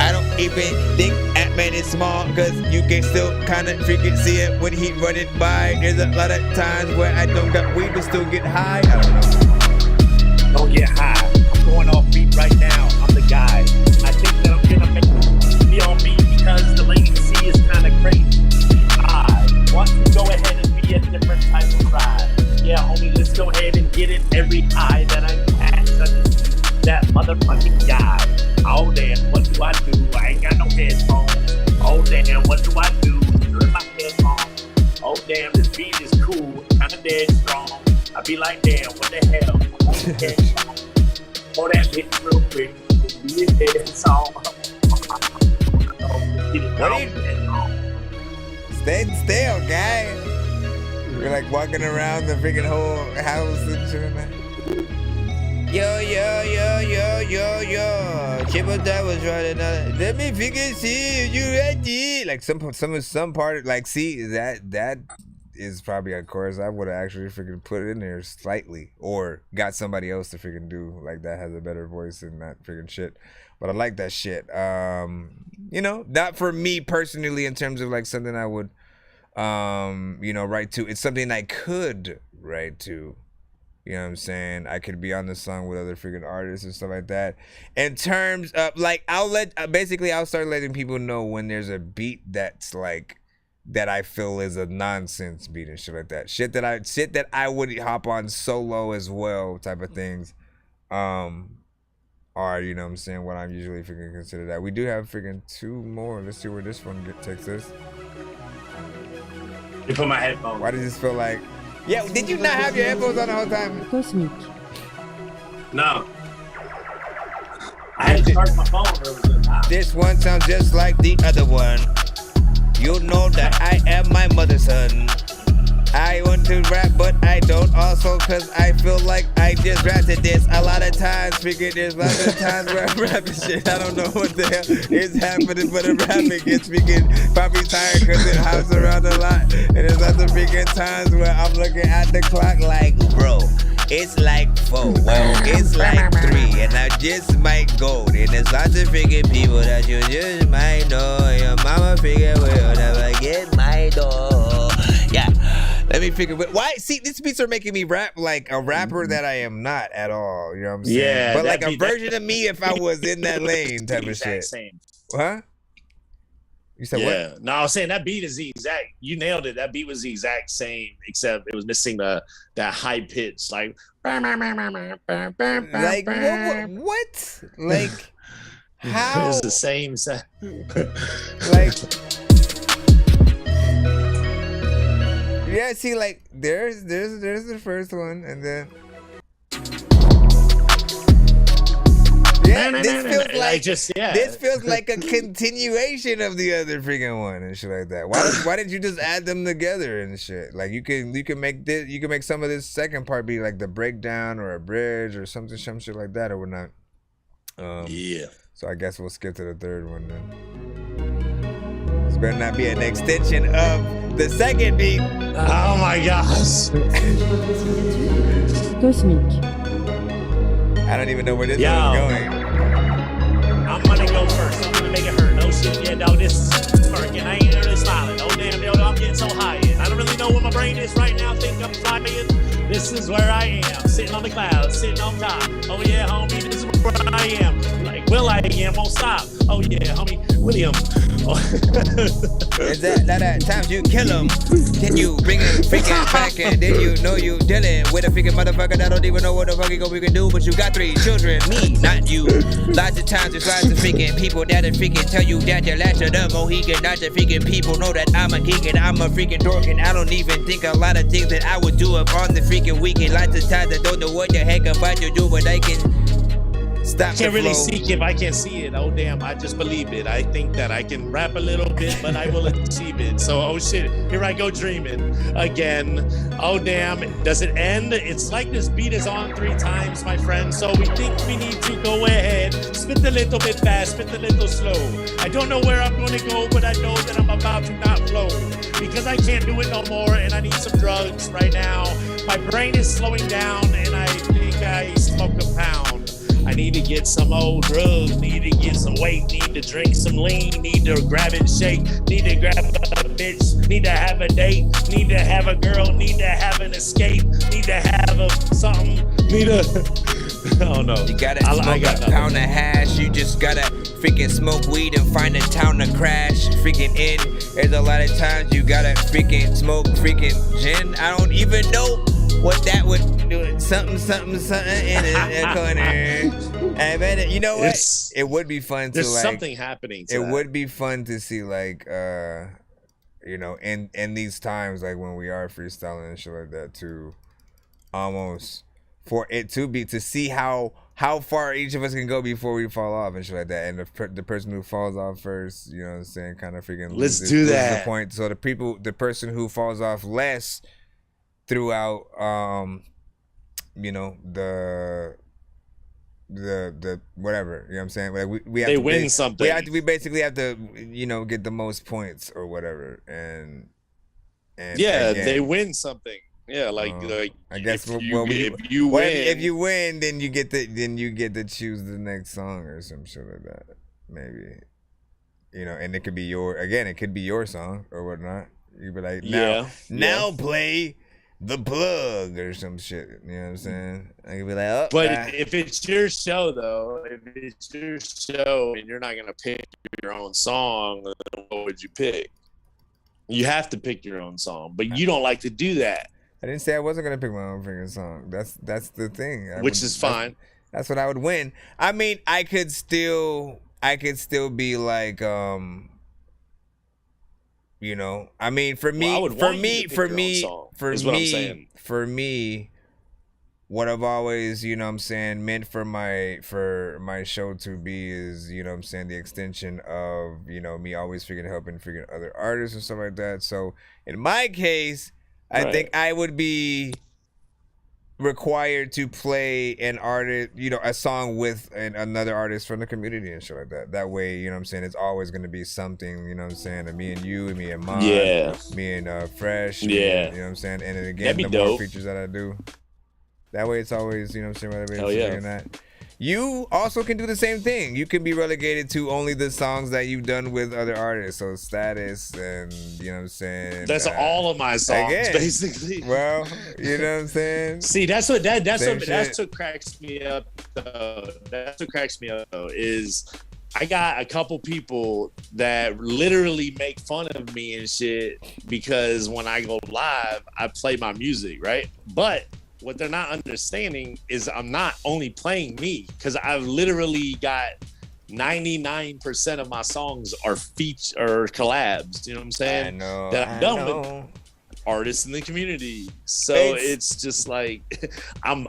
I don't even think Ant-Man is small, cause you can still kinda freaking see it when he running by. There's a lot of times where I don't got weed but still get high. I don't know. Don't get high. I'm going off beat right now. I'm the guy. I think that I'm gonna make me on beat because the latency is kinda crazy. I want to go ahead and be a different type of ride. Yeah, homie, let's go ahead and get it every high that I catch. That motherfucking guy. Oh damn, what do I do? I ain't got no headphones. Oh damn, what do I do? Turn my headphones. Oh damn, this beat is cool, kinda dead strong. I be like, damn, what the hell? Oh, that bitch real quick. Be a dead song. Stay still, guy. You're like walking around the freaking whole house and shit, man. Yo, yo, yo, yo, yo, yo. Triple that was running on. Let me freaking see if you ready. Like some part, like, see, that is probably a chorus I would have actually freaking put in there slightly, or got somebody else to freaking do, like, that has a better voice than that freaking shit. But I like that shit. You know, not for me personally in terms of like something I would, you know, write to. It's something I could write to. You know what I'm saying? I could be on the song with other freaking artists and stuff like that. In terms of like, I'll start letting people know when there's a beat that's like, that I feel is a nonsense beat and shit like that. Shit that I would hop on solo as well, type of things. Are, you know what I'm saying, what I'm usually freaking consider that. We do have freaking 2 more. Let's see where this one takes us. You put my headphones. Why does this feel like? Yeah, did you not have your headphones on the whole time? Cosmic. No. I had to charge my phone earlier. This one sounds just like the other one. You know that I am my mother's son. I want to rap, but I don't also, cause I feel like I just rapped to this a lot of times. There's lots of times where I'm rapping shit. I don't know what the hell is happening, but I'm rapping gets probably tired cause it hops around a lot. And there's lots of freaking times where I'm looking at the clock like, bro, it's like 4, well, it's like 3, and I just might go. And there's lots of freaking people that you just might know. Your mama freaking will never get my door. Yeah. Let me figure why. See, these beats are making me rap like a rapper that I am not at all. You know what I'm saying? Yeah, but like a version of me if I was in that lane type of shit. Same. Huh? You said what? No, I was saying that beat is the exact. You nailed it. That beat was the exact same, except it was missing that high pitch, like. Like what? Like how? It's the same sound. Like. Yeah, see, like there's the first one, and then this feels like a continuation of the other freaking one and shit like that. Why didn't you just add them together and shit? Like you can make this, you can make some of this second part be like the breakdown or a bridge or some shit like that or whatnot. Yeah. So I guess we'll skip to the third one then. This better not be an extension of the second beat. Oh my gosh. Cosmique. I don't even know where this Yo. one's going. I'm gonna go first. I'm gonna make it hurt. No shit. Yeah, dog, this is working. I ain't really smiling. Oh damn, yo, I'm getting so high. And I don't really know where my brain is right now. Think I'm flying. This is where I am. Sitting on the clouds, sitting on top. Oh yeah, homie, this is where I am. Like Will I am, won't stop. Oh yeah, homie, William. Oh. Is that times you kill him, then you bring him freaking back, and then you know you dealing with a freaking motherfucker that don't even know what the fuck he gonna freaking do, but you got 3 children, me, not you. Lots of times there's lots of freaking people that'll freaking tell you that you're last of the Mohican, not the freaking people know that I'm a geek and I'm a freaking dork, and I don't even think a lot of things that I would do up on the freaking weekend. Lots of times I don't know what the heck about to do, but I can stop. I can't really see if I can't see it. Oh damn, I just believe it. I think that I can rap a little bit, but I will achieve it. So oh shit, here I go dreaming again. Oh damn, does it end? It's like this beat is on 3 times, my friend. So we think we need to go ahead. Spit a little bit fast, spit a little slow. I don't know where I'm gonna go, but I know that I'm about to not flow. Because I can't do it no more and I need some drugs right now. My brain is slowing down and I think I smoke a pound. I need to get some old drugs, need to get some weight, need to drink some lean, need to grab and shake, need to grab a bitch, need to have a date, need to have a girl, need to have an escape, need to have a something, need to... Oh no. You gotta smoke a pound of hash. You just gotta freaking smoke weed and find a town to crash. Freaking in. There's a lot of times you gotta freaking smoke freaking gin. I don't even know what that would do. Something in a corner. And man, you know what? It would be fun to There's like. something happening to It that. would be fun to see like you know, in these times like when we are freestyling and shit like that too. Almost. For it to see how far each of us can go before we fall off and shit like that, and the person who falls off first, you know what I'm saying, kind of freaking loses the point. So the person who falls off less throughout, you know, the whatever, you know what I'm saying, like we have They to win something. we basically have to, you know, get the most points or whatever, and yeah, again, they win something. Yeah, like I guess if if you win, then you get to choose the next song or some shit like that, maybe, you know, and it could be it could be your song or whatnot. You'd be like, now play the plug or some shit. You know what I'm saying? I could be like, oh, But if it's your show though, if it's your show and you're not gonna pick your own song, then what would you pick? You have to pick your own song, but you don't like to do that. I didn't say I wasn't gonna pick my own freaking song. That's the thing. Which is fine. That's what I would win. I mean, I could still be like, you know. I mean, for me, what I've always, you know what I'm saying, meant for my show to be is, you know what I'm saying, the extension of, you know, me always helping other artists and stuff like that. So in my case, I think I would be required to play an artist, you know, a song with another artist from the community and shit like that. That way, you know what I'm saying, it's always going to be something, you know what I'm saying, of me and you, and me and Mom, me and Fresh, you know what I'm saying, and then again, the more features that I do. That way it's always, you know what I'm saying, whatever doing that. You also can do the same thing. You can be relegated to only the songs that you've done with other artists. So Status and, you know what I'm saying. That's all of my songs, basically. Well, you know what I'm saying. See, that's what cracks me up though. That's what cracks me up though, is I got a couple people that literally make fun of me and shit because when I go live, I play my music, right? But what they're not understanding is I'm not only playing me, because I've literally got 99% of my songs are feature or collabs. You know what I'm saying? I know. That I've done with artists in the community. So it's just like I'm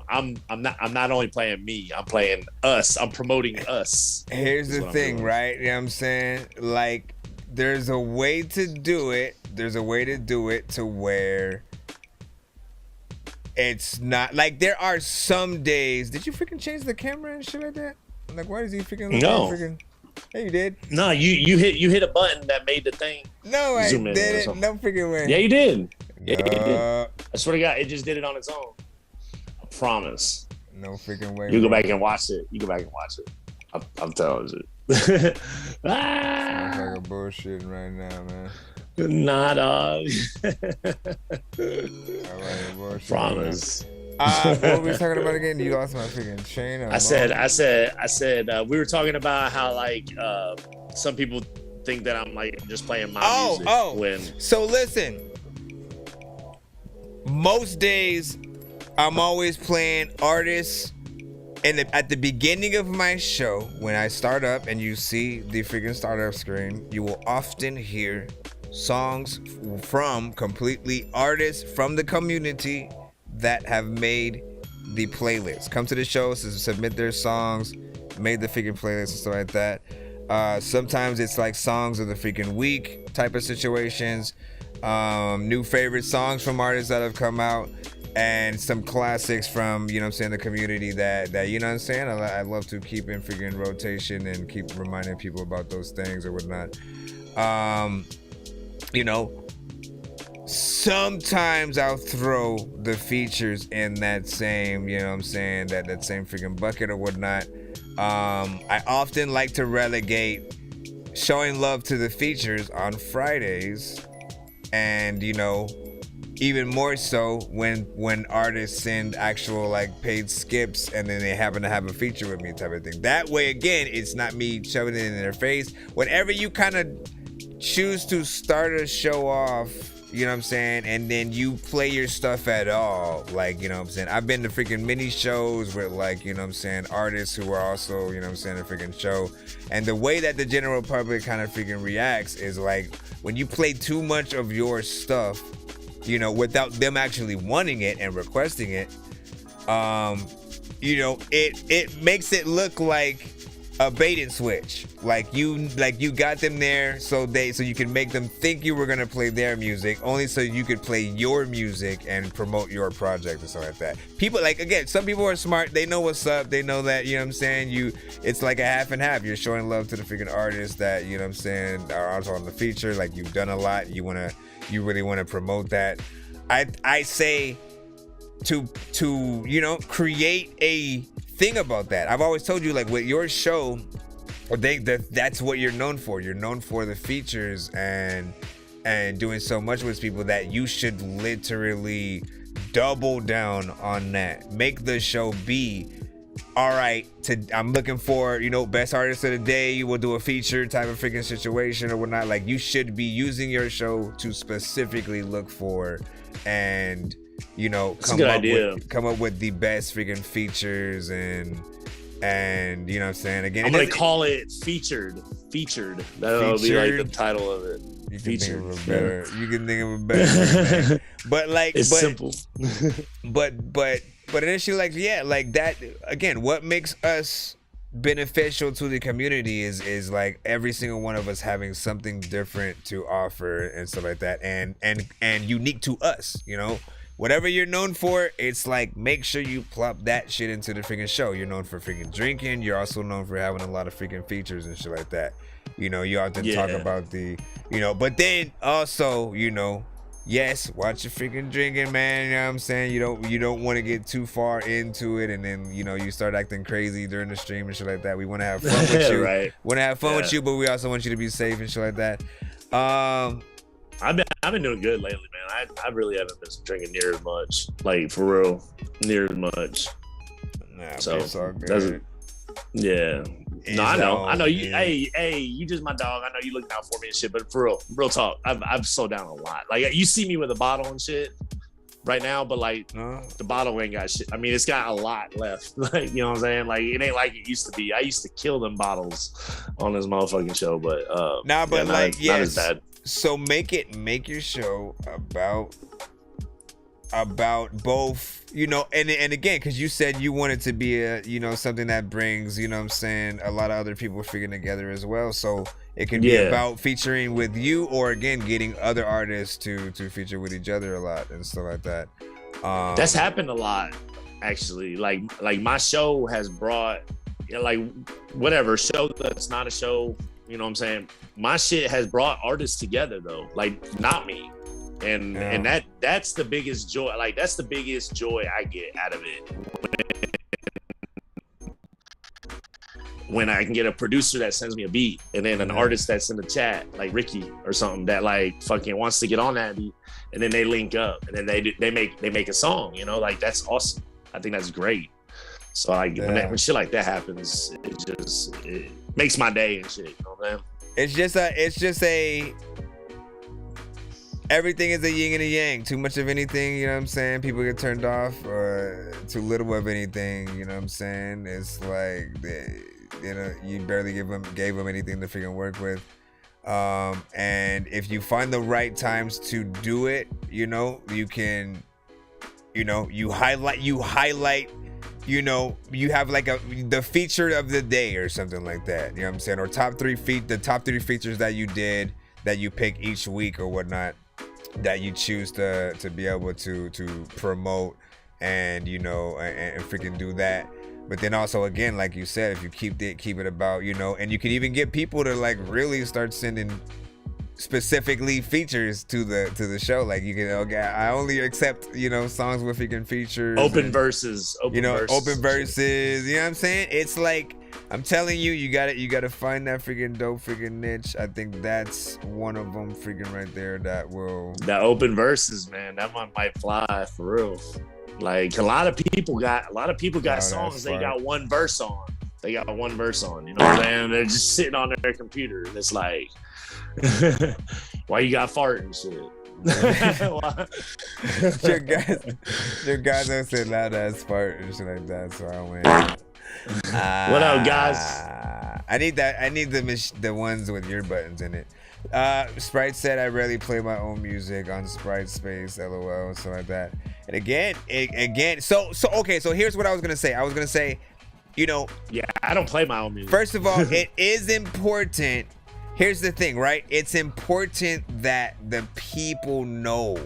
not only playing me, I'm playing us. I'm promoting us. Here's the thing, right? You know what I'm saying? Like, there's a way to do it. There's a way to do it to where it's not like, there are some days. Did you freaking change the camera and shit like that? I'm like, why does he freaking? No. Freaking... Hey, you did. No, you hit a button that made the thing. No, I zoom in or didn't. something. No freaking way. Yeah, you did. Yeah, you did. I swear to God, it just did it on its own. I promise. No freaking way. You go back and watch it. I'm telling you. Sounds like a bullshit right now, man. Nah, dog. Promise. What were we talking about again? You lost my freaking chain. I said we were talking about how like some people think that I'm like just playing my music. When So listen, most days I'm always playing artists. And at the beginning of my show, when I start up and you see the freaking startup screen, you will often hear songs from completely artists from the community that have made the playlist. Come to the show, submit their songs, made the freaking playlist and stuff like that. Sometimes it's like songs of the freaking week type of situations, new favorite songs from artists that have come out, and some classics from, you know what I'm saying, the community that you know what I'm saying, I love to keep in freaking rotation and keep reminding people about those things or whatnot. You know, sometimes I'll throw the features in that same, you know what I'm saying, that same freaking bucket or whatnot. I often like to relegate showing love to the features on Fridays, and you know, even more so when artists send actual like paid skips and then they happen to have a feature with me type of thing. That way, again, it's not me shoving it in their face. Whenever you kind of choose to start a show off, you know what I'm saying, and then you play your stuff at all, like, you know what I'm saying, I've been to freaking mini shows with, like, you know what I'm saying, artists who are also, you know what I'm saying, a freaking show, and the way that the general public kind of freaking reacts is like when you play too much of your stuff, you know, without them actually wanting it and requesting it, you know, it makes it look like a bait and switch. Like you got them there so you can make them think you were gonna play their music, only so you could play your music and promote your project and stuff like that. People, like, again, some people are smart, they know what's up, they know that, you know what I'm saying, it's like a half and half. You're showing love to the freaking artists that, you know what I'm saying, are also on the feature, like you've done a lot, you really want to promote that. I say to you know, create a thing about that. I've always told you, like, with your show, that's what you're known for. You're known for the features and doing so much with people that you should literally double down on that. Make the show be, all right, I'm looking for, you know, best artist of the day, we'll do a feature type of freaking situation or whatnot. Like, you should be using your show to specifically look for and, you know, come up with the best freaking features and you know what I'm saying, again, I'm gonna call it featured. That'll be like the title of it. You can think of a better but like, it's simple. but initially, like, yeah, like that, again, what makes us beneficial to the community is like every single one of us having something different to offer and stuff like that, and unique to us, you know. Whatever you're known for, it's like, make sure you plop that shit into the freaking show. You're known for freaking drinking. You're also known for having a lot of freaking features and shit like that. You know, you often talk about the, you know, but then also, you know, yes, watch your freaking drinking, man. You know what I'm saying? You don't want to get too far into it, and then, you know, you start acting crazy during the stream and shit like that. We want to have fun with you. Right. Want to have fun with you, but we also want you to be safe and shit like that. I've been doing good lately, man. I really haven't been drinking near as much, like, for real, near as much. Nah, so it's all good. Yeah. No, I know you. Hey, you just my dog. I know you looking out for me and shit. But for real talk, I've slowed down a lot. Like, you see me with a bottle and shit right now, but like the bottle ain't got shit. I mean, it's got a lot left. Like, you know what I'm saying? Like, it ain't like it used to be. I used to kill them bottles on this motherfucking show, but not as bad. So make your show about both, you know, and again, because you said you wanted to be a, you know, something that brings, you know what I'm saying, a lot of other people freaking together as well. So it can be about featuring with you, or again, getting other artists to feature with each other a lot and stuff like that. That's happened a lot, actually. Like my show has brought like whatever show that's not a show, you know what I'm saying? My shit has brought artists together though, like not me. And that's the biggest joy. Like that's the biggest joy I get out of it. When I can get a producer that sends me a beat, and then an artist that's in the chat, like Ricky or something, that like fucking wants to get on that beat, and then they link up, and then they make a song. You know, like that's awesome. I think that's great. So like when shit like that happens, it makes my day and shit. You know what I'm saying? It's just a everything is a yin and a yang. Too much of anything, you know what I'm saying? People get turned off, or too little of anything, you know what I'm saying? It's like you barely gave them anything to freaking work with. And if you find the right times to do it, you know, you can, you know, you highlight, you know, you have like the feature of the day or something like that. You know what I'm saying? Or the top three features that you did, that you pick each week or whatnot, that you choose to be able to promote and, you know, and freaking do that. But then also, again, like you said, if you keep it about, you know, and you can even get people to like really start sending specifically features to the show. Like you can, okay, I only accept, you know, songs with freaking features, open verses, open verses. You know what I'm saying? It's like, I'm telling you, you gotta find that freaking dope freaking niche. I think that's one of them freaking right there that open verses, man. That one might fly for real. Like a lot of people got songs they got one verse on. You know what I'm saying? They're just sitting on their computer, and it's like, why you got fart and shit? your guys don't say loud ass fart and shit like that, so I went. What up, guys? I need the ones with your buttons in it. Sprite said I rarely play my own music on Sprite Space, LOL, something like that. And again, so okay, so here's what I was gonna say. I was gonna say, you know, yeah, I don't play my own music. First of all, it is important. Here's the thing, right? It's important that the people know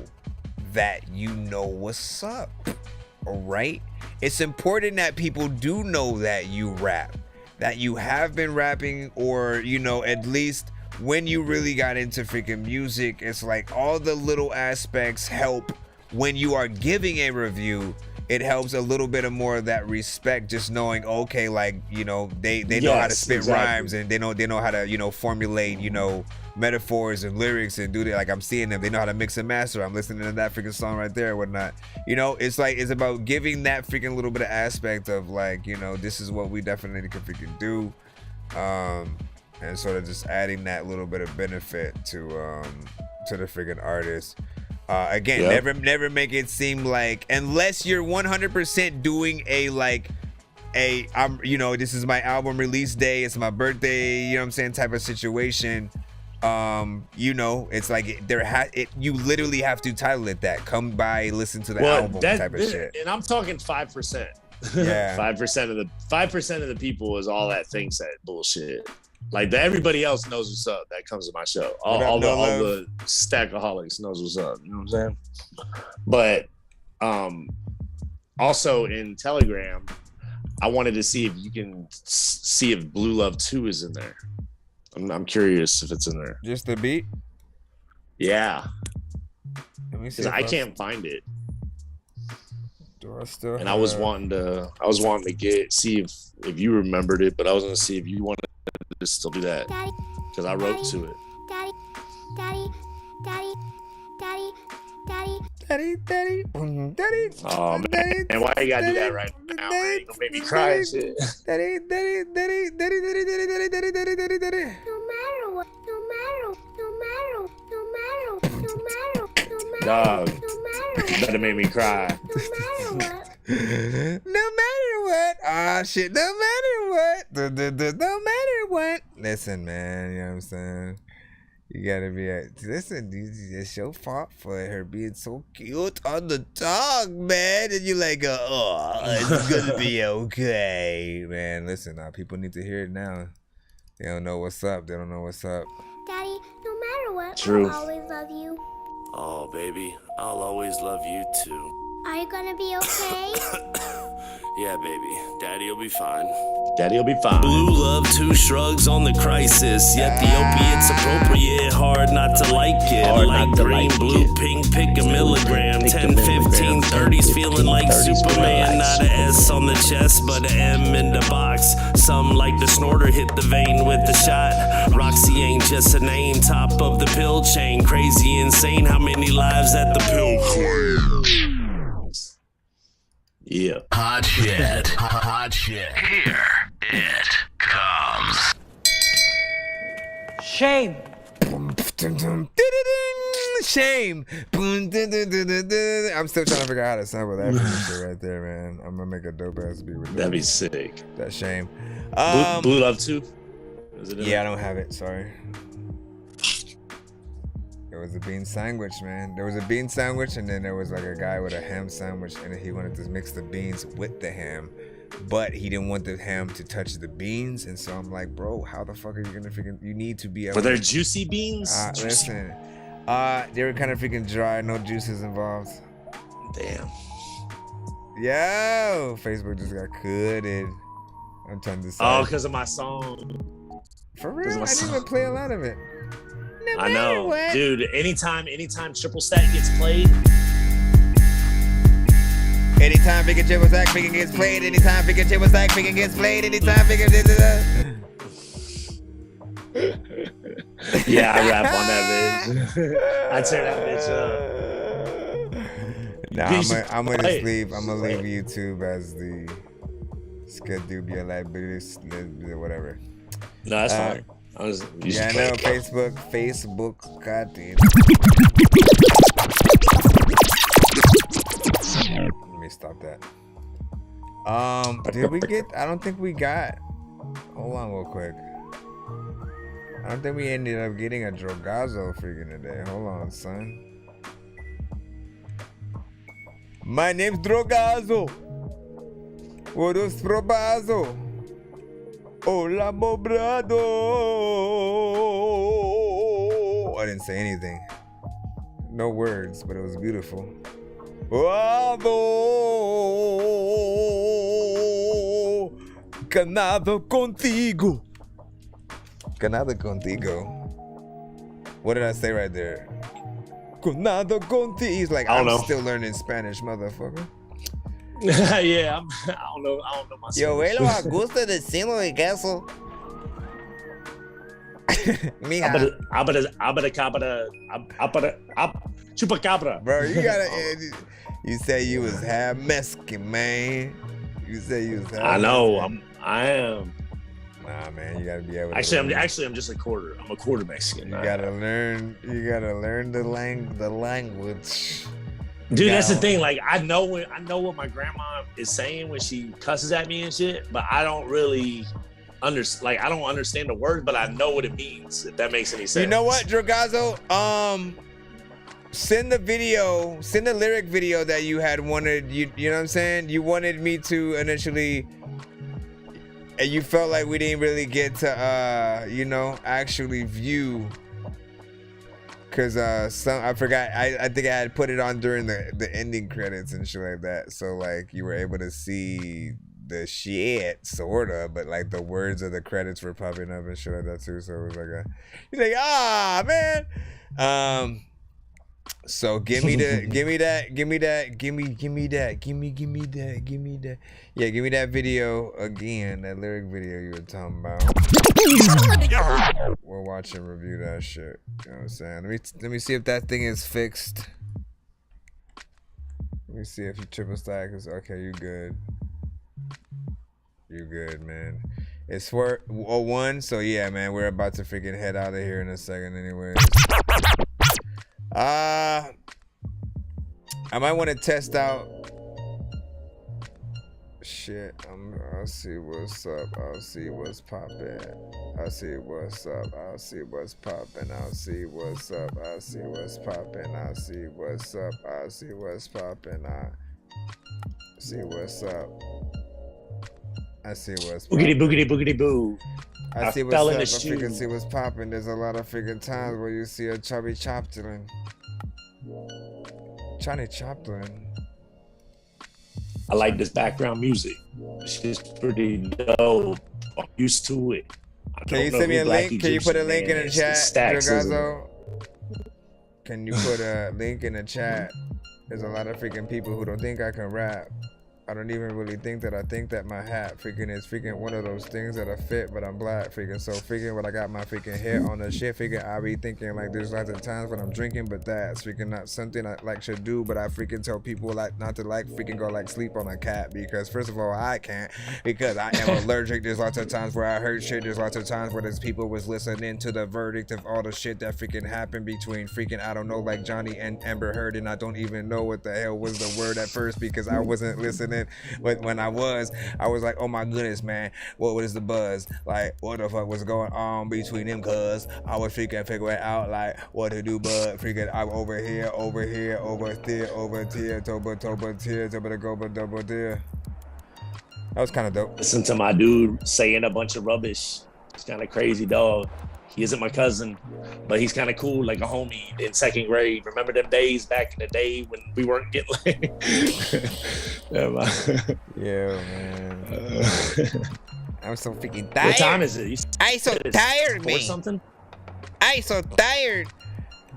that you know what's up, all right? It's important that people do know that you rap, that you have been rapping, or, you know, at least when you really got into freaking music, it's like all the little aspects help. When you are giving a review, it helps a little bit of more of that respect, just knowing, okay, like, you know, they know how to spit rhymes, and they know how to, you know, formulate, you know, metaphors and lyrics and do that. Like, I'm seeing them, they know how to mix and master. I'm listening to that freaking song right there or whatnot. You know, it's like, it's about giving that freaking little bit of aspect of like, you know, this is what we definitely can freaking do. And sort of just adding that little bit of benefit to the freaking artist. Again, never make it seem like, unless you're 100% doing you know, this is my album release day, it's my birthday, you know what I'm saying, type of situation. You know, it's like you literally have to title it that. Come by, listen to the album type of shit. And I'm talking 5%. Yeah. 5% of the people is all that thinks that bullshit. Like everybody else knows what's up that comes to my show. All the stackaholics knows what's up. You know what I'm saying? But also in Telegram, I wanted to see if you can see if Blue Love 2 is in there. I'm curious if it's in there. Just the beat? Yeah. Let me see. Because I can't find it. Do I still? And I was wanting to see if you remembered it, but I was gonna see if you wanted to still do that because I wrote to it. Daddy. Oh man, and why you gotta do that right now, man? You gonna make me cry and shit. Daddy. Dog, you better make me cry. No matter what. Ah, shit. No matter what. No matter what. Listen, man. You know what I'm saying? You gotta be listen, it's your fault for her being so cute on the dog, man. And you like, oh, it's gonna be okay, man. Listen, now people need to hear it now. They don't know what's up. They don't know what's up. Daddy, no matter what, True. I'll always love you. Oh, baby, I'll always love you too. Are you gonna be okay? Yeah, baby. Daddy'll be fine. Daddy'll be fine. Blue love, 2 shrugs on the crisis. Yet the opiate's appropriate. Hard not to like it. Hard Light not to green, like blue, it. pink, pick a milligram. Pick a 10, 15, milligram. 30s, feeling like 30s, Superman. Not a S on the chest, but a M in the box. Some like the snorter hit the vein with the shot. Roxy ain't just a name, top of the pill chain. Crazy, insane, how many lives that the pill claims. Yeah. Hot shit. Hot shit. Here it comes. Shame. Shame. I'm still trying to figure out how to sample that shit right there, man. I'm gonna make a dope ass beat with that. That'd be sick. That shame. Blue Love 2? Yeah, I don't have it. Sorry. There was a bean sandwich, man. There was a bean sandwich, and then there was like a guy with a ham sandwich, and he wanted to mix the beans with the ham, but he didn't want the ham to touch the beans. And so I'm like, bro, how the fuck are you gonna freaking? You need to be able. Were there juicy beans? Listen, they were kind of freaking dry, no juices involved. Damn. Yo, Facebook just got cutted. I'm trying to say. Oh, because of my song. For real, I didn't even play a lot of it. I know, dude. Anytime triple stack gets played. Anytime Big and Triple Stack freaking gets played. Anytime Big and Triple Stack freaking gets played. Anytime Big and Yeah, I rap on that bitch. I tear that bitch up. Nah, I'm gonna leave YouTube as the Skadubia liabilities, whatever. No, that's fine. I know, Facebook, goddamn. Let me stop that. Did we get, I don't think we got, hold on real quick. I don't think we ended up getting a Drogazo freaking today. Hold on, son. My name's Drogazo. What is probazo? Hola, mobrado. I didn't say anything. No words, but it was beautiful. Ado. Ganado contigo. Ganado contigo. What did I say right there? Ganado contigo. He's like, I'm still learning Spanish, motherfucker. Yeah, I don't know myself. Yo, velo a gusto decirlo de queso. Chupacabra. Bro, you gotta. You say you was half Mexican, man. You say you was half I know. Mexican. I am. Nah, man, you gotta be able. Actually, I'm just a quarter. I'm a quarter Mexican. You gotta learn. You gotta learn the language. Dude, that's the thing. Like, I know what my grandma is saying when she cusses at me and shit, but I don't really understand. Like, I don't understand the word, but I know what it means. If that makes any sense. You know what, Drogazo? Send the lyric video that you had wanted. You know what I'm saying? You wanted me to initially, and you felt like we didn't really get to, actually view. Cause I forgot. I think I had put it on during the ending credits and shit like that. So like you were able to see the shit sorta, but like the words of the credits were popping up and shit like that too. So it was like he's like, man. So give me that. Yeah, give me that video again, that lyric video you were talking about. We'll watch and review that shit. You know what I'm saying? Let me see if that thing is fixed. Let me see if your triple stack is okay. You good? You good, man? It's 4:01, so yeah, man, we're about to freaking head out of here in a second, anyways. I might want to test out. Shit, I'll see what's up. I'll see what's poppin'. I'll see what's up. I'll see what's poppin'. I'll see what's up. I'll see what's poppin'. I'll see what's up. I'll see what's poppin'. I'll see what's up. I see what's poppin'. Boogity boo. I see what's up. I freaking see what's poppin'. There's a lot of freaking times where you see a Chubby Chaplin. Johnny Chaplin. I like this background music. She's pretty dope. I'm used to it. Can you send me a link? Can you put a link in the chat, Dragazo? Can you put a link in the chat? There's a lot of freaking people who don't think I can rap. I don't even really think that I think that my hat freaking is freaking one of those things that I fit, but I'm black freaking. So freaking when I got my freaking hair on the shit, freaking I be thinking like there's lots of times when I'm drinking, but that's freaking not something I like should do. But I freaking tell people like not to like freaking go like sleep on a cat because first of all I can't because I am allergic. There's lots of times where I heard shit. There's lots of times where there's people was listening to the verdict of all the shit that freaking happened between freaking I don't know like Johnny and Amber Heard, and I don't even know what the hell was the word at first because I wasn't listening. But when I was like, oh my goodness, man, what is the buzz? Like, what the fuck was going on between them? Cause I was freaking figuring out like what to do, but freaking I'm over here, over there, double there. That was kind of dope. Listen to my dude saying a bunch of rubbish. It's kind of crazy, dog. He isn't my cousin, but he's kind of cool, like a homie in second grade. Remember them days back in the day when we weren't getting like... Yeah, man. I'm so freaking tired. What time is it? I so tired, man. Something? I so tired.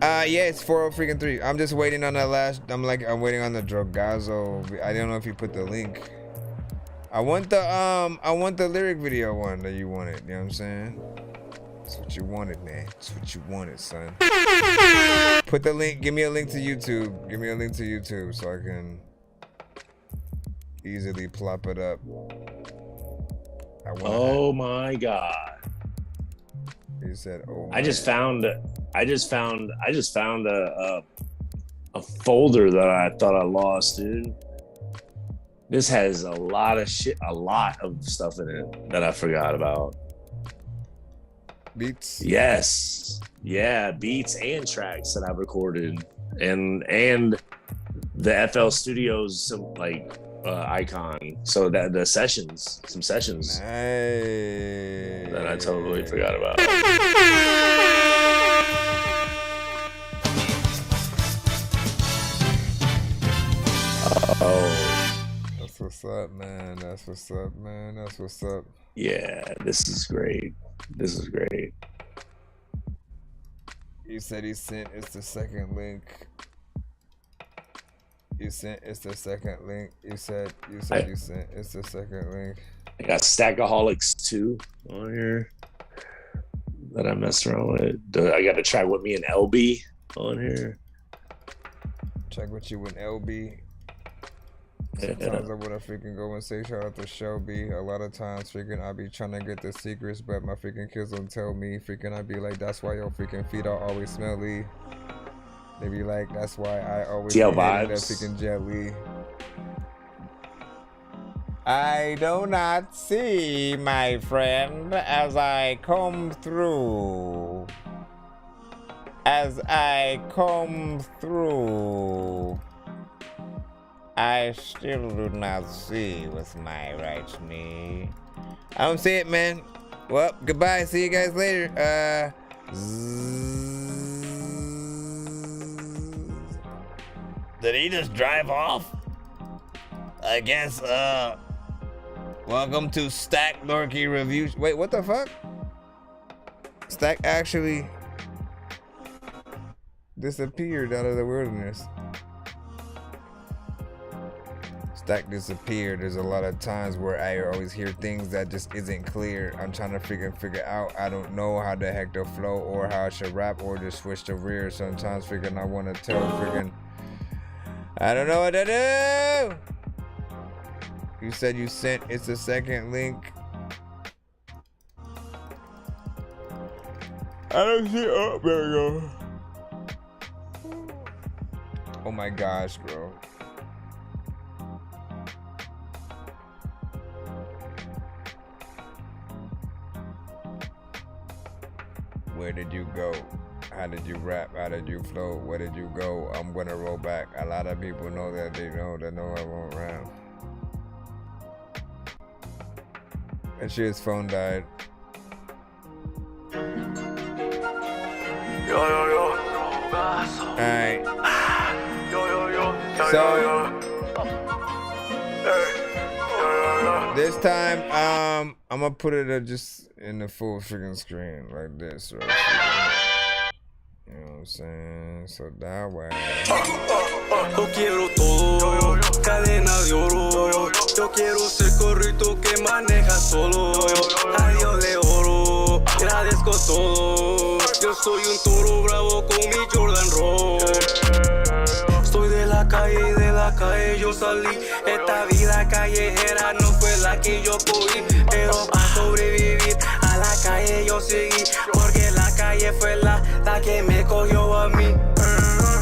Yeah, it's 4:03. I'm just waiting on that last. I'm waiting on the Drogazo. I don't know if you put the link. I want the lyric video one that you wanted. You know what I'm saying? That's what you wanted, man. That's what you wanted, son. Put the link. Give me a link to YouTube. Give me a link to YouTube so I can easily plop it up. Oh my god! You said, "Oh." I just found a folder that I thought I lost, dude. This has a lot of shit, a lot of stuff in it that I forgot about. Beats. Yes. Yeah, beats and tracks that I've recorded, and the FL Studios icon. So that the sessions, some sessions that I totally forgot about. Oh, that's what's up, man. That's what's up, man. That's what's up. Yeah, this is great. This is great. You said he sent it's the second link. You sent it's the second link. You said you sent it's the second link. I got Stackaholics 2 on here that I messed around with. I got a track with me and LB on here. Track with you and LB. Sometimes I wanna freaking go and say shout out to Shelby. A lot of times freaking I be trying to get the secrets, but my freaking kids don't tell me. Freaking I be like, that's why your freaking feet are always smelly. They be like, that's why I always TL be hating that vibes. freaking jelly. I do not see, my friend, as I come through. As I come through. I still do not see with my right knee. I don't see it, man. Well, goodbye. See you guys later. Did he just drive off? I guess, welcome to Stack Dorky Reviews. Wait, what the fuck? Stack actually disappeared out of the wilderness. Stack disappeared. There's a lot of times where I always hear things that just isn't clear. I'm trying to freaking figure out. I don't know how the heck to flow or how I should rap or just switch the rear. Sometimes freaking I want to tell freaking I don't know what to do. You said you sent it's the second link. I don't see up there you go. Oh my gosh, bro. Where did you go? How did you rap? How did you flow? Where did you go? I'm gonna roll back. A lot of people know that they know I won't rap. And his phone died. Alright. So This time, I'm gonna put it just in the full freaking screen like this, right? You know what I'm saying? So that way. Yo quiero todo, cadena de oro. Yo quiero ser corrito que maneja solo. Adiós de oro, agradezco todo. Yo soy un toro bravo con mi Jordan Roll. Estoy de la calle yo salí. Esta vida callejera no fue la que yo cogí. Pero para sobrevivir a la calle yo seguí. Porque la calle fue la que me cogió a mí.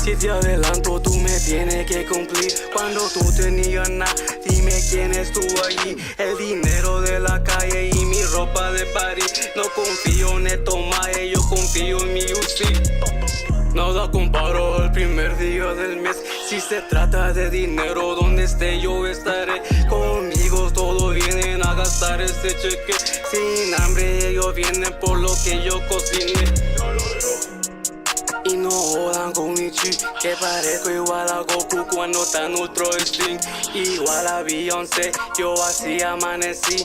Si te adelanto tú me tienes que cumplir. Cuando tú tenías nada, dime quién estuvo allí. El dinero de la calle y mi ropa de París. No confío en esto más, yo confío en mi UC. Nada comparo al primer día del mes. Si se trata de dinero, donde esté yo estaré. Conmigo todos vienen a gastar este cheque. Sin hambre ellos vienen por lo que yo cociné. Y no jodan con mi chi, que parezco igual a Goku cuando está en Ultra Instinct. Igual a Beyoncé, yo así amanecí.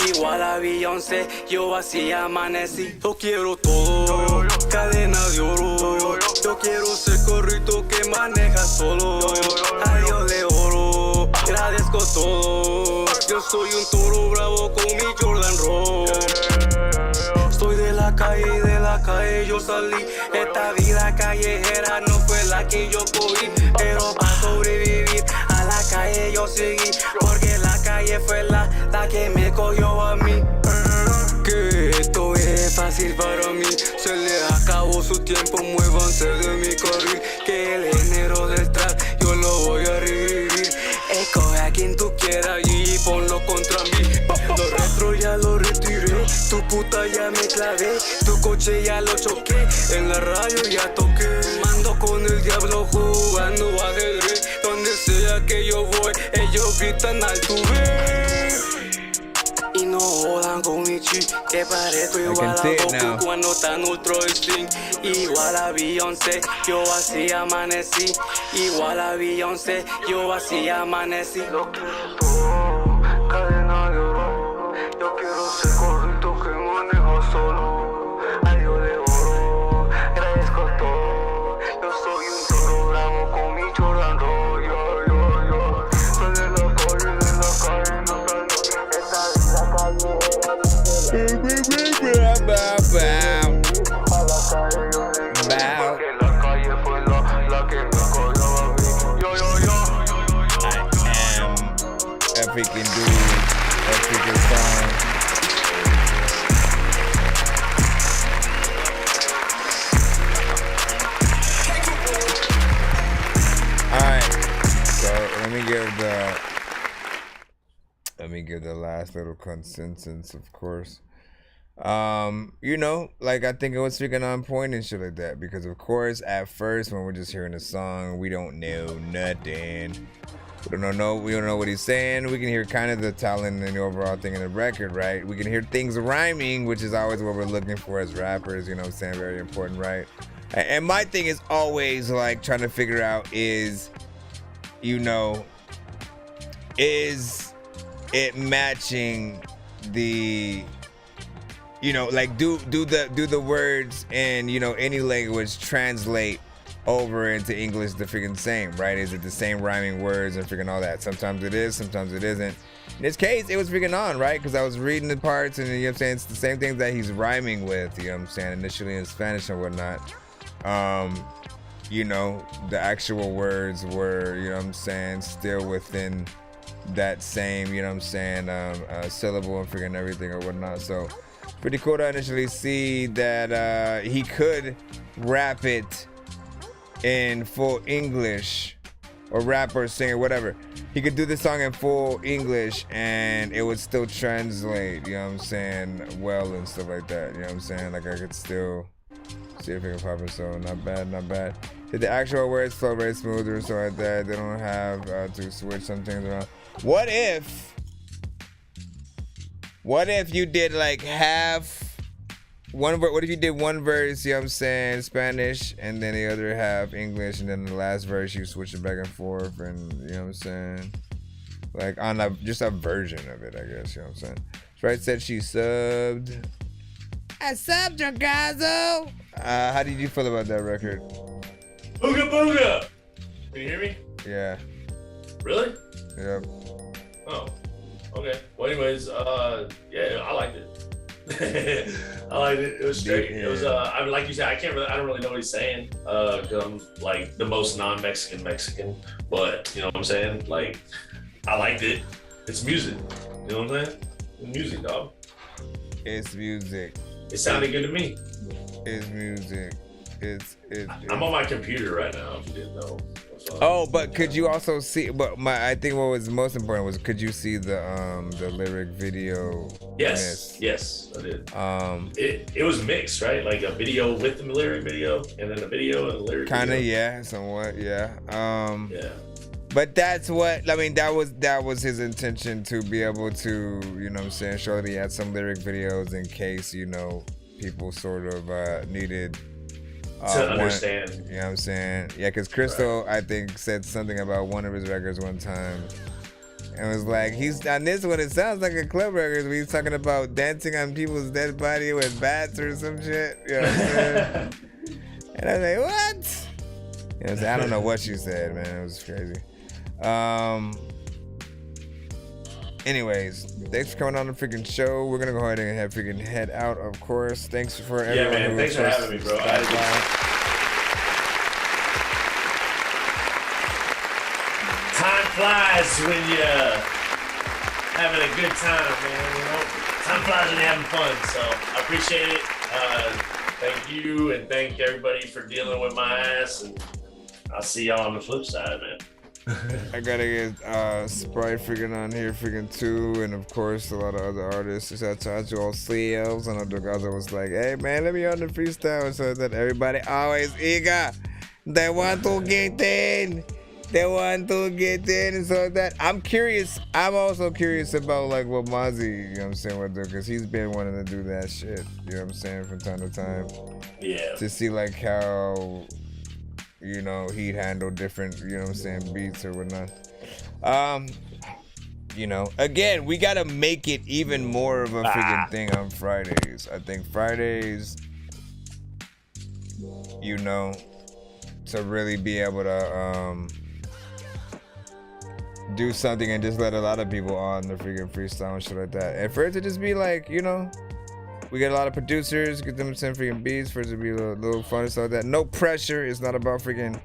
Igual a Beyoncé, yo así amanecí. Yo quiero todo, cadena de oro. Yo quiero ser corrito que maneja solo. Adiós de oro, agradezco todo. Yo soy un toro bravo con mi Jordan Roll. Estoy de la calle yo salí. Esta vida callejera no fue la que yo cogí. Pero para sobrevivir a la calle yo seguí. Porque la calle fue la que me cogió a mí. Que esto es fácil para mí. Se le acabó su tiempo, muévanse de mi carril. Que el género del trap yo lo voy a revivir. Escoge a quien tú quieras y ponlo contra mí. Los retro ya lo retiré. Tu puta ya me clavé. Tu coche ya lo choqué. En la radio ya toqué. Mando con el diablo jugando ajedrez. Donde sea que yo voy, ellos gritan al tuve. Y no jodan con mi chi, que parezco igual a Goku cuando está en Ultra Instinct. Igual a Beyoncé, yo así amanecí. Igual a Beyoncé, yo así amanecí. Lo quiero todo, cadena de oro. Yo quiero ser corrito que maneja solo. Adiós de oro, agradezco todo. Yo soy un toro bravo con mi Jordan Roll. Yo. Soy de la calle, no Freaking dude, that freaking song. Alright, so let me give the last little consensus, of course. You know, like I think it was freaking on point and shit like that, because of course at first when we're just hearing the song, we don't know nothing. We don't know what he's saying. We can hear kind of the talent and the overall thing in the record, right? We can hear things rhyming, which is always what we're looking for as rappers, you know what I'm saying? Very important, right? And my thing is always like trying to figure out is, you know, is it matching the, you know, like do the words in, you know, any language translate over into English the freaking same, right? Is it the same rhyming words and freaking all that? Sometimes it is, sometimes it isn't. In this case, it was freaking on, right? Because I was reading the parts and, you know what I'm saying, it's the same things that he's rhyming with, you know what I'm saying, initially in Spanish and whatnot. You know, the actual words were, you know what I'm saying, still within that same, you know what I'm saying, syllable and freaking everything or whatnot. So pretty cool to initially see that he could rap it in full English, or rap or sing or whatever. He could do the song in full English and it would still translate, you know what I'm saying, well and stuff like that, you know what I'm saying? Like I could still see if it can pop it, so not bad, not bad. Did the actual words flow very smoother and stuff like that? They don't have to switch some things around. What if you did like half one verse? What if you did one verse, you know what I'm saying, Spanish, and then the other half English, and then the last verse you switch it back and forth, and you know what I'm saying? Like on just a version of it, I guess. You know what I'm saying? Sprite said she subbed. I subbed, Dragazo. How did you feel about that record? Booga booga. Can you hear me? Yeah. Really? Yep. Oh. Okay. Well, anyways, yeah, I liked it. I liked it. It was straight. It was I mean, like you said, I don't really know what he's saying. Cause I'm like the most non-Mexican Mexican, but you know what I'm saying? Like, I liked it. It's music. You know what I'm saying? It's music, dog. It's music. It sounded good to me. It's music. I'm on my computer right now, if you didn't know. Oh, but could you also see? But I think what was most important was, could you see the lyric video? Yes, I did. It was mixed, right? Like a video with the lyric video, and then a video and a lyric. Kinda, video. yeah, somewhat, yeah. Yeah. But that's what I mean. That was his intention, to be able to, you know what I'm saying, show that he had some lyric videos in case, you know, people sort of needed. To understand. You know what I'm saying? Yeah, because Crystal, I think, said something about one of his records one time. And was like, he's on this one, it sounds like a club record where he's talking about dancing on people's dead body with bats or some shit. You know what I'm saying? And I was like, what? You know what I'm saying? I don't know what she said, man. It was crazy. Anyways, thanks for coming on the freaking show. We're gonna go ahead and freaking head out, of course. Thanks for everyone. Yeah, man. Thanks for having me, bro. Time flies when you're having a good time, man. You know, time flies when you're having fun. So I appreciate it. Thank you, and thank everybody for dealing with my ass. And I'll see y'all on the flip side, man. I gotta get Sprite freaking on here freaking too, and of course a lot of other artists. Shout out to all CLs. I know Dorgazo was like, hey man, let me on the freestyle, so that everybody always eager. They want to get in. They want to get in, and so that I'm curious. I'm also curious about like what Mozzie, you know what I'm saying, would do, because he's been wanting to do that shit, you know what I'm saying, from time to time. Yeah. To see like how, you know, he'd handle different, you know what I'm saying, beats or whatnot. You know, again, we gotta make it even more of a freaking thing on Fridays. I think Fridays, you know, to really be able to do something and just let a lot of people on the freaking freestyle and shit like that. And for it to just be like, you know, we get a lot of producers, get them to send freaking beats, for it to be a little fun and stuff like that. No pressure. It's not about freaking,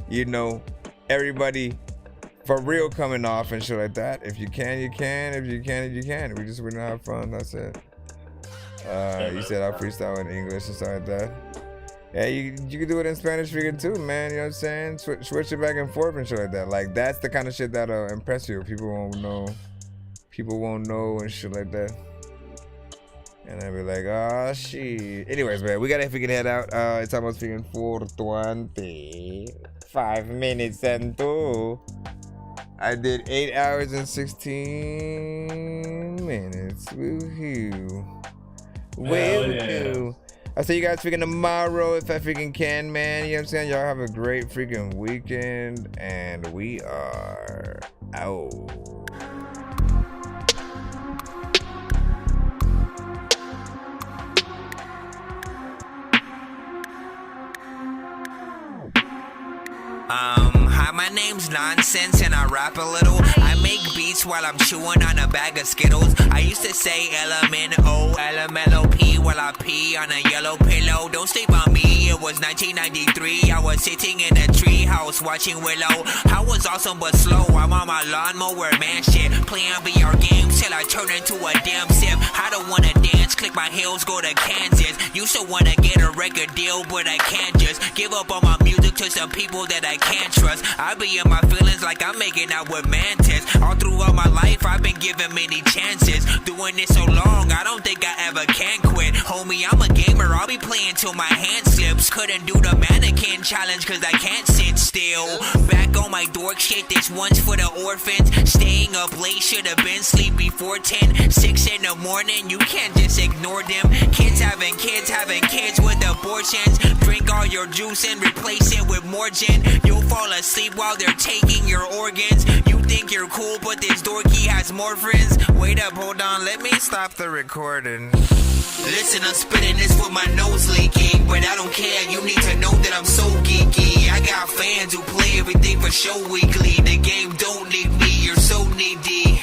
you know, everybody for real coming off and shit like that. If you can, you can. If you can, you can. We gonna have fun. That's it. You said I'll freestyle in English and stuff like that. Yeah, you can do it in Spanish freaking too, man. You know what I'm saying? Switch it back and forth and shit like that. Like, that's the kind of shit that'll impress you. People won't know. People won't know and shit like that. And I'll be like, oh, shit. Anyways, man, we gotta freaking head out. It's almost freaking 4:20. 5 minutes and 2. I did 8 hours and 16 minutes. Woohoo. Woohoo. I'll see you guys freaking tomorrow if I freaking can, man. You know what I'm saying? Y'all have a great freaking weekend. And we are out. Hi, my name's Nonsenze and I rap a little. I make beats while I'm chewing on a bag of Skittles. I used to say LMNO, LMLOP while I pee on a yellow pillow. Don't sleep on me, it was 1993. I was sitting in a tree house watching Willow. I was awesome but slow, I'm on my lawnmower, man shit. Playing VR games till I turn into a damn sip. I don't wanna dance, click my heels, go to Kansas. Used to wanna get a record deal, but I can't just give up on my music to some people that I can't trust. I be in my feelings like I'm making out with mantis. All throughout my life, I've been given many chances. Doing this so long, I don't think I ever can quit. Homie, I'm a gamer, I'll be playing till my hands slip. clips. Couldn't do the mannequin challenge cause I can't sit still. Back on my dork shit, this one's for the orphans. Staying up late, should've been sleep before 10. 6 in the morning, you can't just ignore them. Kids having kids with abortions. Drink all your juice and replace it with more gin. You'll fall asleep while they're taking your organs. You think you're cool, but this dorky has more friends. Wait up, hold on, let me stop the recording. Listen, I'm spitting this with my nose leaking, but I don't care, you need to know that I'm so geeky. I got fans who play everything for show weekly. The game don't need me, you're so needy.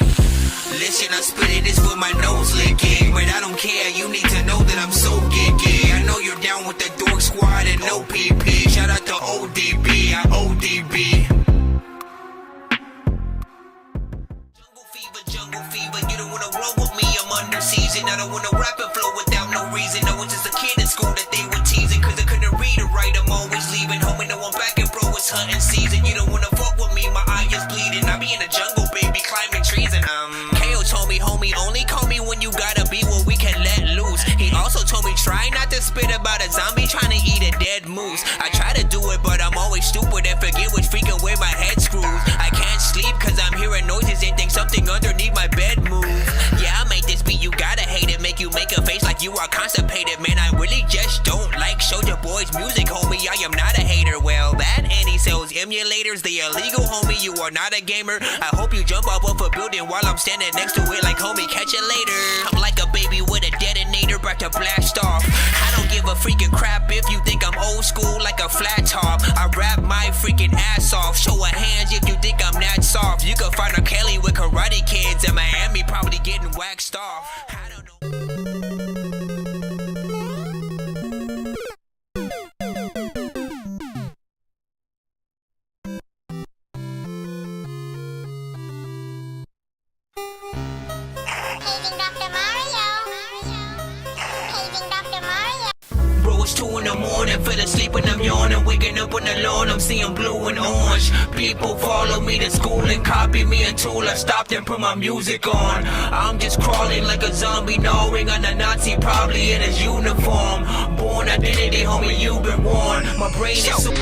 Listen, I'm spitting this with my nose licking, but I don't care, you need to know that I'm so geeky. I know you're down with the Dork Squad and no PP. Shout out to ODB, I ODB. Jungle fever, you don't wanna roll with me, I'm under season. I don't wanna rap and flow without no reason. I was just a kid in school that they were teasing, cause I couldn't read or write, I'm always leaving. Homie, no one back and bro, it's hunting season. You don't wanna fuck with me, my eye is bleeding. I be in the jungle, baby, climbing trees and KO told me, homie, only call me when you gotta be where we can let loose. He also told me, try not to spit about a zombie trying to eat a dead moose. I try to do it, but I'm always stupid and forget which freaking way my head screws. I can't sleep cause I'm hearing noises and think something underneath my bed move. Yeah, I made this beat, you gotta hate it. Make you make a face like you are constipated. Man, I really just don't like Soulja Boy's music, homie. I am not a hater. Well, that and he sells emulators. They illegal, homie. You are not a gamer. I hope you jump off of a building while I'm standing next to it like, homie, catch it later. I'm like a baby with a detonator, about to blast off. I don't give a freaking crap if you think I'm old school like a flat top. I rap my freaking ass off. Show of hands if you think I'm that soft. You can find a Kelly with Karate Kids in Miami, probably getting waxed off. I don't know. It's 2 in the morning, fell asleep and I'm yawning. Waking up on the lawn, I'm seeing blue and orange. People follow me to school and copy me until I stopped and put my music on. I'm just crawling like a zombie, gnawing on a Nazi, probably in his uniform. Born identity, homie, you've been warned. My brain is so